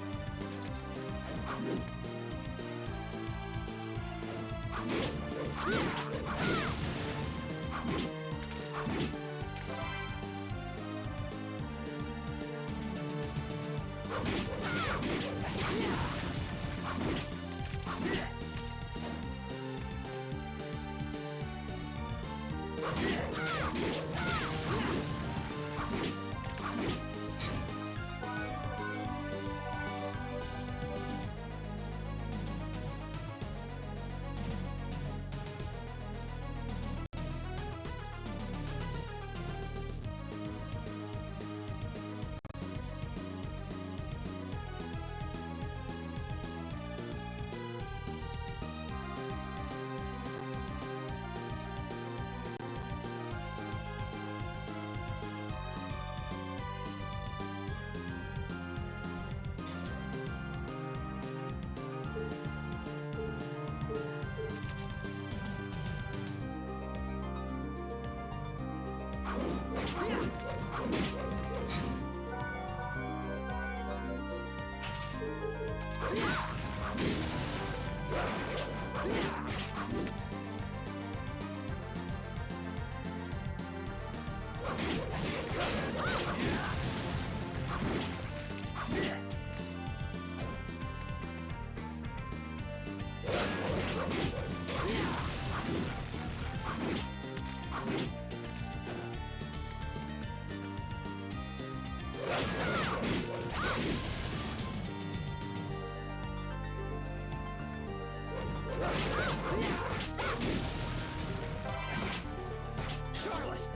Speaker 3: Charlotte!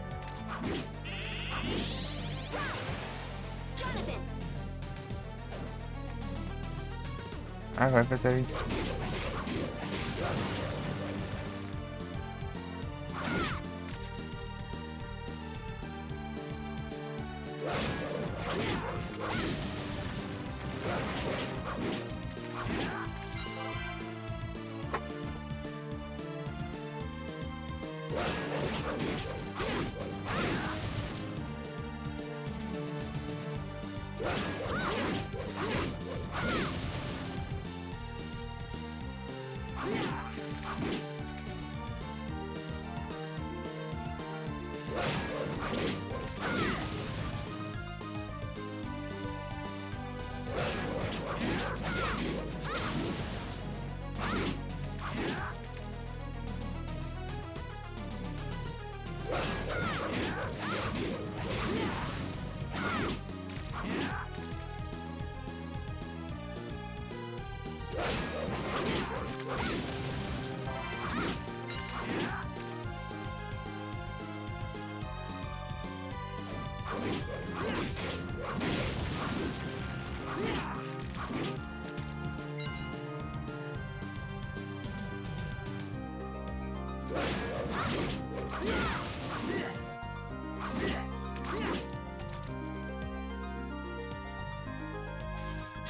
Speaker 2: Jonathan!
Speaker 1: Ah, vai pra 3.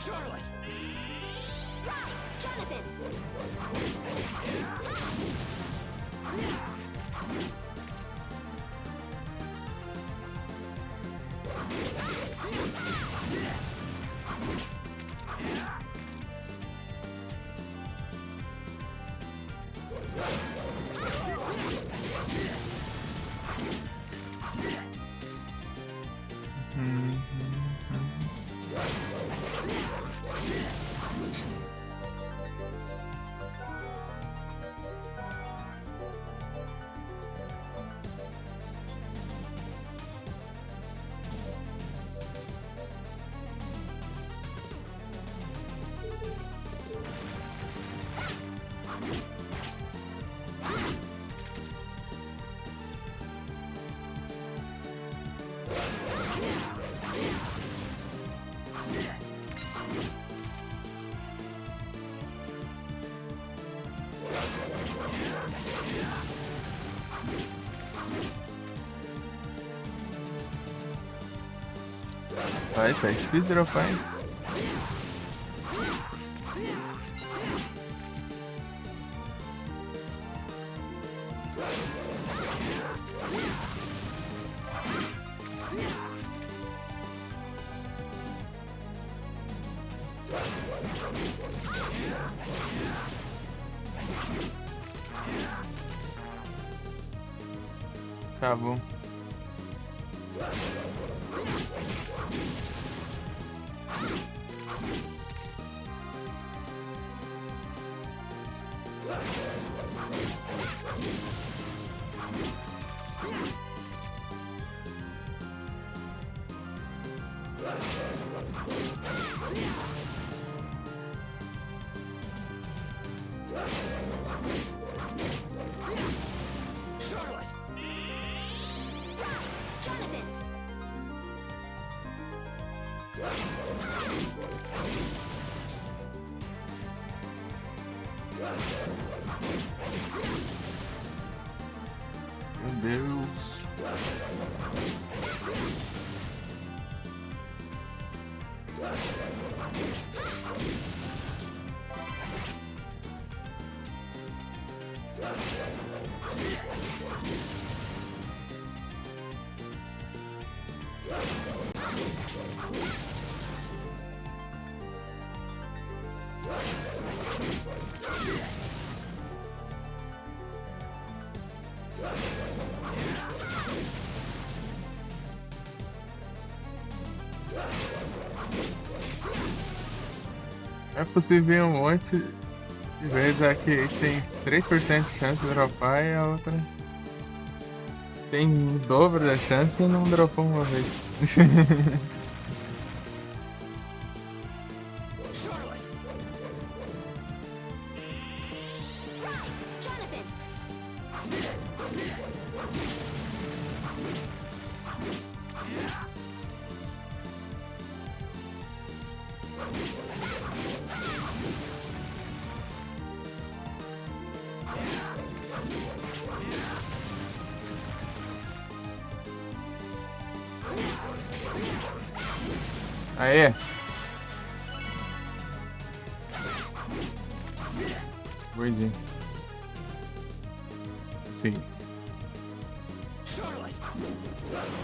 Speaker 3: Charlotte!
Speaker 2: Jonathan!
Speaker 1: Vai, tá speed dropar, hein? Tá bom.
Speaker 3: Charlotte!
Speaker 2: Jonathan!
Speaker 1: Meu Deus. É possível vir um monte de vezes aqui tem 3% de chance de dropar e a outra tem o dobro da chance e não dropou uma vez.
Speaker 3: Charlotte!
Speaker 2: Jonathan!
Speaker 1: Aê! Gordinho. Sim.
Speaker 3: Charlotte!
Speaker 2: Jonathan!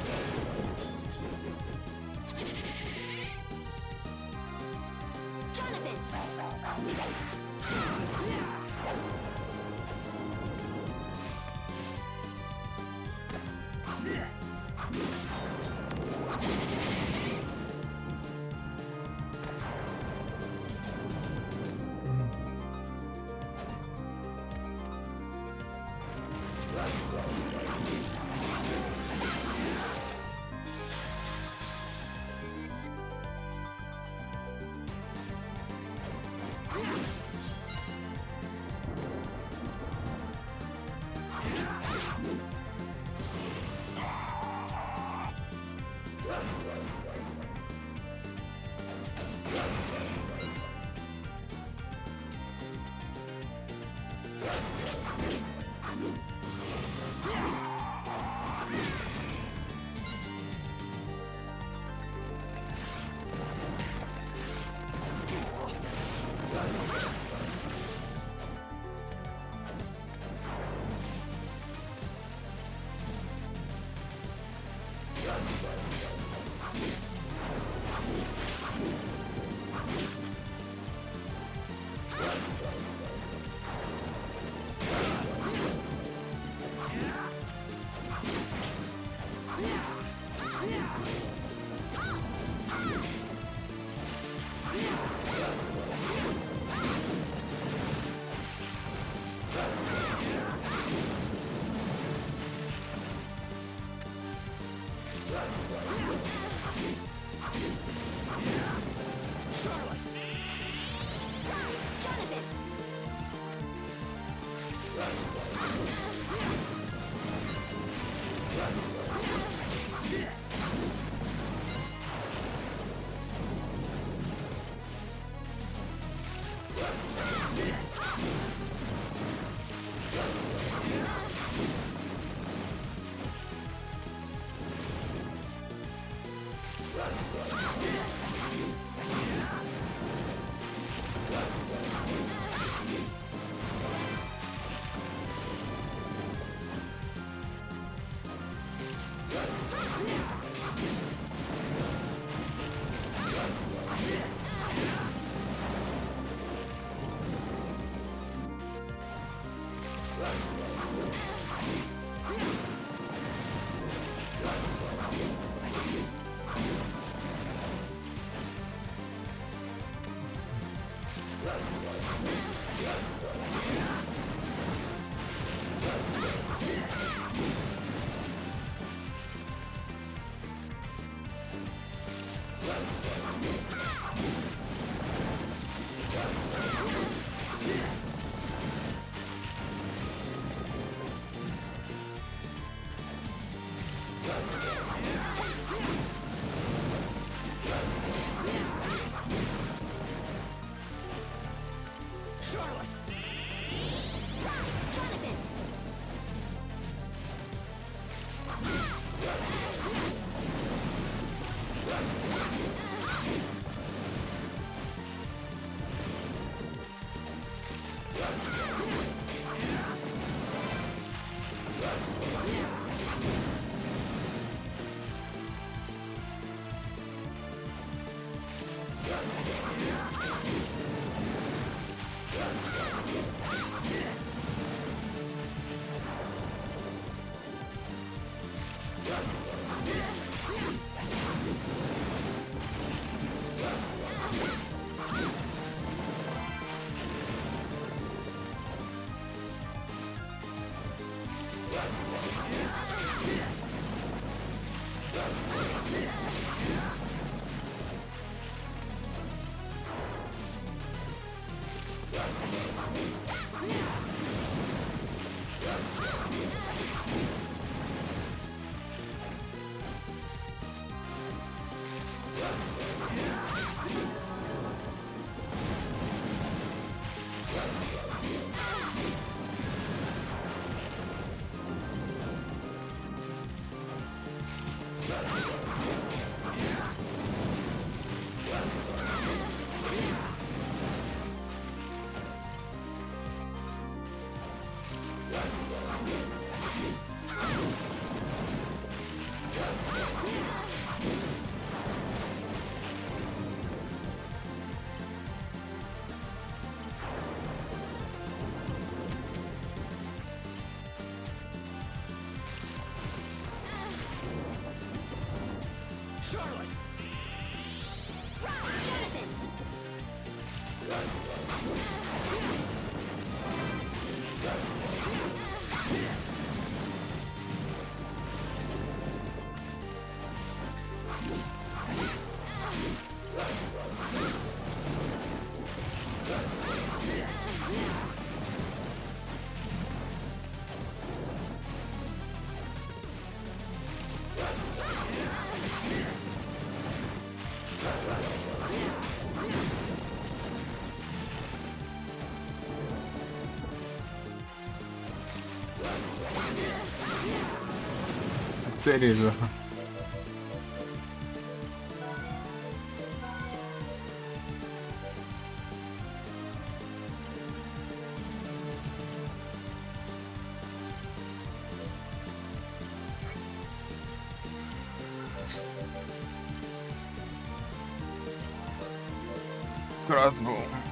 Speaker 3: Charlotte!
Speaker 2: Jonathan!
Speaker 1: Asterisco. Crossbow.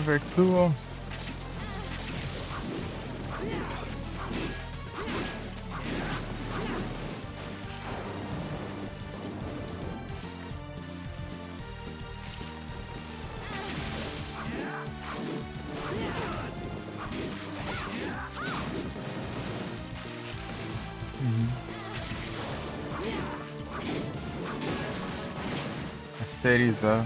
Speaker 1: Very cool. Masterizar.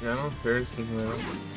Speaker 1: Já não perco, né?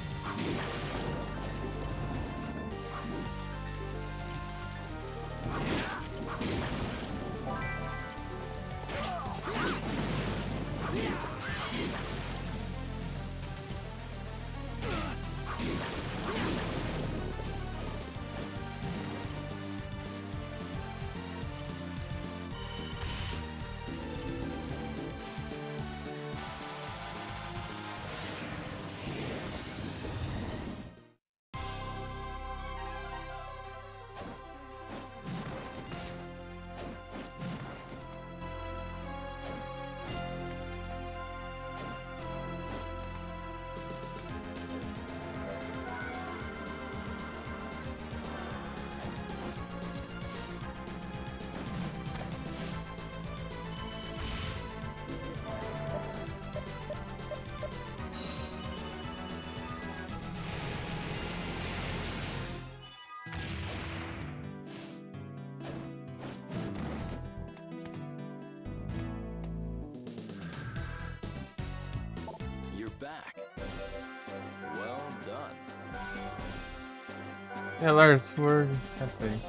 Speaker 1: Lars, Sword. Cadê aí?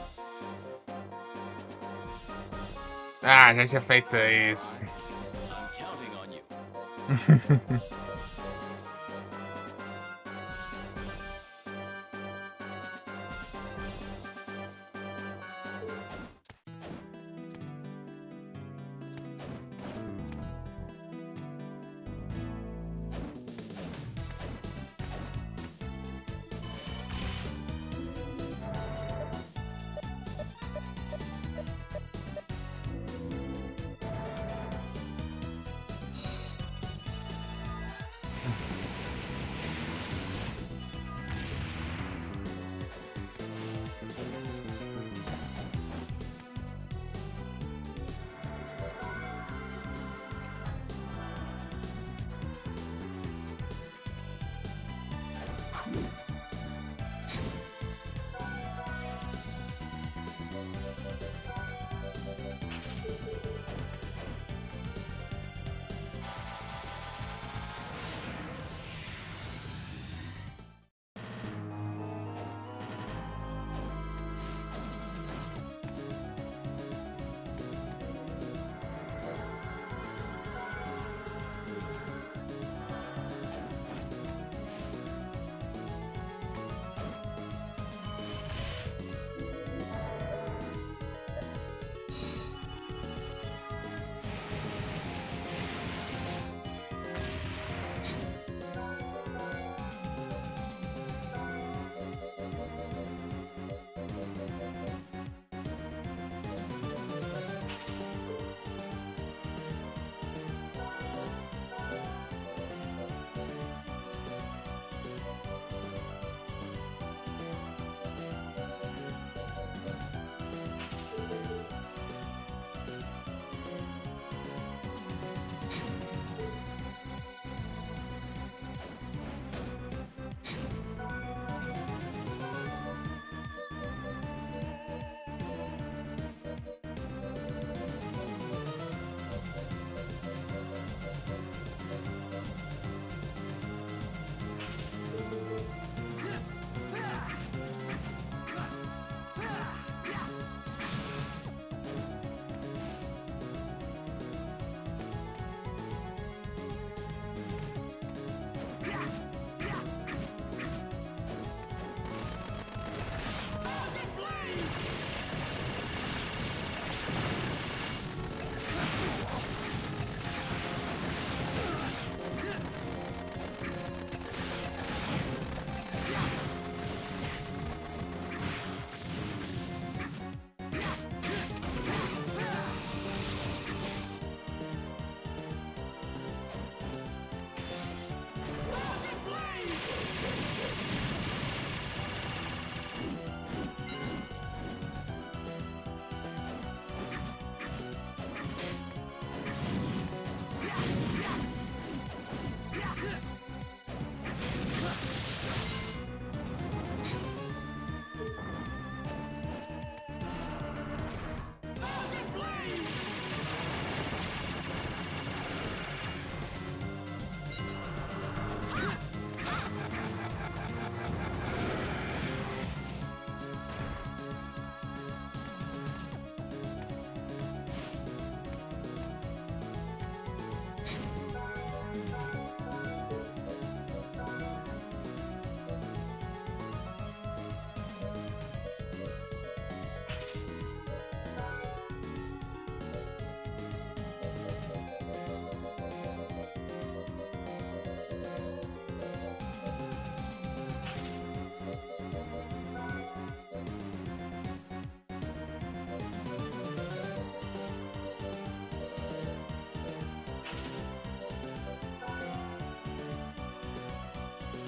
Speaker 1: Ah, já tinha feito isso.
Speaker 3: I'm counting on you.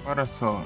Speaker 1: Olha só.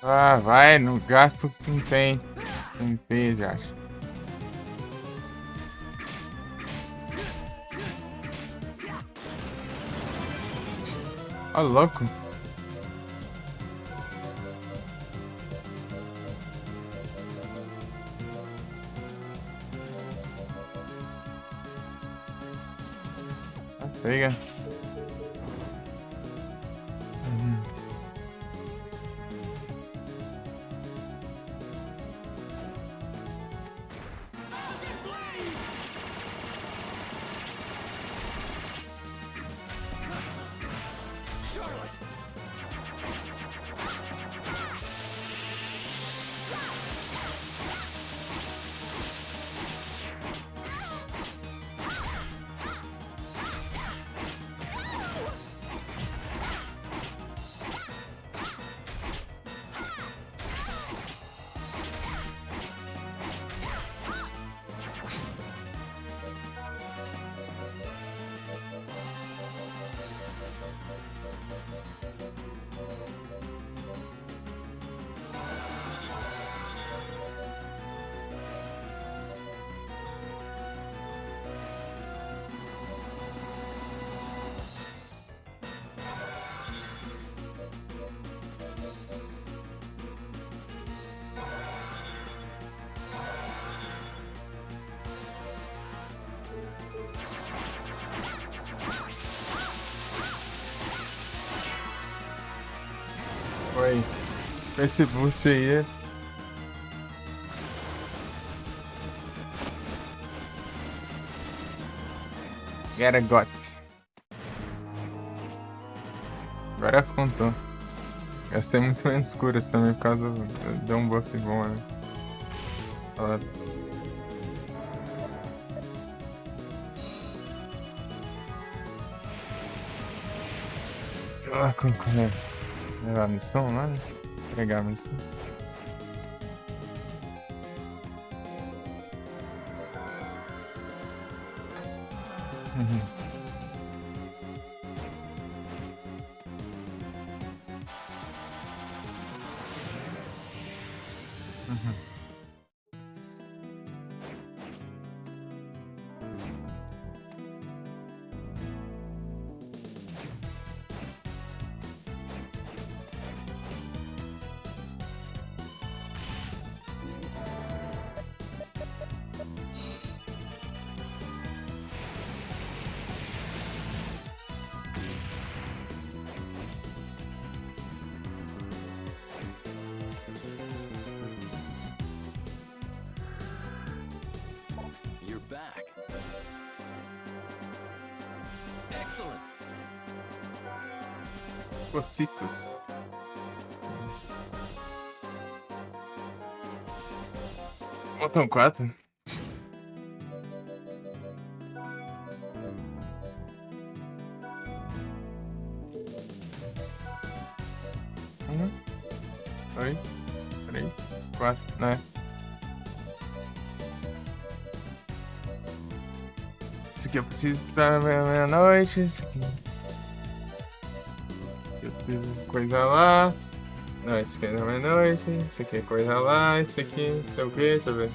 Speaker 1: Ah, vai, não gasto com tem. Com P, já acho. Ó, louco. Ah, pega. Uhum.
Speaker 3: Charlotte!
Speaker 1: Foi. Esse boost aí. Get a guts. Agora contou. Gastei muito menos curas também por causa de um buff bom, né? Fala. Ah, como é? Levar a missão lá, né? Pegar a missão. Uhum. Uhum.
Speaker 3: You're back. Excellent.
Speaker 1: Cocitos. Faltam 4. Um, dois, três, 4, né? Esse aqui eu preciso estar meia-noite. Esse aqui. Eu preciso coisa lá. Não, esse aqui é da meia-noite. Esse aqui é coisa lá. Esse aqui, não sei o que, deixa eu ver.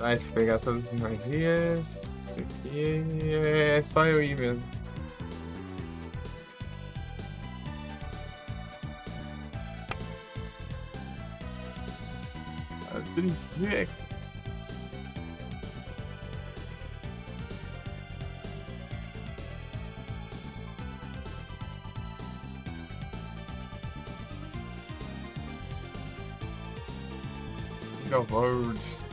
Speaker 1: Ah, se pegar todas as magias. Esse aqui é só eu ir mesmo. Triste. Horrors.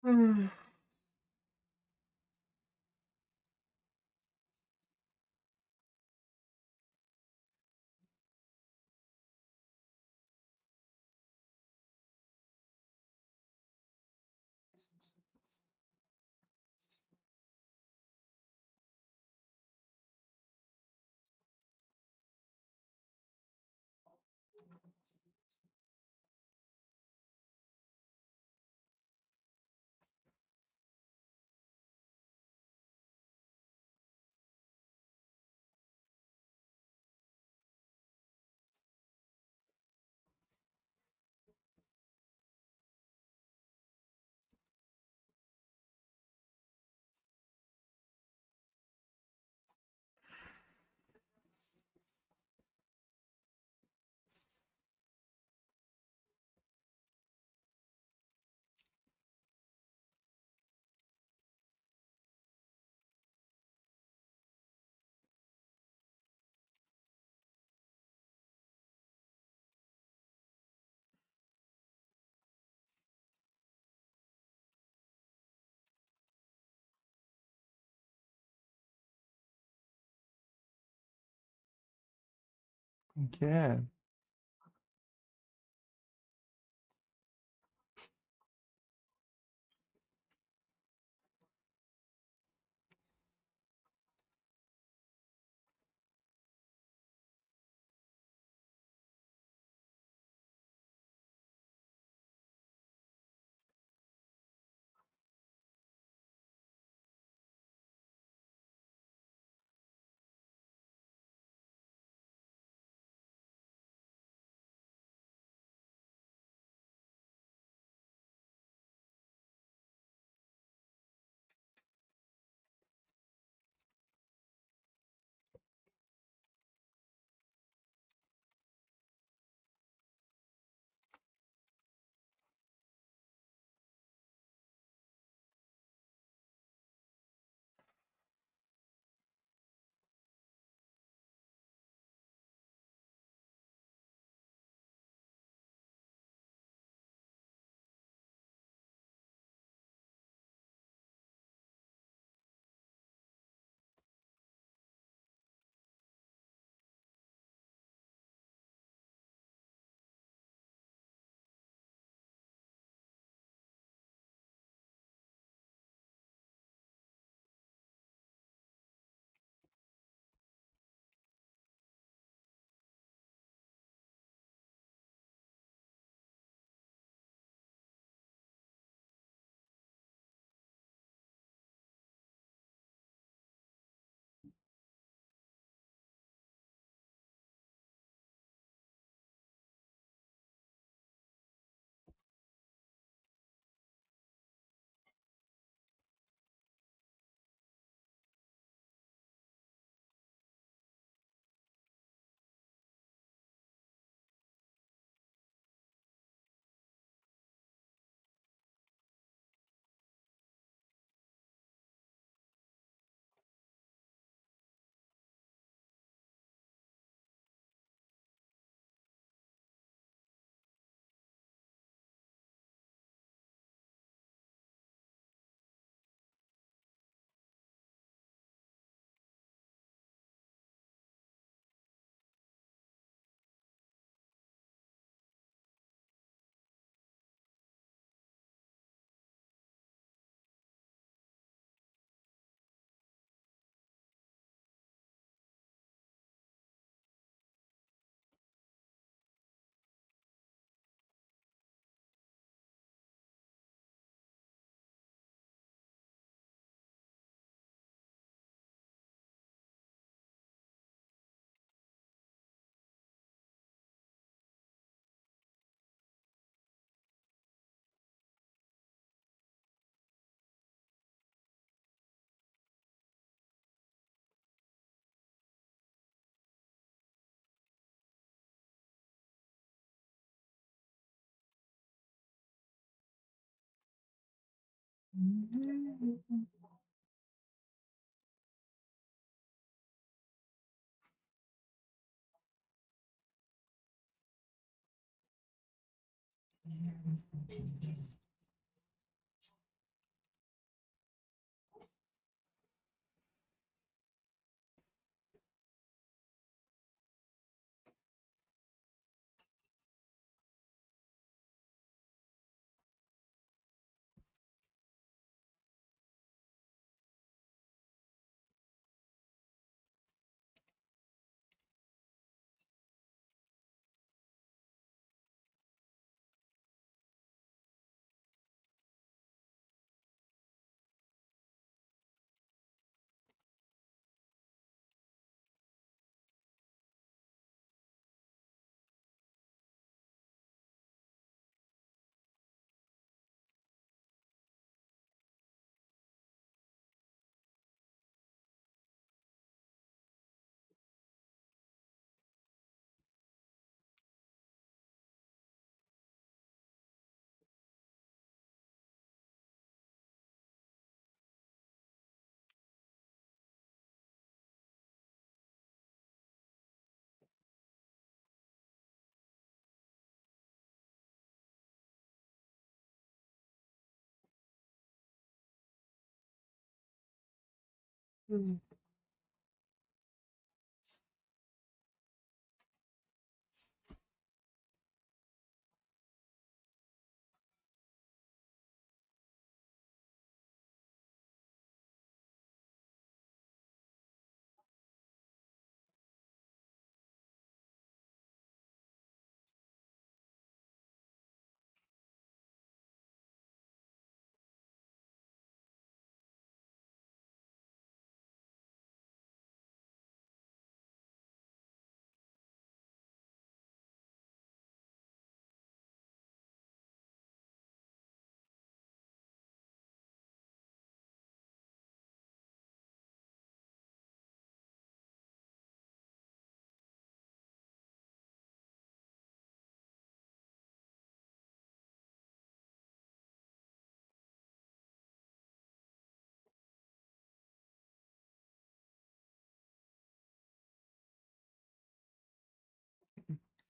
Speaker 1: Hum. O que é?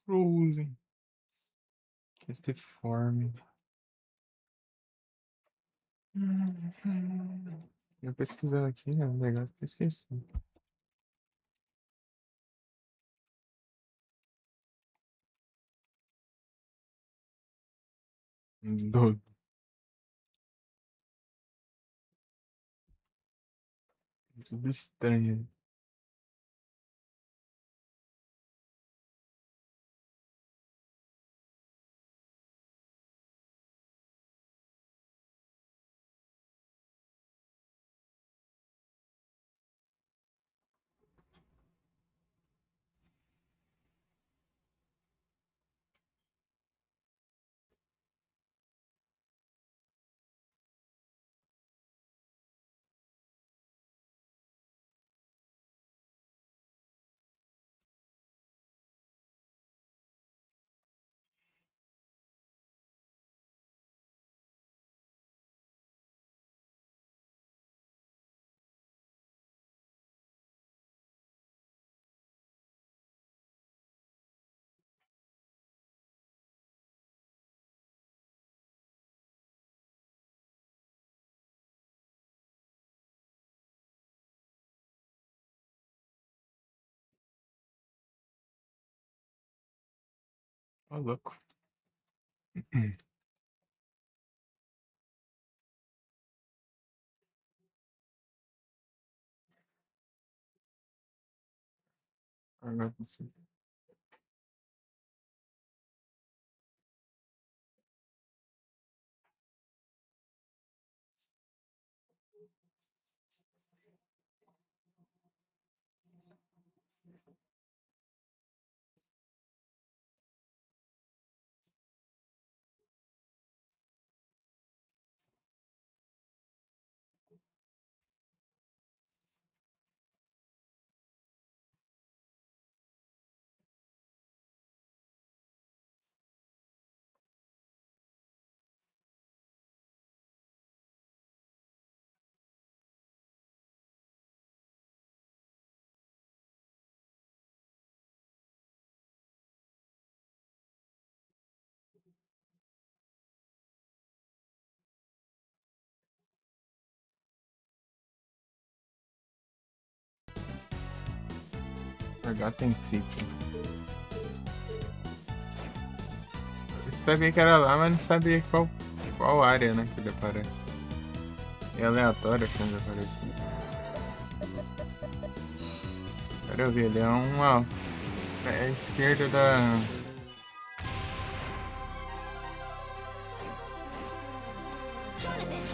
Speaker 1: Frozen. Este form. Eu pesquisar aqui, né? O negócio que eu esqueci. Do... Tudo estranho. Ó, louco. Agora você. H tem sítio. Eu sabia que era lá, mas não sabia qual área, né, que ele aparece. É aleatório quando ele aparece. Agora eu vi, ele é uma... É a esquerda da...
Speaker 2: Jonathan.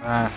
Speaker 1: Ah.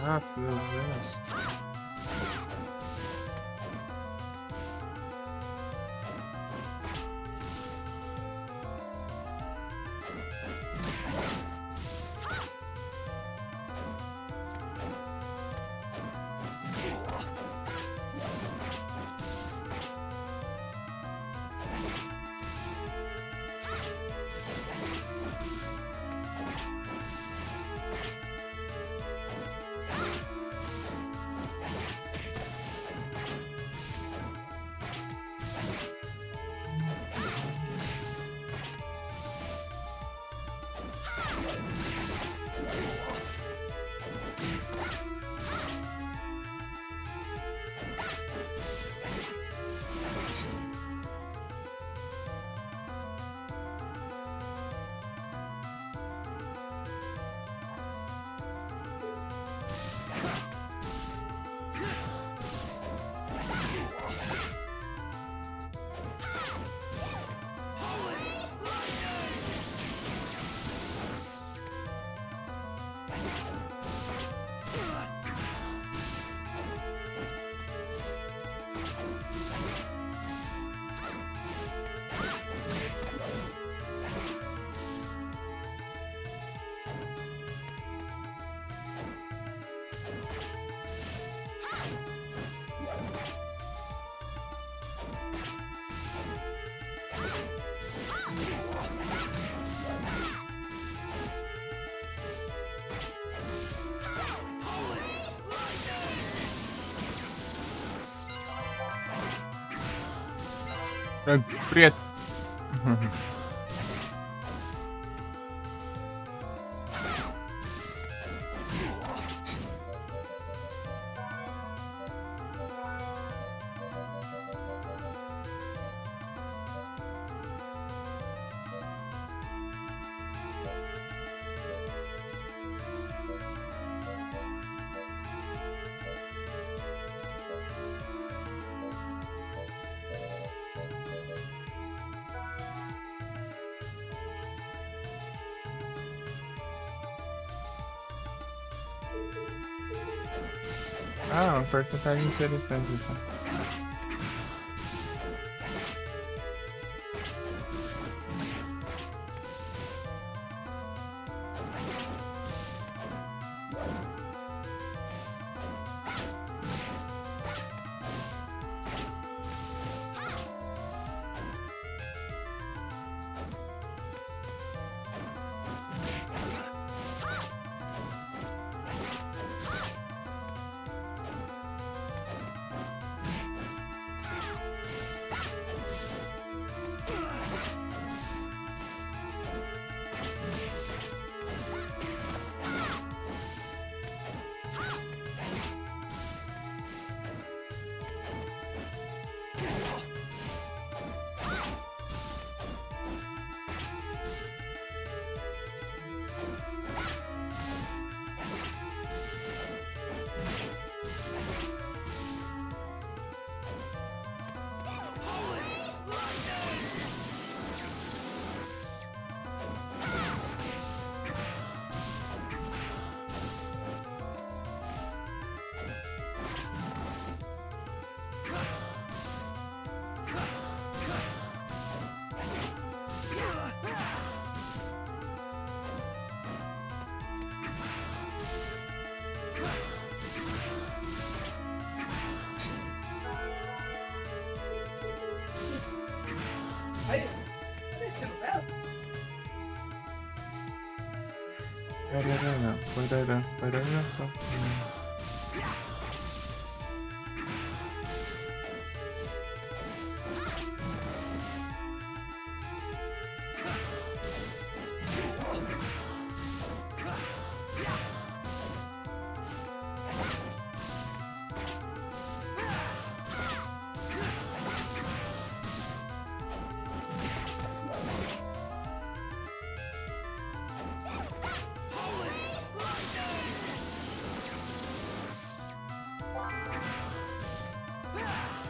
Speaker 1: Rápido, Deus. Привет. Ah, um personagem interessante então.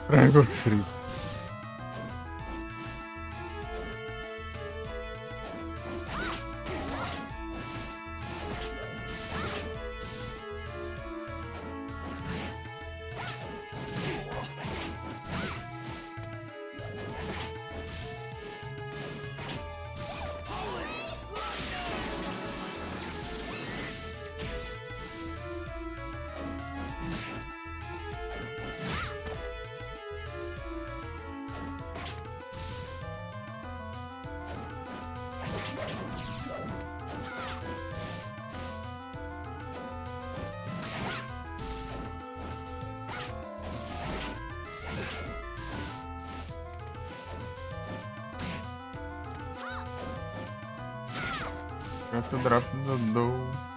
Speaker 1: Frango frito. Outro drop do...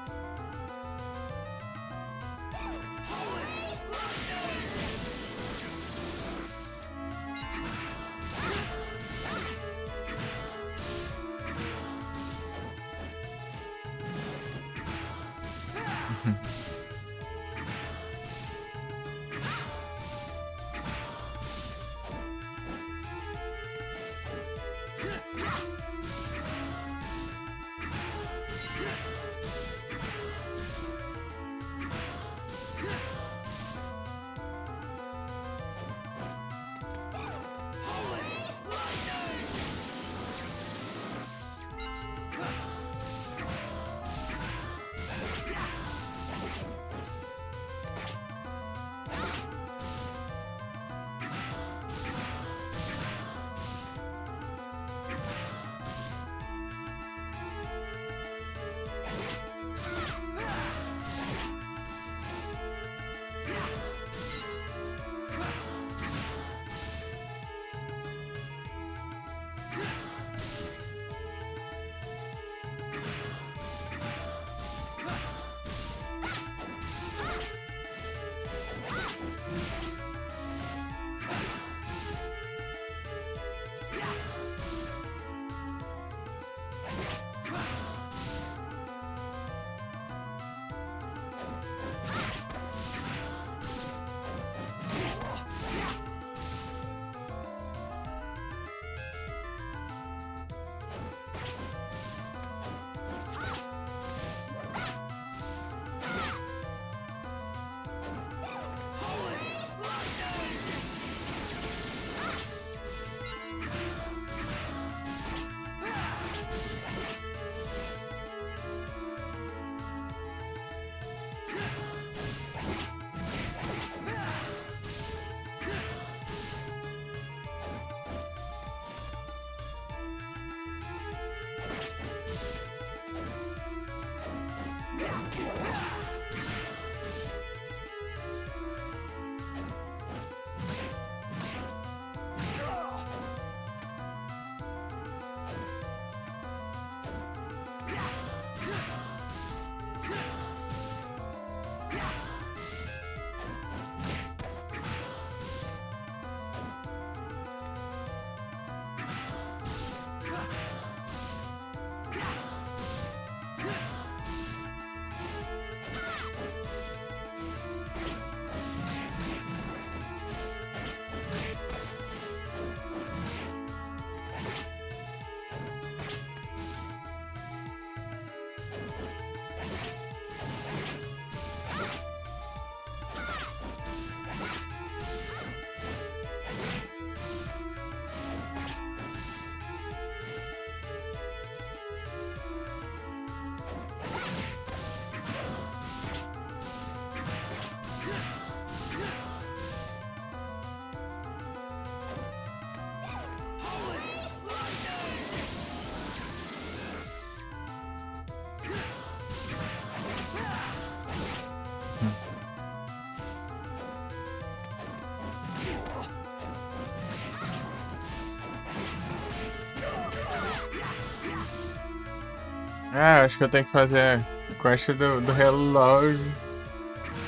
Speaker 1: Ah, acho que eu tenho que fazer a quest do relógio.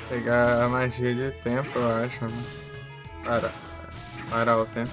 Speaker 1: Pegar a magia de tempo, eu acho, né? Para, parar o tempo.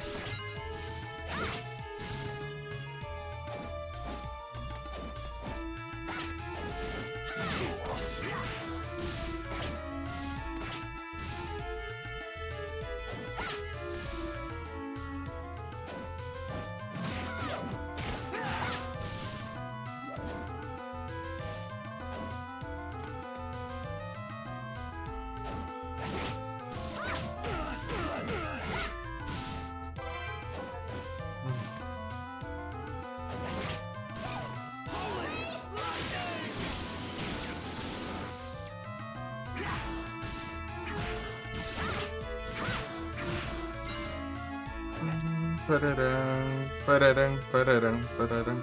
Speaker 1: Pararam, pararam, pararam, pararam.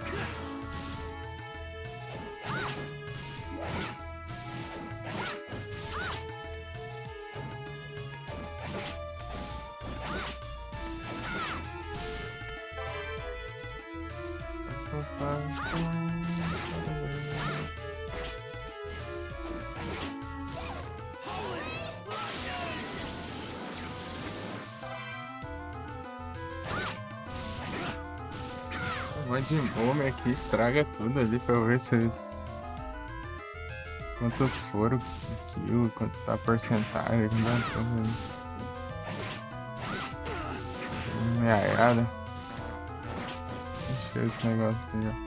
Speaker 1: Um monte de home aqui estraga tudo ali pra eu ver se quantos foram kill, quanto tá a porcentagem, não dá tudo ali. Meaiada. Encheu esse negócio aqui, ó.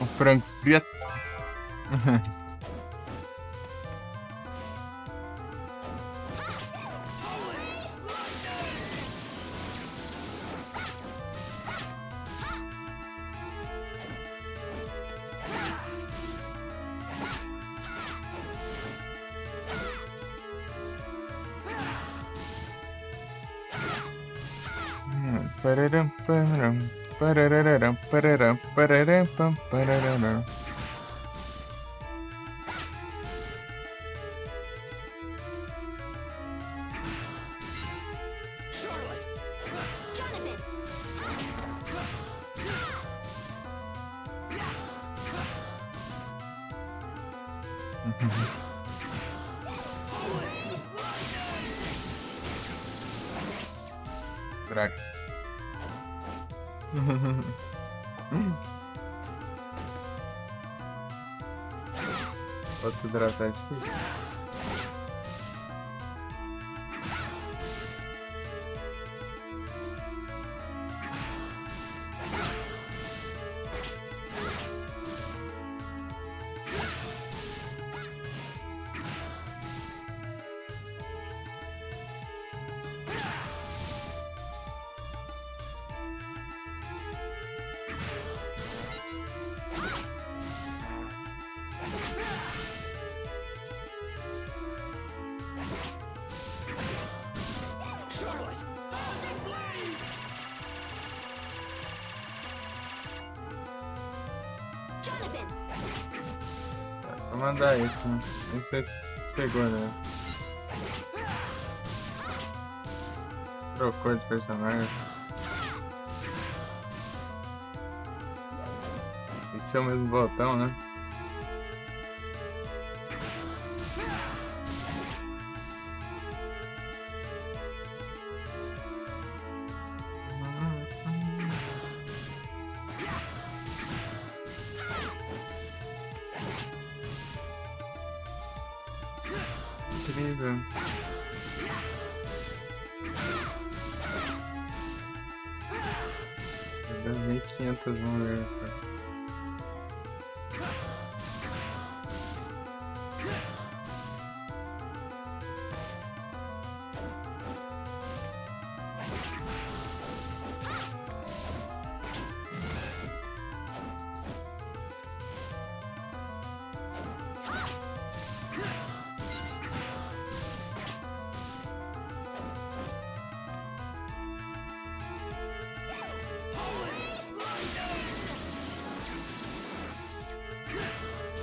Speaker 1: O frango preto. Pararam, pararam, parararam, pararam, pararam, pam, pararam.
Speaker 2: Charlotte! Jonathan!
Speaker 1: Draco. Outro draco tá difícil.
Speaker 3: Charlotte! Golden Blade!
Speaker 2: Jonathan!
Speaker 1: Vou mandar isso, né? Nem sei se pegou, né? Trocou de personagem. Esse é o mesmo botão, né? Incrível. Deu 1.500 mulheres, cara.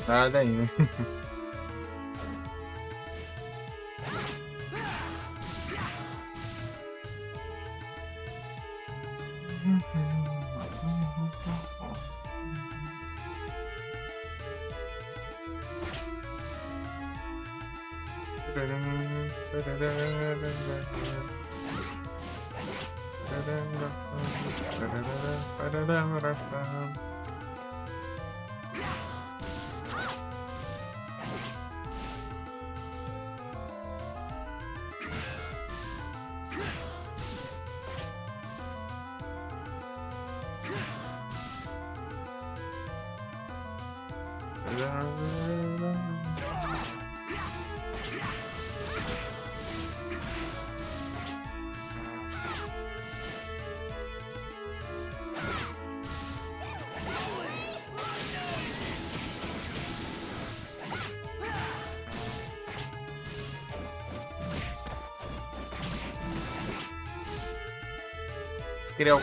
Speaker 1: Nada ainda. Skrill.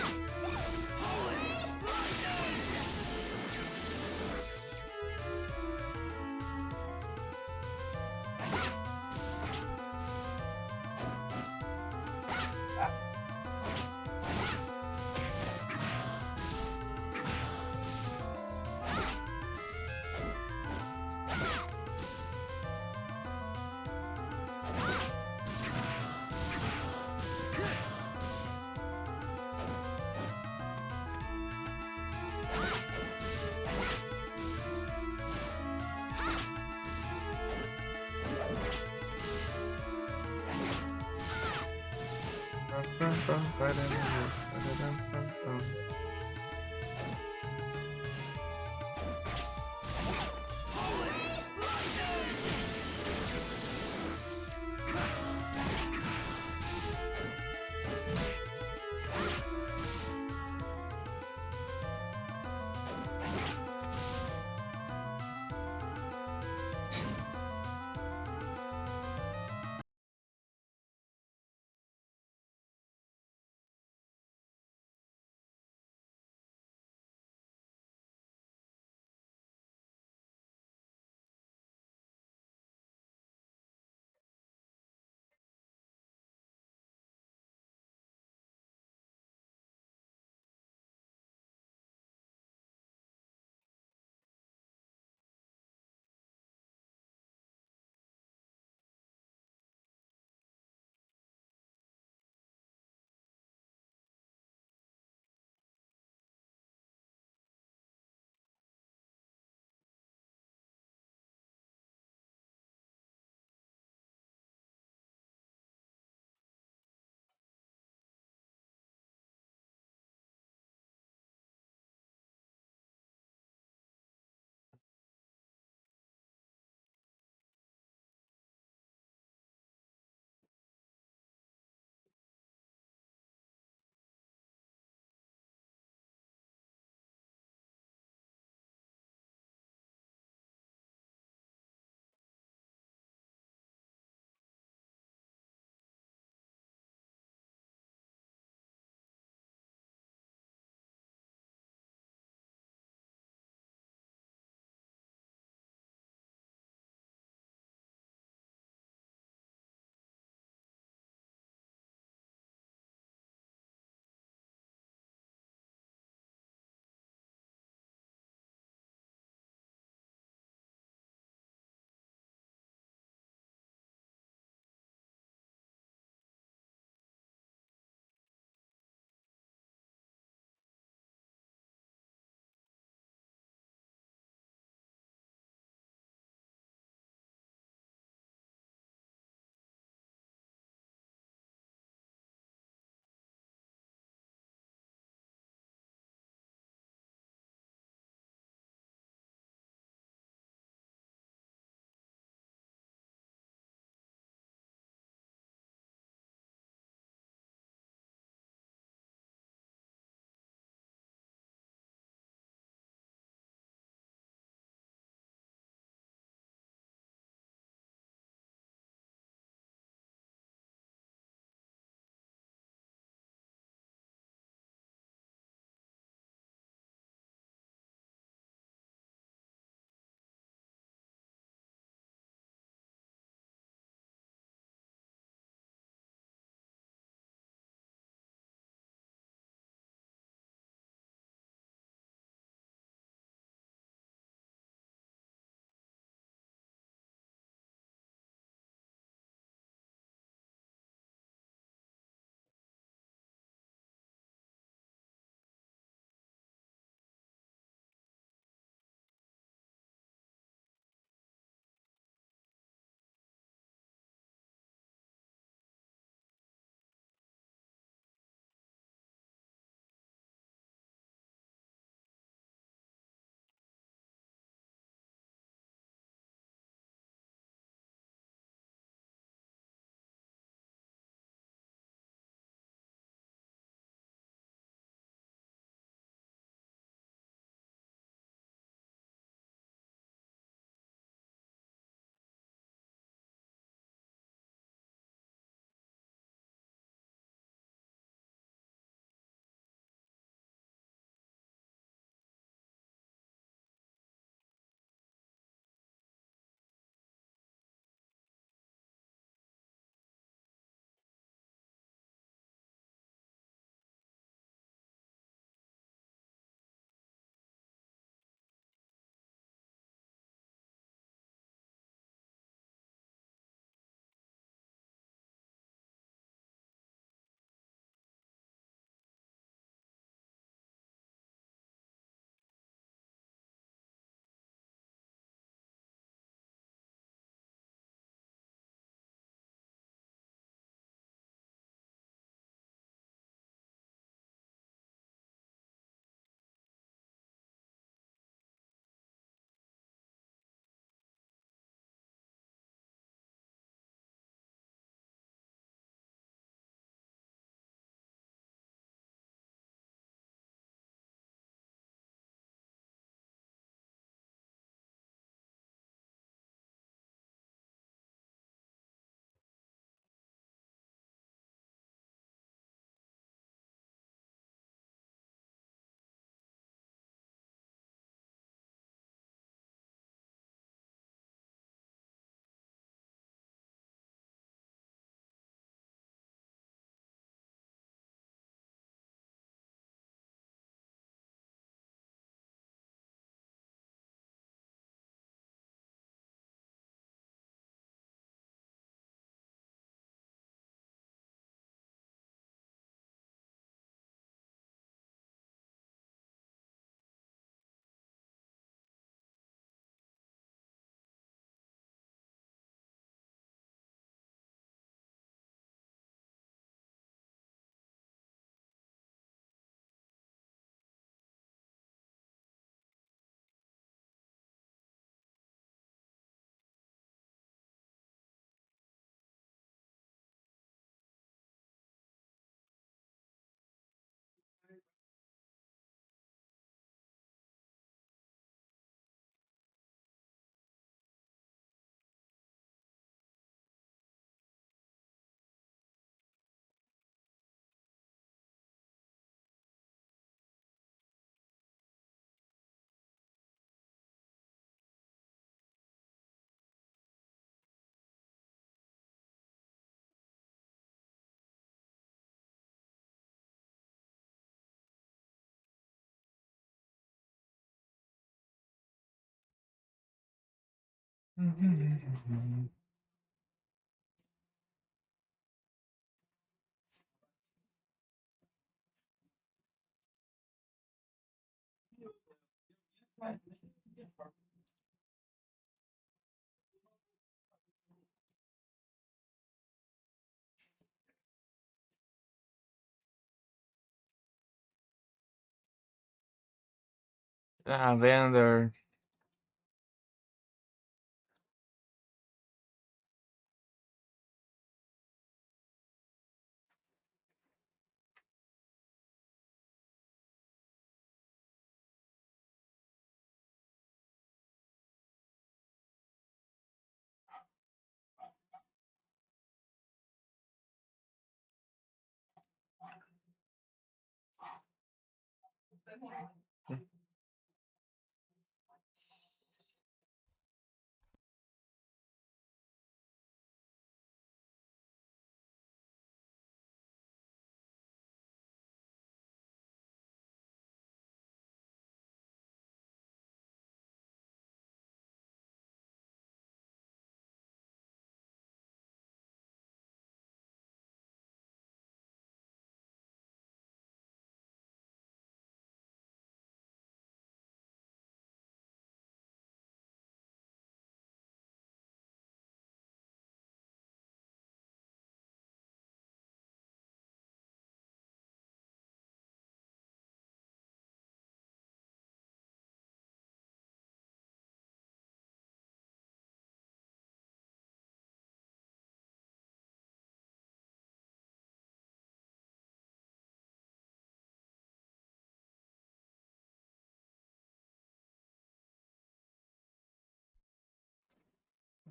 Speaker 1: Lavender.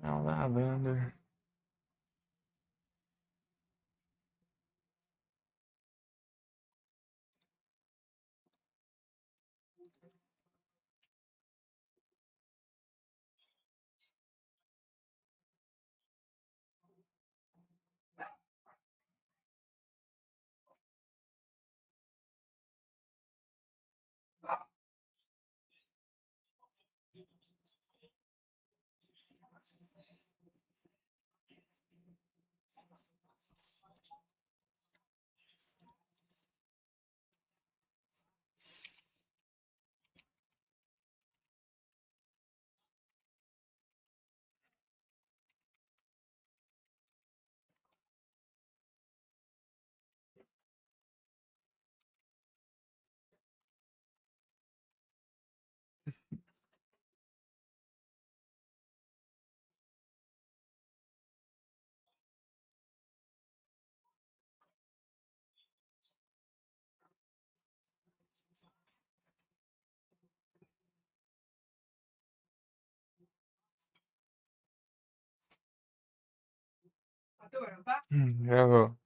Speaker 1: Now lavender. Já vou.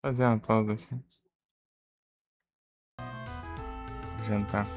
Speaker 1: Fazer uma pausa aqui. Jantar.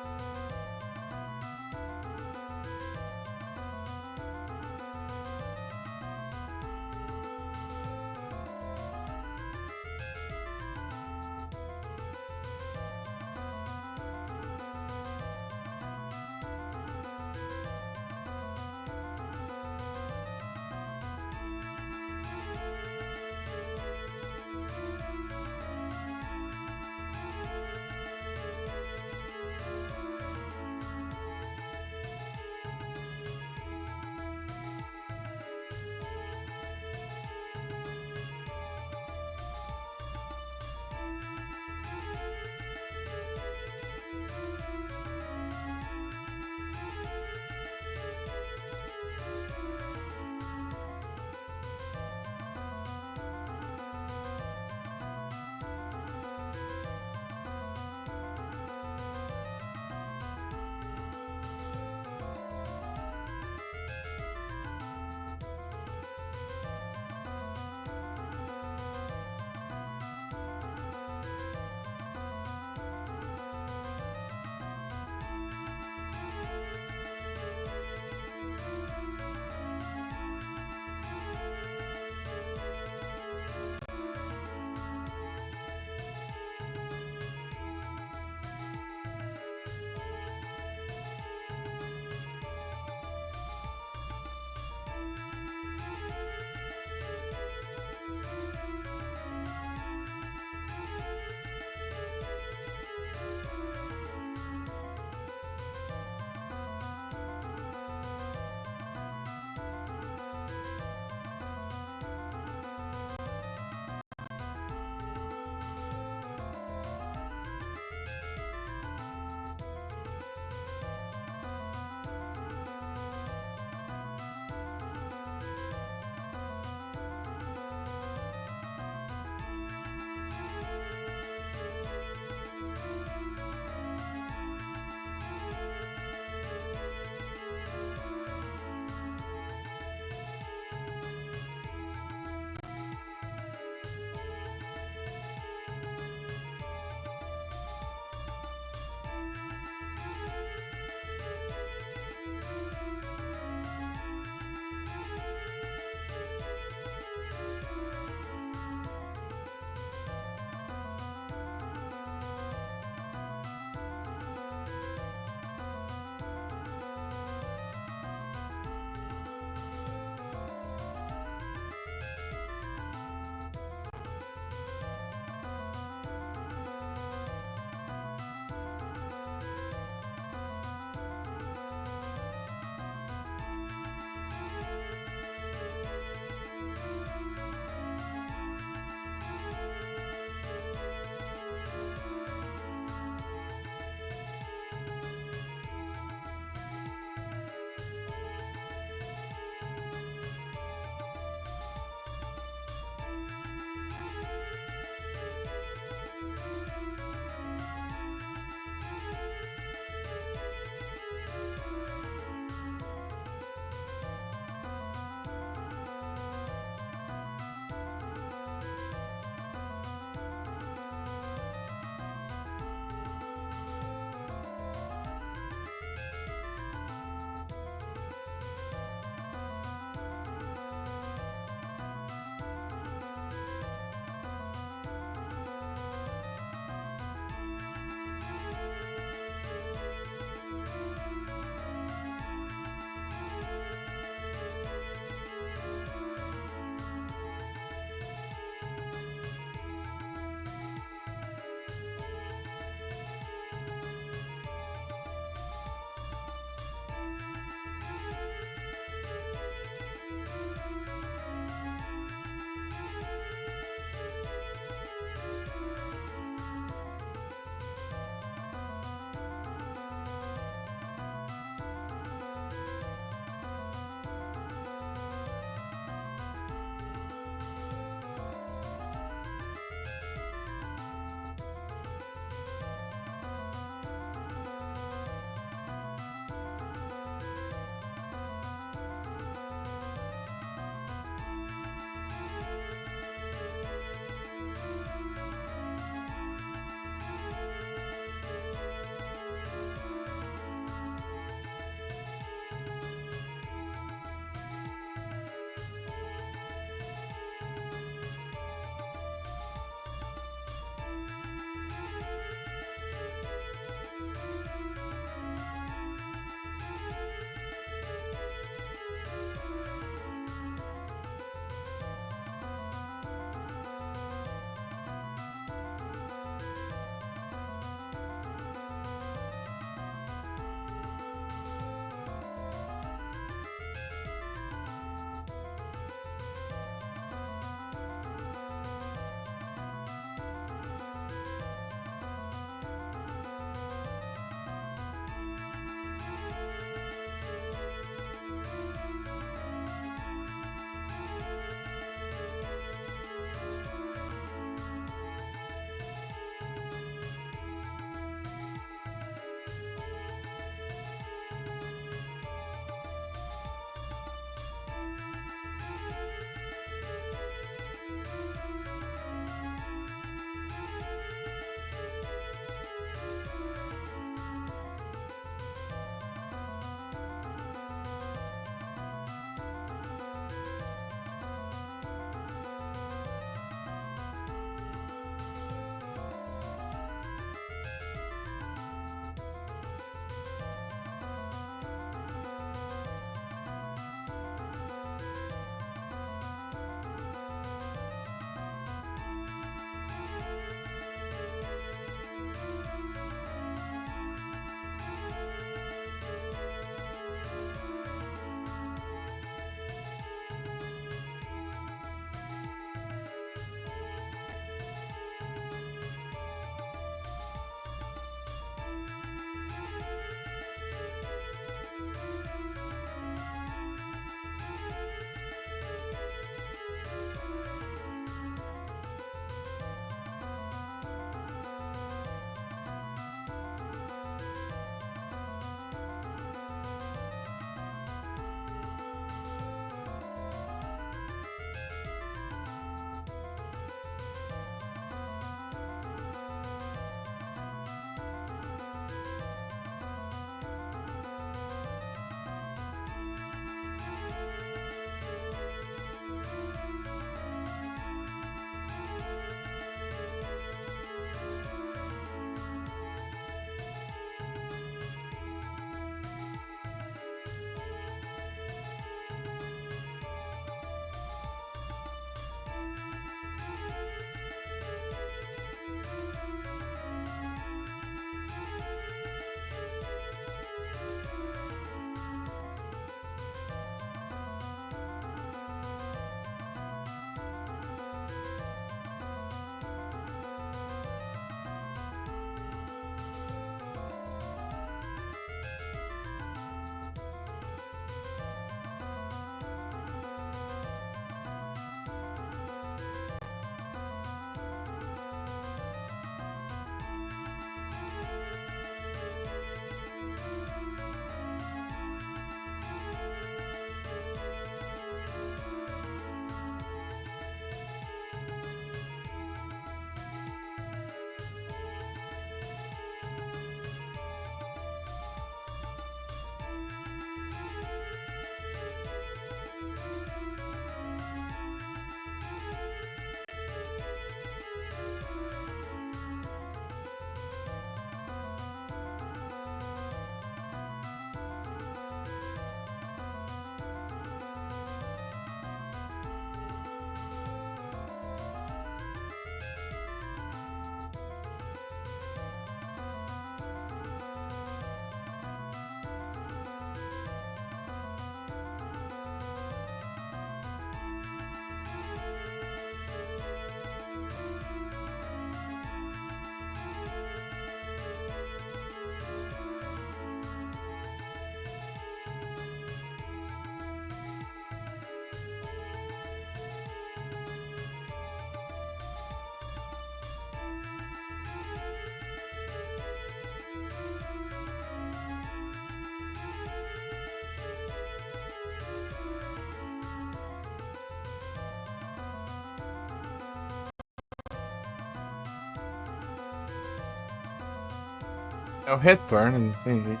Speaker 1: É o retorno, não tem jeito.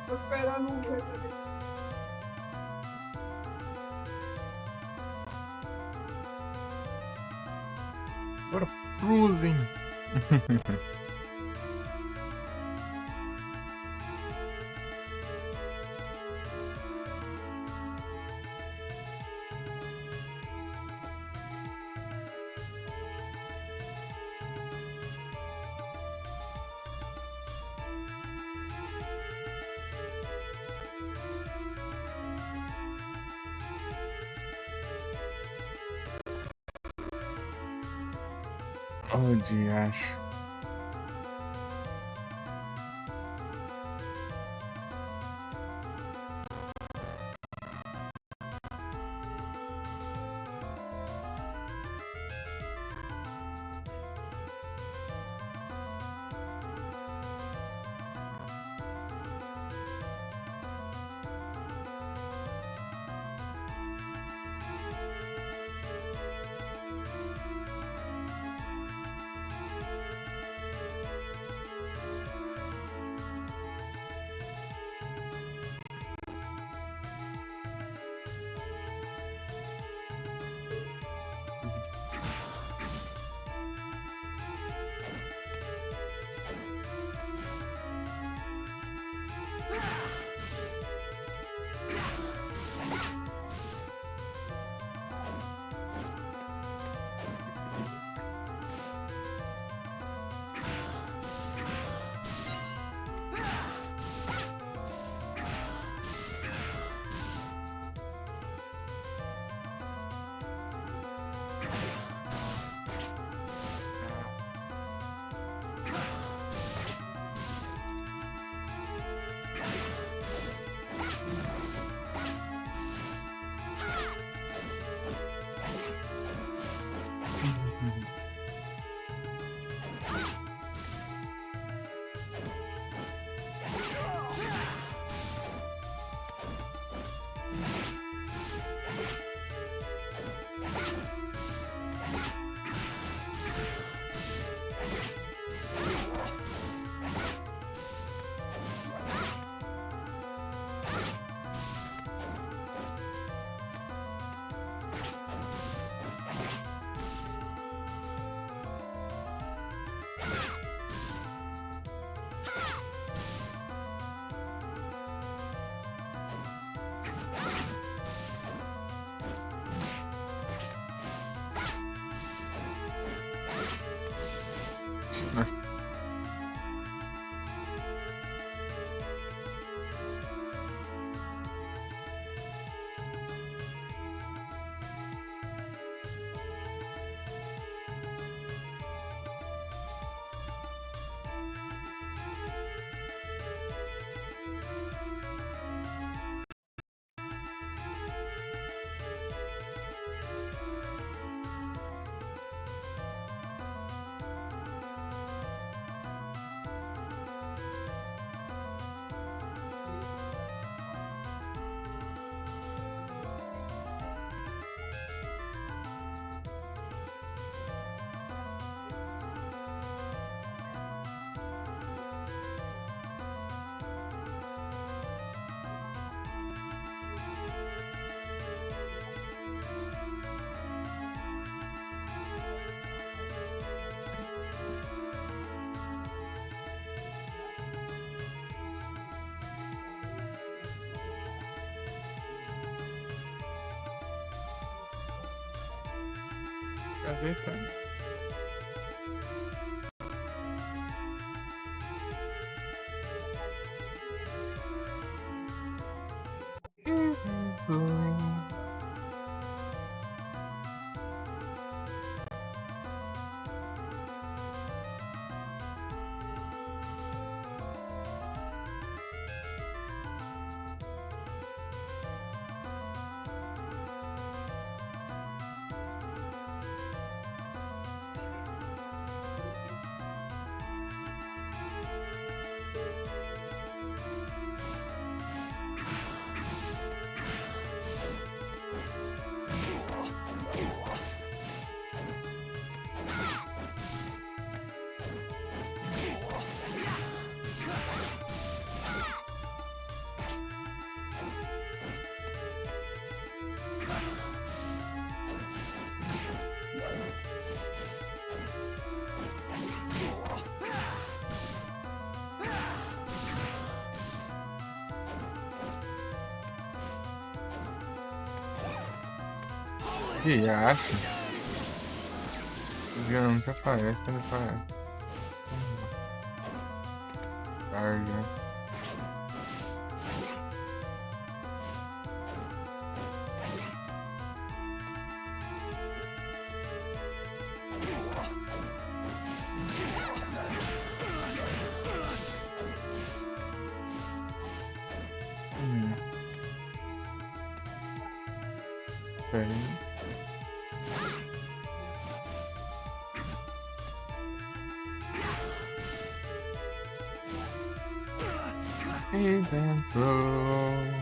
Speaker 4: Tô esperando um ver.
Speaker 1: Agora cruzem. Oh, diacho. Gaveta. Que acha? O geralmente aparece quando aparece. Carga. Okay. Even flow.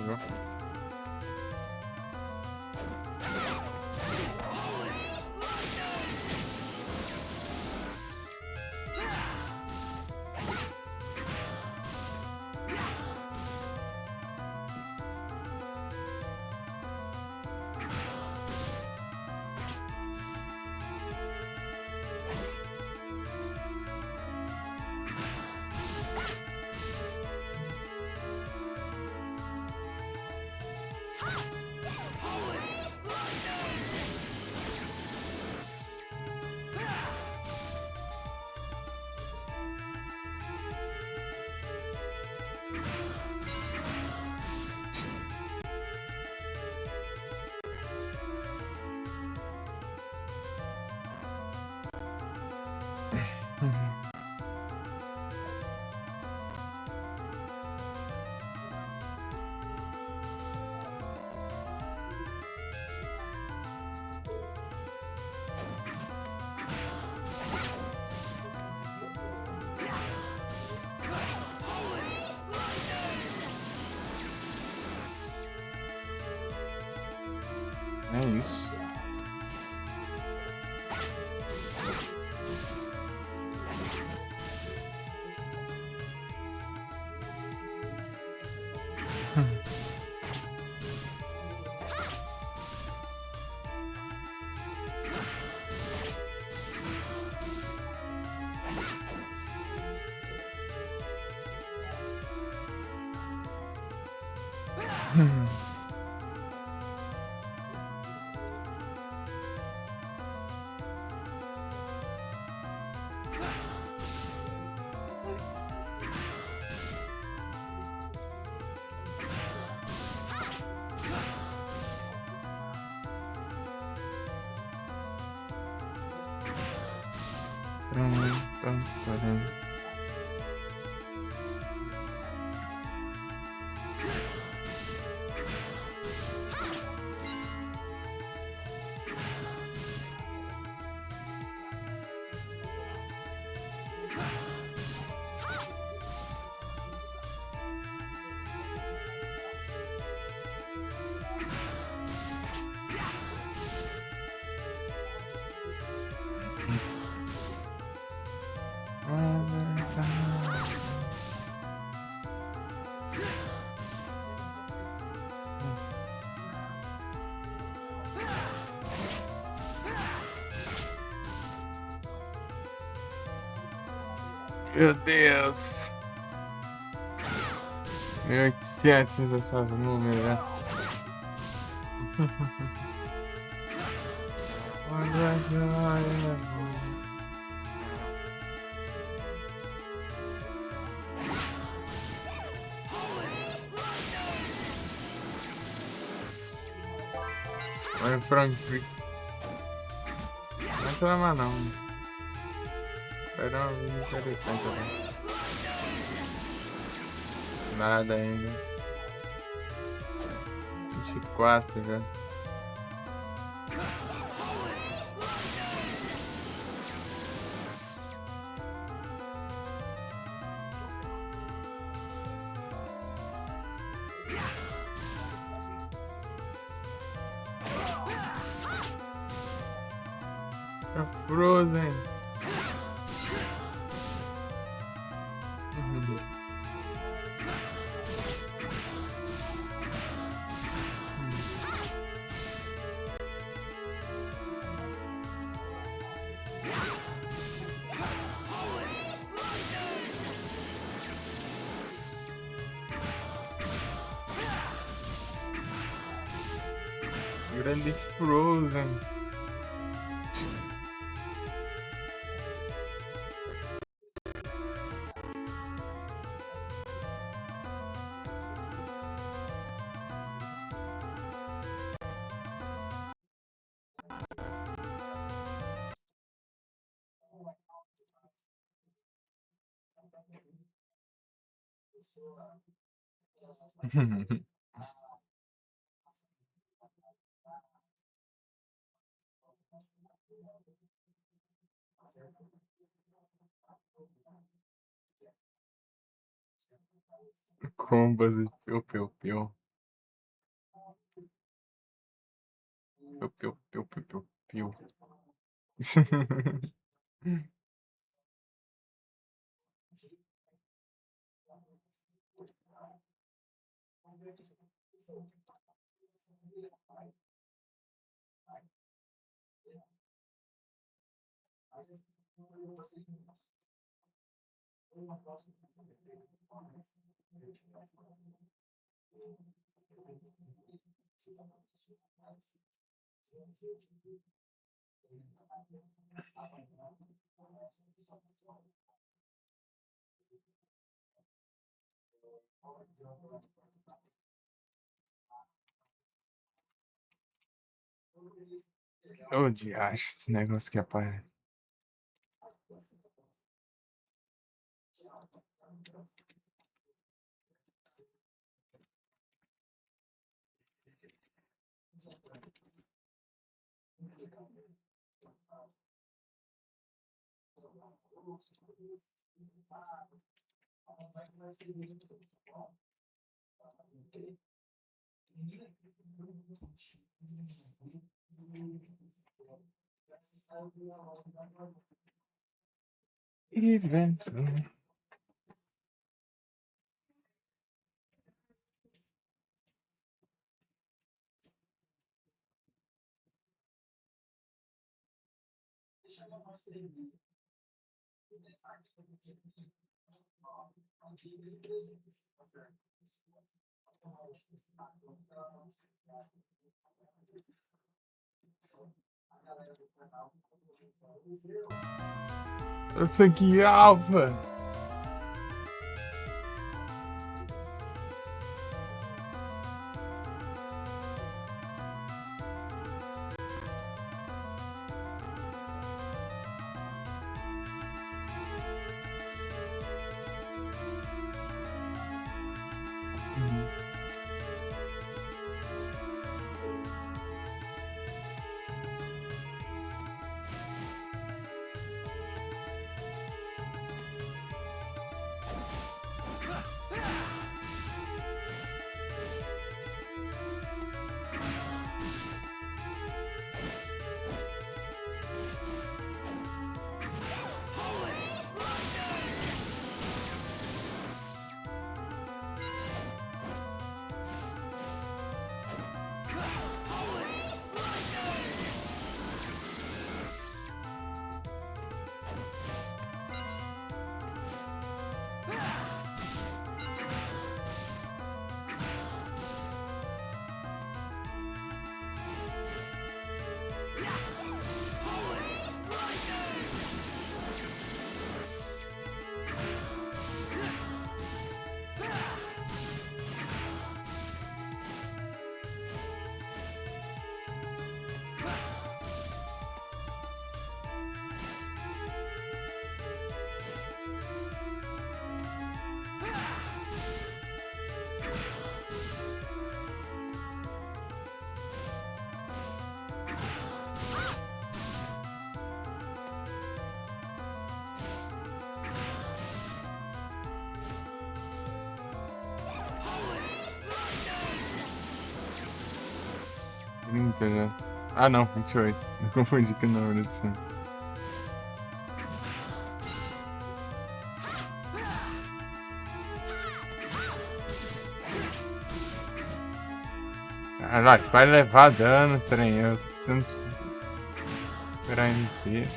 Speaker 1: Pegou. É isso. Meu Deus. 1800 dessas números, né? Olha o Frank. Não tem mais não. Vai dar uma vida interessante agora. Nada ainda. 24 já. É Frozen. Grande Frozen. Combas de piu, piu, piu. piu, piu, piu, piu, piu, piu. Ô, diacho, esse negócio que aparece. Evento. Eu segui Alpha. Entendeu? Ah, não, 28. Eu confundi que não era assim. Caralho, vai levar dano, trem. Eu preciso esperar MP.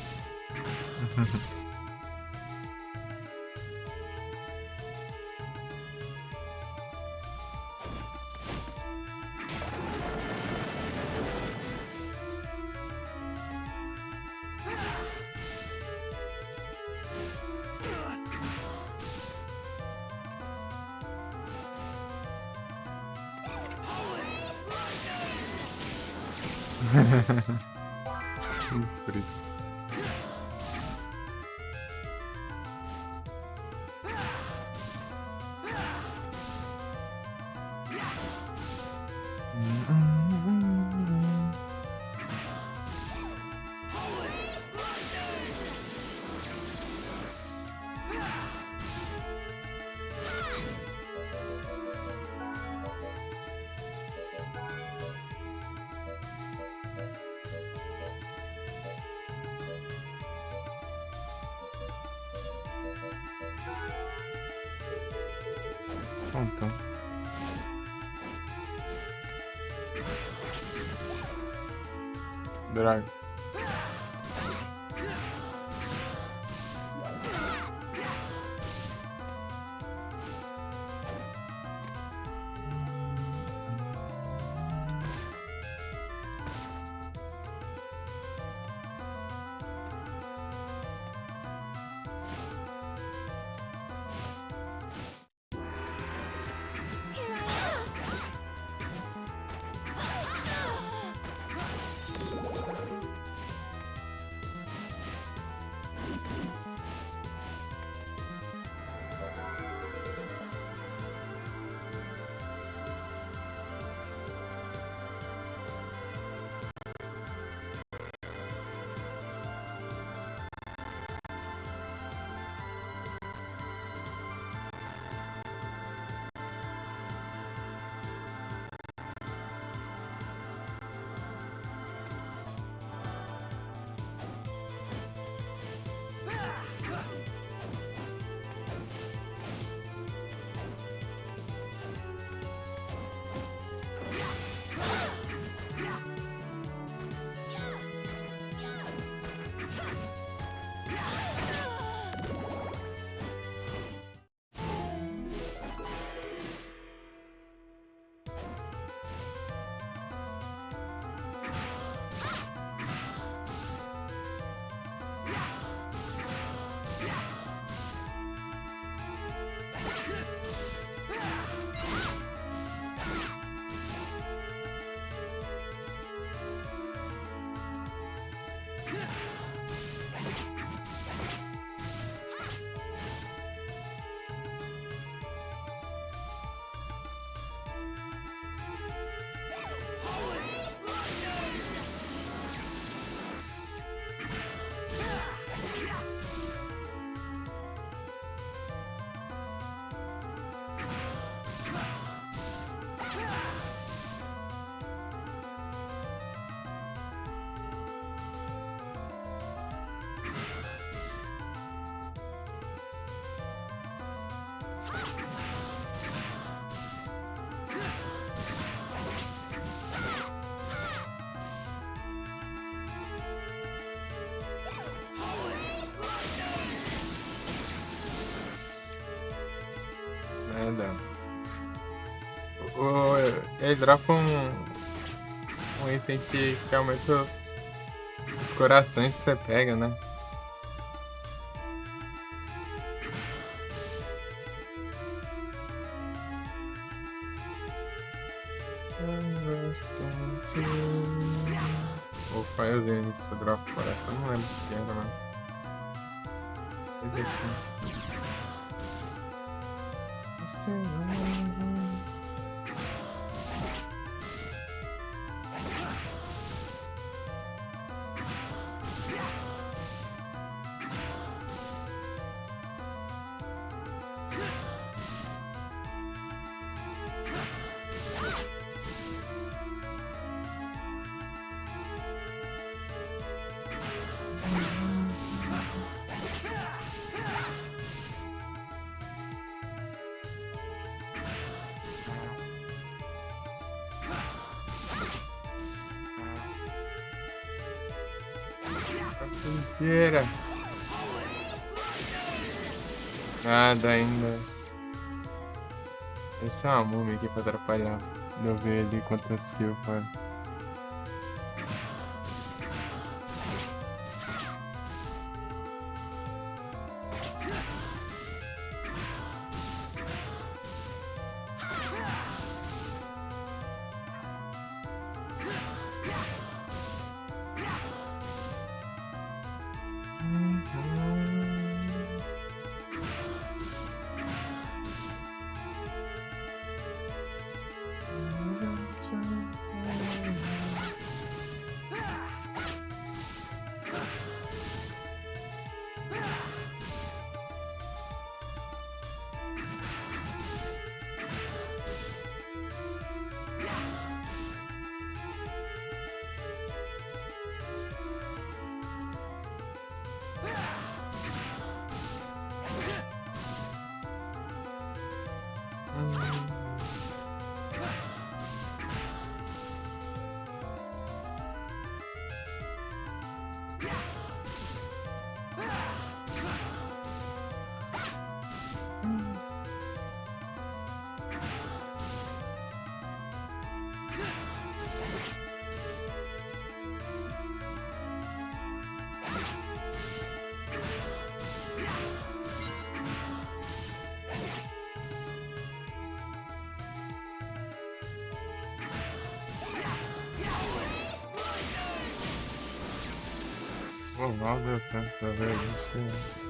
Speaker 1: Frito. Pronto. Droga.
Speaker 2: Here I am.
Speaker 1: Merda. Ele dropa um item que aumenta os corações que você pega, né? Opa, eu vi isso, eu dropo coração, não lembro o que era, mano. Coisa assim. Sujeira. Nada ainda. Esse é uma múmia aqui pra atrapalhar. Eu ver ali quantas kills, mano. Pô, mal deu tempo pra ver isso.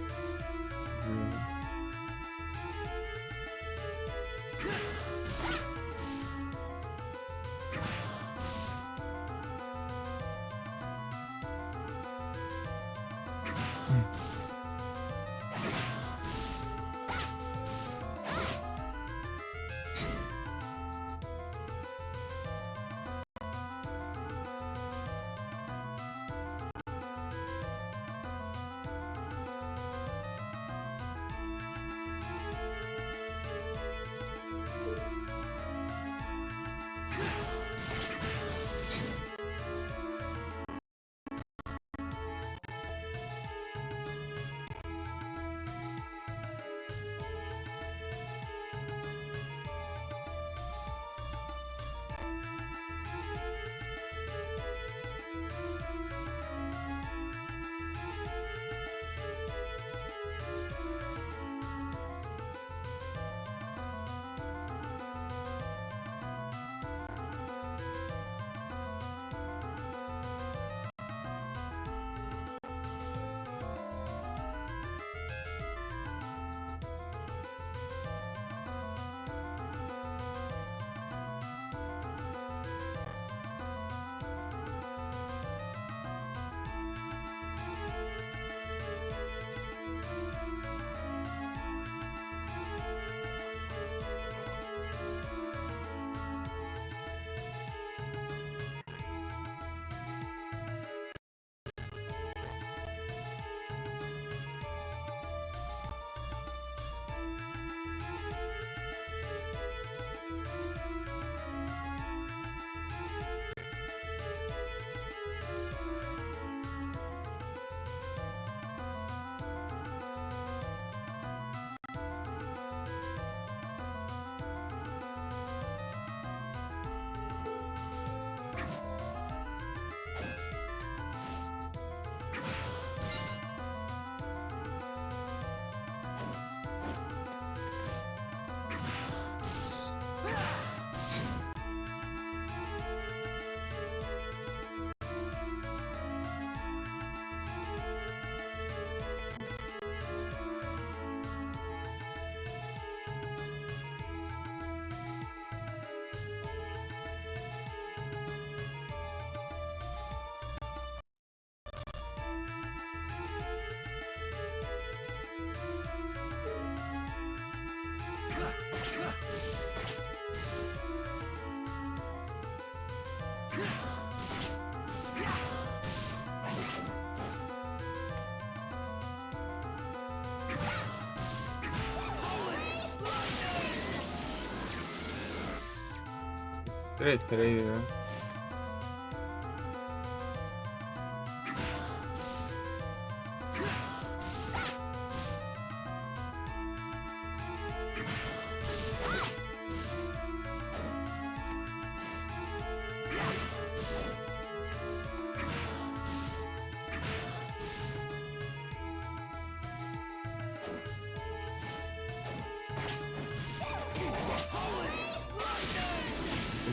Speaker 1: Três, né?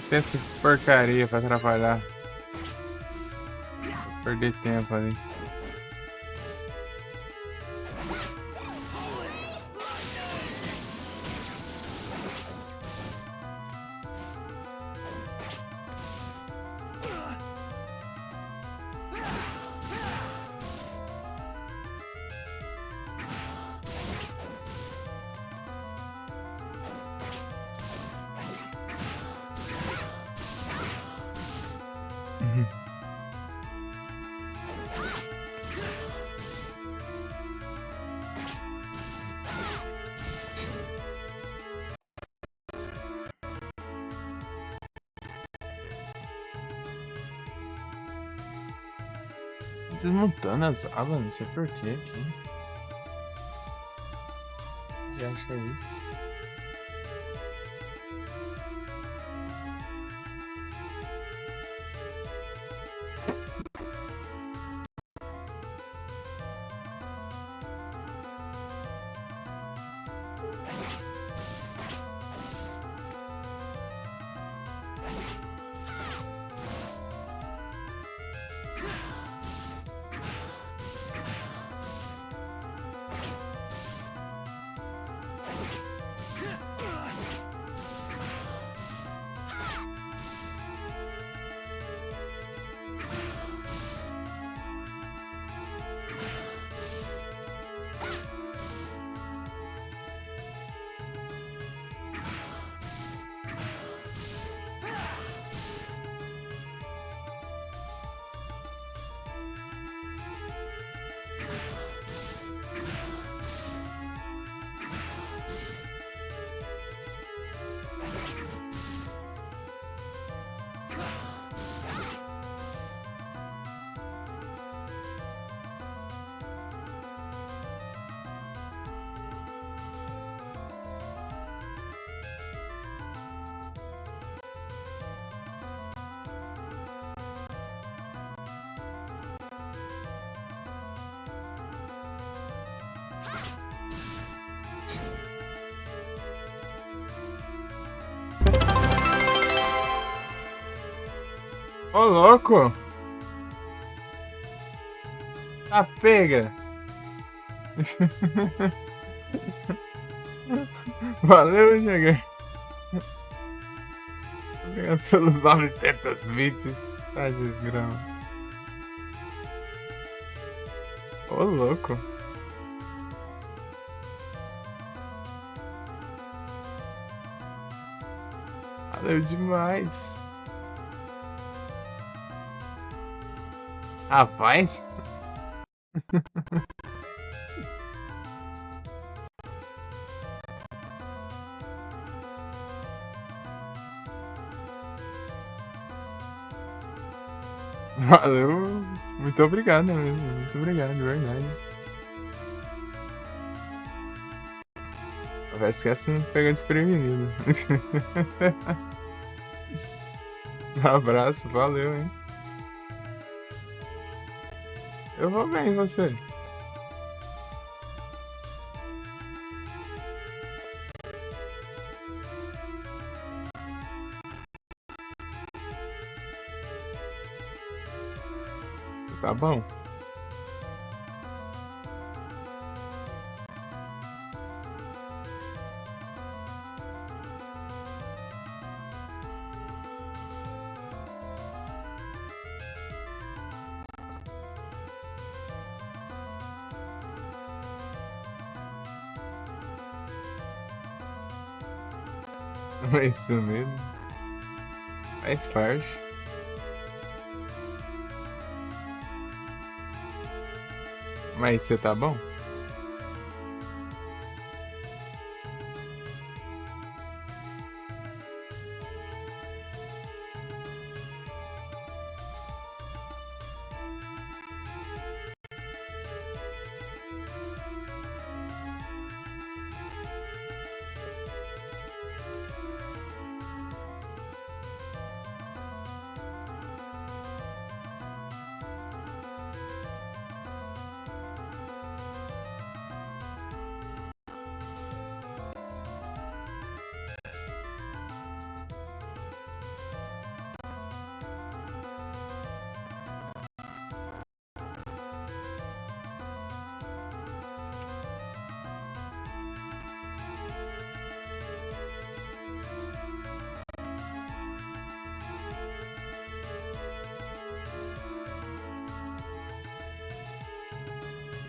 Speaker 1: Tem essas porcaria pra atrapalhar. Vou perder tempo ali. Desmontando as abas, não sei por que aqui. Você acha isso? Ô, louco! Tá pega! Valeu, Jagger. Obrigado pelos 900 bits. Tá desgrama. Ô, louco. Valeu demais. Rapaz. Valeu. Muito obrigado mesmo. Muito obrigado, de verdade. Parece que essa não pega desprevenido. Um abraço, valeu, hein? Eu vou bem, e você? Tá bom? É isso mesmo. Faz parte. Mas você tá bom?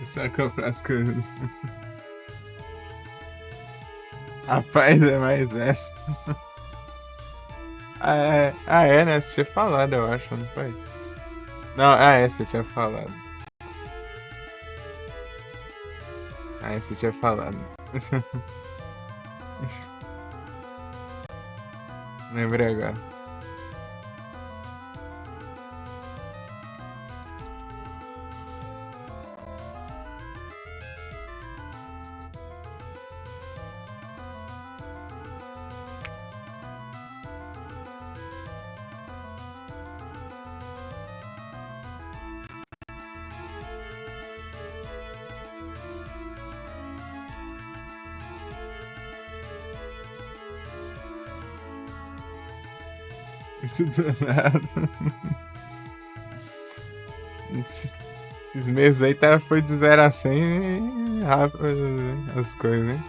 Speaker 1: Só comprar as coisas. Rapaz, é mais essa. Ah, é, né? Você tinha falado, eu acho, não foi? Não, você tinha falado. Você tinha falado. Lembrei agora. Tudo nada. Esses meses aí foi de 0 a 100 rápido as coisas, né?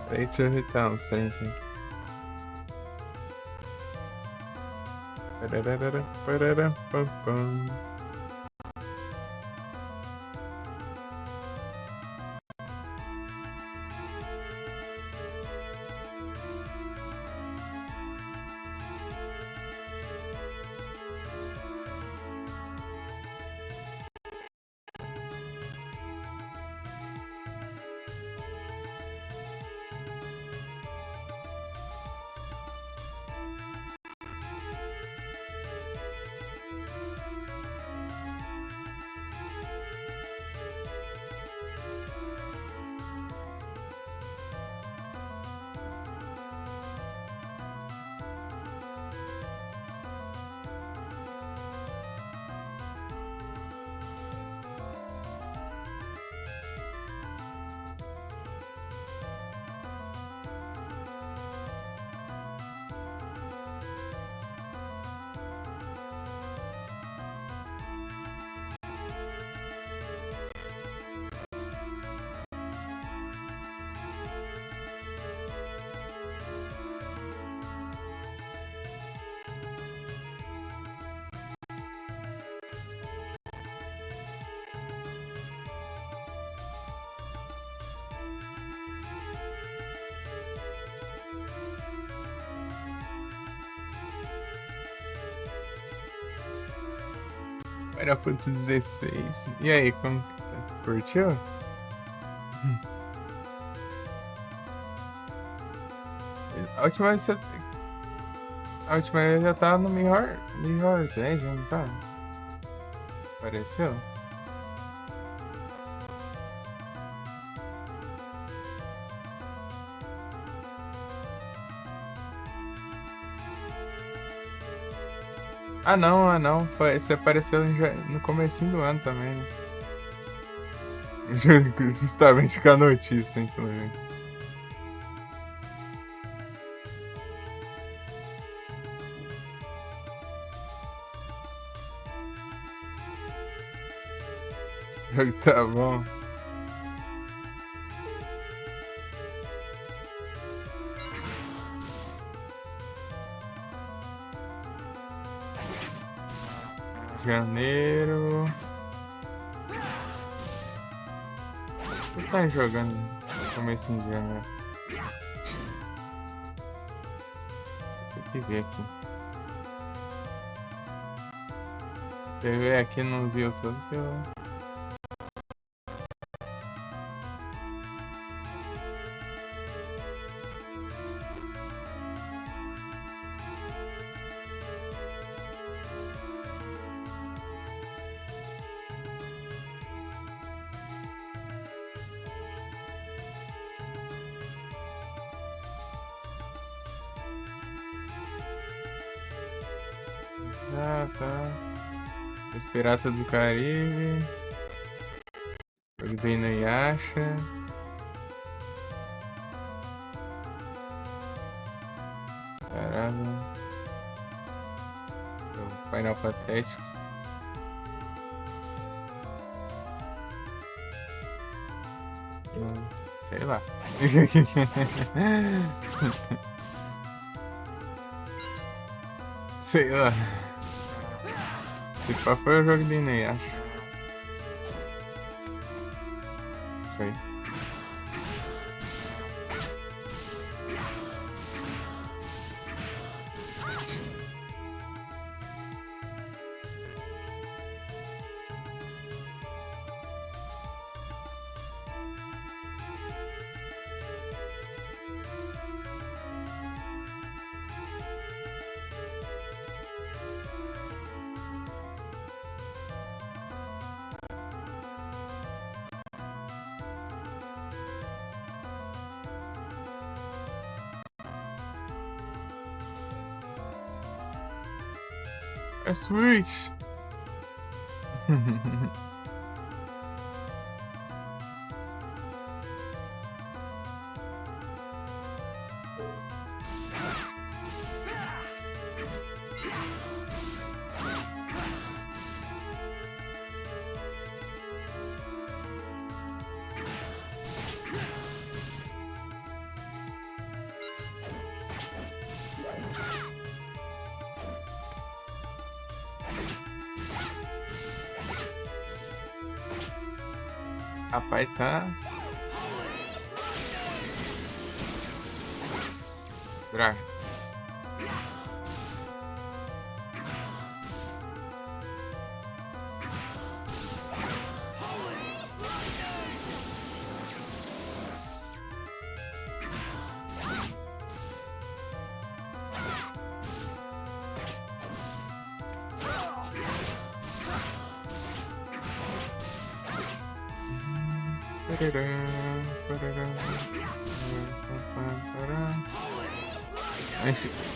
Speaker 1: Peraí, deixa eu irritar uns trem aqui. Pararara, parara, pam, pam. Era Fantasy 16. E aí, como que tá? Curtiu? A última vez você. A última vez já tava no Mirror's Edge, não tá? Apareceu? Ah não, foi, você apareceu no comecinho do ano também, né? Justamente com a notícia, inclusive. Tá bom. Janeiro. O que tá jogando no começo de janeiro? Tem que ver aqui. Quer ver aqui nos YouTube que eu. Ah, tá. Os Piratas do Caribe. Jogo do Inuyasha. Caramba. O Final Fantasy. Sei lá. Sei lá. Esse pá foi o jogo de Inuyasha. Sei. É Switch. Rapaz, tá. Droga.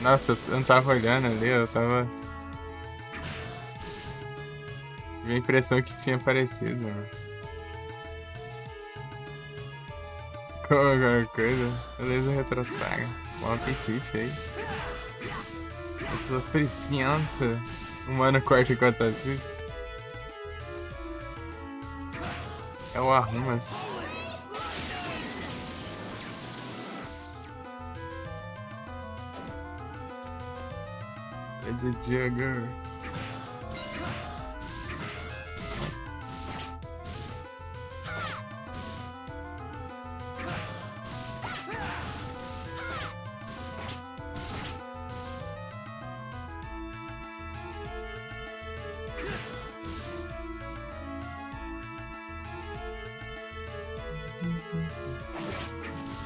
Speaker 1: Nossa, eu não tava olhando ali, eu tava. Tive a impressão que tinha aparecido, mano. Qualquer coisa. Beleza, retrossaga. Bom apetite aí. Pela presença. Humano corta enquanto assiste. É o Arrumas. It's a jugger.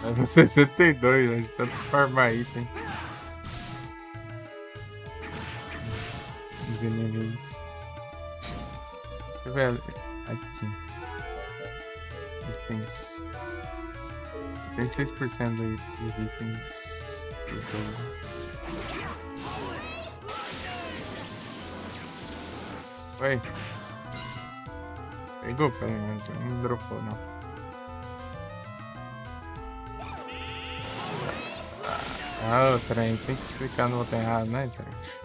Speaker 1: É no 62, a gente tá de farmar item. Os inimigos. Deixa eu ver aqui. Itens. 36% dos itens do jogo. Oi. Pegou pelo menos, não dropou não. Ah, o trem tem que clicar no botão errado, né, gente?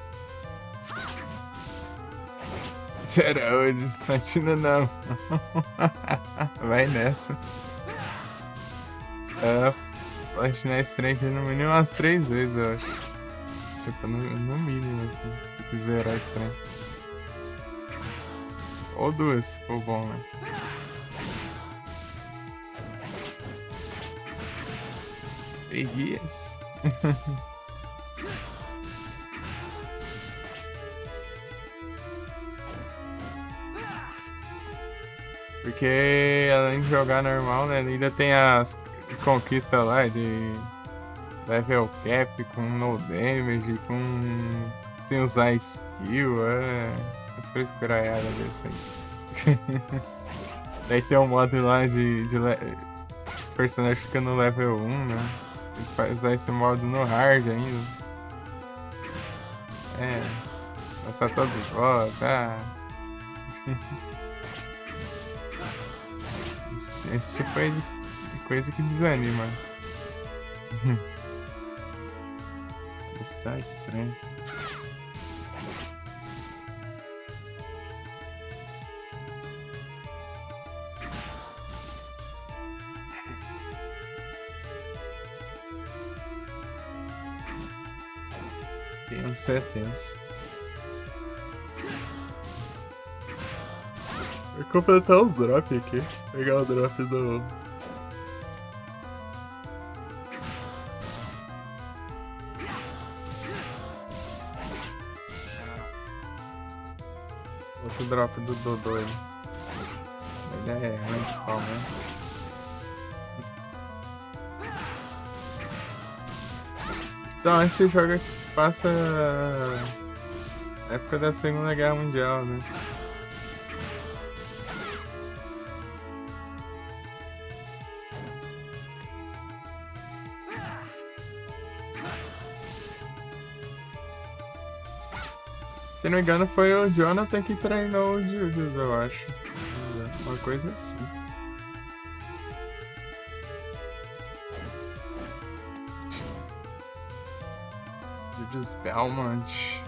Speaker 1: Será hoje? Platina não. Vai nessa. Platinar esse trem aqui no mínimo umas 3 vezes, eu acho. Tipo, no mínimo, assim. Tem que zerar esse trem. Ou 2, se for bom, né? Preguiça. Porque além de jogar normal, né, ainda tem as conquistas lá de level cap com no damage, com sem usar skill, as frescuraiadas desse aí. Daí tem um modo lá os personagens ficam no level 1, né? Tem que usar esse modo no hard ainda. Passar todos os boss, Esse tipo aí de coisa que desanima. Está estranho. Tenso, é tenso. Vou completar os drops aqui. Pegar o drop do. Outro drop do Dodô aí. Ele é spawn, né? Então, esse jogo aqui se passa na época da Segunda Guerra Mundial, né? Se não me engano, foi o Jonathan que treinou o Julius, eu acho. Uma coisa assim. Julius Belmont.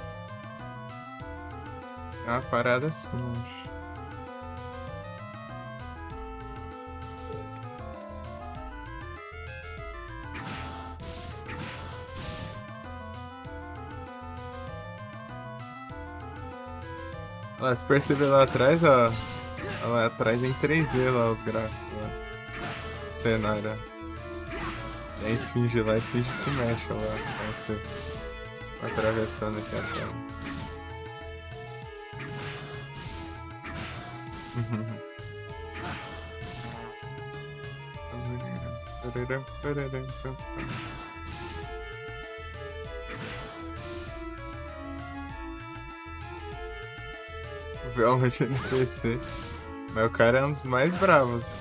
Speaker 1: É uma parada assim, acho. Olha, se perceber lá atrás, ó. Lá atrás em 3D lá os gráficos. Lá. Cenário. E a esfinge lá, a esfinge se mexe lá. Então você vai atravessando aqui a tela. Realmente NPC. Mas o cara é um dos mais bravos.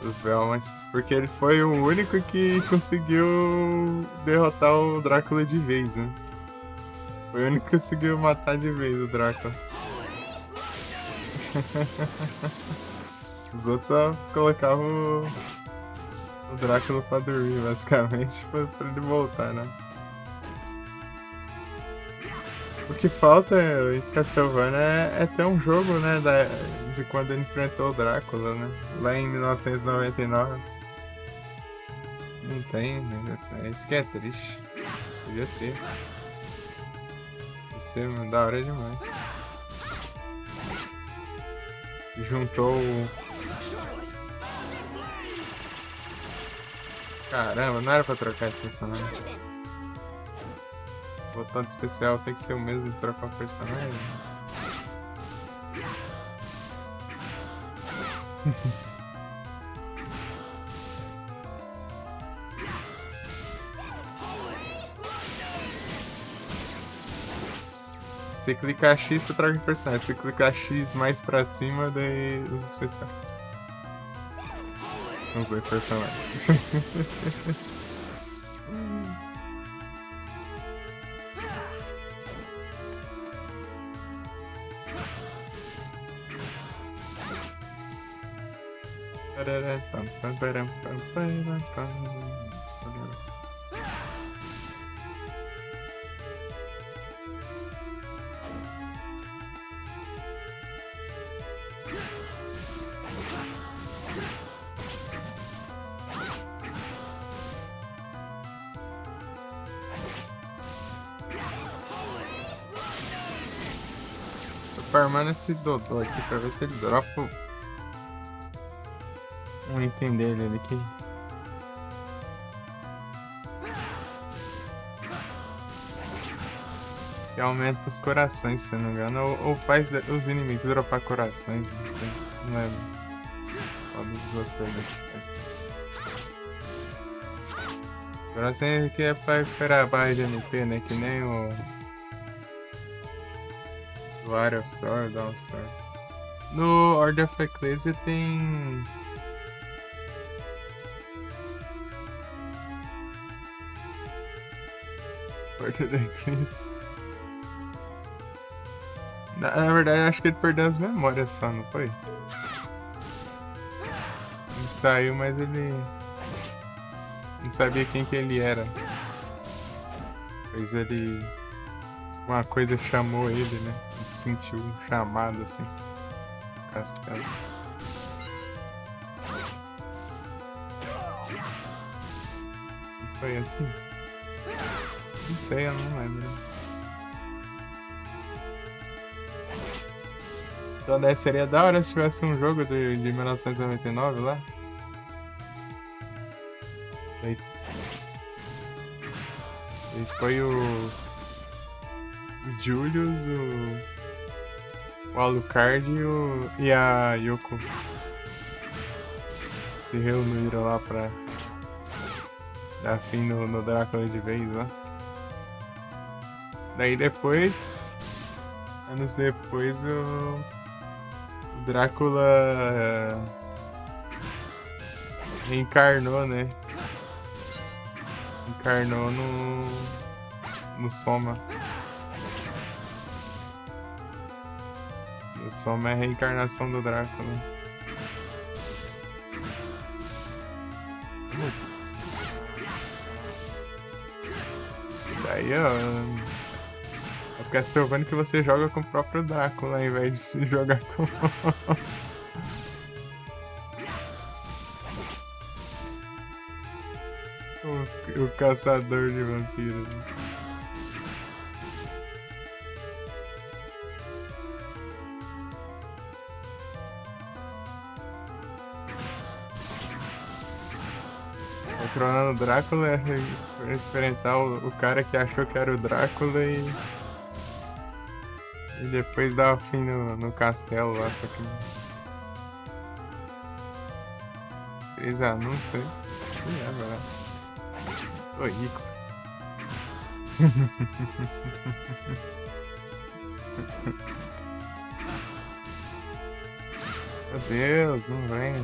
Speaker 1: Dos Belmonts. Porque ele foi o único que conseguiu derrotar o Drácula de vez, né? Foi o único que conseguiu matar de vez o Drácula. Os outros só colocavam o Drácula pra dormir, basicamente, pra ele voltar, né? O que falta em Castlevania é ter um jogo, né, de quando ele enfrentou o Drácula, né? Lá em 1999. Não tem, né? É isso que é triste. Podia ter. Ia ser da hora demais. Juntou o... Caramba, não era pra trocar de personagem. O botão de especial tem que ser o mesmo de trocar o personagem. Se clicar X, você troca de personagem. Se clicar X mais pra cima, daí usa especial. Os dois personagens. Tô farmando esse Dodô aqui pra ver se ele dropa um item dele ali que aumenta os corações, se eu não me engano, ou faz os inimigos dropar corações, não sei, não lembro. Qual das duas coisas. Corações aqui é pra recuperar a barra de NP, né? Que nem o Area of Sword, Dawn of Sword. No Order of Ecclesia tem... Order of Ecclesia. Na verdade, eu acho que ele perdeu as memórias só, não foi? Ele saiu, mas ele... não sabia quem que ele era. Pois ele... uma coisa chamou ele, né? Ele sentiu um chamado, assim. No castelo. Não foi assim? Não sei, eu não lembro. Então, daí seria da hora se tivesse um jogo de 1999 lá. E foi o Julius, o Alucard e a Yoko se reuniram lá pra dar fim no Drácula de vez lá. Daí depois, anos depois, o Drácula reencarnou, né? Encarnou no Soma. O Soma é a reencarnação do Drácula. Daí, ó... é o Castlevania que você joga com o próprio Drácula, ao invés de se jogar com... o caçador de vampiros. Detronando o Drácula é enfrentar o cara que achou que era o Drácula e depois dar o fim no castelo lá, só que. Fez anúncio aí. Ih, é verdade. Tô rico. Meu Deus, não vem.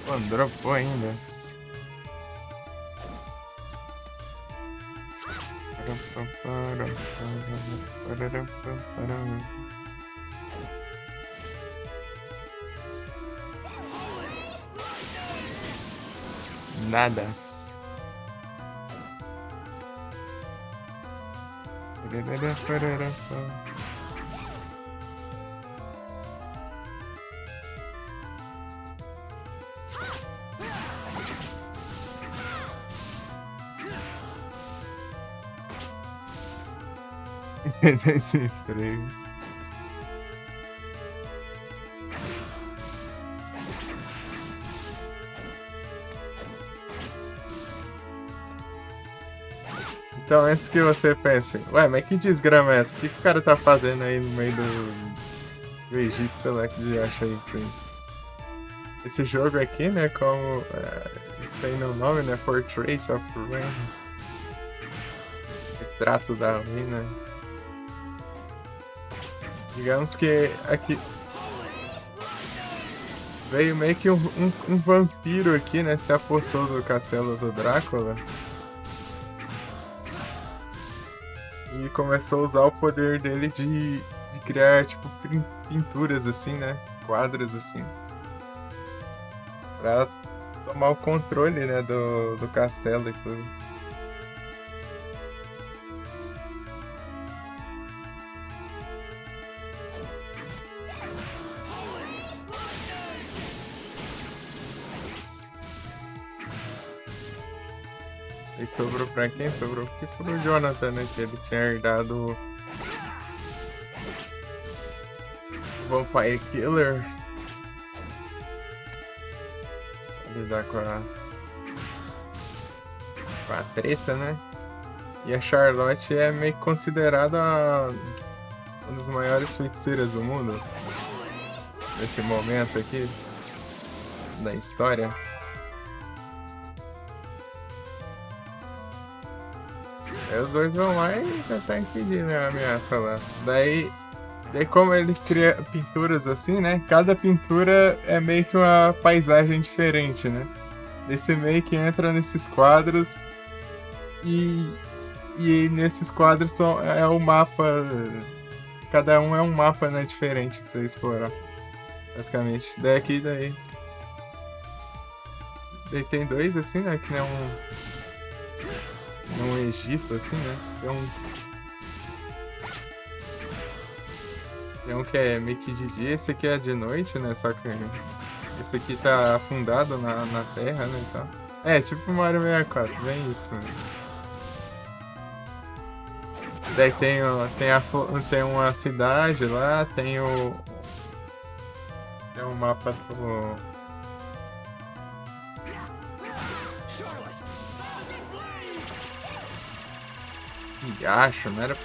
Speaker 1: Pô, dropou ainda. Nada. Esse freio. Então, antes que você pense, ué, mas que desgrama é essa? O que o cara tá fazendo aí no meio do Egito, sei lá, que ele acha isso aí? Esse jogo aqui, né, como tem no nome, né, Portrait of Rain. Retrato da ruína. Digamos que aqui veio meio que um vampiro aqui, né, se apossou do castelo do Drácula. E começou a usar o poder dele de criar, tipo, pinturas assim, né? Quadros assim. Pra tomar o controle, né, do castelo e tudo. E sobrou pra quem? Sobrou aqui pro Jonathan, né? Que ele tinha herdado o Vampire Killer. Pra lidar com a treta, né? E a Charlotte é meio que considerada uma das maiores feiticeiras do mundo. Nesse momento aqui da história. Aí os dois vão lá e tentar impedir, né, a ameaça lá. Daí como ele cria pinturas assim, né? Cada pintura é meio que uma paisagem diferente, né? Esse meio que entra nesses quadros e nesses quadros é o mapa. Cada um é um mapa, né, diferente pra você explorar. Basicamente. Daí aqui, daí tem dois assim, né? Que nem no Egito, assim, né? Tem um que é meio que de dia, esse aqui é de noite, né? Só que esse aqui tá afundado na terra, né? Então, é, tipo Mario 64, bem isso, né? Daí tem uma cidade lá, tem o mapa do... Riacho, não era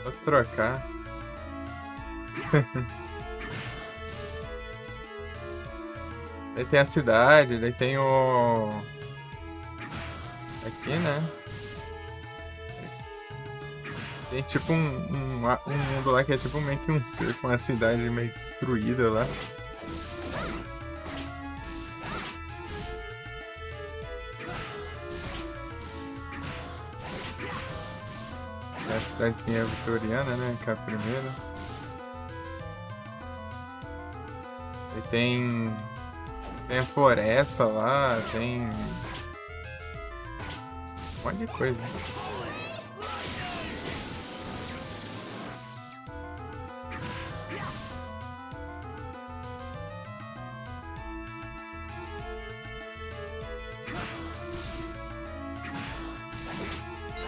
Speaker 1: pra trocar. Daí tem a cidade, daí tem o... Aqui, né? Tem tipo um mundo lá que é tipo meio que um circo, uma cidade meio destruída lá. É a cidadezinha vitoriana, né? Que é a primeira. E tem a floresta lá, tem um monte de coisa.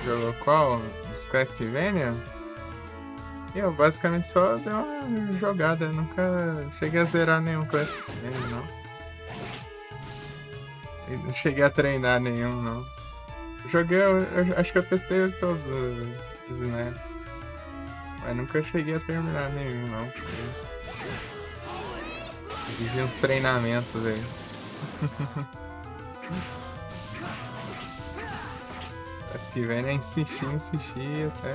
Speaker 1: Jogou qual? Dos Castlevania? Eu basicamente só dei uma jogada, nunca cheguei a zerar nenhum Classic nele, não. E não cheguei a treinar nenhum, não. Joguei, acho que eu testei todos os NES. Mas nunca cheguei a terminar nenhum, não. Exigia uns treinamentos aí. Essa que vem é insistir até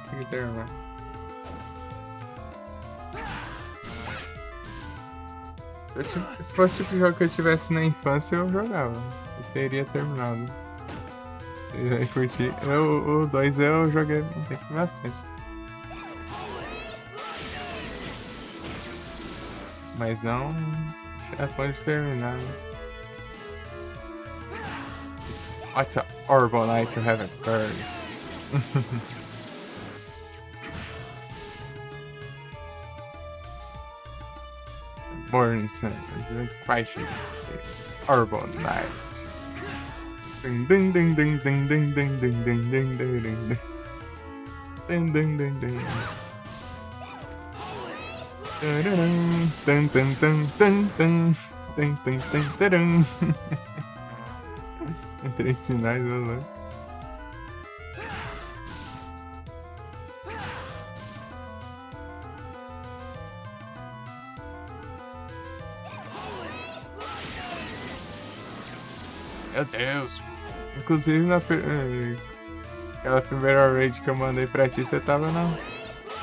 Speaker 1: conseguir terminar. Se fosse o tipo de jogo que eu tivesse na infância, eu jogava. Eu teria terminado. Eu ia curtir. O 2 eu joguei até que bastante. Mas não já pode terminar, né? What's a horrible night to have a curse? Morning sun, crashing. Horrible night. Ding ding ding ding ding ding ding ding ding ding ding ding ding ding ding ding. Dun dun dun dun dun dun dun dun dun. Três sinais, olha lá. Meu Deus. Inclusive aquela primeira raid que eu mandei pra ti, você tava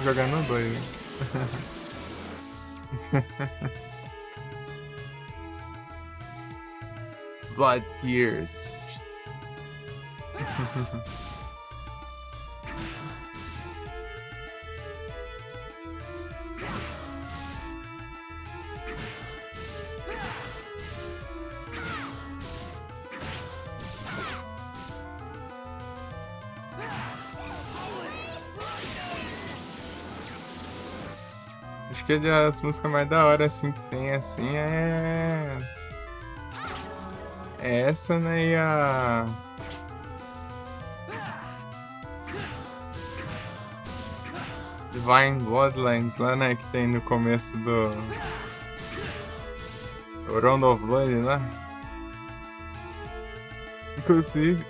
Speaker 1: jogando doido. Blood Tears. Acho que as músicas mais da hora assim que tem assim é essa, né? E a Divine Bloodlines lá, né? Que tem no começo do Round of Blood, né? Inclusive.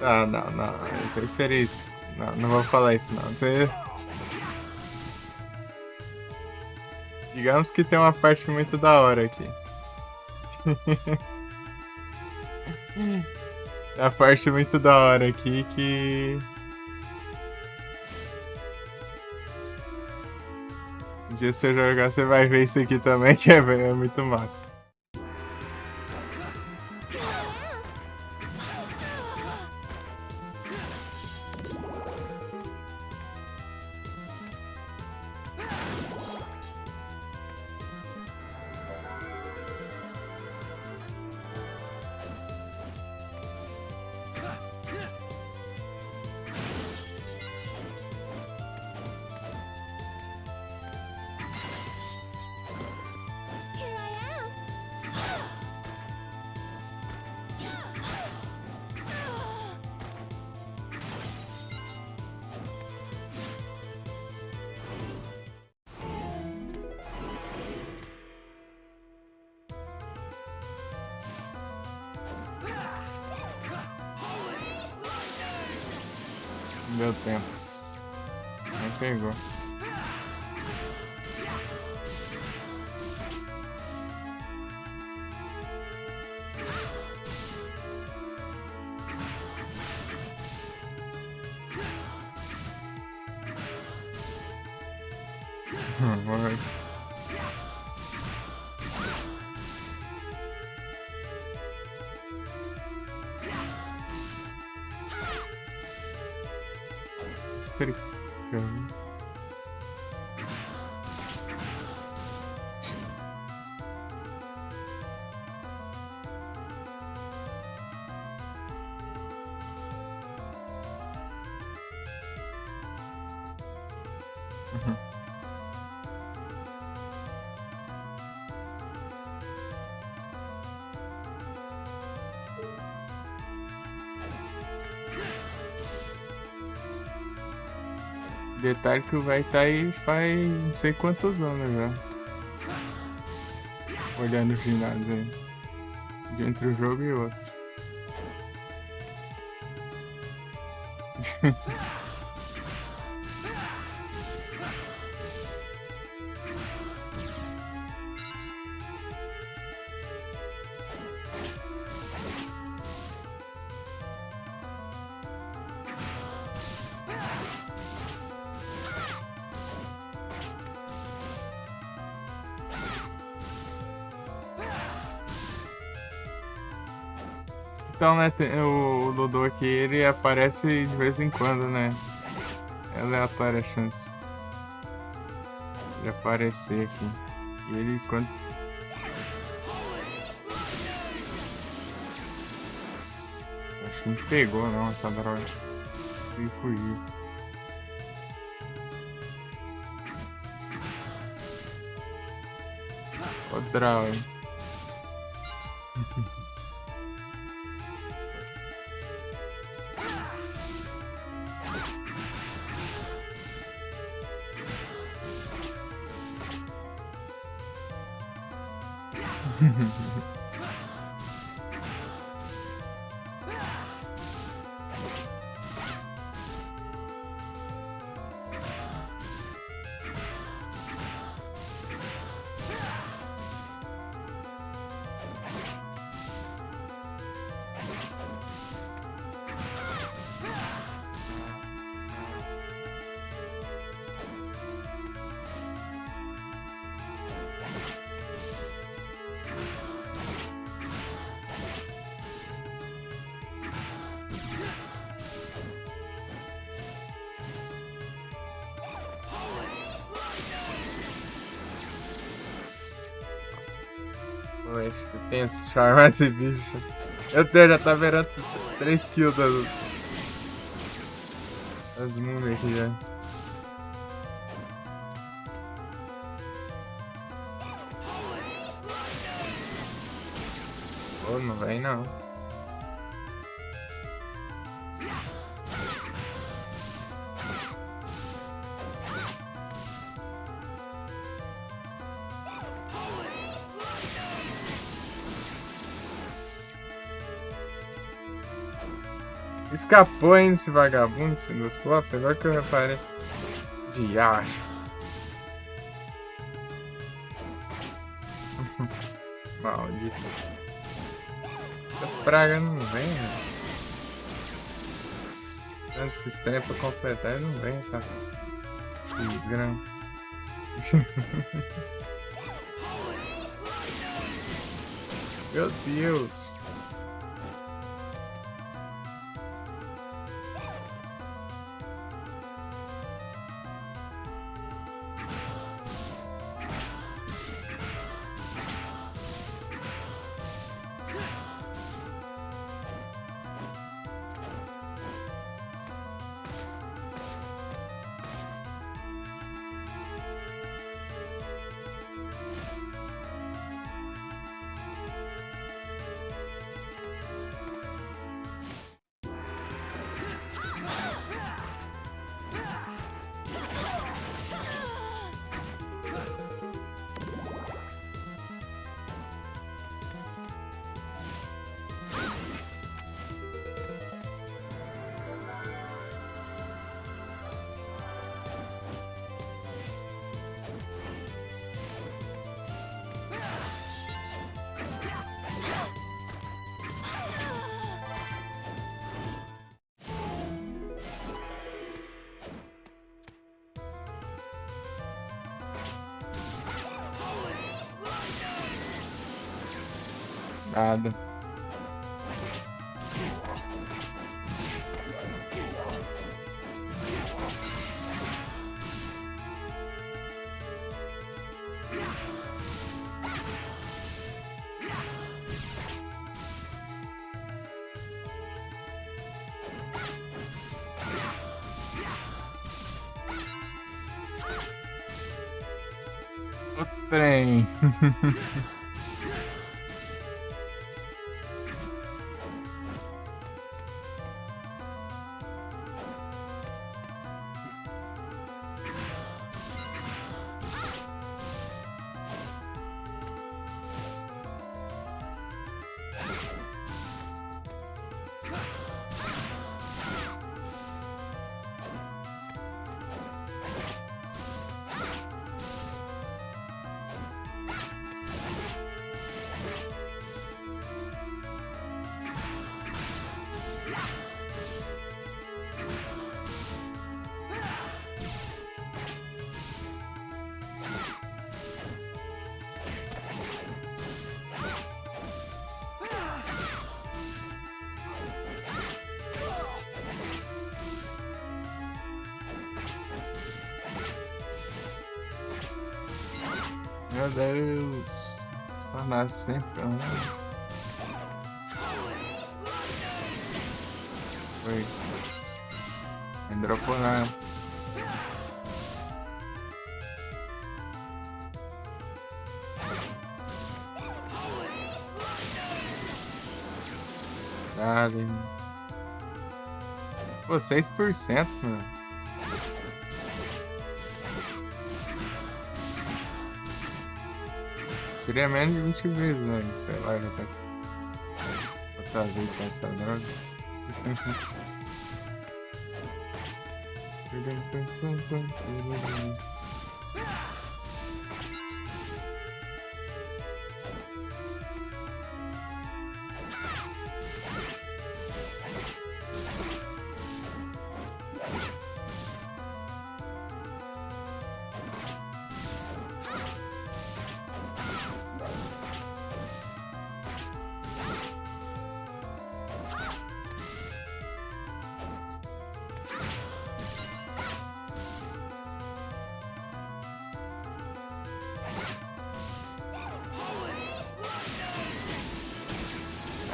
Speaker 1: Não. Isso aí seria isso. Não vou falar isso não. Isso aí... Digamos que tem uma parte muito da hora aqui. A parte muito da hora aqui que... Um dia você jogar, você vai ver isso aqui também, que é muito massa.
Speaker 2: Here I am.
Speaker 1: Não deu tempo. Não pegou. Vai. Estricando. Detalhe que o velho tá aí faz não sei quantos anos já. Olhando os ginásios aí. De entre um jogo e outro. Então, né, o Dodô aqui, ele aparece de vez em quando, né? É aleatória a chance de aparecer aqui. E ele, quando... Acho que não pegou, não, essa droga. Consegui fugir. Ó, droga. Poxa, tem esse charme esse bicho. Meu Deus, já tá virando 3 kills das múmias aqui já. Pô, não vem não. Escapou ainda esse vagabundo, esse dos Clopes, agora que eu reparei. Diacho. Maldito. As pragas não vêm, né? Tantos estranho pra completar e não vem essas desgramas. Meu Deus. Nada. O trem. Meu Deus. Espanar sempre. Foi. Entrou por lá. Dale. Pô, 6%, mano. Seria menos de 20 vezes, né? Sei lá, já tá. Vou trazer pra essa droga.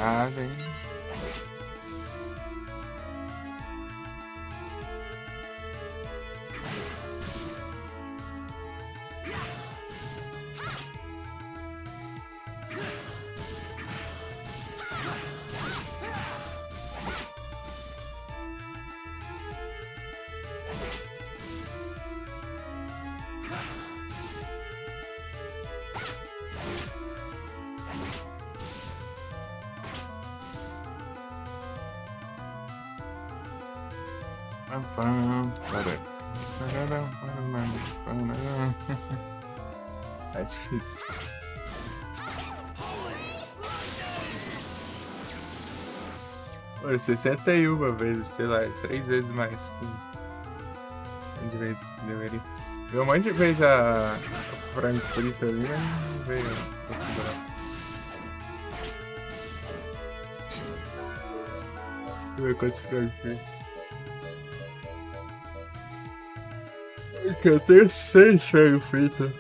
Speaker 1: Ah, vem. Pam, pam, para. É difícil. Pô, 61 vezes, sei lá, 3 vezes mais. De vezes que deveria. Viu um monte de vez a frango frito ali, mas não veio a configurar. Deixa eu ver quantos frangos fritos. Eu tenho 6 frango frito.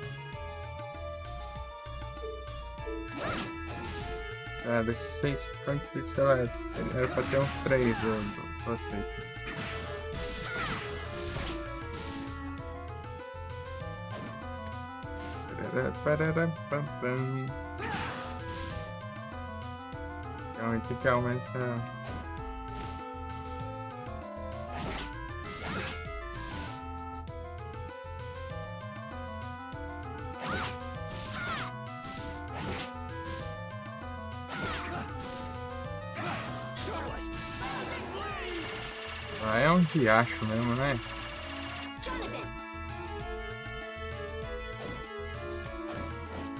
Speaker 1: Ah, desses 6 frango fritos, sei lá, era pra ter uns 3 do frito. Então, tem que aumentar. Ah, é um diacho mesmo, né?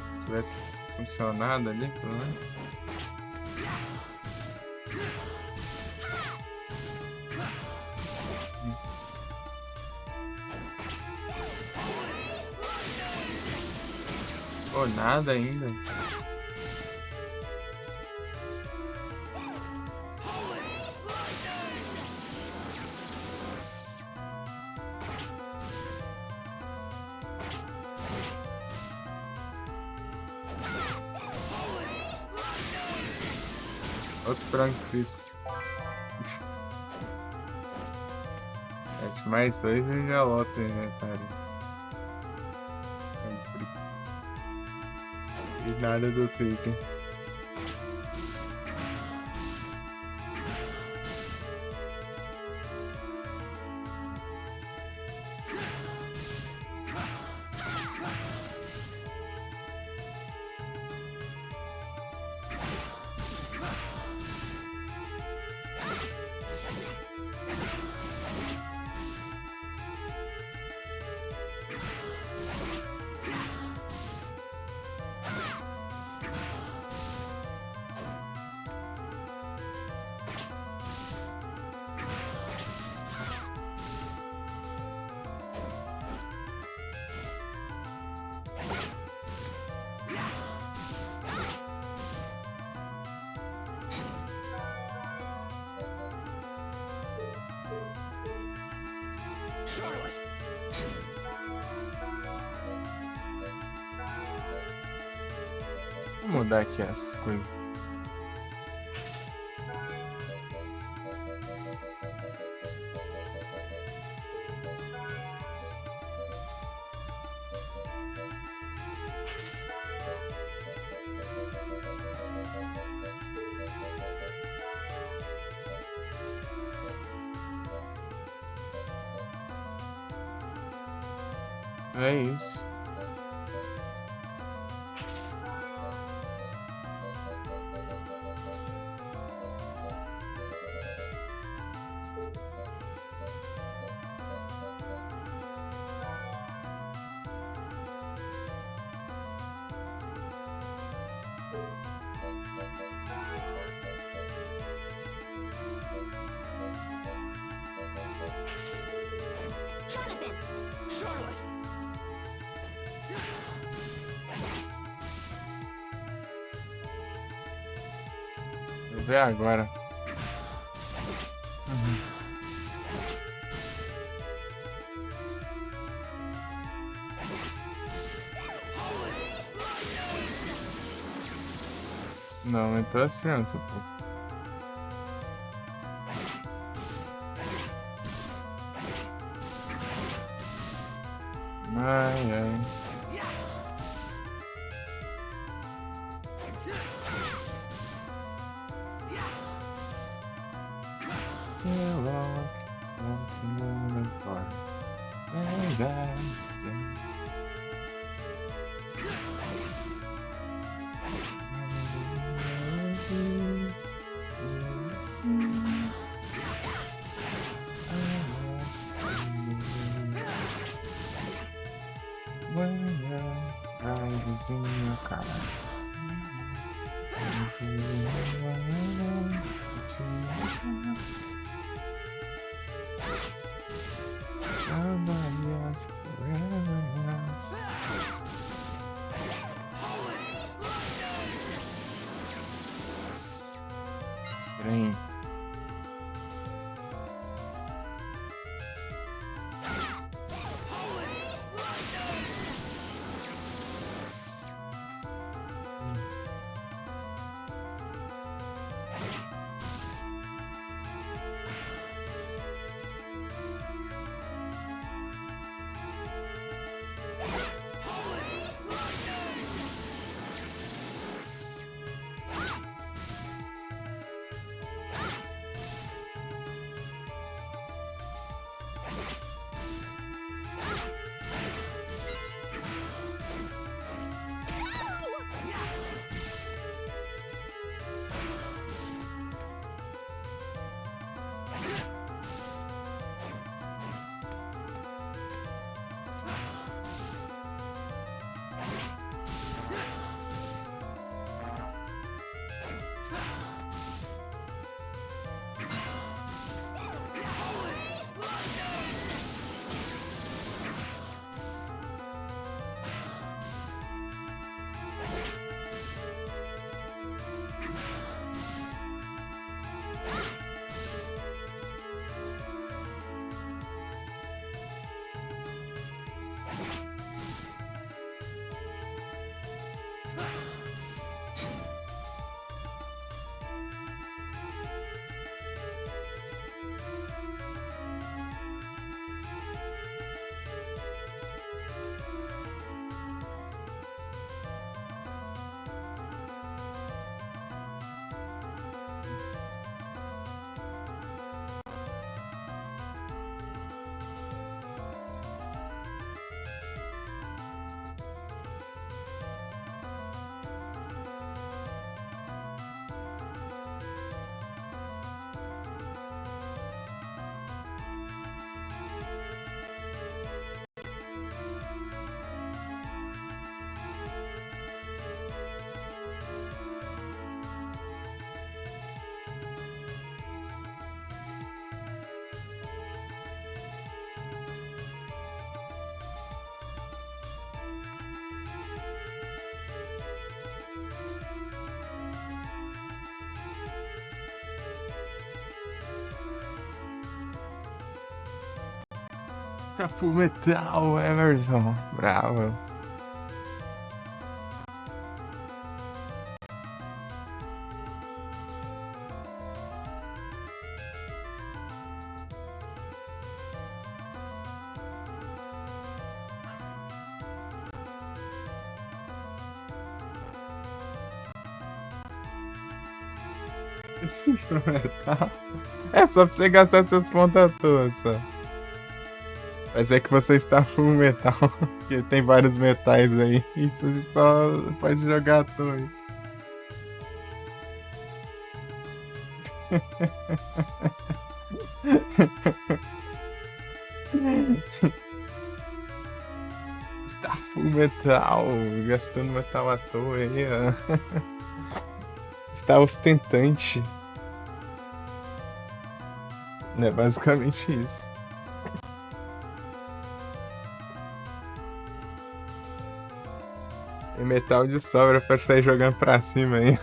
Speaker 1: Se tivesse funcionado ali, pelo menos. Pô, nada ainda. Outro frango frito. Mais 2 e já lota o inventário. Frango frito. E nada do Twitter. Vou mudar aqui as coisas. É isso.
Speaker 2: Jonathan!
Speaker 3: Charlotte!
Speaker 1: Vou ver agora. Não, aumentou as crianças, pô. Ai, ai. Trem. Tá full metal, Emerson. Bravo. Esse metal. É só pra você gastar seus pontos à toa, só. Mas é que você está full metal, porque tem vários metais aí. Isso você só pode jogar à toa. Está full metal, gastando metal à toa aí, ó. Está ostentante. É basicamente isso. Tem metal de sobra pra sair jogando pra cima aí.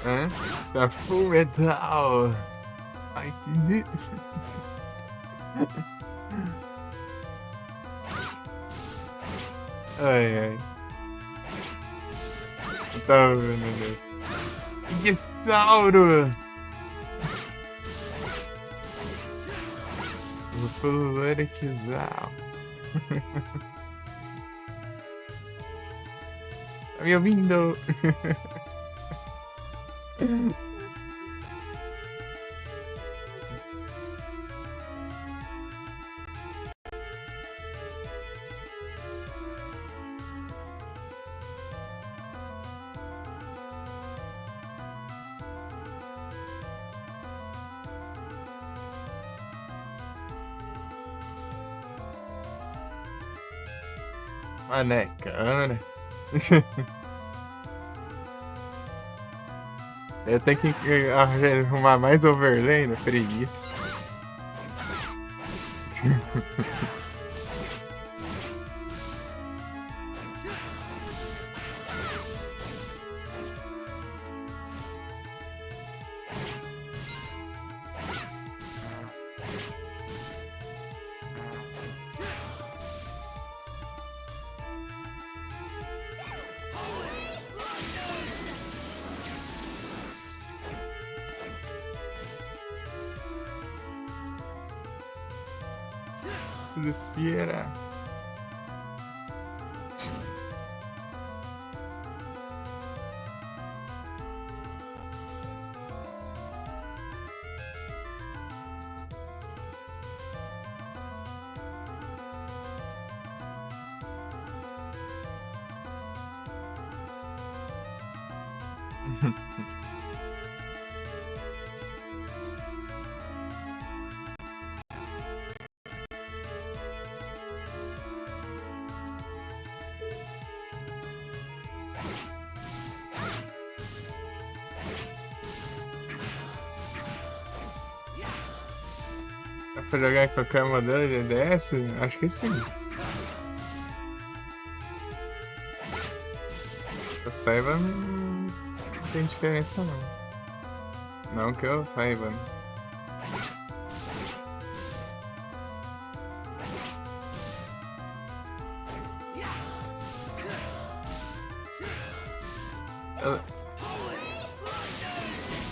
Speaker 1: Hã? Tá full metal. Ai, que ai, ai. Tá vendo, né? Que sauro! Vou pelo Ericizal. Tá me ouvindo? Maneca, Ana. Eu tenho que arrumar mais overlay no preguiça. De fiera. Dá pra jogar em qualquer modelo de DS? Acho que sim. Eu saiba. tem diferença não. Não que eu saiba, né?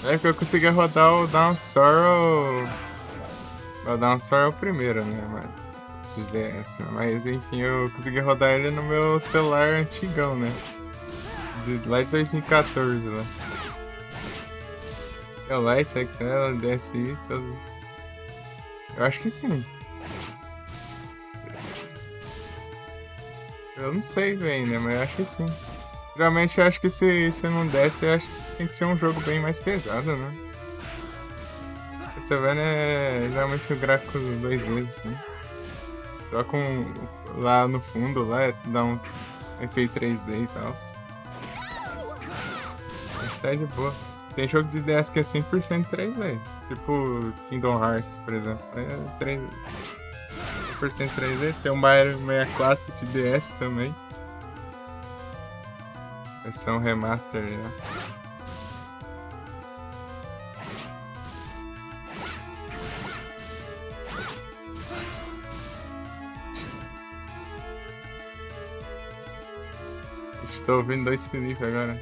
Speaker 1: É que eu consegui rodar o Down Sorrow. O Down Sorrow é o primeiro, né? Os DS. Mas enfim, eu consegui rodar ele no meu celular antigão, né? Lá de 2014, lá. É o Lite, XL, DSi, tudo. Eu acho que sim. Eu não sei bem, né? Mas eu acho que sim. Geralmente eu acho que se não desce, eu acho que tem que ser um jogo bem mais pesado, né? Você vê, né? Geralmente o gráfico 2D, assim. Só com lá no fundo, lá, dá um efeito 3D e tal. Acho que tá de boa. Tem jogo de DS que é 100% 3D. Tipo Kingdom Hearts, por exemplo. É 100% 3D. Tem o Mario 64 de DS também. Versão remaster, né? Estou ouvindo dois Felipe agora.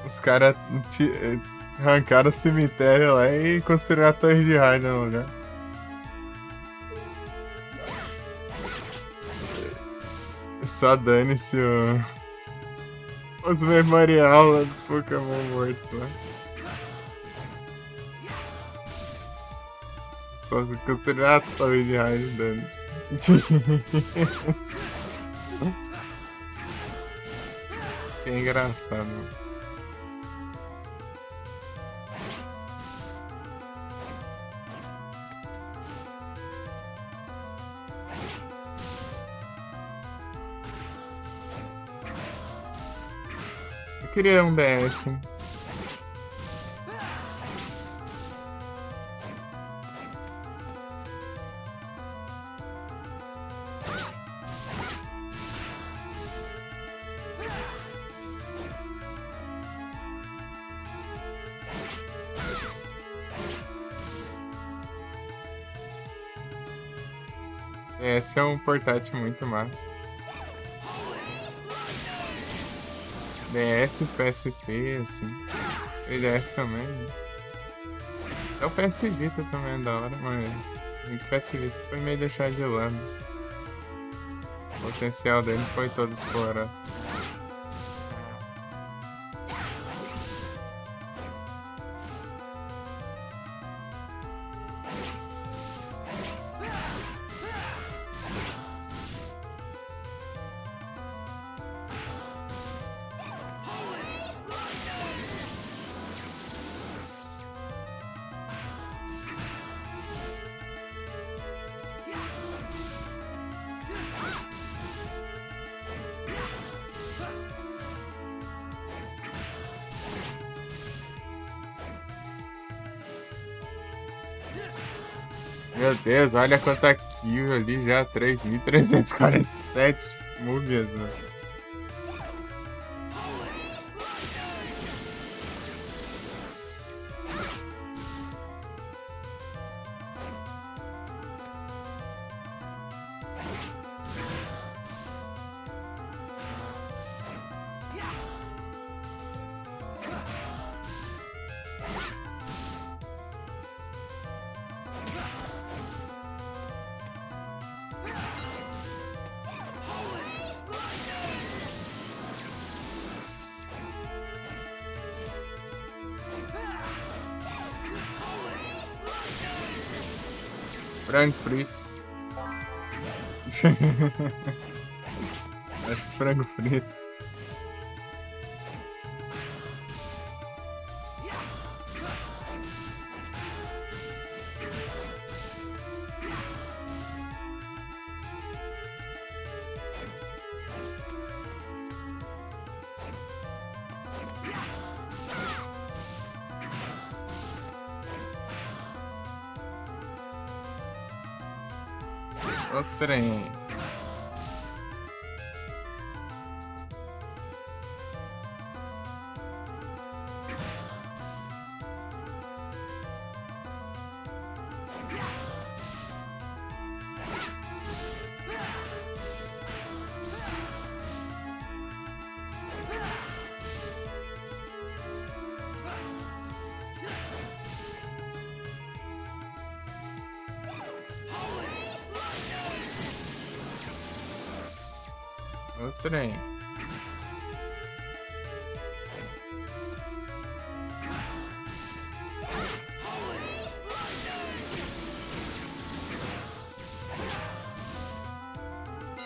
Speaker 1: Os caras arrancaram o cemitério lá e construíram a torre de rádio no lugar. Só dane-se os memorial lá dos Pokémon mortos lá. Só construíram a torre de rádio, dane-se. Que engraçado, mano. Eu queria um DS. Esse é um portátil muito massa. DS, PSP, assim. 3DS também. É o PS Vita também é da hora, mas o PS Vita foi meio deixado de lado. O potencial dele foi todo explorado. Meu Deus, olha quanta kill ali já, 3.347 múmias, né? Frango frito. É frango frito. O trem. O trem.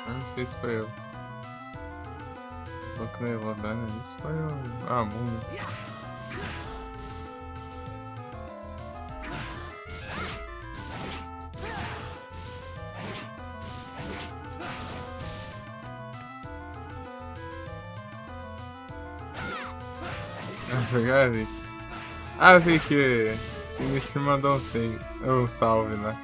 Speaker 1: Não sei se foi eu. O que levou dano nisso foi a múmia. Obrigado. Ah, vi que se mandou um sim. Um salve, né?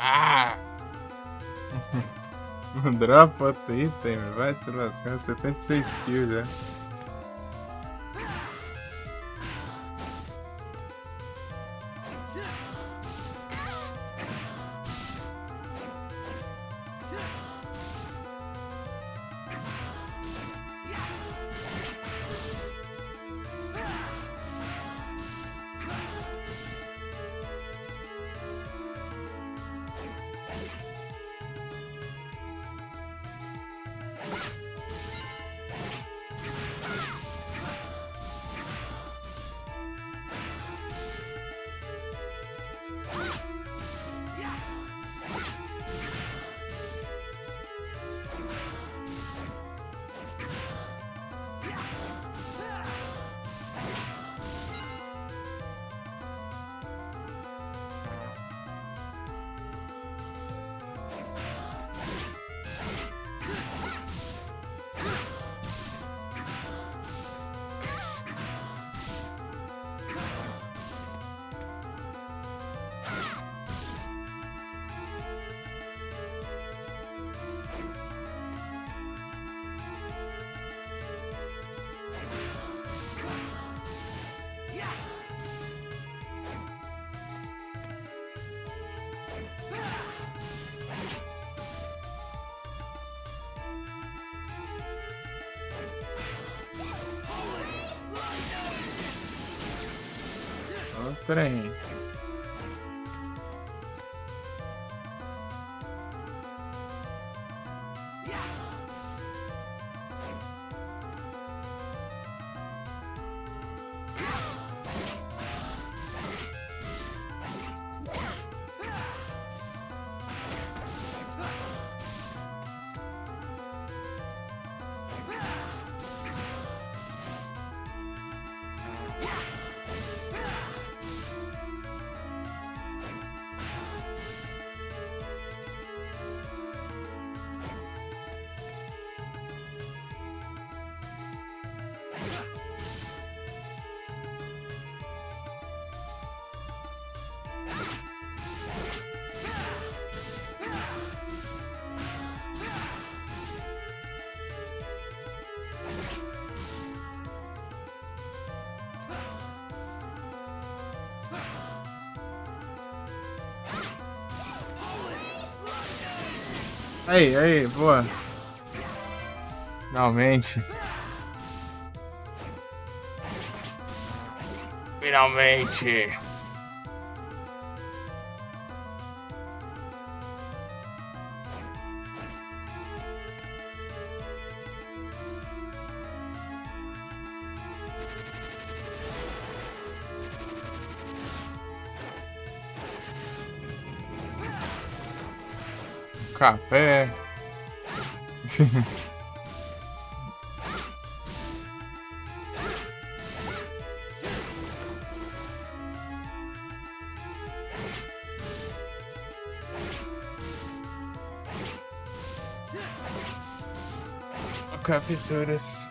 Speaker 1: Ah! Dropa outro item, vai te lascar. 76 kills já. O trem. Aí, boa. Finalmente. Finalmente. Café. Capturas.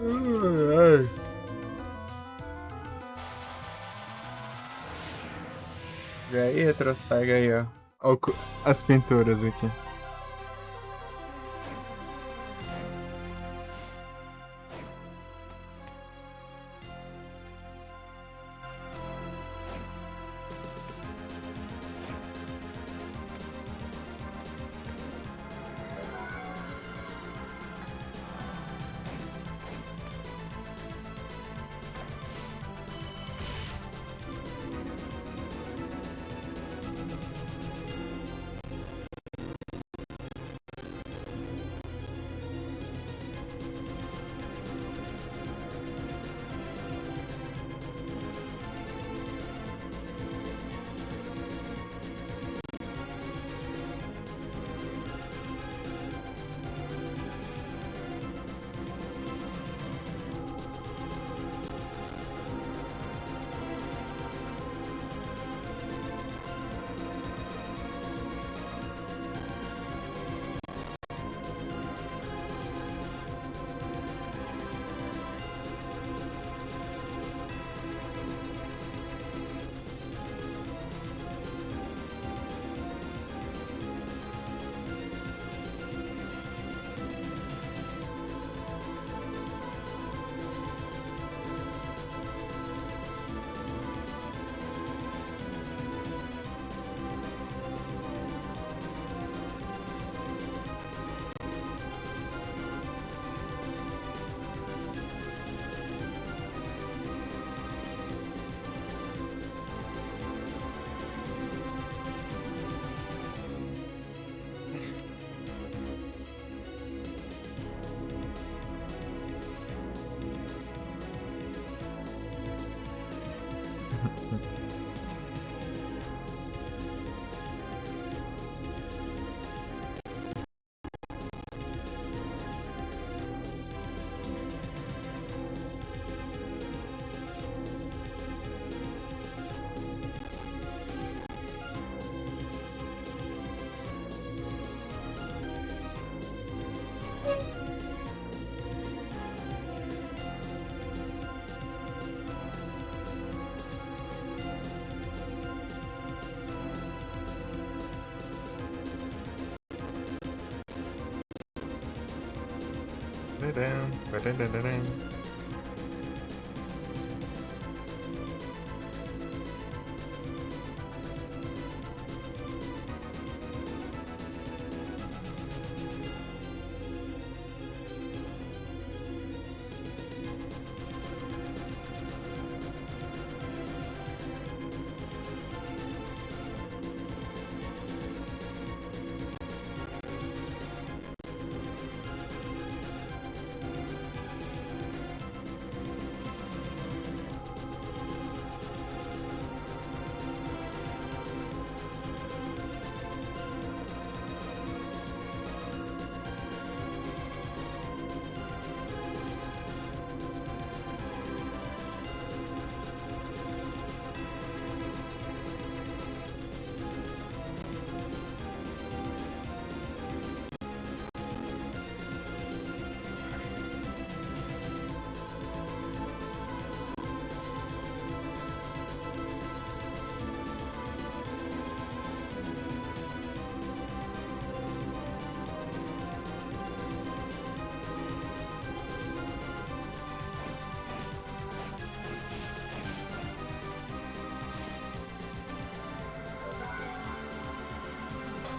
Speaker 1: Ai. Vê aí, retrossegue aí, ó. Ó as pinturas aqui.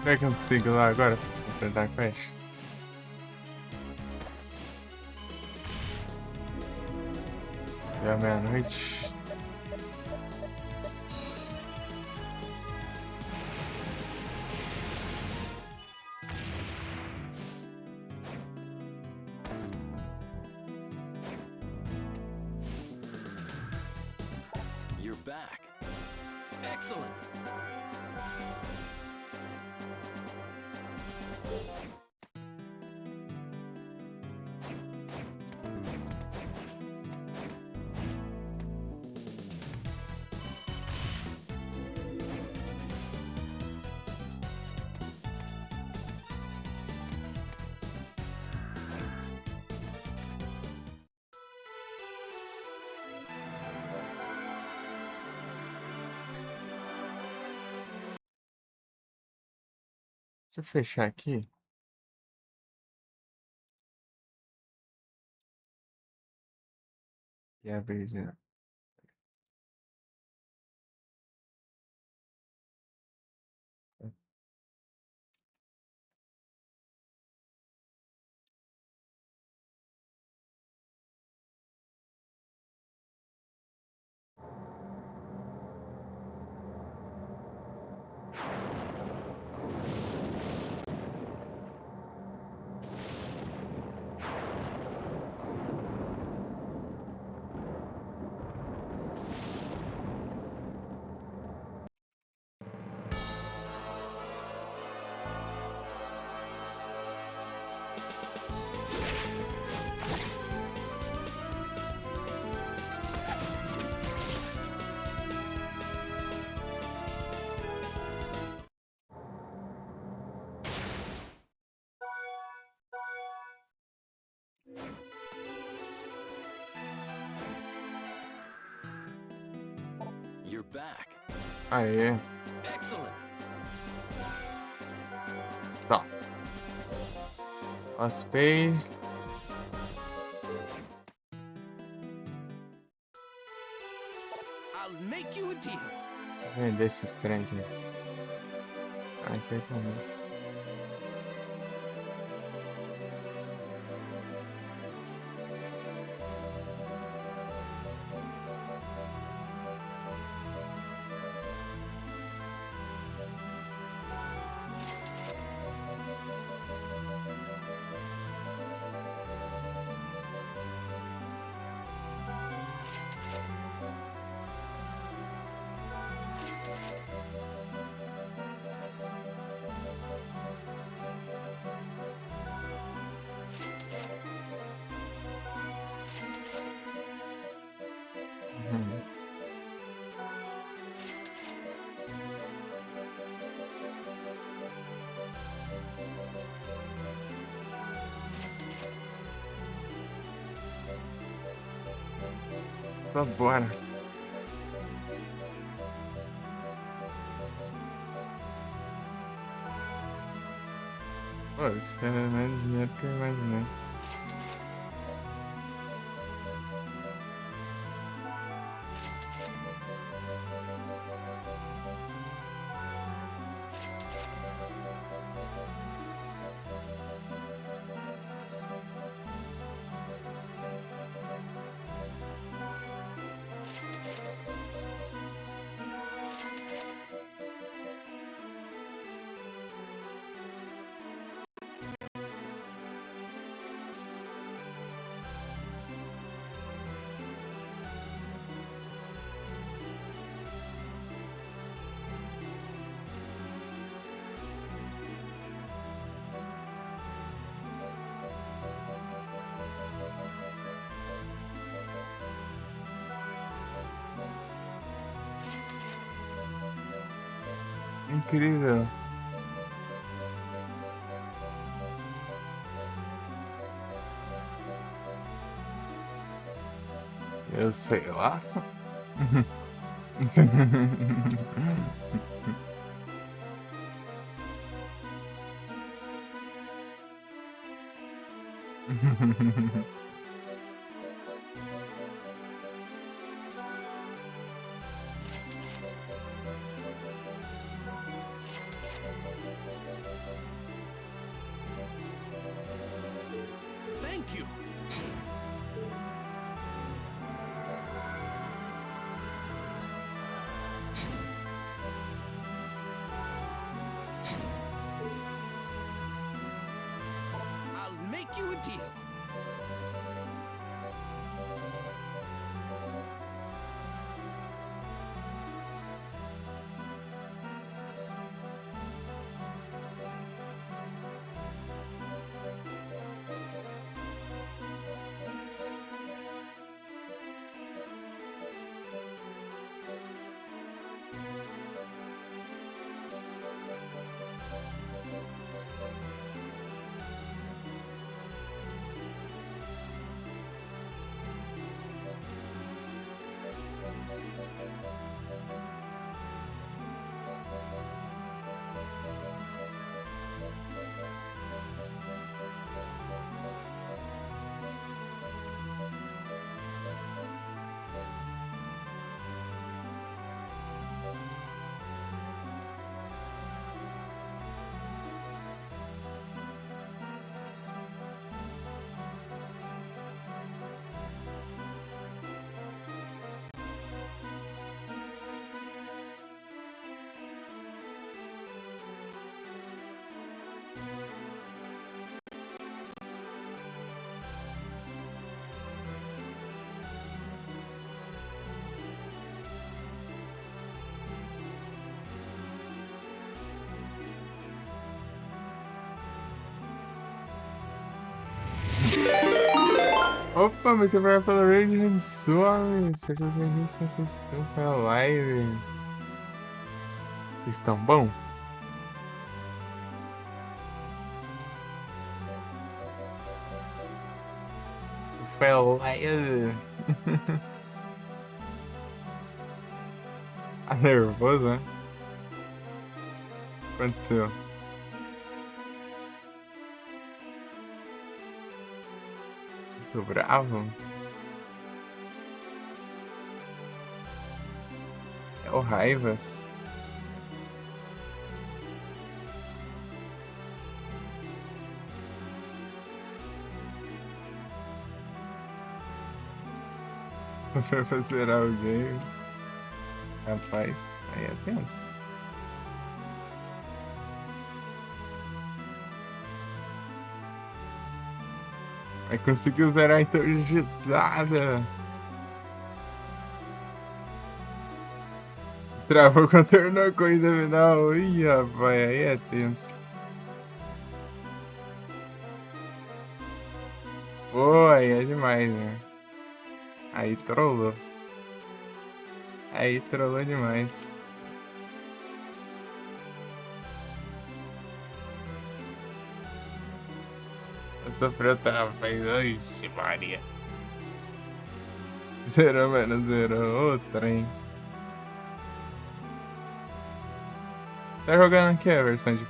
Speaker 1: Será que eu consigo ir lá agora? Enfrentar a Crash? Já é meia-noite.
Speaker 3: You're back. Excellent.
Speaker 1: Deixa eu fechar aqui. E abrir de novo.
Speaker 3: You're back.
Speaker 1: Aê,
Speaker 3: Excellent.
Speaker 1: stop. Last page.
Speaker 3: I'll make you a deal.
Speaker 1: Vender esses trem aqui. Ai, foi também. Uhum. Vambora. Pô, esse cara é mais dinheiro que eu imaginei. Incrível. Eu sei lá.
Speaker 3: deal.
Speaker 1: Opa, muito obrigado pela raid, suave. Sejam bem-vindos, vocês estão pela live. Vocês estão bom? Foi a live. Tá nervoso, né? O que aconteceu? Tô bravo? É o Raivas. Pra fazer alguém. Rapaz, aí é tenso. Aí conseguiu zerar então energizada. Travou contornou a corrida final. Ih, rapaz, aí é tenso. Pô, aí é demais, né? Aí trollou. Aí trollou demais. Sofreu trapézio. Ixi, Maria. Zerou, mano, zerou. Ô, trem. Tá jogando aqui a versão de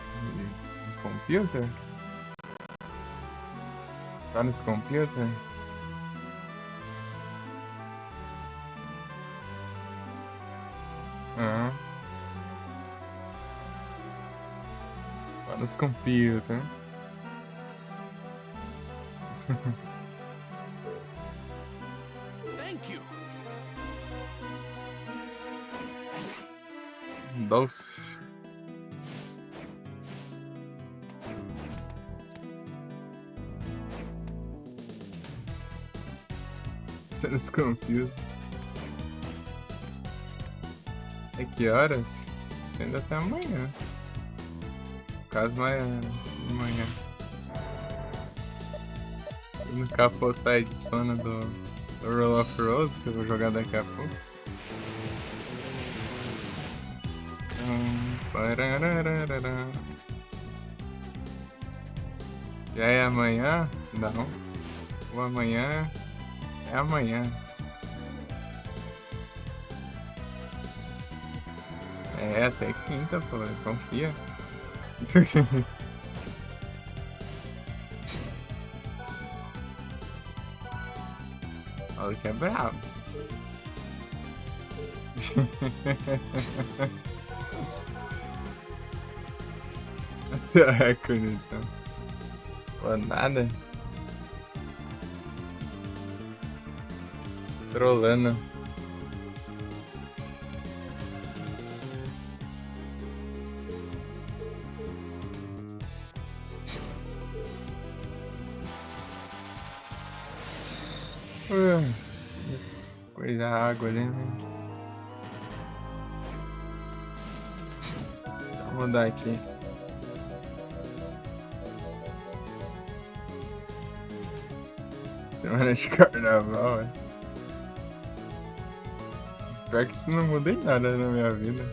Speaker 1: computer? Tá nesse computer? Ah. Tá nesse computer.
Speaker 3: Thank you.
Speaker 1: Doce. Você não se confia. É que horas? Ainda até amanhã. Caso amanhã. No capotar de sono do Roll of Rose, que eu vou jogar daqui a pouco. Pararararara. Já é amanhã? Não. O amanhã é amanhã. É, até quinta, pô. Confia. Olha que é bravo. Até recorde, então. Pô, nada. Trolando. muita coisa, água ali, né? Deixa eu mudar aqui. Semana de carnaval, é. Pior que isso não muda em nada na minha vida.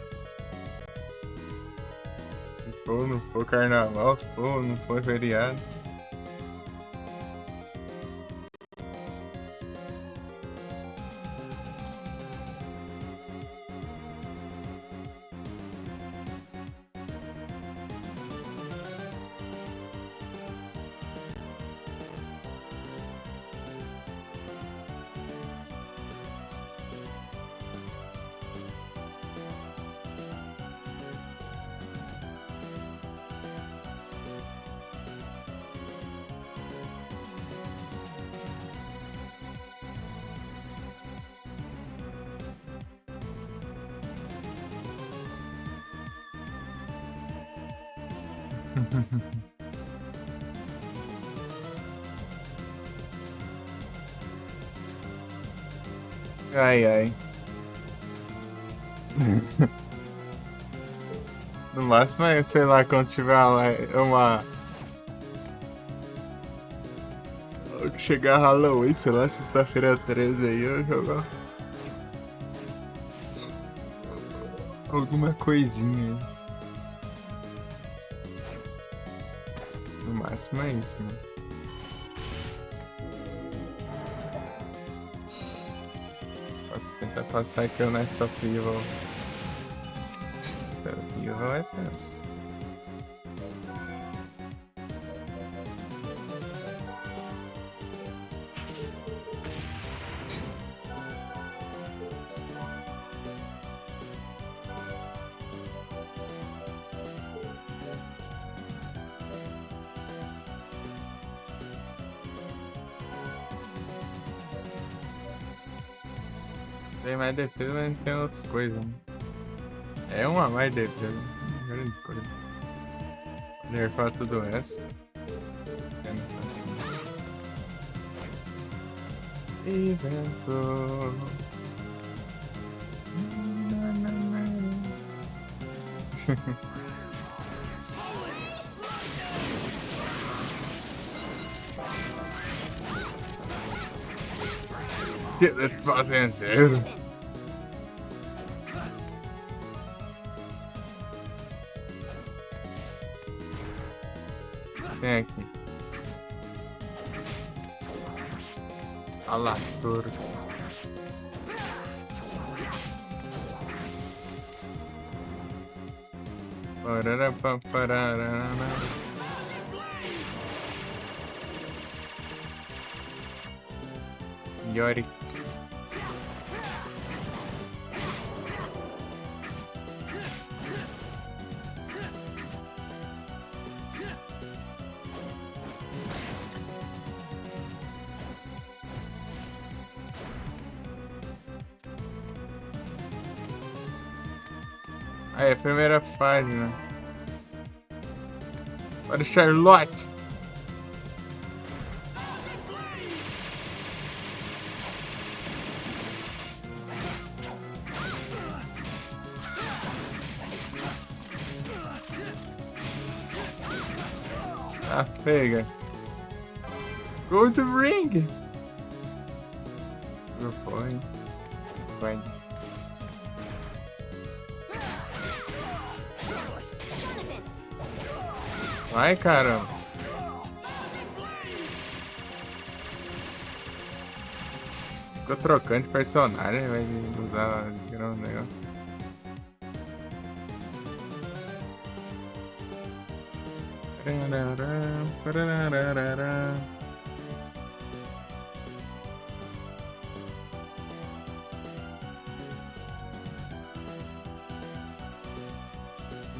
Speaker 1: Se for, não for carnaval, se for, não for feriado. Ai, ai. No máximo é, sei lá, quando tiver uma. Chegar Halloween, sei lá, sexta-feira 13 aí, eu jogo alguma coisinha aí. No máximo é isso, mano. Posso tentar passar aqui nessa Evil. Essa Evil é tenso. Tem mais defesa, mas tem outras coisas, né? É uma mais defesa. Grande coisa. Nerfar tudo o resto. É, não tá assim. E ventou. Que fazendeiro. Tem aqui. Alastor. Parará. Yorick. Aí, a primeira página. Para Charlotte. Ah, pega. Go to ring. Não foi. Vai. Vai, caramba. Ficou trocando de personagem, vai usar esse grão negócio.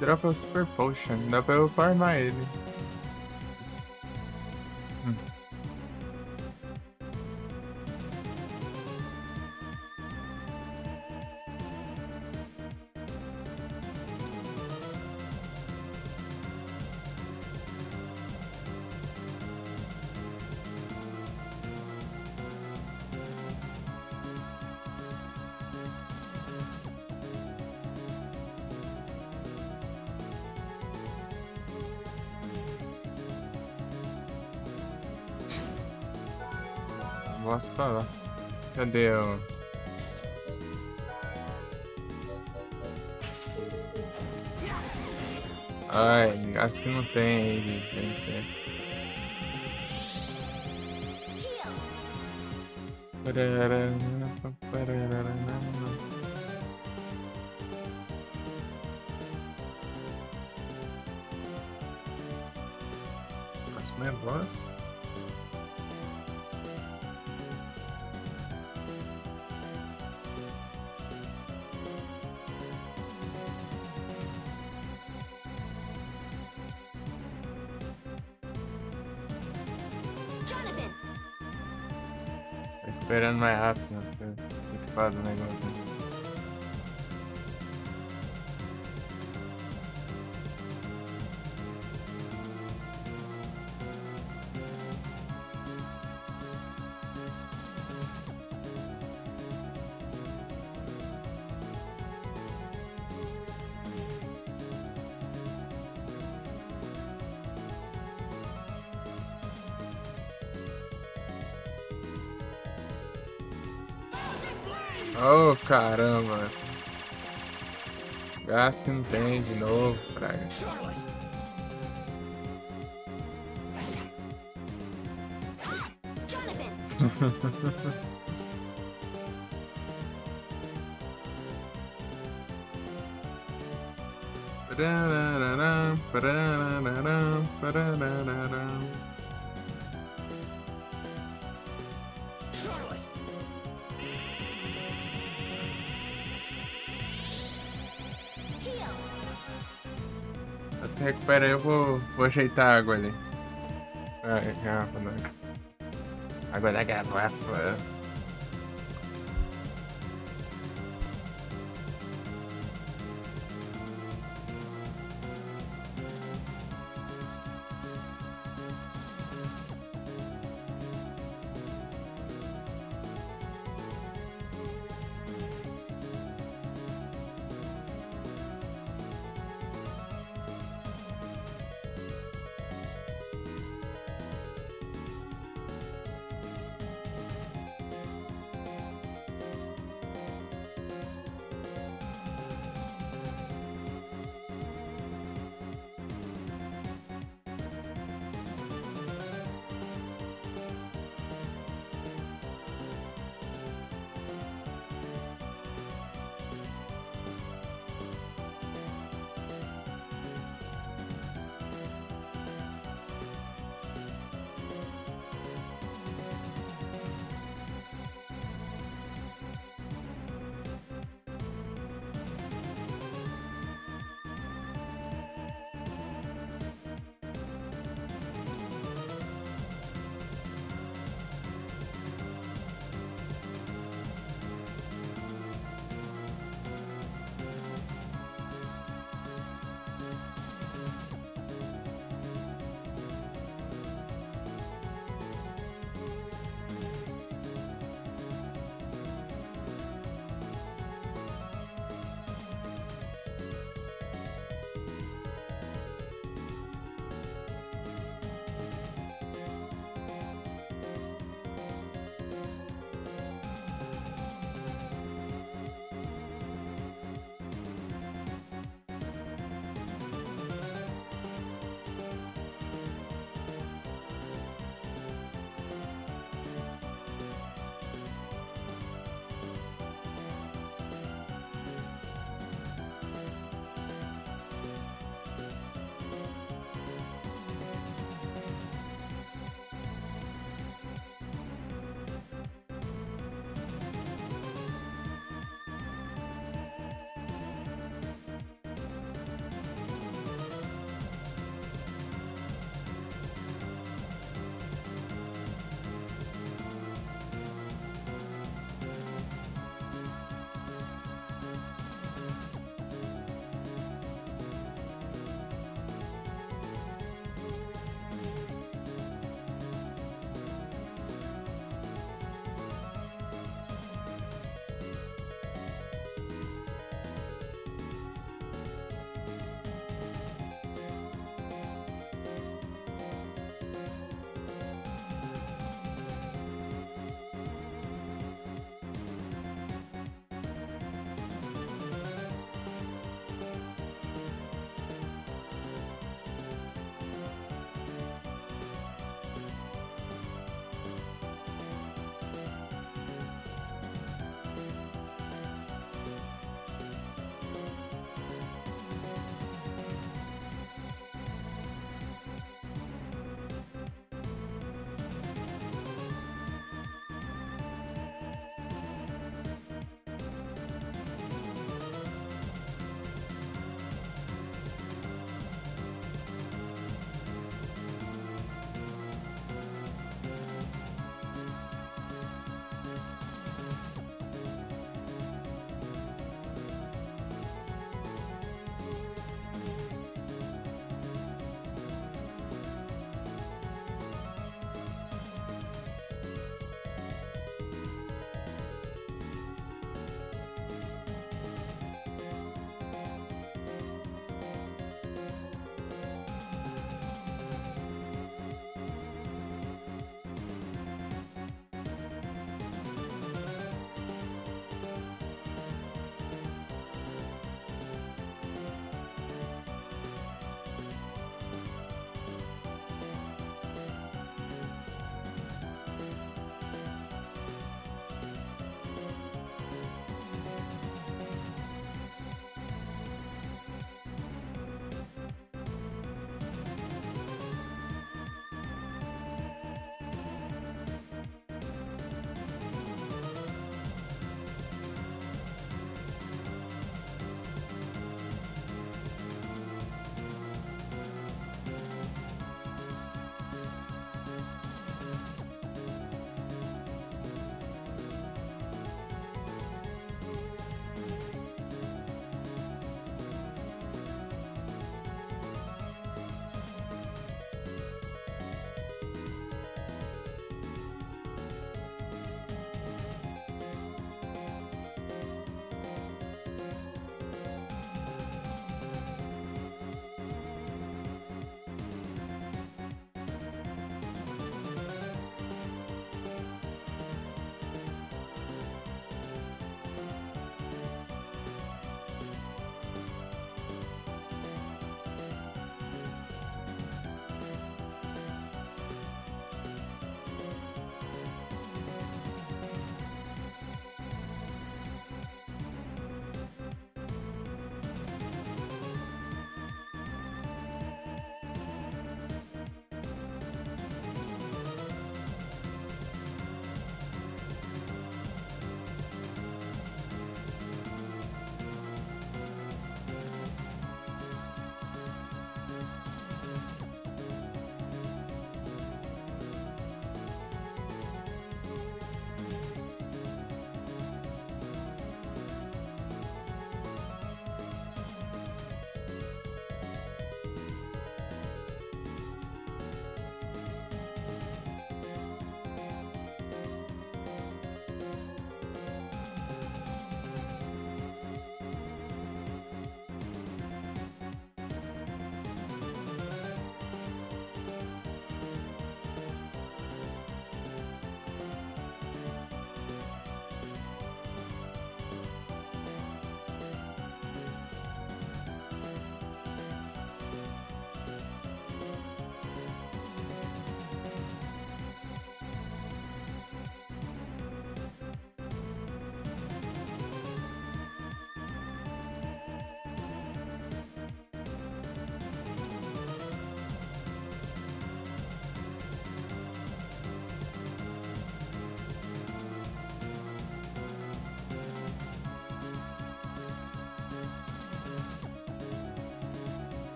Speaker 1: Dropa o Super Potion, dá pra eu farmar ele. bosta lá. Cadê o... Ai, acho que não tem aí, tem. Próximo é boss.
Speaker 2: Jonathan.
Speaker 1: Recuperando mais rápido, né? Tô equipado o negócio. Oh, caramba. Gás que não tem de novo, praga.
Speaker 2: Jonathan.
Speaker 1: Pararararam, pararararam, pararararam.
Speaker 3: Charlotte!
Speaker 2: Heal.
Speaker 1: Até recupera aí, eu vou ajeitar a água ali. Ai, garrafa não. Água da garrafa.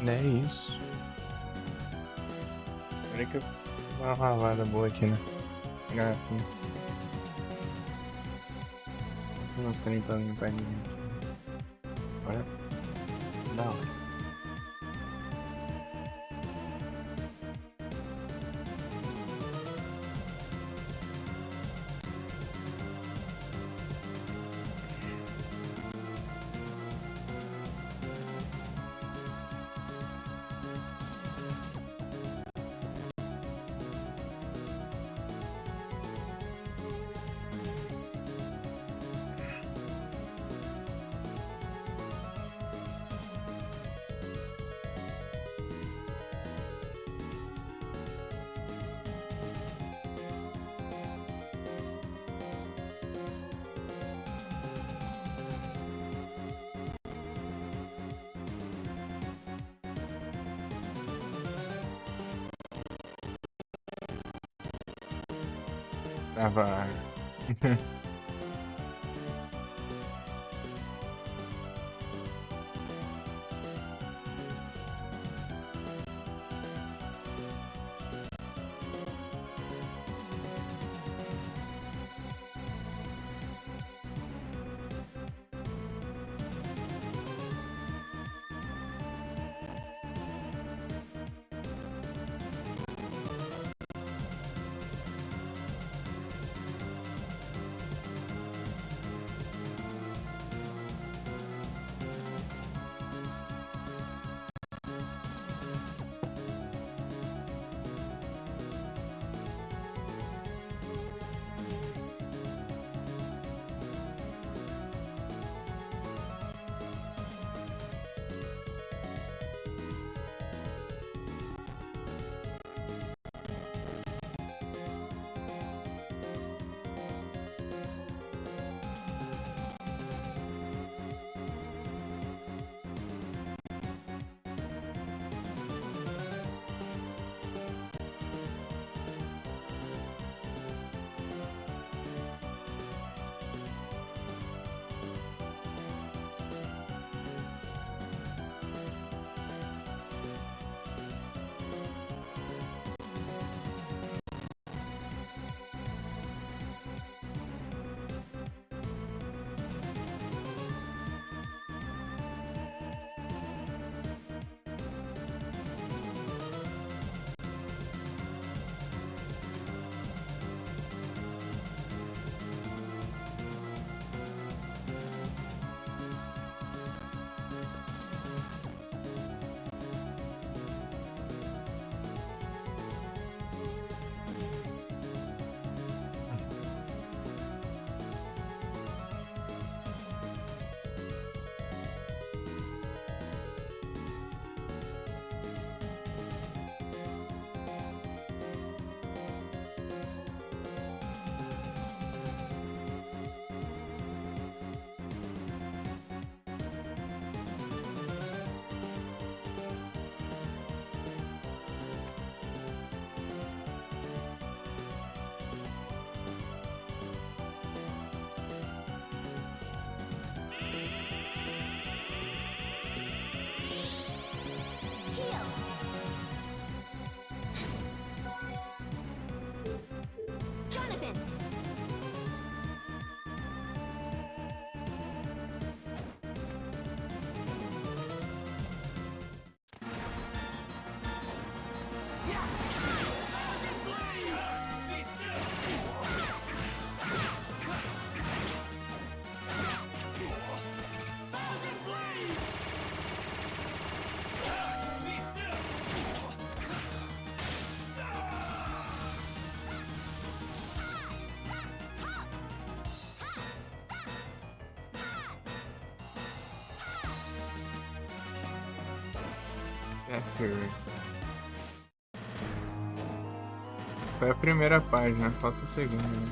Speaker 1: É isso. Peraí que eu vou dar uma lavada boa aqui, né? Garrafinha. Tem uns trem pra limpar ninguém aqui. Olha. Da hora. Gravar.
Speaker 2: Jonathan!
Speaker 1: É, foi a primeira página, falta a segunda, né?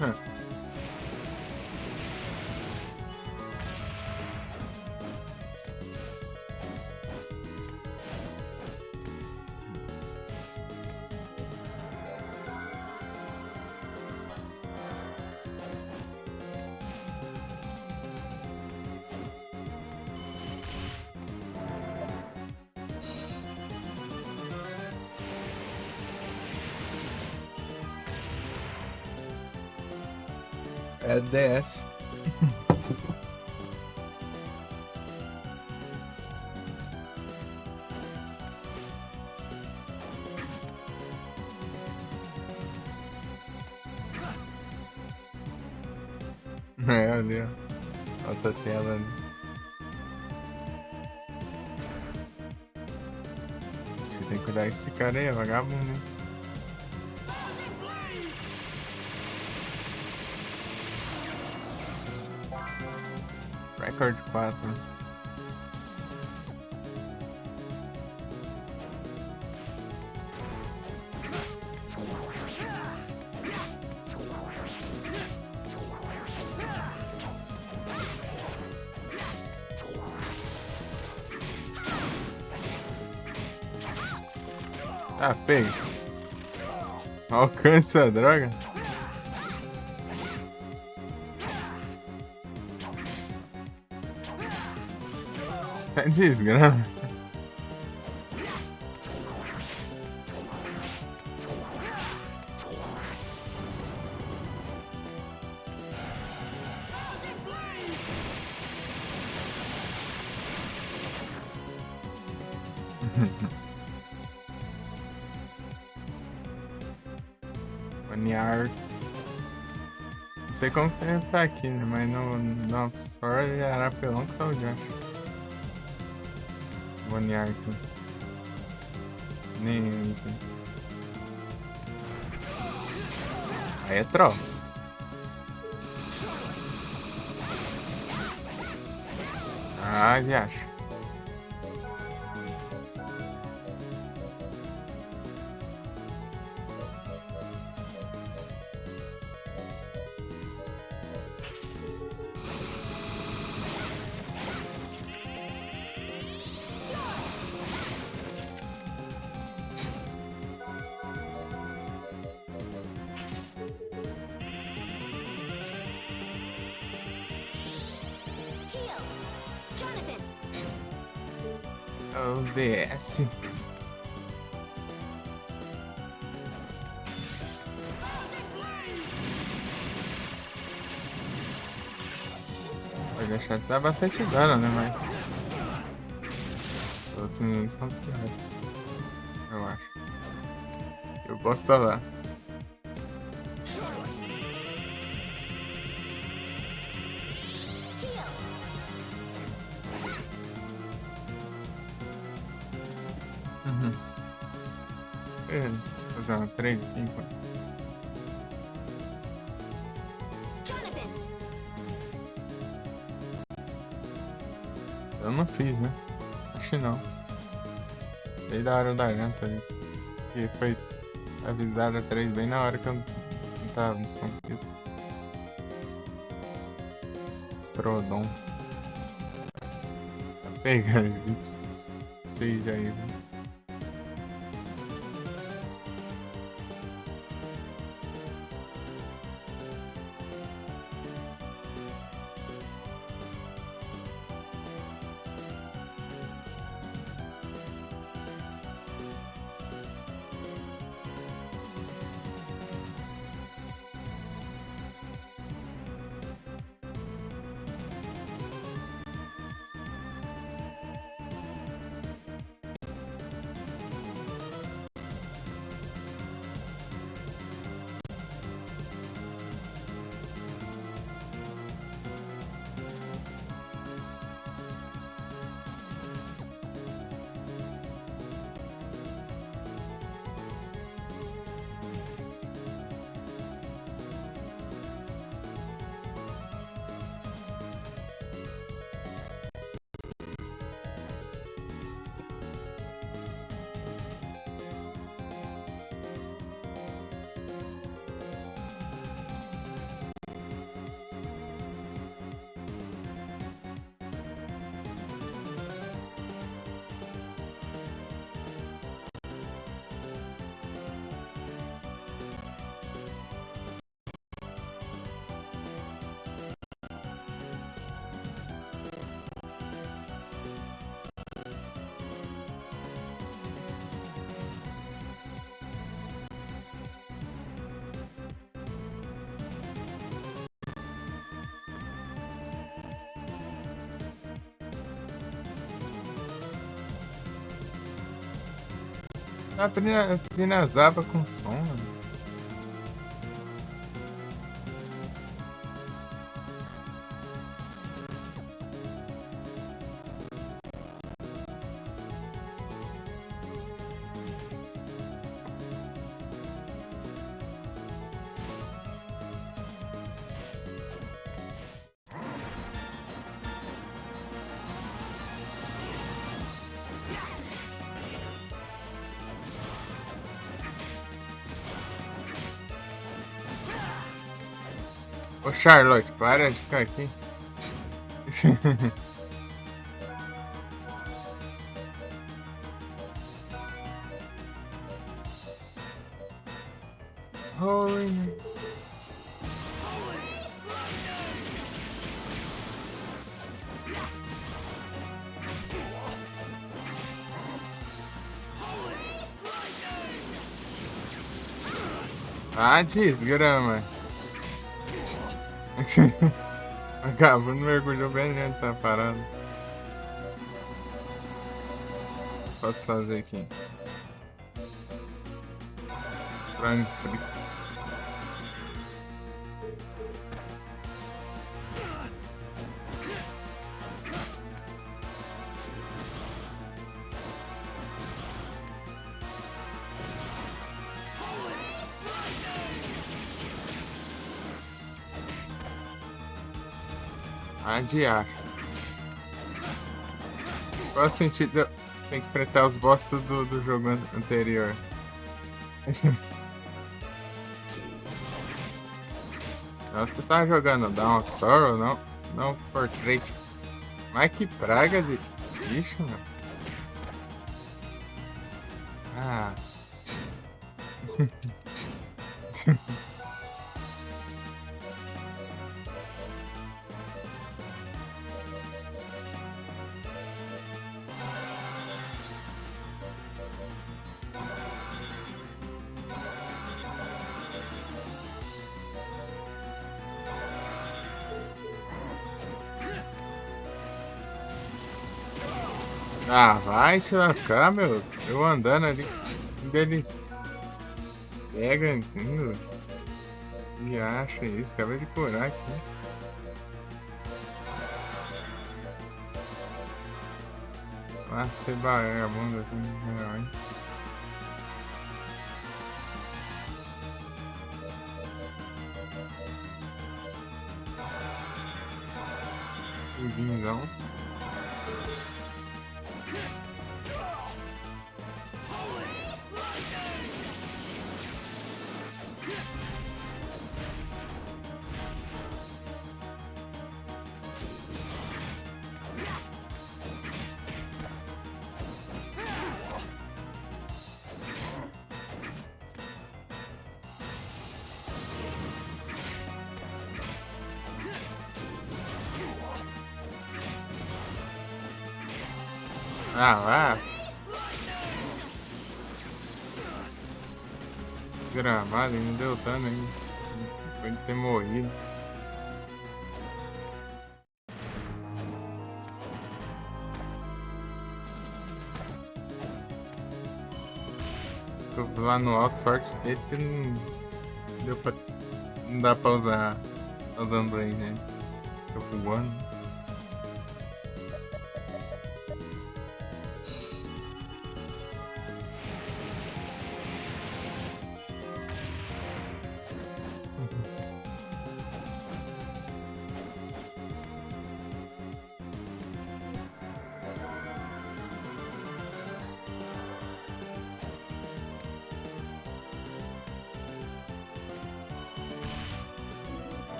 Speaker 1: Hã. É DS. É, ali, ó. Outra tela ali. Você tem que cuidar desse cara aí, é vagabundo, hein? Record 4. Ah, pega. Alcança a droga. Desgrama. Maniar. Não sei como que ele tá aqui, né? Mas no App Store ele era apelão que só o Josh. Maniar aqui. Nem item. Aí é troll. Ah, já acho.
Speaker 2: Heal. Jonathan.
Speaker 1: Os DS. Pode achar que dá bastante dano, né? Mas. Os inimigos são piores. Eu acho. Eu posso estar lá.
Speaker 2: Heal.
Speaker 1: Vou fazer uma trade aqui enquanto.
Speaker 2: Jonathan.
Speaker 1: Eu não fiz, né? Acho que não. Dei da hora da janta ali. Que foi avisado a 3 bem na hora que eu não tava nos computadores. Strodon. Tá pegando 26 aí, viu? A Pinazaba com som, mano. Ô Charlotte, para de ficar aqui. Holy. Ah, desgrama. Vagabundo mergulhou bem dentro, tá parado. Posso fazer aqui? Frank Fritz. Adiar. Qual o sentido de eu ter que enfrentar os boss do jogo anterior? Eu acho que tava jogando Dawn of Sorrow, não Portrait. Mas que praga de bicho, meu. Ah. Ah, vai te lascar, meu. Eu andando ali. Dele pega, entendeu? E acha isso, acabei de curar aqui. Nossa, você vagabundo assim, não, hein? Vinzão. Ah, lá. Gravado, ele não deu dano ainda. Pode ter morrido. Tô lá no alto, sorte dele que não deu pra. Não dá pra usar. Tá usando aí, né? Tô voando.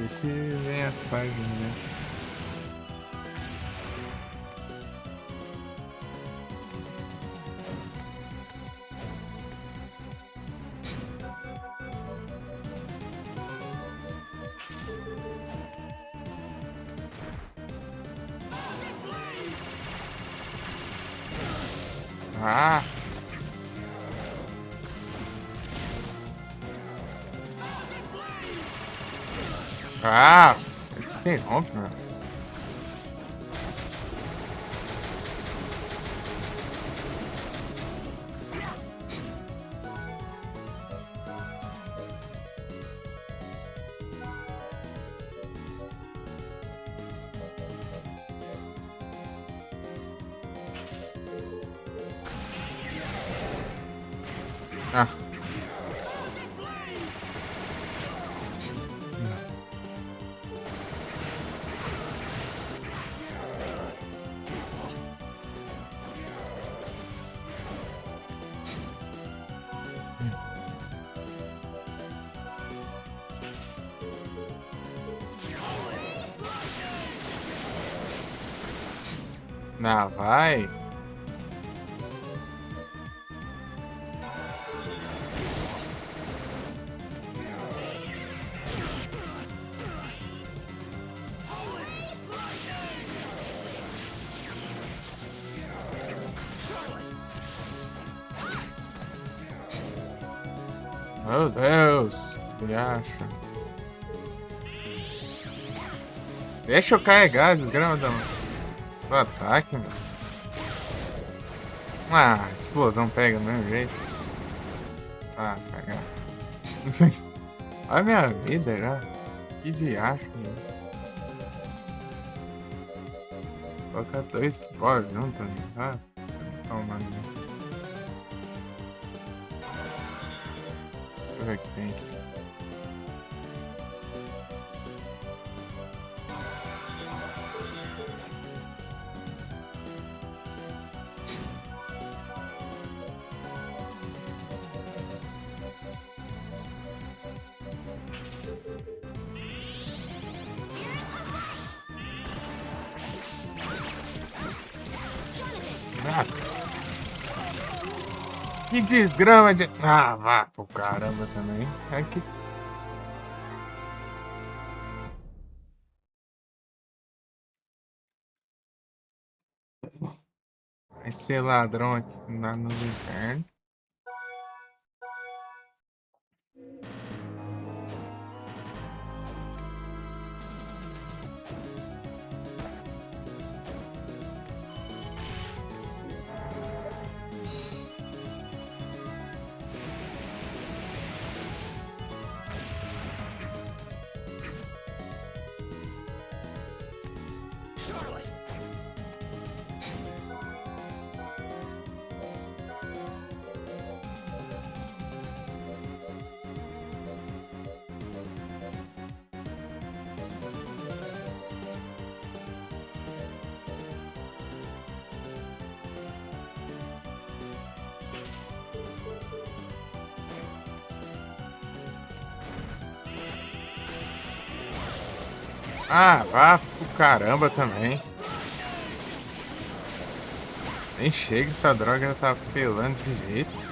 Speaker 1: Esse vem as páginas, né? Ah! Ah! Eles interrompem, mano. Ah. Não, vai. Meu Deus, que acha? Deixa eu carregar, desgrama do ataque, mano. Ah, explosão pega do mesmo jeito. Ah, pegar. Olha a minha vida já. Que diacho, mano. Colocar 2 bolas juntos, né? Ah, calma aí. Deixa eu ver o que tem aqui. Ah, que desgrama de... Ah, vá pro caramba também. É que... Vai ser ladrão aqui lá nos infernos.
Speaker 3: Charlotte!
Speaker 1: Ah, vá pro caramba também. Nem chega, essa droga já tá pelando desse jeito.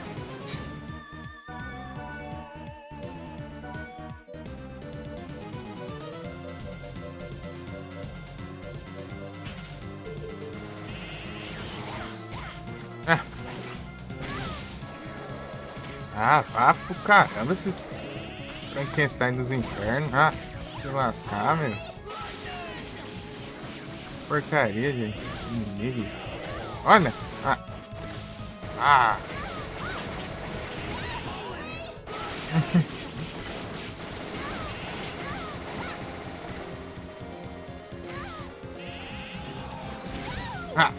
Speaker 1: Ah, vá pro caramba esses Frankenstein dos infernos. Ah, se lascar, meu. Porcaria de inimigo. Olha. Ah. Ah. Ah.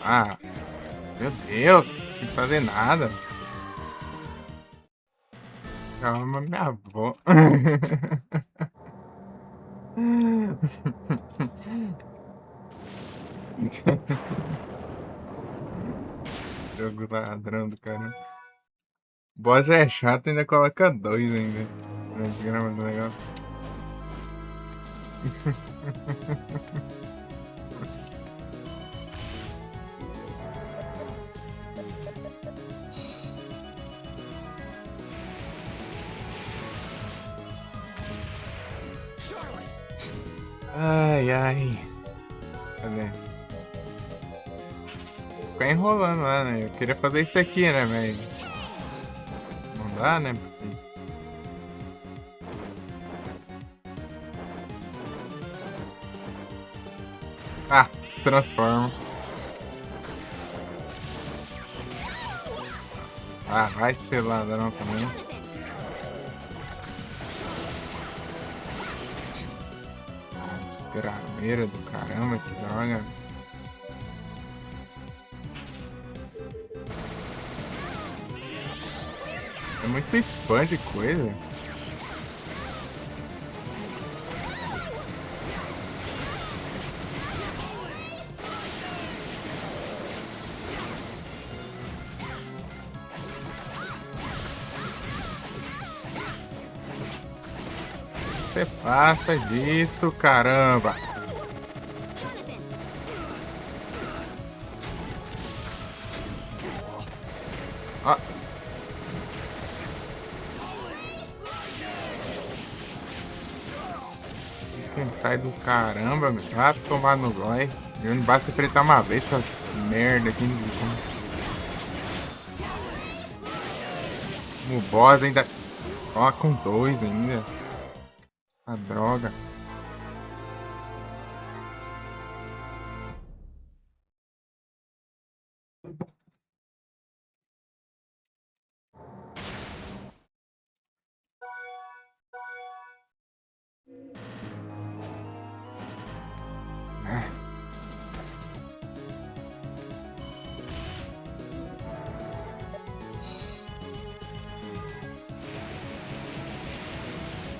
Speaker 1: Ah. Meu Deus, sem fazer nada. Calma, minha avó. Jogo ladrão do caramba. Boss é chato, ainda coloca 2 ainda. Na desgrama do negócio.
Speaker 3: Charlotte!
Speaker 1: Ai, ai. Cadê? Ficar enrolando lá, né? Eu queria fazer isso aqui, né, mas... Não dá, né? Ah, se transforma. Ah, vai ser ladrão também. Ah, desgrameira do caramba essa droga. muito spam de coisa. Você passa disso, caramba.
Speaker 2: Jonathan.
Speaker 1: Ó. Quem sai do caramba, meu. Vai tomar no goi. Não basta enfrentar uma vez essas merda aqui. O boss ainda. Ó, com 2 ainda. A droga.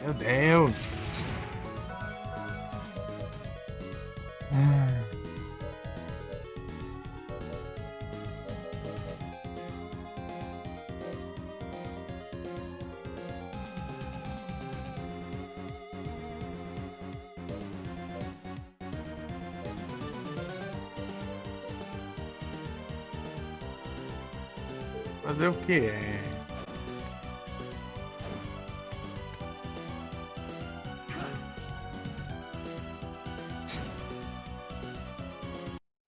Speaker 1: Meu Deus. Fazer o que é?